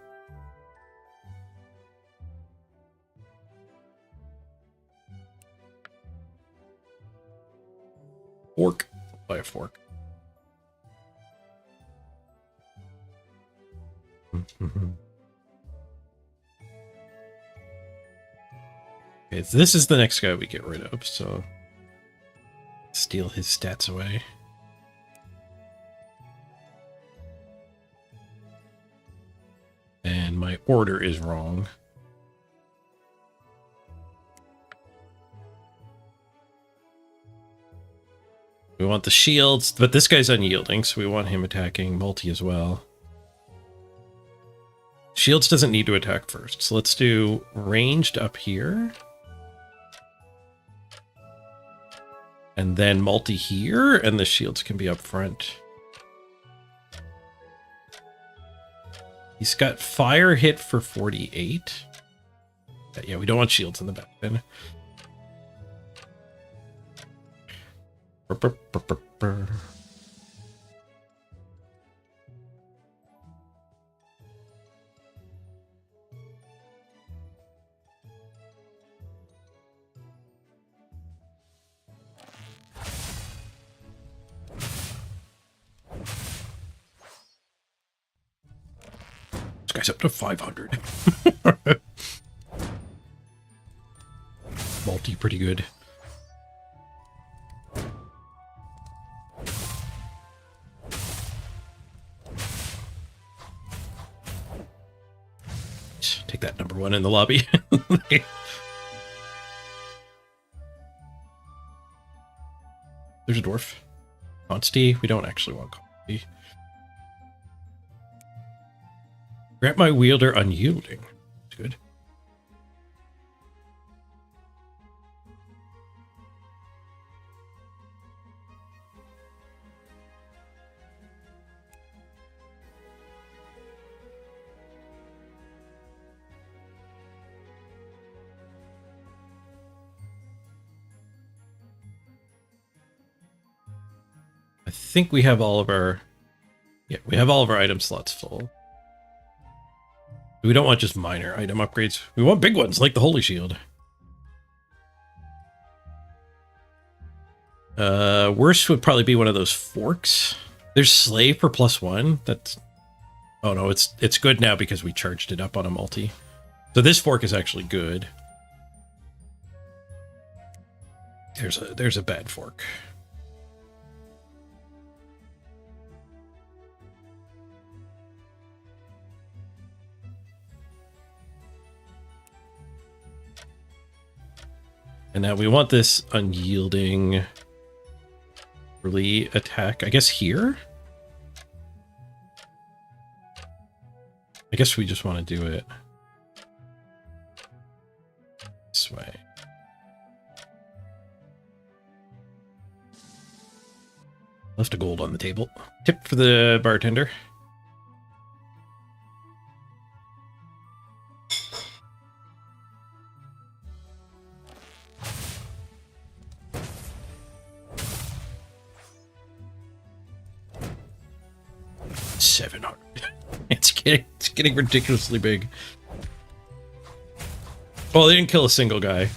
Fork. Buy a fork. Okay, so this is the next guy we get rid of, so steal his stats away. And my order is wrong. We want the shields, but this guy's unyielding, so we want him attacking multi as well. Shields doesn't need to attack first, so let's do ranged up here. And then multi here, and the shields can be up front. He's got fire hit for 48. Yeah, we don't want shields in the back then. This guy's up to 500. Multi pretty good. Take that number 1 in the lobby. There's a dwarf. Consti. We don't actually want Consti. Grant my wielder unyielding. That's good. I think we have all of our... Yeah, we have all of our item slots full. We don't want just minor item upgrades. We want big ones, like the Holy Shield. Worst would probably be one of those forks. There's Slave for +1. That's... Oh no, it's good now because we charged it up on a multi. So this fork is actually good. There's a bad fork. And now we want this unyielding early attack, I guess here? I guess we just want to do it this way. Left a gold on the table. Tip for the bartender. It's getting ridiculously big. Oh, they didn't kill a single guy.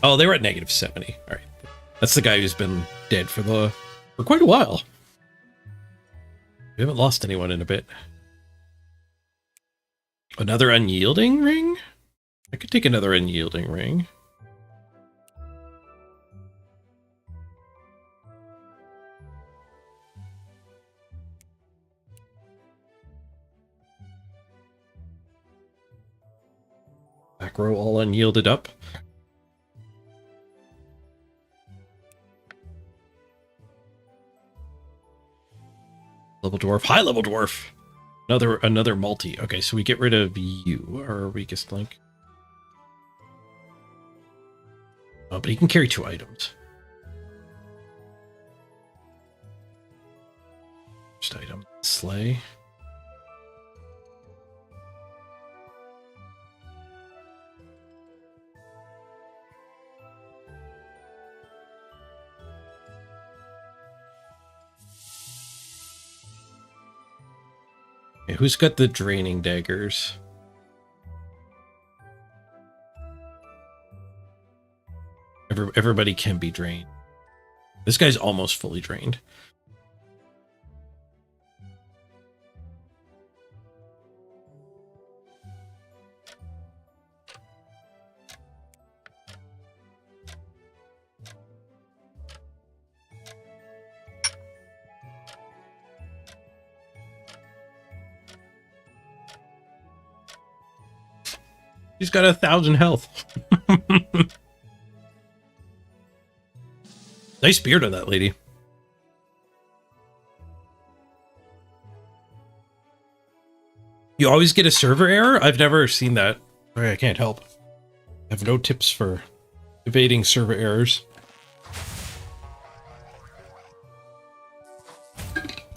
Oh, they were at -70. All right, that's the guy who's been dead for quite a while. We haven't lost anyone in a bit. Another unyielding ring? I could take another unyielding ring. Back row all unyielded up. Level dwarf, high level dwarf. Another multi. Okay, so we get rid of you, our weakest link. Oh, but he can carry 2 items. First item, slay. Okay, who's got the draining daggers? Everybody can be drained. This guy's almost fully drained. He's got 1,000 health. Nice beard on that lady. You always get a server error? I've never seen that. Sorry, I can't help. I have no tips for evading server errors.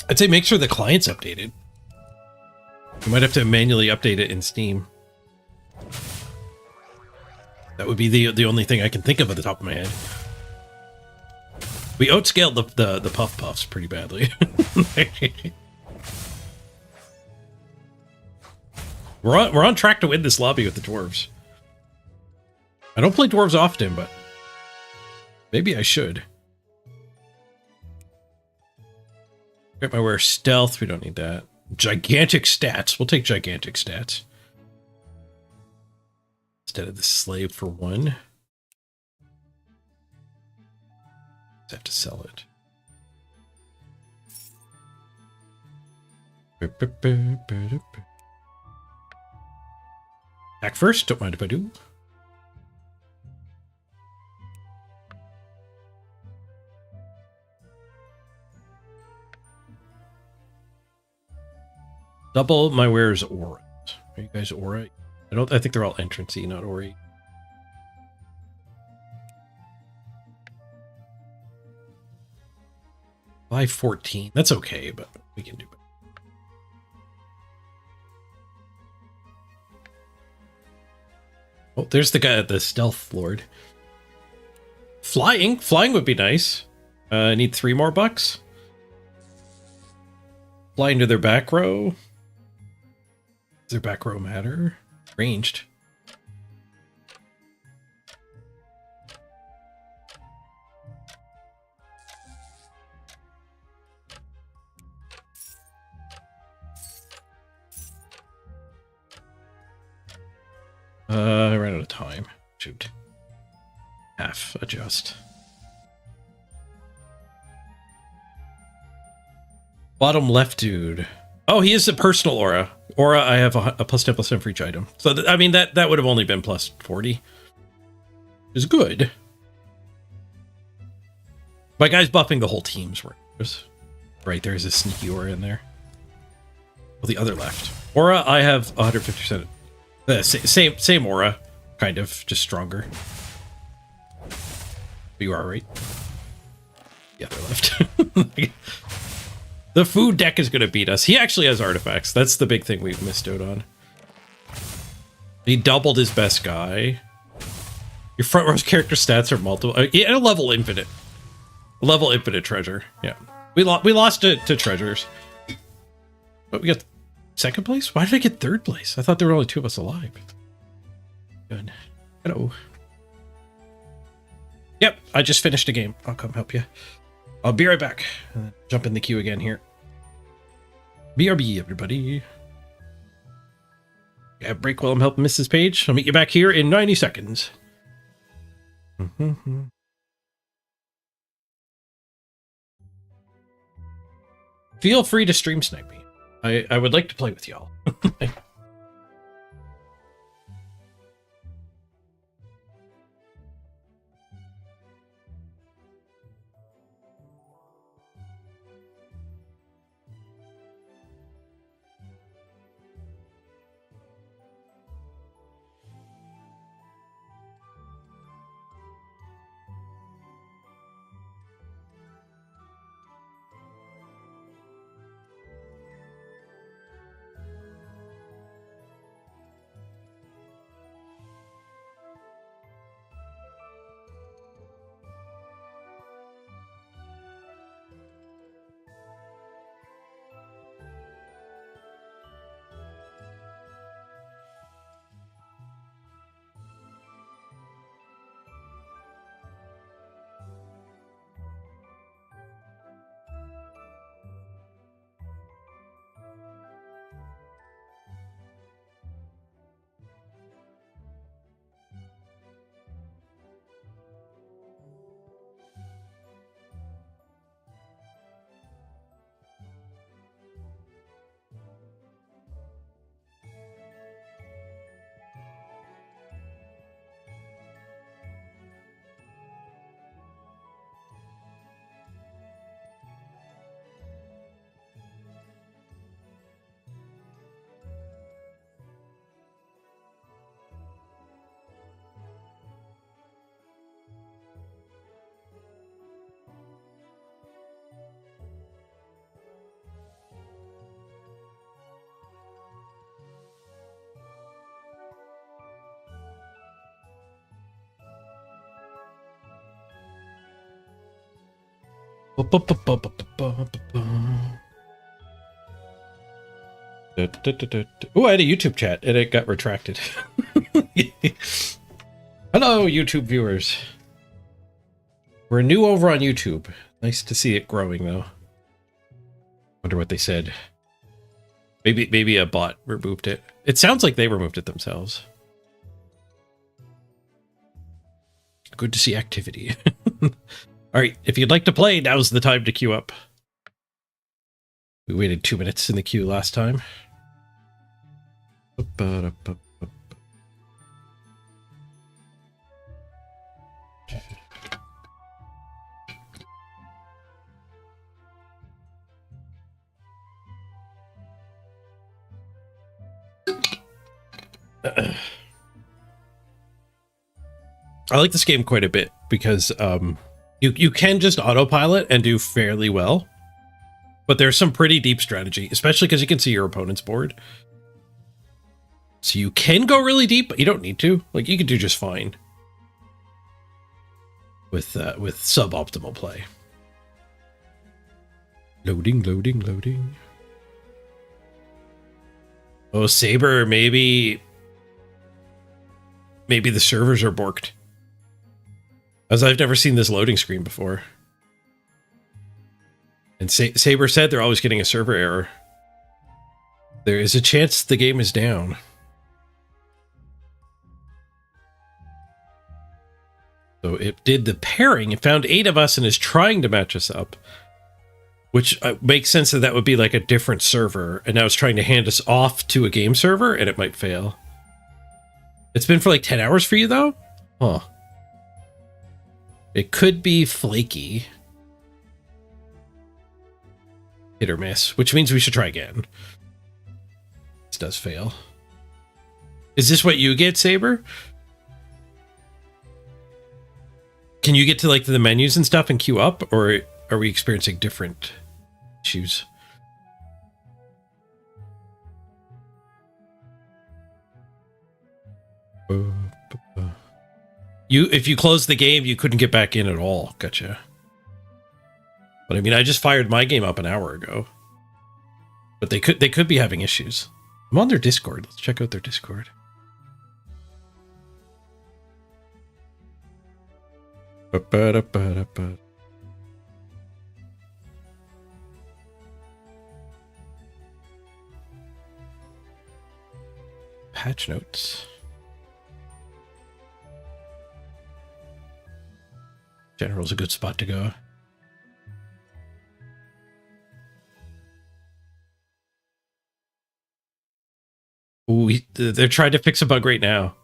I'd say make sure the client's updated. You might have to manually update it in Steam. That would be the only thing I can think of at the top of my head. We outscaled the puff puffs pretty badly. We're on track to win this lobby with the dwarves. I don't play dwarves often, but maybe I should. Get my wear stealth. We don't need that. Gigantic stats. We'll take gigantic stats instead of the slave for 1. Just have to sell it. Back first. Don't mind if I do. Double my wares aura. Are you guys aura? I think they're all entrancey, not aura. Buy 14. That's okay, but we can do it. Oh, there's the guy at the stealth lord. Flying would be nice. I need 3 more bucks. Fly into their back row. Does their back row matter? Ranged. I ran out of time. Shoot. Half adjust. Bottom left dude. Oh, he is a personal aura. Aura, I have a +10/+10 for each item. So, I mean, that would have only been +40. Is good. My guy's buffing the whole team's workers. Right, there's a sneaky aura in there. Well, the other left. Aura, I have 150%. Same aura, kind of, just stronger. You are right. The other left. The food deck is going to beat us. He actually has artifacts. That's the big thing we've missed out on. He doubled his best guy. Your front row's character stats are multiple. Yeah, a level infinite. A level infinite treasure. Yeah. We lost to treasures. But we got second place? Why did I get third place? I thought there were only 2 of us alive. Good. Hello. Yep, I just finished a game. I'll come help you. I'll be right back. Jump in the queue again here. BRB, everybody. Yeah, break while I'm helping Mrs. Page. I'll meet you back here in 90 seconds. Feel free to stream snipe me. I would like to play with y'all. Oh, I had a YouTube chat and it got retracted. Hello, YouTube viewers. We're new over on YouTube. Nice to see it growing, though. Wonder what they said. Maybe a bot removed it. It sounds like they removed it themselves. Good to see activity. All right, if you'd like to play, now's the time to queue up. We waited 2 minutes in the queue last time. I like this game quite a bit because you can just autopilot and do fairly well, but there's some pretty deep strategy, especially because you can see your opponent's board. So you can go really deep, but you don't need to. Like, you can do just fine with suboptimal play. Loading, loading, loading. Oh, Saber, maybe the servers are borked. As I've never seen this loading screen before. And Saber said they're always getting a server error. There is a chance the game is down. So it did the pairing. It found 8 of us and is trying to match us up. Which makes sense that would be like a different server. And now it's trying to hand us off to a game server and it might fail. It's been for like 10 hours for you though? Huh. It could be flaky. Hit or miss, which means we should try again. This does fail. Is this what you get, Saber? Can you get to like the menus and stuff and queue up, or are we experiencing different issues? If you closed the game, you couldn't get back in at all. Gotcha. But I mean, I just fired my game up an hour ago. But they could be having issues. I'm on their Discord. Let's check out their Discord. Patch notes. General's a good spot to go. Ooh, they're trying to fix a bug right now.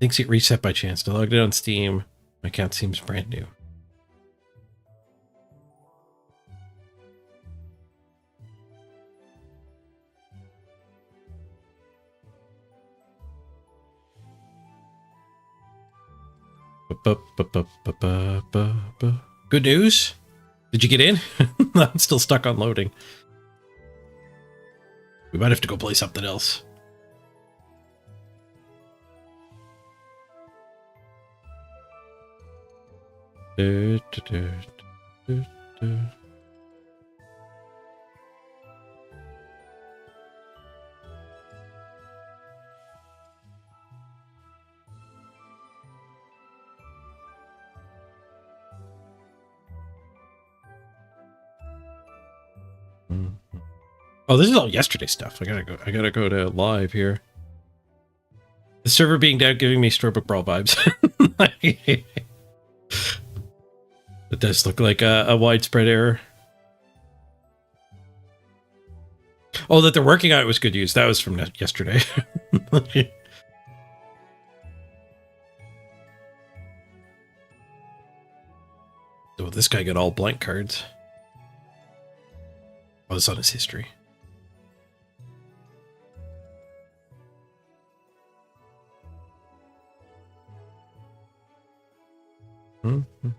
Things get reset by chance. I logged it on Steam. My account seems brand new. Good news? Did you get in? I'm still stuck on loading. We might have to go play something else. Oh, this is all yesterday stuff. I gotta go to live here. The server being down giving me Storybook Brawl vibes. It does look like a widespread error. Oh, that they're working on it was good news. That was from yesterday. Oh, this guy got all blank cards. Oh, it's on his history. Mm-hmm.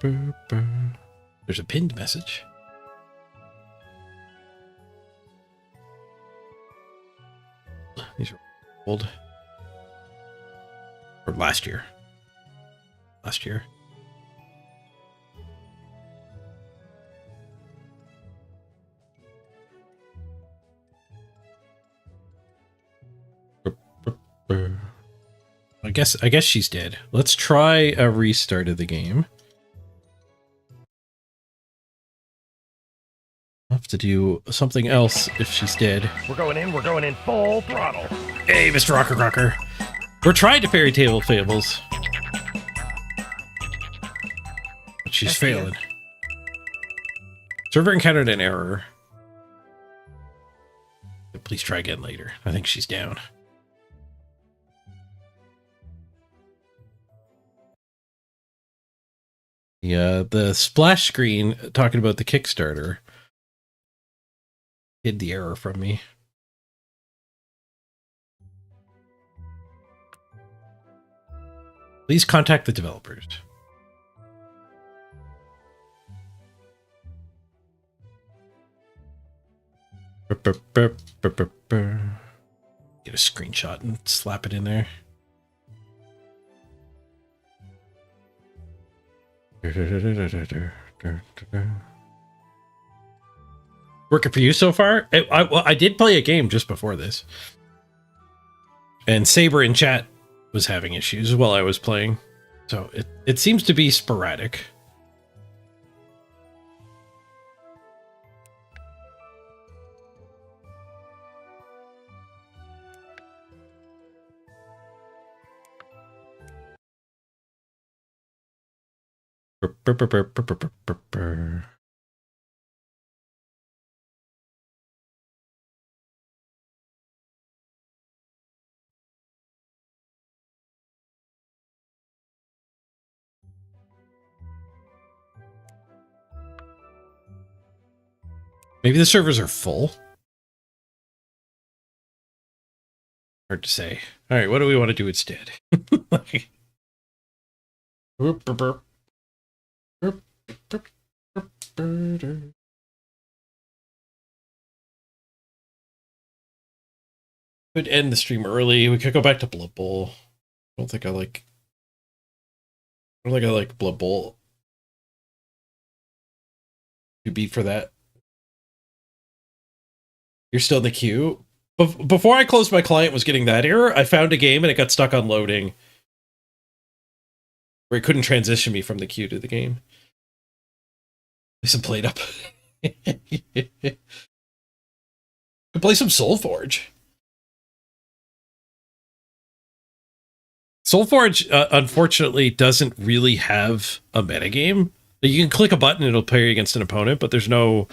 There's a pinned message. These are old. Or last year. Last year. I guess she's dead. Let's try a restart of the game. I'll have to do something else if she's dead. We're going in full throttle. Hey, Mr. Rocker. We're trying to fairy tale fables. But she's failing. Server encountered an error. Please try again later. I think she's down. Yeah, the splash screen talking about the Kickstarter hid the error from me. Please contact the developers. Get a screenshot and slap it in there. Working for you so far? I did play a game just before this. And Saber in chat was having issues while I was playing. So it seems to be sporadic. Maybe the servers are full. Hard to say. All right, what do we want to do instead? Could end the stream early. We could go back to Blood Bowl. I don't think I like Blood Bowl. You beat for that. You're still in the queue. Before I closed my client was getting that error, I found a game and it got stuck on loading. Where it couldn't transition me from the queue to the game. Play some Played Up. Could play some Soulforge. Soulforge, unfortunately, doesn't really have a metagame. You can click a button and it'll play you against an opponent, but there's no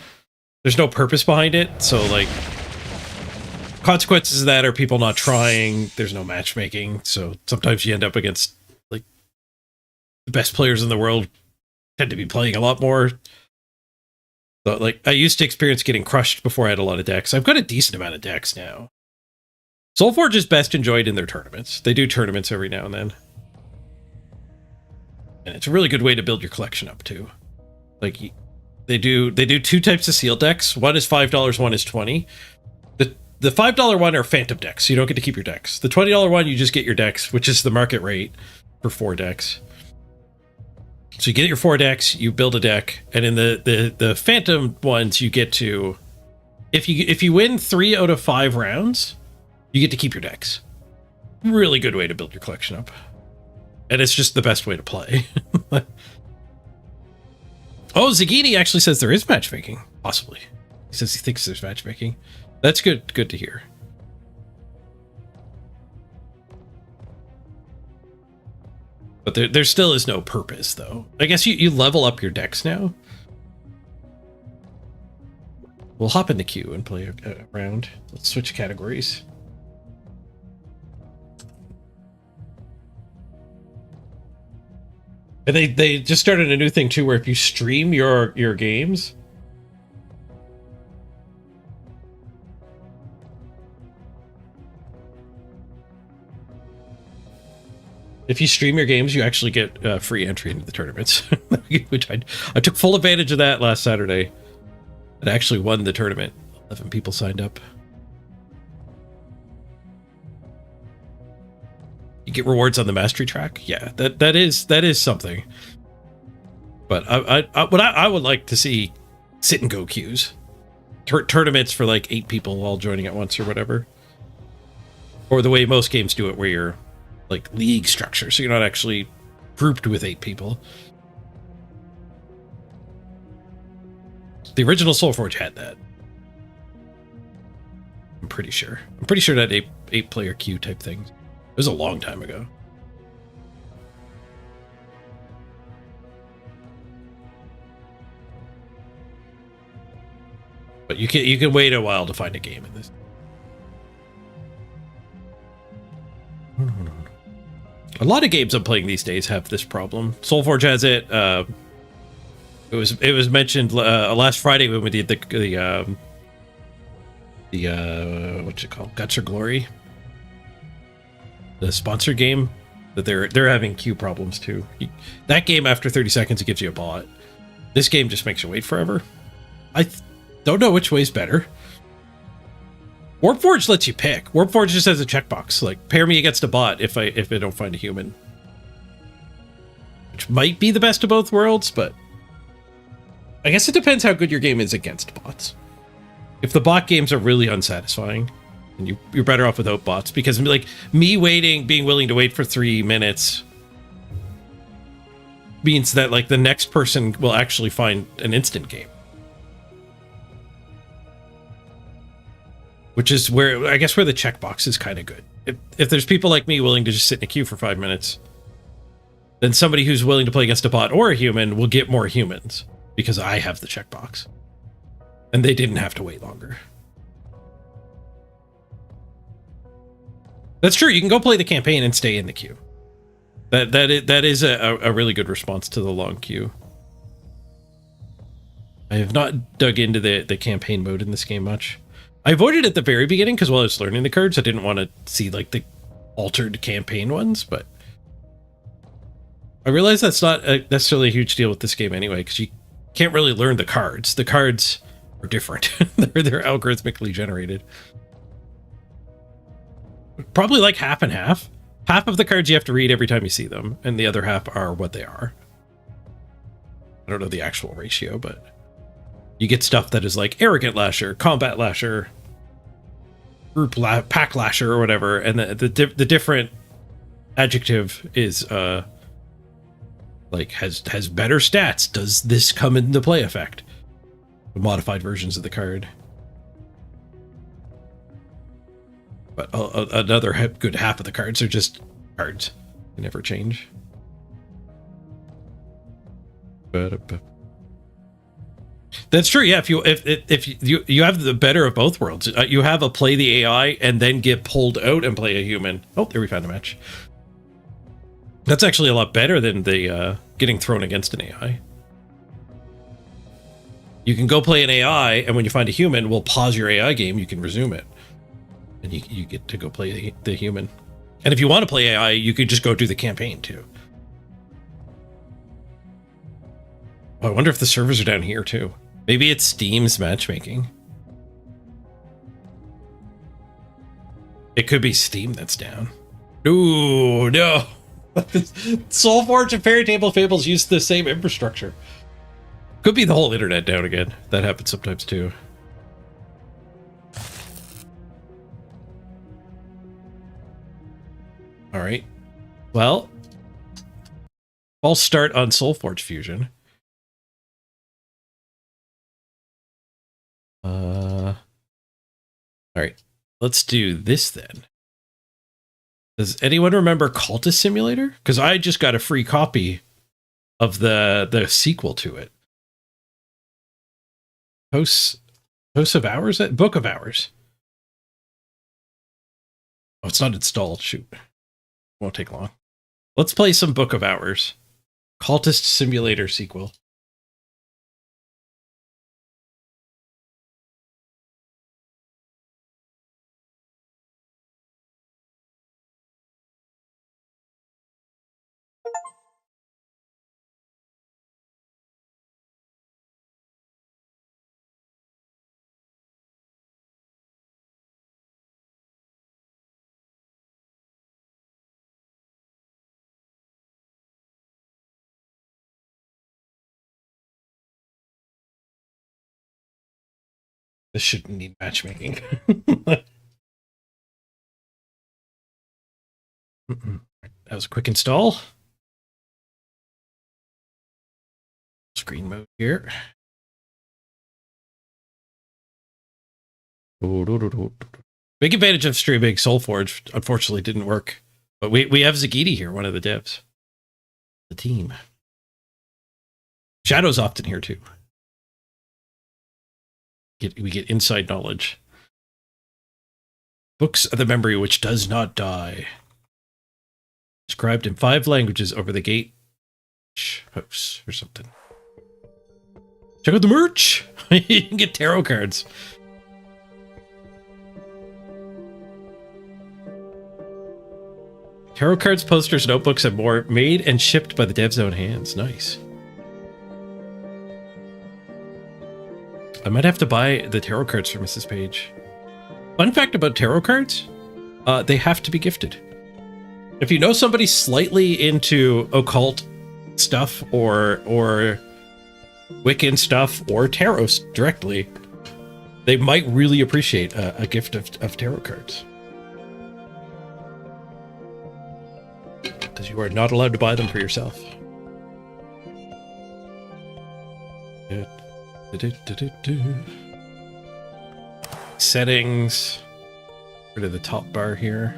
purpose behind it. So, like, consequences of that are people not trying. There's no matchmaking. So sometimes you end up against, like, the best players in the world tend to be playing a lot more. So, like, I used to experience getting crushed before I had a lot of decks. I've got a decent amount of decks now. Soulforge is best enjoyed in their tournaments. They do tournaments every now and then. And it's a really good way to build your collection up, too. Like, they do two types of sealed decks. One is $5, one is $20. The $5 one are phantom decks, so you don't get to keep your decks. The $20 one, you just get your decks, which is the market rate for 4 decks. So you get your 4 decks, you build a deck, and in the phantom ones, you get to... If you win 3 out of 5 rounds, you get to keep your decks. Really good way to build your collection up. And it's just the best way to play. Oh, Zagini actually says there is matchmaking. Possibly. He says he thinks there's matchmaking. That's good to hear. But there still is no purpose, though. I guess you level up your decks now. We'll hop in the queue and play a round. Let's switch categories. And they just started a new thing too, where if you stream your games, If you stream your games, you actually get free entry into the tournaments, which I took full advantage of that last Saturday. And actually won the tournament. 11 people signed up. You get rewards on the mastery track. Yeah, that is something. But I would like to see sit and go queues, tournaments for like 8 people all joining at once or whatever, or the way most games do it, where you're like league structure, so you're not actually grouped with 8 people. The original Soulforge had that. I'm pretty sure. I'm pretty sure that 8-player queue type thing. It was a long time ago. But you can wait a while to find a game in this. A lot of games I'm playing these days have this problem. Soulforge has it. It was mentioned last Friday when we did the what's it called, Guts or Glory, the sponsored game, that they're having queue problems too. That game, after 30 seconds, it gives you a bot. This game just makes you wait forever. I don't know which way's better. Warpforge lets you pick. Warpforge just has a checkbox, like pair me against a bot if I don't find a human, which might be the best of both worlds, but I guess it depends how good your game is against bots. If the bot games are really unsatisfying, and you're better off without bots, because like me being willing to wait for 3 minutes means that like the next person will actually find an instant game. Which is where, I guess, where the checkbox is kind of good. If there's people like me willing to just sit in a queue for 5 minutes, then somebody who's willing to play against a bot or a human will get more humans, because I have the checkbox. And they didn't have to wait longer. That's true. You can go play the campaign and stay in the queue. That is a really good response to the long queue. I have not dug into the campaign mode in this game much. I avoided it at the very beginning because while I was learning the cards, I didn't want to see like the altered campaign ones, but I realized that's not necessarily a huge deal with this game anyway, because you can't really learn the cards. The cards are different. they're algorithmically generated. Probably like half and half. Half of the cards you have to read every time you see them, and the other half are what they are. I don't know the actual ratio, but you get stuff that is like Arrogant Lasher, Combat Lasher, Pack Lasher, or whatever, and the different adjective is like has better stats. Does this come into play effect? The modified versions of the card. But another good half of the cards are just cards. They never change. That's true. Yeah, if you have the better of both worlds, you have a play the AI and then get pulled out and play a human. Oh, there we found a match. That's actually a lot better than the getting thrown against an AI. You can go play an AI, and when you find a human, we'll pause your AI game. You can resume it, and you get to go play the human. And if you want to play AI, you could just go do the campaign too. Oh, I wonder if the servers are down here too. Maybe it's Steam's matchmaking. It could be Steam that's down. Ooh, no. Soulforge and Fairy Tale Fables use the same infrastructure. Could be the whole internet down again. That happens sometimes too. All right. Well, I'll start on Soulforge Fusion. All right. Let's do this then. Does anyone remember Cultist Simulator? Because I just got a free copy of the sequel to it. Hosts of Hours? Book of Hours. Oh, it's not installed. Shoot. Won't take long. Let's play some Book of Hours. Cultist Simulator sequel. This shouldn't need matchmaking. That was a quick install. Screen mode here. Big advantage of streaming Soulforge. Unfortunately, didn't work. But we have Zagiti here, one of the devs. The team. Shadow's often here too. We get inside knowledge. Books of the memory which does not die. Described in 5 languages over the gate house or something. Check out the merch. You can get tarot cards. Tarot cards, posters, notebooks, and more made and shipped by the dev's own hands. Nice. I might have to buy the tarot cards for Mrs. Page. Fun fact about tarot cards, they have to be gifted. If you know somebody slightly into occult stuff or Wiccan stuff or tarot directly, they might really appreciate a gift of tarot cards. Because you are not allowed to buy them for yourself. Settings. Rid of the top bar here.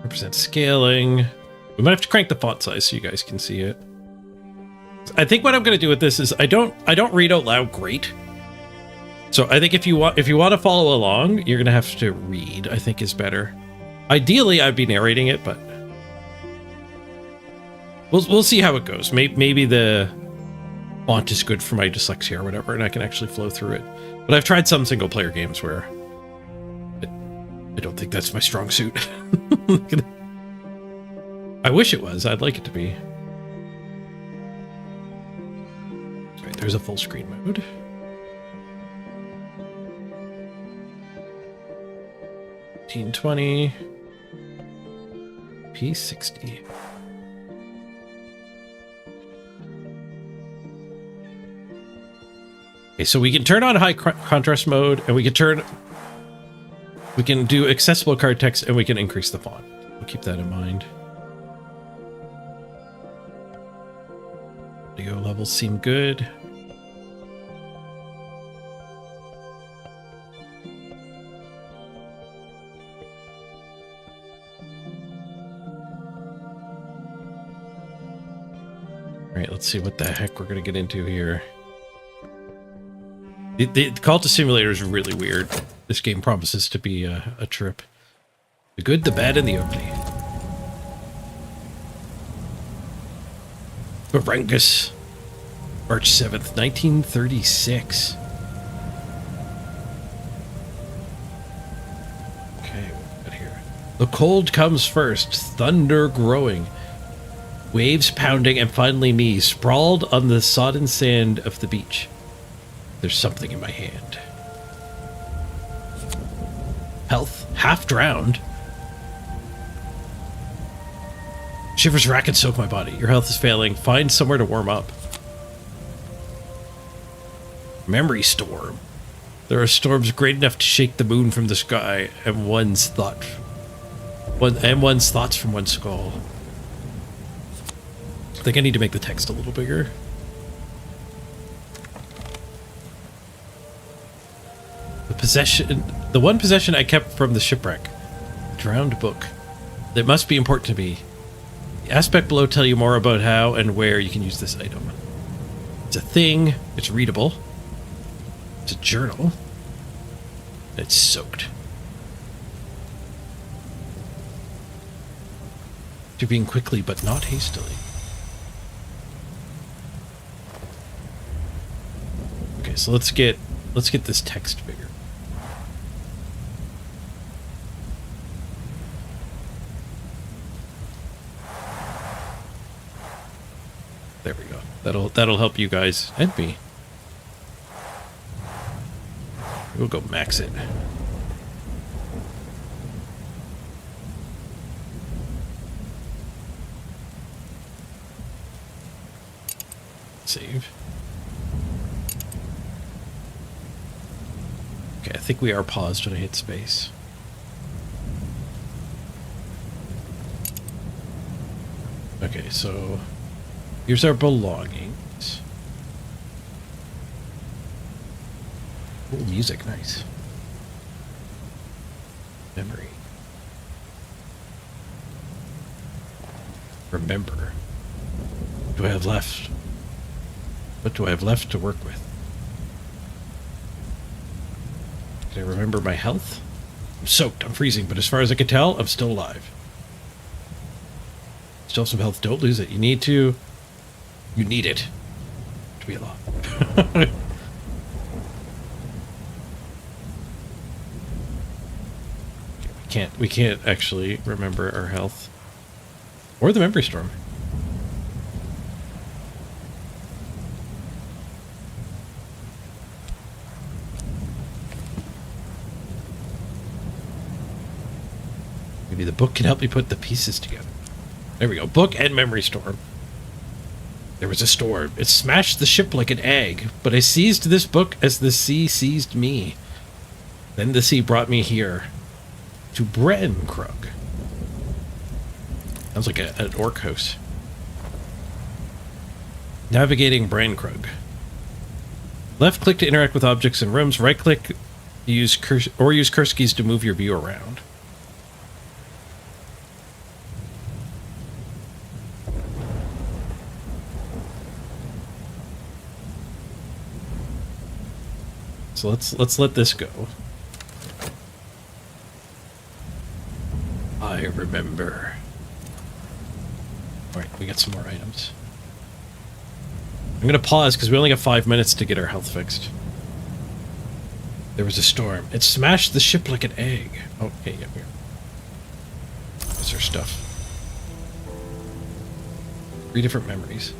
Represent scaling. We might have to crank the font size so you guys can see it. I think what I'm going to do with this is I don't read out loud great. So I think if you want to follow along, you're going to have to read. I think is better. Ideally, I'd be narrating it, but we'll see how it goes. Maybe the font is good for my dyslexia or whatever, and I can actually flow through it. But I've tried some single player games where I don't think that's my strong suit. I wish it was. I'd like it to be. All right, there's a full screen mode. $19.20 P60. Okay, so we can turn on high contrast mode, and we can do accessible card text, and we can increase the font. We'll keep that in mind. Audio levels seem good. Alright, let's see what the heck we're going to get into here. The Call to Simulator is really weird. This game promises to be a trip. The good, the bad, and the ugly. Varangus, March 7th, 1936. Okay, what we got here? The cold comes first, thunder growing. Waves pounding, and finally me, sprawled on the sodden sand of the beach. There's something in my hand. Health, half drowned. Shivers rack and soak my body. Your health is failing. Find somewhere to warm up. Memory storm. There are storms great enough to shake the moon from the sky, and one's thoughts from one's skull. I think I need to make the text a little bigger. The one possession I kept from the shipwreck. Drowned book. That must be important to me. The aspect below tell you more about how and where you can use this item. It's a thing. It's readable. It's a journal. It's soaked. Intervene quickly, but not hastily. Okay, so let's get this text bigger. There we go. That'll help you guys and me. We'll go max it. Save. think we are paused when I hit space. Okay, so here's our belongings. Ooh, music, nice. Memory. Remember. What do I have left? What do I have left to work with? Can I remember my health? I'm soaked, I'm freezing, but as far as I can tell, I'm still alive. Still have some health, don't lose it. You need to... You need it to be alive. We can't actually remember our health. Or the memory storm. Maybe the book can help me put the pieces together. There we go. Book and memory storm. There was a storm. It smashed the ship like an egg, but I seized this book as the sea seized me. Then the sea brought me here. To Brennkrug. Sounds like an orc house. Navigating Brennkrug. Left click to interact with objects in rooms. Right click use curse keys to move your view around. So let's let this go. I remember. Alright, we got some more items. I'm gonna pause because we only got 5 minutes to get our health fixed. There was a storm. It smashed the ship like an egg. Oh, okay, yeah, here. That's our stuff. 3 different memories.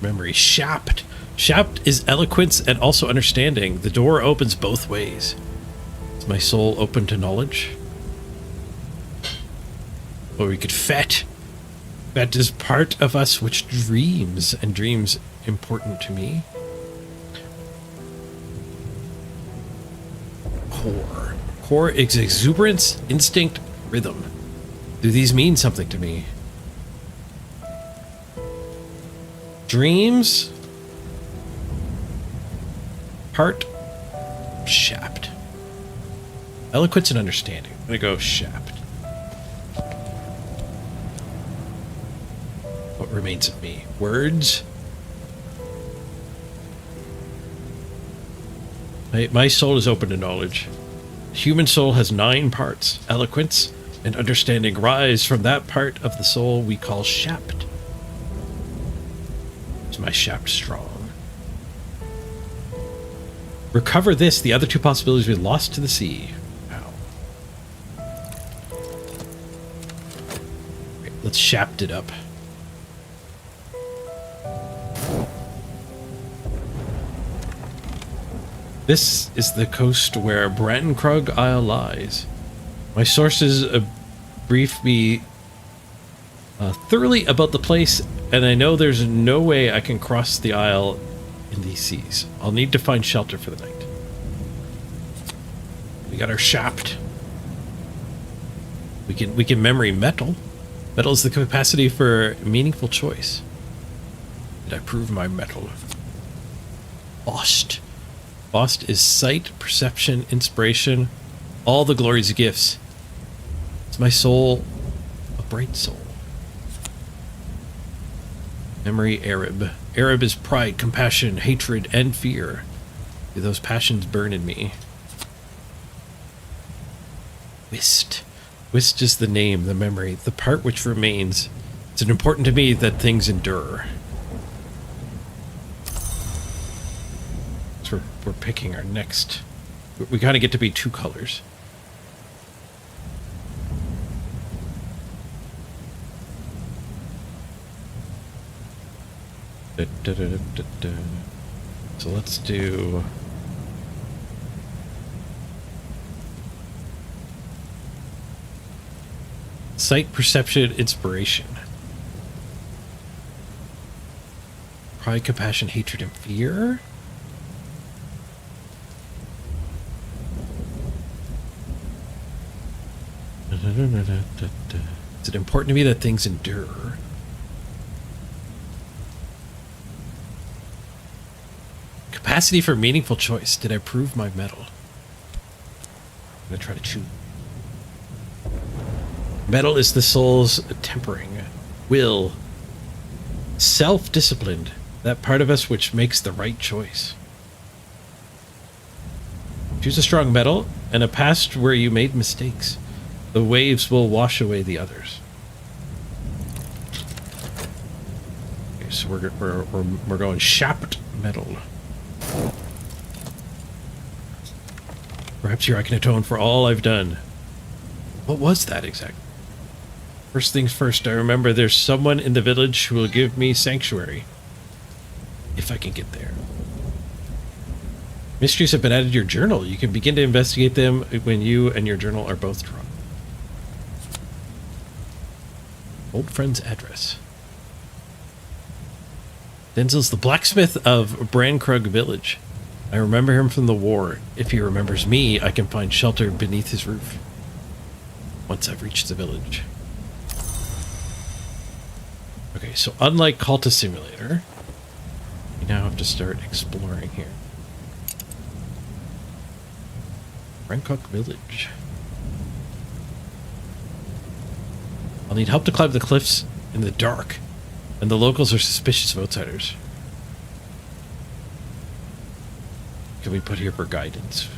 Memory. Shapt. Shapt is eloquence and also understanding. The door opens both ways. Is my soul open to knowledge? Or we could fet. Fet is part of us which dreams, and dreams important to me. Core. Core is exuberance, instinct, rhythm. Do these mean something to me? Dreams. Heart. Shapt. Eloquence and understanding. I'm gonna go shapt. What remains of me? Words. My soul is open to knowledge. Human soul has 9 parts. Eloquence and understanding rise from that part of the soul we call shapt. Is my shapt strong? Recover this. The other 2 possibilities we lost to the sea. Wow. Okay, let's shapt it up. This is the coast where Brennkrug Isle lies. My sources brief me thoroughly about the place, and I know there's no way I can cross the isle in these seas. I'll need to find shelter for the night. We got our shapt. We can memory metal. Metal is the capacity for meaningful choice. Did I prove my metal? Lost. Lost is sight, perception, inspiration, all the glories of gifts. Is my soul a bright soul? Memory Arab. Arab is pride, compassion, hatred, and fear. Do those passions burn in me? Wist. Wist is the name, the memory, the part which remains. It's important to me that things endure. So we're picking our next. We kind of get to be 2 colors. So let's do sight, perception, inspiration. Pride, compassion, hatred, and fear. Is it important to me that things endure? Capacity for meaningful choice. Did I prove my mettle? I'm gonna try to choose. Mettle is the soul's tempering, will, self-disciplined, that part of us which makes the right choice. Choose a strong mettle and a past where you made mistakes. The waves will wash away the others. Okay, so we're going shapt metal. Perhaps here I can atone for all I've done. What was that exactly? First things first, I remember there's someone in the village who will give me sanctuary. If I can get there. Mysteries have been added to your journal. You can begin to investigate them when you and your journal are both drunk. Old friend's address. Denzel's the blacksmith of Brankrug village. I remember him from the war. If he remembers me, I can find shelter beneath his roof. Once I've reached the village. Okay, so unlike Cultist Simulator, we now have to start exploring here. Brankrug village. I'll need help to climb the cliffs in the dark, and the locals are suspicious of outsiders. Can we put here for guidance?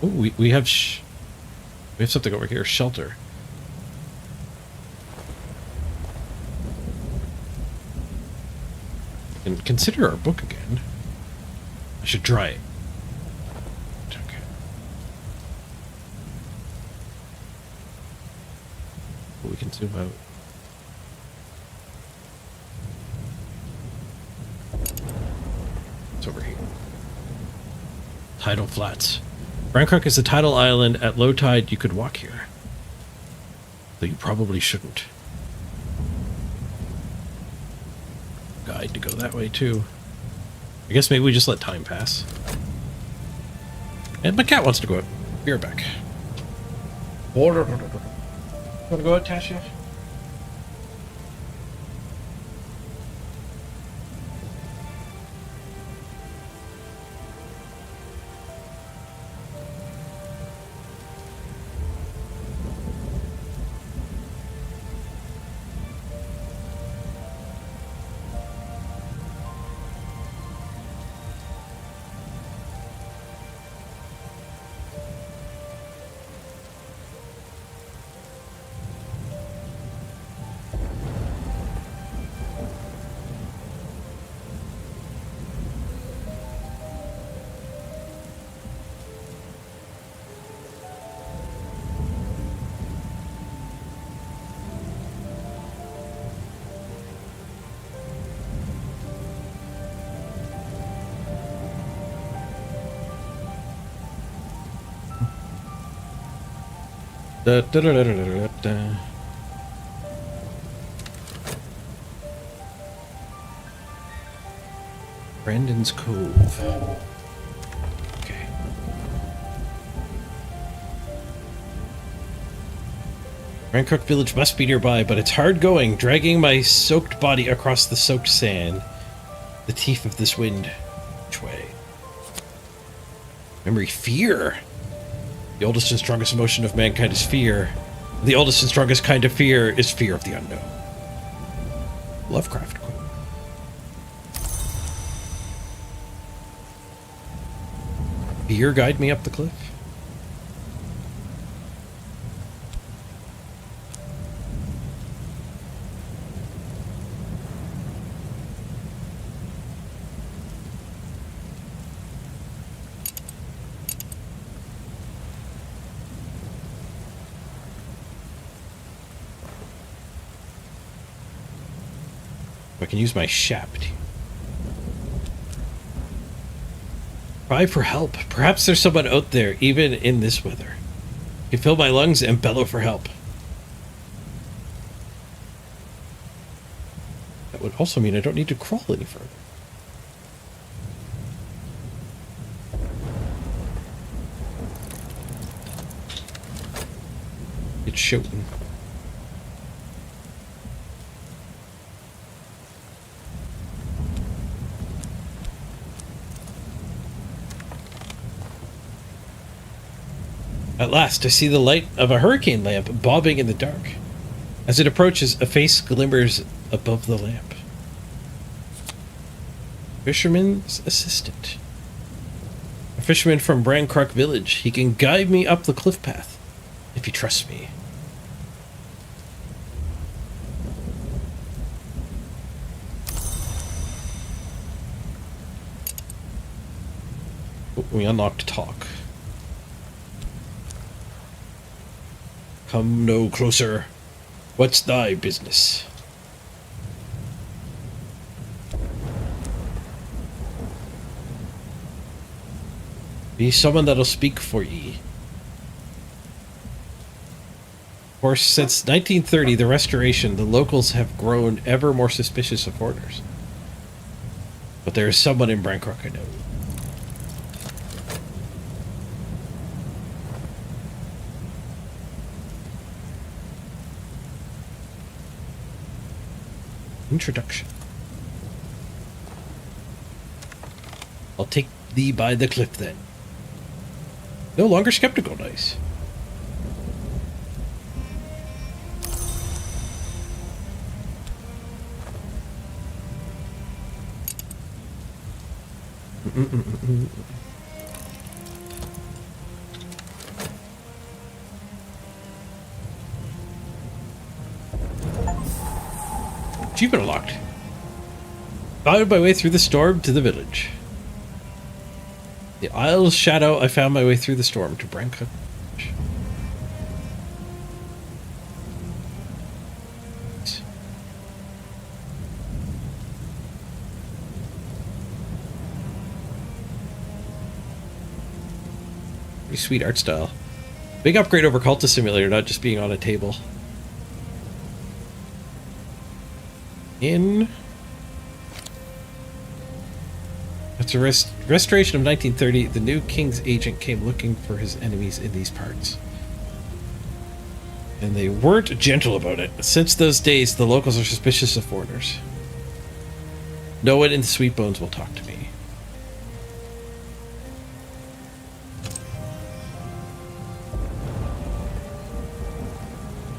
Oh, we have something over here. Shelter. And consider our book again. I should try it. Okay. But we can zoom out. It's over here. Tidal Flats. Brankrug is a tidal island. At low tide, you could walk here. Though you probably shouldn't. Guide to go that way, too. I guess maybe we just let time pass. And my cat wants to go out. Be right back. Want to go out, Tasha? Da, da, da, da, da, da, da. Brandon's Cove. Okay. Brankrug village must be nearby, but it's hard going, dragging my soaked body across the soaked sand. The teeth of this wind. Which way? Memory, fear. The oldest and strongest emotion of mankind is fear. The oldest and strongest kind of fear is fear of the unknown. Lovecraft quote. Fear guide me up the cliff? I can use my shaft. Cry for help. Perhaps there's someone out there, even in this weather. I can fill my lungs and bellow for help. That would also mean I don't need to crawl any further. get shouting. At last, I see the light of a hurricane lamp bobbing in the dark. As it approaches, a face glimmers above the lamp. Fisherman's assistant. A fisherman from Brancrook village. He can guide me up the cliff path, if he trusts me. Oh, we unlocked talk. Come no closer. What's thy business? Be someone that'll speak for ye. Of course, since 1930, the Restoration, the locals have grown ever more suspicious of foreigners. But there is someone in Brancrook I know. Introduction. I'll take thee by the cliff then. No longer skeptical, nice. Achievement unlocked. Found my way through the storm to the village. The Isle's shadow, I found my way through the storm to Brancrook. Pretty sweet art style. Big upgrade over Cultist Simulator, not just being on a table. After restoration of 1930, the new king's agent came looking for his enemies in these parts. And they weren't gentle about it. Since those days, the locals are suspicious of foreigners. No one in the Sweet Bones will talk to me.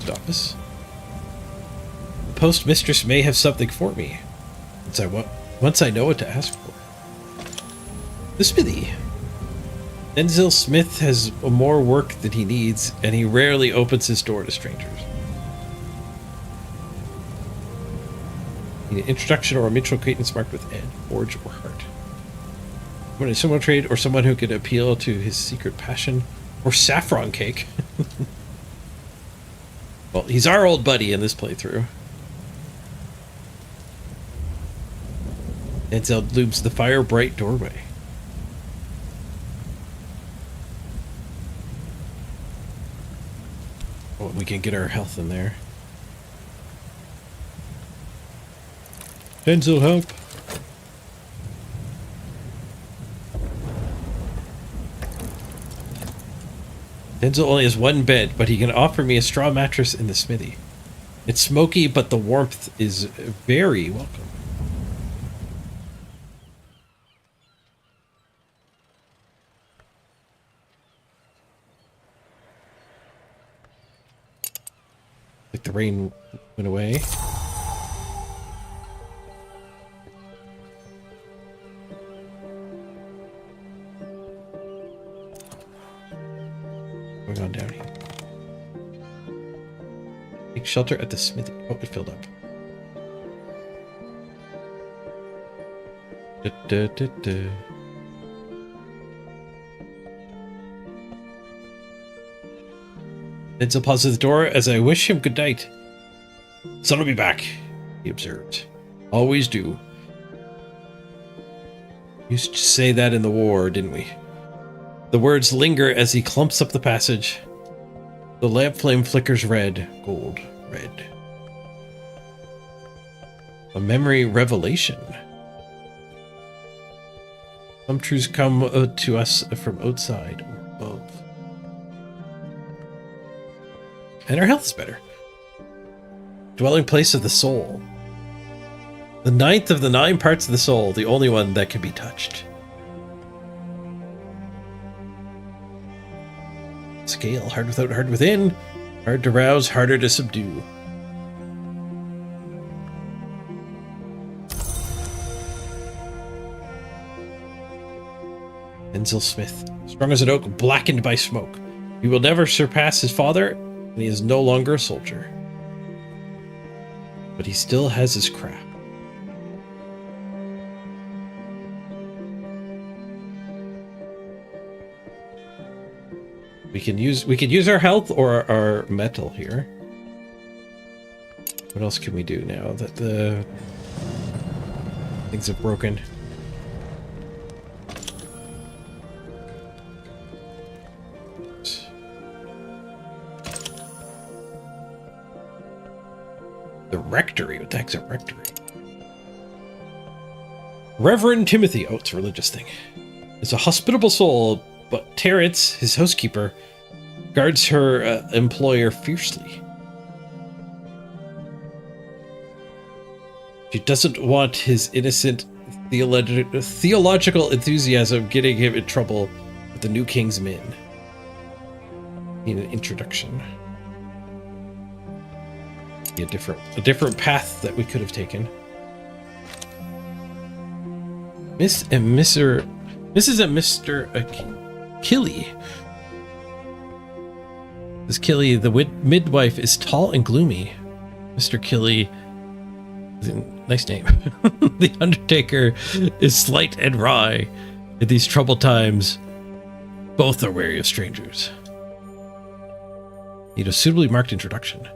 Office. The postmistress may have something for me. Once I know what to ask for. The smithy. Denzil Smith has more work than he needs, and he rarely opens his door to strangers. Need an introduction or a mutual acquaintance marked with Ed, Forge, or Heart. Someone in similar trade, or someone who could appeal to his secret passion, or saffron cake. Well, he's our old buddy in this playthrough. Denzel looms the fire-bright doorway. Oh, we can get our health in there. Denzel, help! Denzel only has one bed, but he can offer me a straw mattress in the smithy. It's smoky, but the warmth is very welcome. Like the rain went away. Going on down here. Take shelter at the smithy. Oh, it filled up. Denzel pauses the door as I wish him good night. Son will be back, he observed. Always do. Used to say that in the war, didn't we? The words linger as he clumps up the passage. The lamp flame flickers red, gold, red. A memory revelation. Some truths come to us from outside or above. And our health is better. Dwelling place of the soul. The 9th of the 9 parts of the soul, the only one that can be touched. Scale, hard without, hard within. Hard to rouse, harder to subdue. Enzel Smith, strong as an oak, blackened by smoke. He will never surpass his father, and he is no longer a soldier. But he still has his craft. We can use our health or our metal here. What else can we do now that the things have broken? The rectory. What the heck's a rectory? Reverend Timothy. Oh, it's a religious thing. It's a hospitable soul, but Terrence, his housekeeper, guards her employer fiercely. She doesn't want his innocent theological enthusiasm getting him in trouble with the new king's men. Need an introduction. Be a different path that we could have taken. Mrs. and Mr. Killy. This Killy, the midwife, is tall and gloomy. Mr. Killy, nice name. The Undertaker is slight and wry. In these troubled times, both are wary of strangers. Need a suitably marked introduction.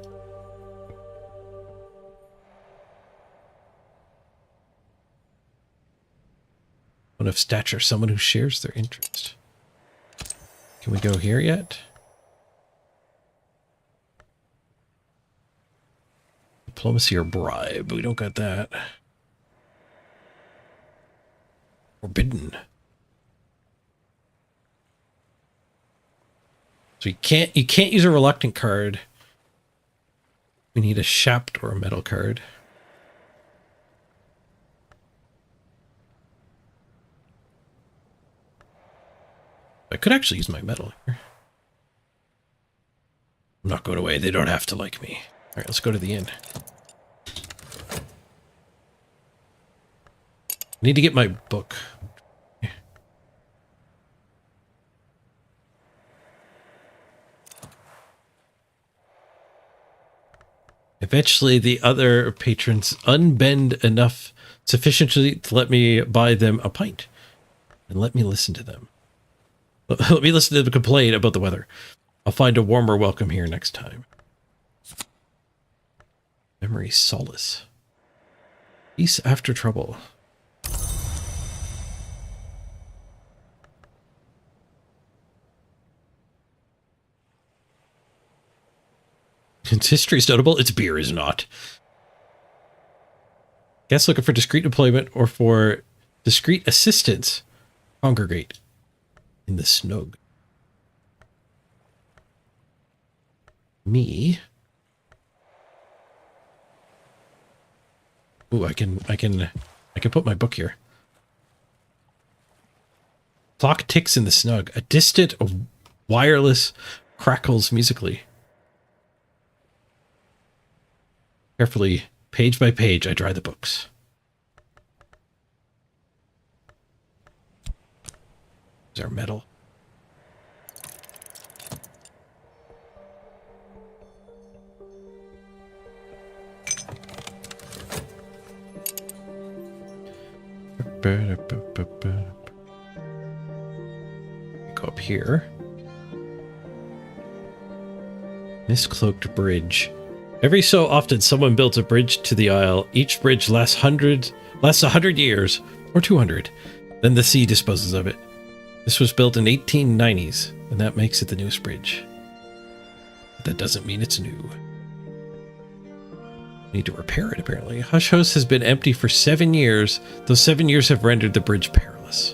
One of stature, someone who shares their interest. Can we go here yet? Diplomacy or bribe? We don't got that. Forbidden. So you can't use a reluctant card. We need a shapt or a metal card. I could actually use my metal here. I'm not going away. They don't have to like me. All right, let's go to the inn. I need to get my book. Eventually, the other patrons unbend enough sufficiently to let me buy them a pint and let me listen to them. Let me listen to them complain about the weather. I'll find a warmer welcome here next time. Memory solace. Peace after trouble. Its history is notable. Its beer is not. Guests looking for discreet employment or for discreet assistance congregate in the snug. Me. Ooh, I can put my book here. Clock ticks in the snug. A distant wireless crackles musically. Carefully, page by page, I dry the books. Is our metal? Go up here. Miscloaked bridge. Every so often, someone builds a bridge to the Isle. Each bridge lasts 100 years, or 200. Then the sea disposes of it. This was built in 1890s, and that makes it the newest bridge. But that doesn't mean it's new. Need to repair it, apparently. Hush House has been empty for 7 years. Those 7 years have rendered the bridge perilous.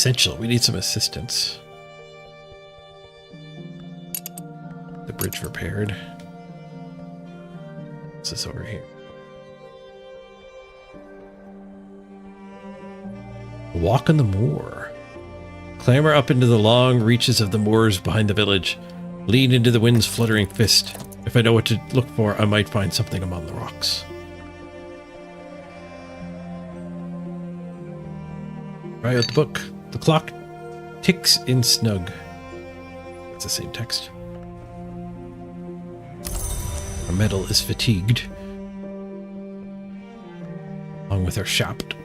essential. We need some assistance. The bridge repaired. What's this over here? Walk on the moor. Clamber up into the long reaches of the moors behind the village. Lean into the wind's fluttering fist. If I know what to look for, I might find something among the rocks. Try out the book. The clock ticks in snug. It's the same text. Our metal is fatigued. Along with our shaft.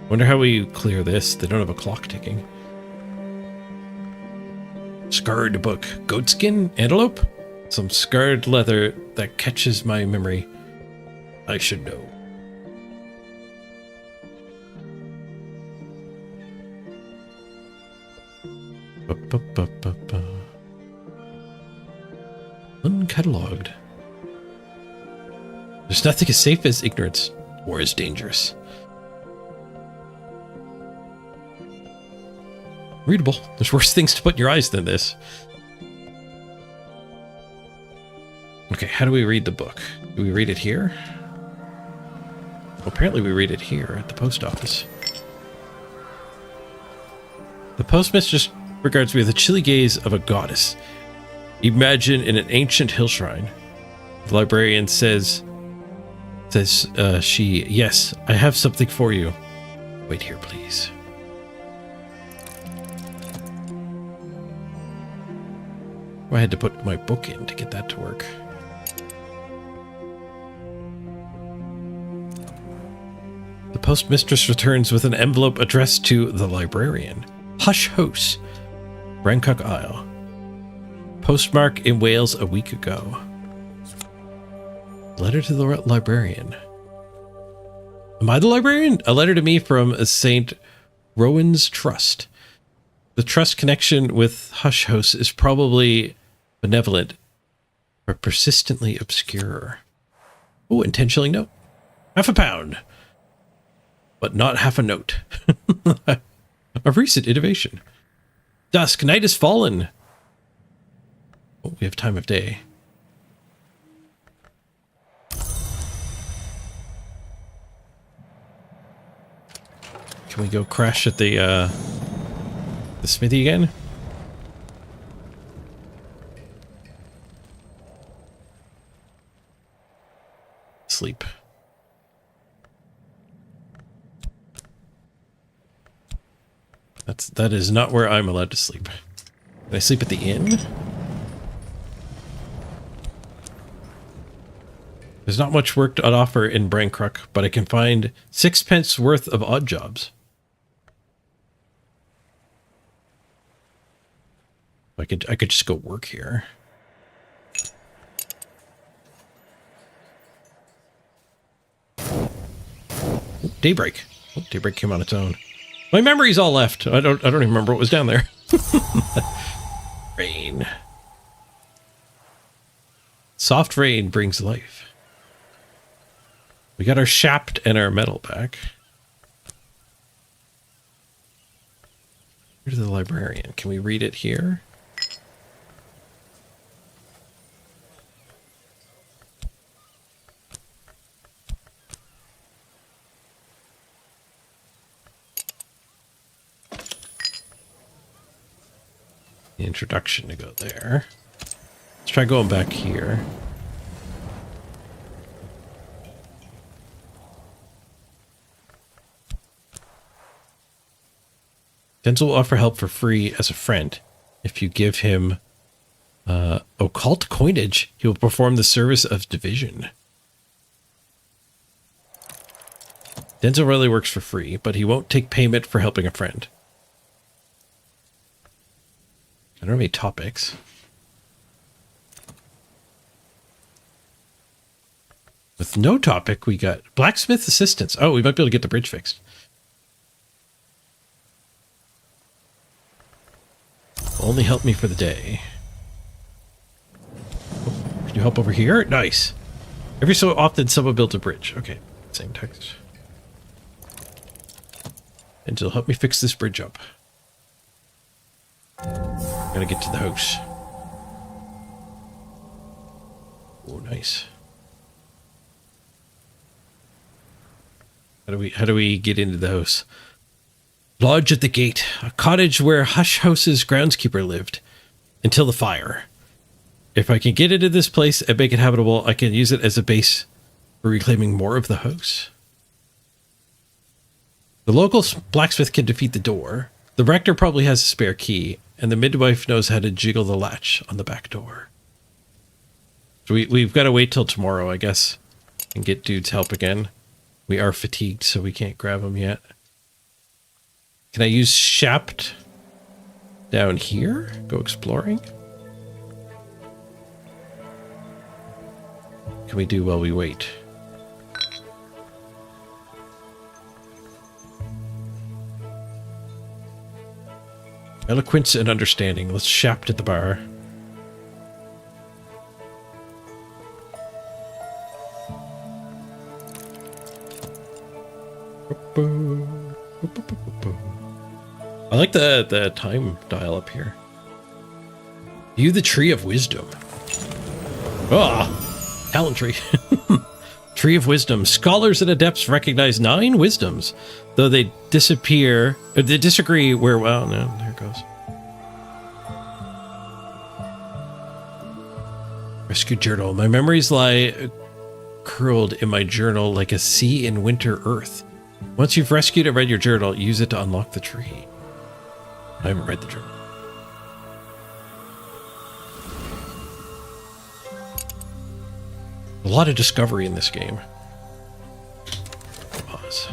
Wonder how we clear this. They don't have a clock ticking. Scarred book. Goatskin? Antelope? Some scarred leather that catches my memory. I should know. Uncatalogued. There's nothing as safe as ignorance, or as dangerous. Readable. There's worse things to put in your eyes than this. Okay, how do we read the book? Do we read it here? Well, apparently we read it here at the post office. The postmistress regards me with the chilly gaze of a goddess. Imagine in an ancient hill shrine. The librarian says she, yes, I have something for you. Wait here, please. I had to put my book in to get that to work. The postmistress returns with an envelope addressed to the librarian. Hush House, Brancock Isle. Postmark in Wales a week ago. Letter to the librarian. Am I the librarian? A letter to me from St. Rowan's Trust. The trust connection with Hush House is probably benevolent, but persistently obscure. Oh, and 10 shilling note. £0.50. But not half a note. A recent innovation. Dusk, night has fallen. Oh, we have time of day. Can we go crash at the smithy again? Sleep. That is not where I'm allowed to sleep. Can I sleep at the inn? There's not much work on offer in Brancrook, but I can find 6 pence worth of odd jobs. I could just go work here. Daybreak. Oh, daybreak came on its own. My memory's all left. I don't even remember what was down there. Rain. Soft rain brings life. We got our shaft and our metal back. Here's the librarian. Can we read it here? The introduction to go there. Let's try going back here. Denzel will offer help for free as a friend. If you give him occult coinage, he will perform the service of division. Denzel really works for free, but he won't take payment for helping a friend. I don't have any topics. With no topic, we got blacksmith assistance. Oh, we might be able to get the bridge fixed. Only help me for the day. Oh, can you help over here? Nice. Every so often, someone builds a bridge. Okay, same text. And you'll help me fix this bridge up. Gotta get to the house. Oh, nice. How do we get into the house? Lodge at the gate, a cottage where Hush House's groundskeeper lived until the fire. If I can get into this place and make it habitable, I can use it as a base for reclaiming more of the house. The local blacksmith can defeat the door. The rector probably has a spare key, and the midwife knows how to jiggle the latch on the back door. So we've got to wait till tomorrow, I guess, and get dude's help again. We are fatigued, so we can't grab him yet. Can I use Shapt down here? Go exploring? Can we do while we wait? Eloquence and understanding. Let's Shapt at the bar. I like the time dial up here. View the Tree of Wisdom. Ah, talent tree. Tree of Wisdom. Scholars and adepts recognize 9 wisdoms, though they disagree where. Well, no, there it goes. Rescue journal. My memories lie curled in my journal like a sea in winter earth. Once you've rescued and read your journal, use it to unlock the tree. I haven't read the journal. A lot of discovery in this game. Pause.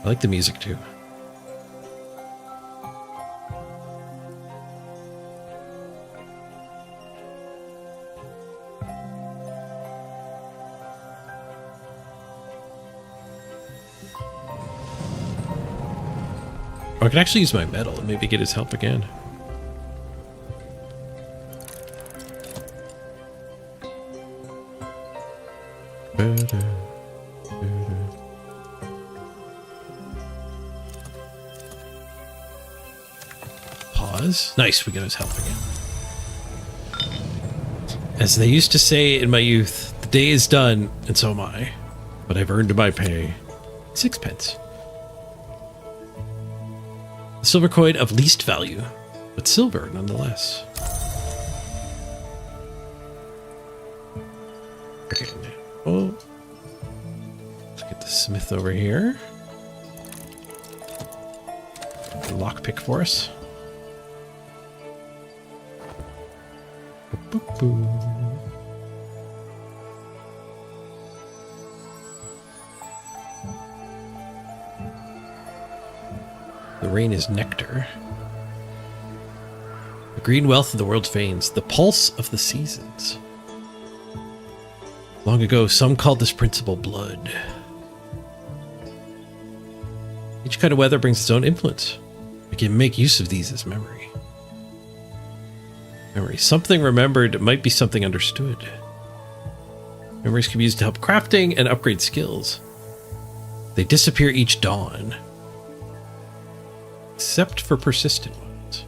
I like the music too. I could actually use my metal and maybe get his help again. Pause. Nice, we got his help again. As they used to say in my youth, the day is done, and so am I. But I've earned my pay. 6 pence. A silver coin of least value, but silver nonetheless. Okay. Oh. Let's get the smith over here. Lockpick for us. Boop, boop, boop. The rain is nectar. The green wealth of the world's veins. The pulse of the seasons. Long ago, some called this principle blood. Each kind of weather brings its own influence. We can make use of these as memory. Memory. Something remembered might be something understood. Memories can be used to help crafting and upgrade skills. They disappear each dawn. Except for persistent ones.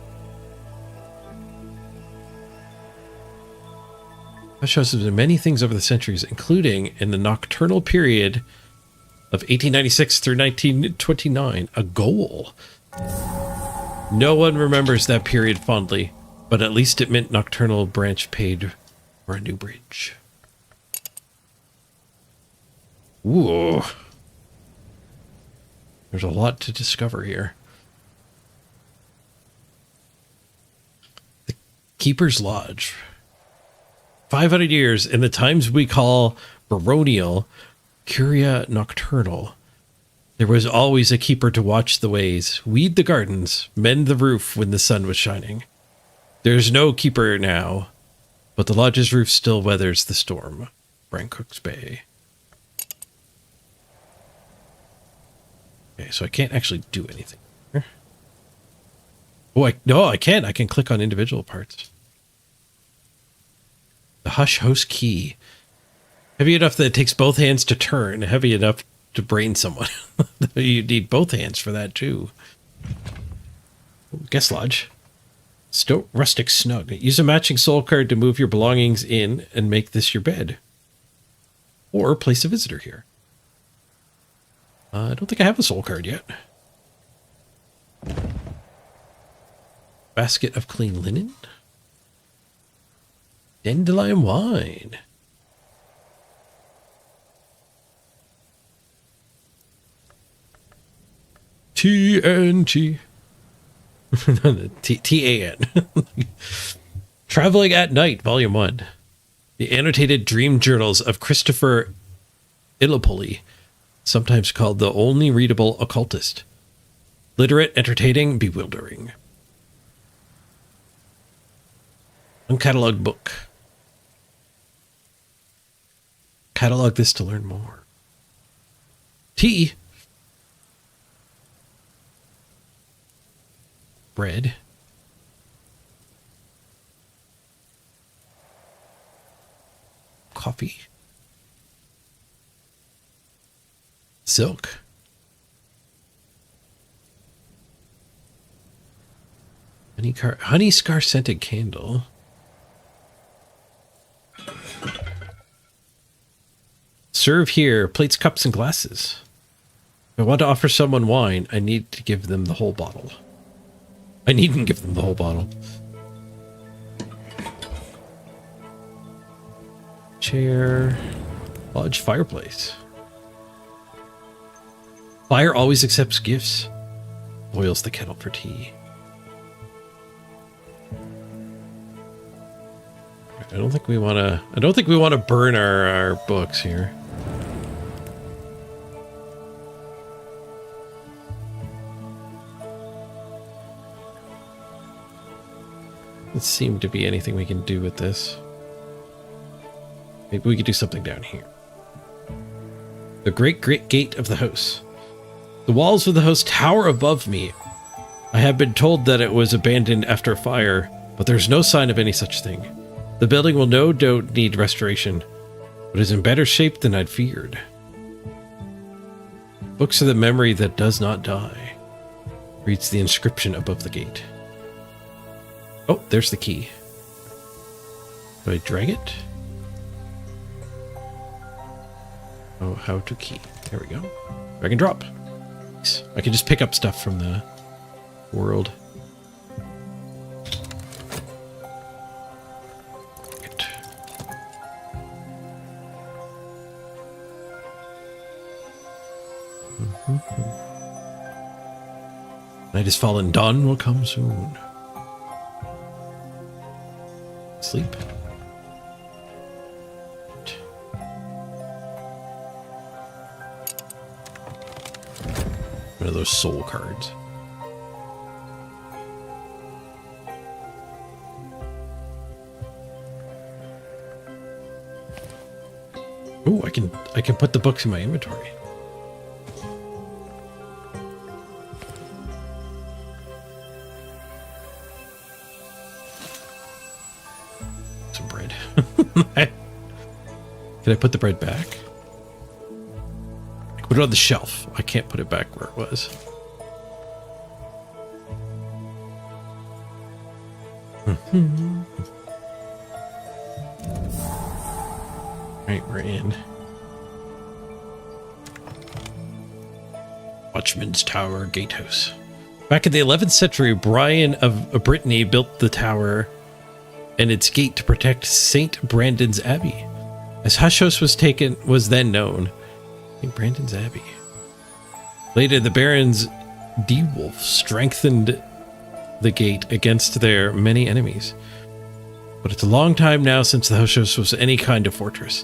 That shows us many things over the centuries, including in the nocturnal period of 1896 through 1929, a goal. No one remembers that period fondly, but at least it meant Nocturnal Branch paid for a new bridge. Ooh. There's a lot to discover here. The Keeper's Lodge. 500 years in the times we call baronial, curia nocturnal. There was always a keeper to watch the ways, weed the gardens, mend the roof when the sun was shining. There's no keeper now, but the lodge's roof still weathers the storm. Brancook's Bay. Okay, so I can't actually do anything here. Oh, no, I can't. I can click on individual parts. The Hush Host key. Heavy enough that it takes both hands to turn. Heavy enough to brain someone. You need both hands for that, too. Guest Lodge. Rustic Snug. Use a matching soul card to move your belongings in and make this your bed. Or place a visitor here. I don't think I have a soul card yet. Basket of clean linen. Dandelion wine. TNT. TAN. Traveling at Night, Volume 1. The Annotated Dream Journals of Christopher Illipoli, sometimes called the only readable occultist. Literate, entertaining, bewildering. Uncatalogued book. Catalog this to learn more. Tea. Bread. Coffee. Silk. Honey scar scented candle. Serve here, plates, cups, and glasses. If I want to offer someone wine, I need to give them the whole bottle. I needn't give them the whole bottle. Chair. Lodge fireplace. Fire always accepts gifts. Boils the kettle for tea. I don't think we want to burn our books here. Doesn't seem to be anything we can do with this. Maybe we could do something down here. The great gate of the house. The walls of the house tower above me. I have been told that it was abandoned after a fire, but there's no sign of any such thing. The building will no doubt need restoration, but is in better shape than I'd feared. Books of the memory that does not die. Reads the inscription above the gate. Oh, there's the key. Do I drag it? Oh, how to key. There we go. Drag and drop. Nice. I can just pick up stuff from the world. Night is fallen, dawn will come soon. Sleep. One of those soul cards. Oh, I can put the books in my inventory. Some bread. Can I put the bread back? I can put it on the shelf. I can't put it back where it was. Right, we're in. Watchman's Tower Gatehouse. Back in the 11th century, Brian of Brittany built the tower and its gate to protect St. Brandon's Abbey. As Hush House was then known. St. Brandon's Abbey. Later, the Barons Dewolf strengthened the gate against their many enemies. But it's a long time now since the Hush House was any kind of fortress.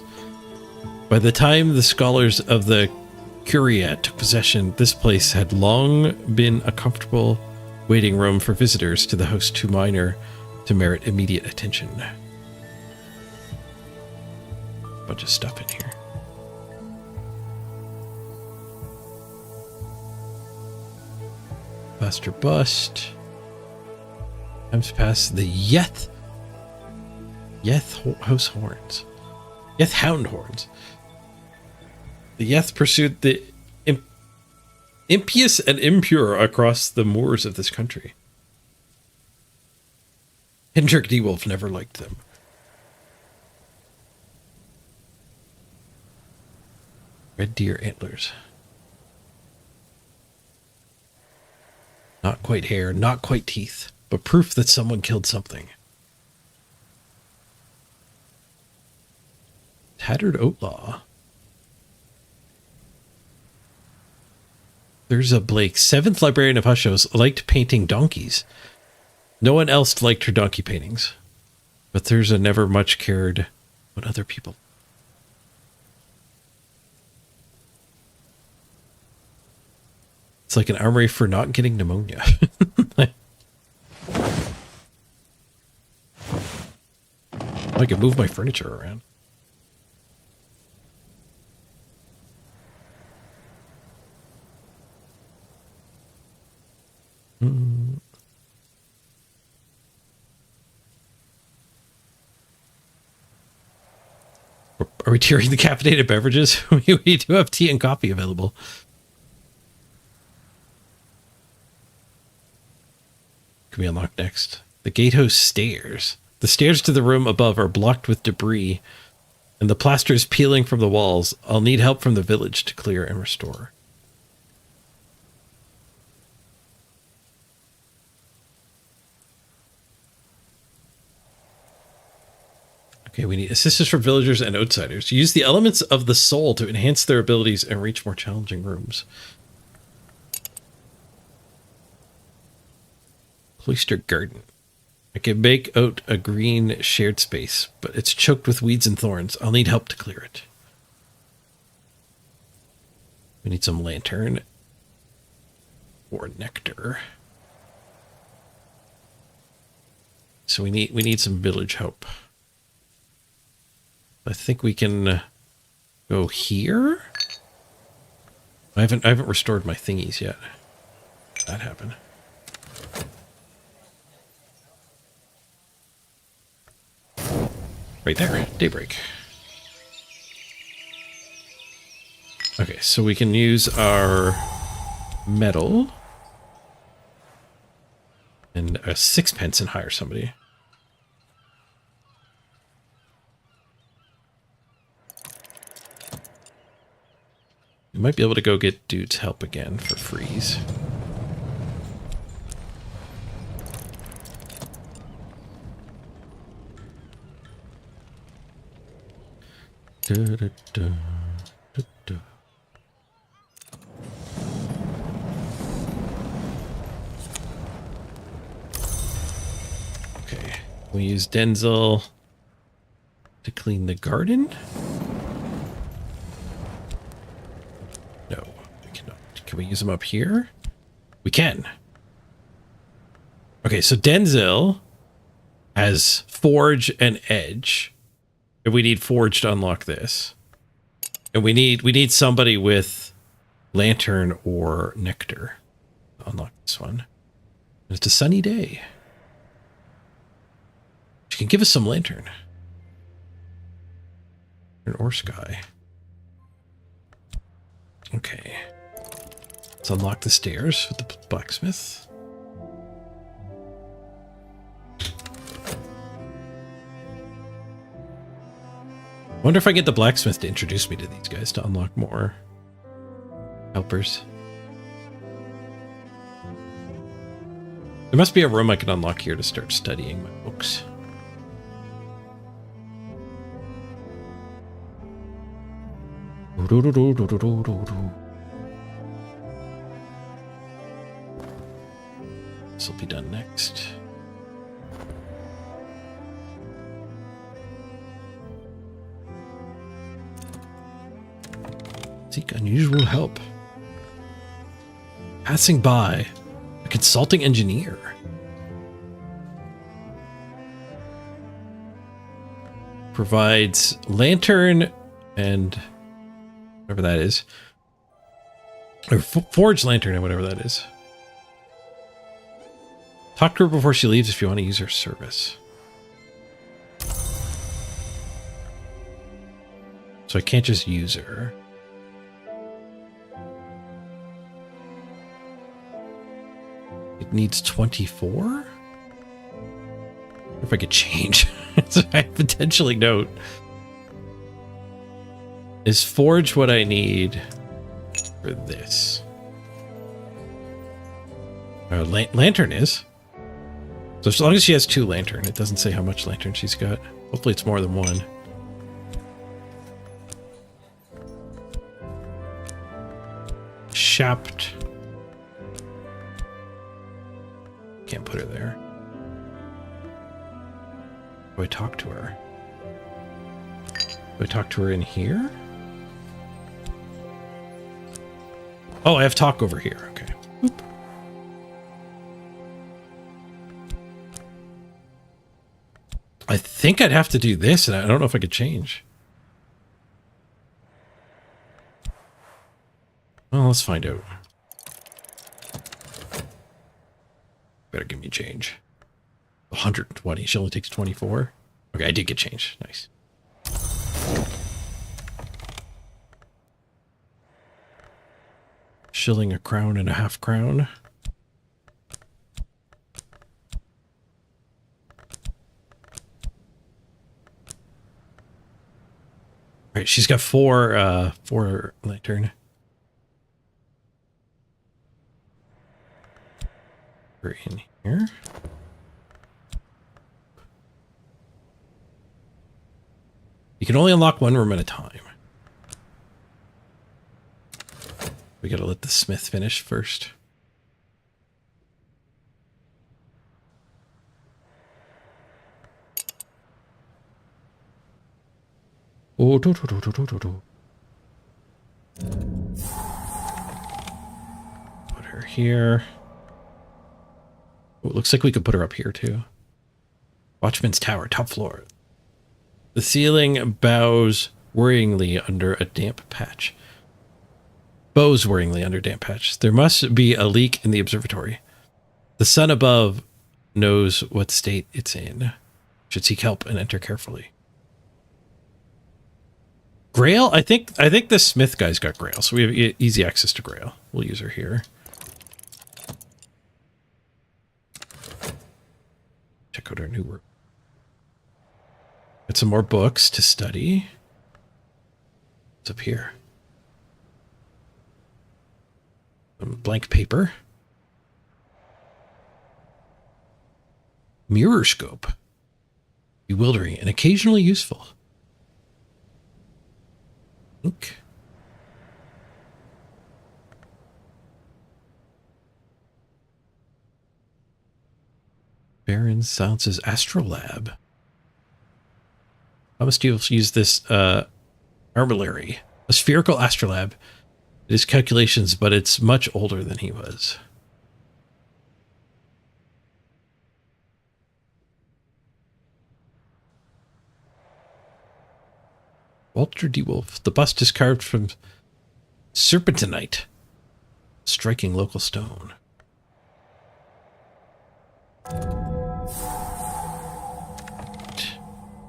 By the time the scholars of the Curia took possession, this place had long been a comfortable waiting room for visitors to the house too minor to merit immediate attention. Bunch of stuff in here. Buster Bust. Times past the Yeth House Horns. Yeth Hound Horns. The Yeth pursued the impious and impure across the moors of this country. Hendrik D. Wolf never liked them. Red deer antlers. Not quite hair, not quite teeth, but proof that someone killed something. Tattered Outlaw. There's a Blake, 7th librarian of Hushos, liked painting donkeys. No one else liked her donkey paintings, but there's a never much cared what other people. It's like an armory for not getting pneumonia. I can move my furniture around. Are we tiering the caffeinated beverages? We do have tea and coffee available. Can we unlock next? The gatehouse stairs. The stairs to the room above are blocked with debris, and the plaster is peeling from the walls. I'll need help from the village to clear and restore. Okay, we need assistance from villagers and outsiders. Use the elements of the soul to enhance their abilities and reach more challenging rooms. Cloister garden. I can make out a green shared space, but it's choked with weeds and thorns. I'll need help to clear it. We need some lantern or nectar. So we need some village help. I think we can go here. I haven't restored my thingies yet. That happened. Right there, daybreak. Okay, so we can use our metal and a 6 pence and hire somebody. We might be able to go get dude's help again for freeze. Da, da, da, da, da. Okay, we use Denzel to clean the garden. No, we cannot. Can we use him up here? We can. Okay, so Denzel has Forge and Edge. And we need Forge to unlock this. And we need somebody with Lantern or Nectar to unlock this one. And it's a sunny day. She can give us some Lantern. Or Sky. Okay. Let's unlock the stairs with the blacksmith. I wonder if I get the blacksmith to introduce me to these guys to unlock more helpers. There must be a room I can unlock here to start studying my books. This will be done next. Seek unusual help. Passing by, a consulting engineer. Provides lantern and whatever that is. Or forge lantern and whatever that is. Talk to her before she leaves if you want to use her service. So I can't just use her. It needs 24? If I could change. So I potentially note. Is forge what I need for this? Lantern is. So as long as she has 2 lantern, it doesn't say how much lantern she's got. Hopefully it's more than 1. Shapt. Can't put her there. Do I talk to her? Do I talk to her in here? Oh, I have talk over here. Okay. Oop. I think I'd have to do this, and I don't know if I could change. Well, let's find out. Better give me change. 120. She only takes 24. Okay, I did get change. Nice. Shilling, a crown, and a half crown. Right, she's got 4 lantern. We're in here. You can only unlock 1 room at a time. We gotta let the smith finish first. Oh, Put her here. Oh, it looks like we could put her up here too. Watchman's Tower, top floor. The ceiling bows worryingly under a damp patch. Bows worryingly under damp patch. There must be a leak in the observatory. The sun above knows what state it's in. Should seek help and enter carefully. Grail? I think the smith guy's got Grail, so we have easy access to Grail. We'll use her here. Check out our new room. Got some more books to study. What's up here? Blank paper. Mirror scope. Bewildering and occasionally useful. Ink. Baron Silence's Astrolab. How must you use this armillary? A spherical astrolabe. It is calculations, but it's much older than he was. Walter D. Wolf. The bust is carved from serpentinite, striking local stone.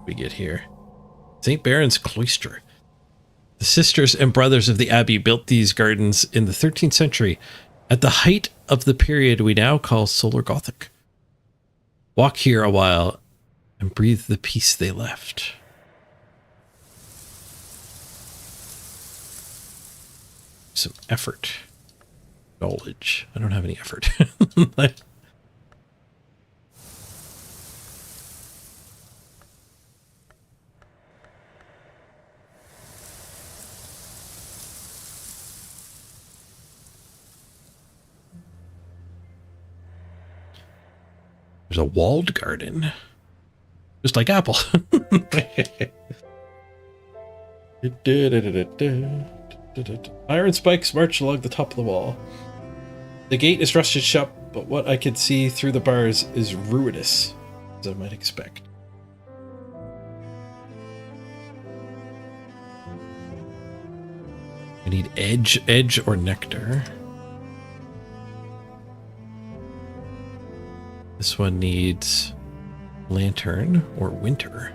We get here. St. Baron's Cloister. The sisters and brothers of the abbey built these gardens in the 13th century at the height of the period we now call Solar Gothic. Walk here a while and breathe the peace they left. Some effort. Knowledge. I don't have any effort. There's a walled garden. Just like Apple. Iron spikes march along the top of the wall. The gate is rusted shut, but what I can see through the bars is ruinous, as I might expect. I need edge or nectar. This one needs lantern or winter.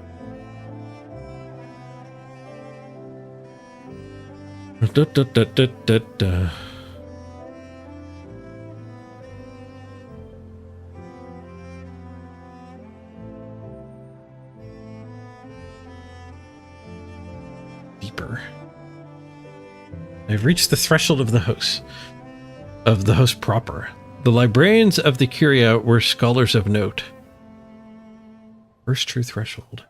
Da, da, da, da, da, da. Deeper. I've reached the threshold of the host proper. The librarians of the Curia were scholars of note. First true threshold.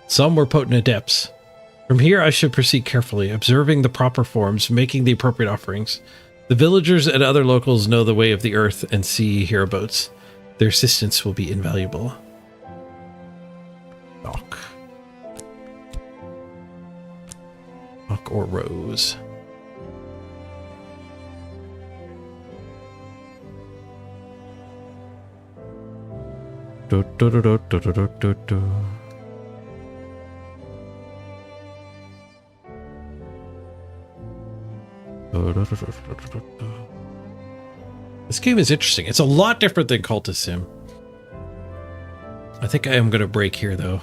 Some were potent adepts. From here I should proceed carefully, observing the proper forms, making the appropriate offerings. The villagers and other locals know the way of the earth and sea hereabouts. Their assistance will be invaluable. Dock. Dock or rose. Do, do, do, do, do, do, do, do. This game is interesting. It's a lot different than Cultist Sim. I think I am going to break here, though.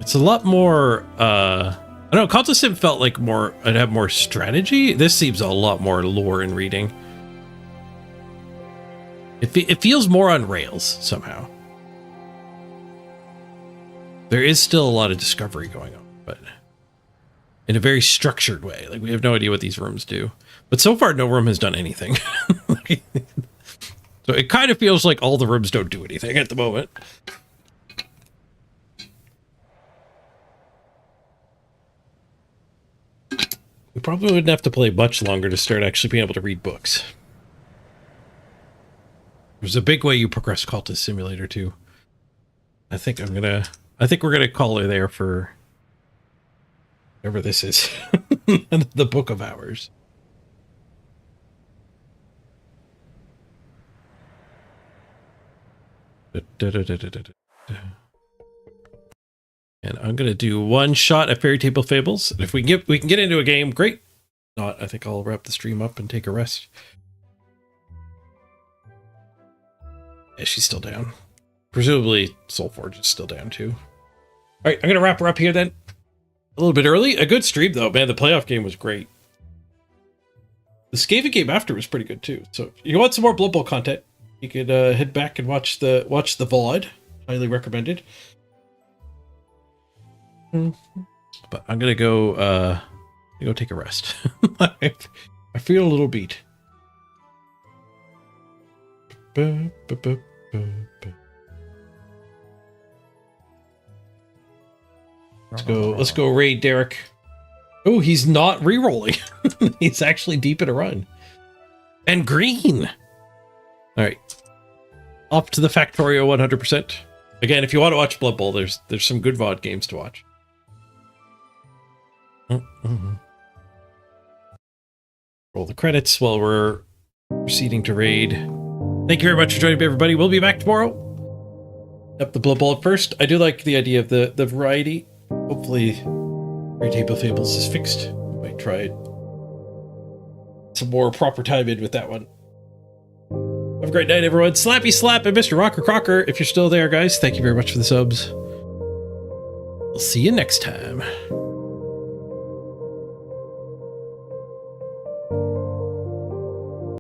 It's a lot more, I don't know, Cultist Sim felt like more, I'd have more strategy. This seems a lot more lore and reading. It feels more on rails, somehow. There is still a lot of discovery going on, but in a very structured way. Like, we have no idea what these rooms do. But so far, no room has done anything. So it kind of feels like all the rooms don't do anything at the moment. We probably wouldn't have to play much longer to start actually being able to read books. There's a big way you progress Cultist Simulator too. I think we're gonna call her there for whatever this is. The Book of Hours. And I'm gonna do one shot at Fairy Table Fables. And if we can get into a game, great. Not, I think I'll wrap the stream up and take a rest. Yeah, she's still down. Presumably Soulforge is still down too. All right, I'm gonna wrap her up here then. A little bit early. A good stream though, man. The playoff game was great. The Skaven game after was pretty good too. So if you want some more Blood Bowl content, you could head back and watch the VOD. Highly recommended. But I'm gonna go take a rest. I feel a little beat. Let's go raid Derek. Oh, he's not re-rolling. He's actually deep in a run. And green. All right. Up to the Factorio 100%. Again, if you want to watch Blood Bowl, there's some good VOD games to watch. Roll the credits while we're proceeding to raid. Thank you very much for joining me, everybody. We'll be back tomorrow. Up the Blood Bowl at first. I do like the idea of the variety. Hopefully, Fairy Table Fables is fixed. We might try some more proper time in with that one. Have a great night, everyone. Slappy Slap and Mr. Rocker Crocker, if you're still there, guys. Thank you very much for the subs. We'll see you next time.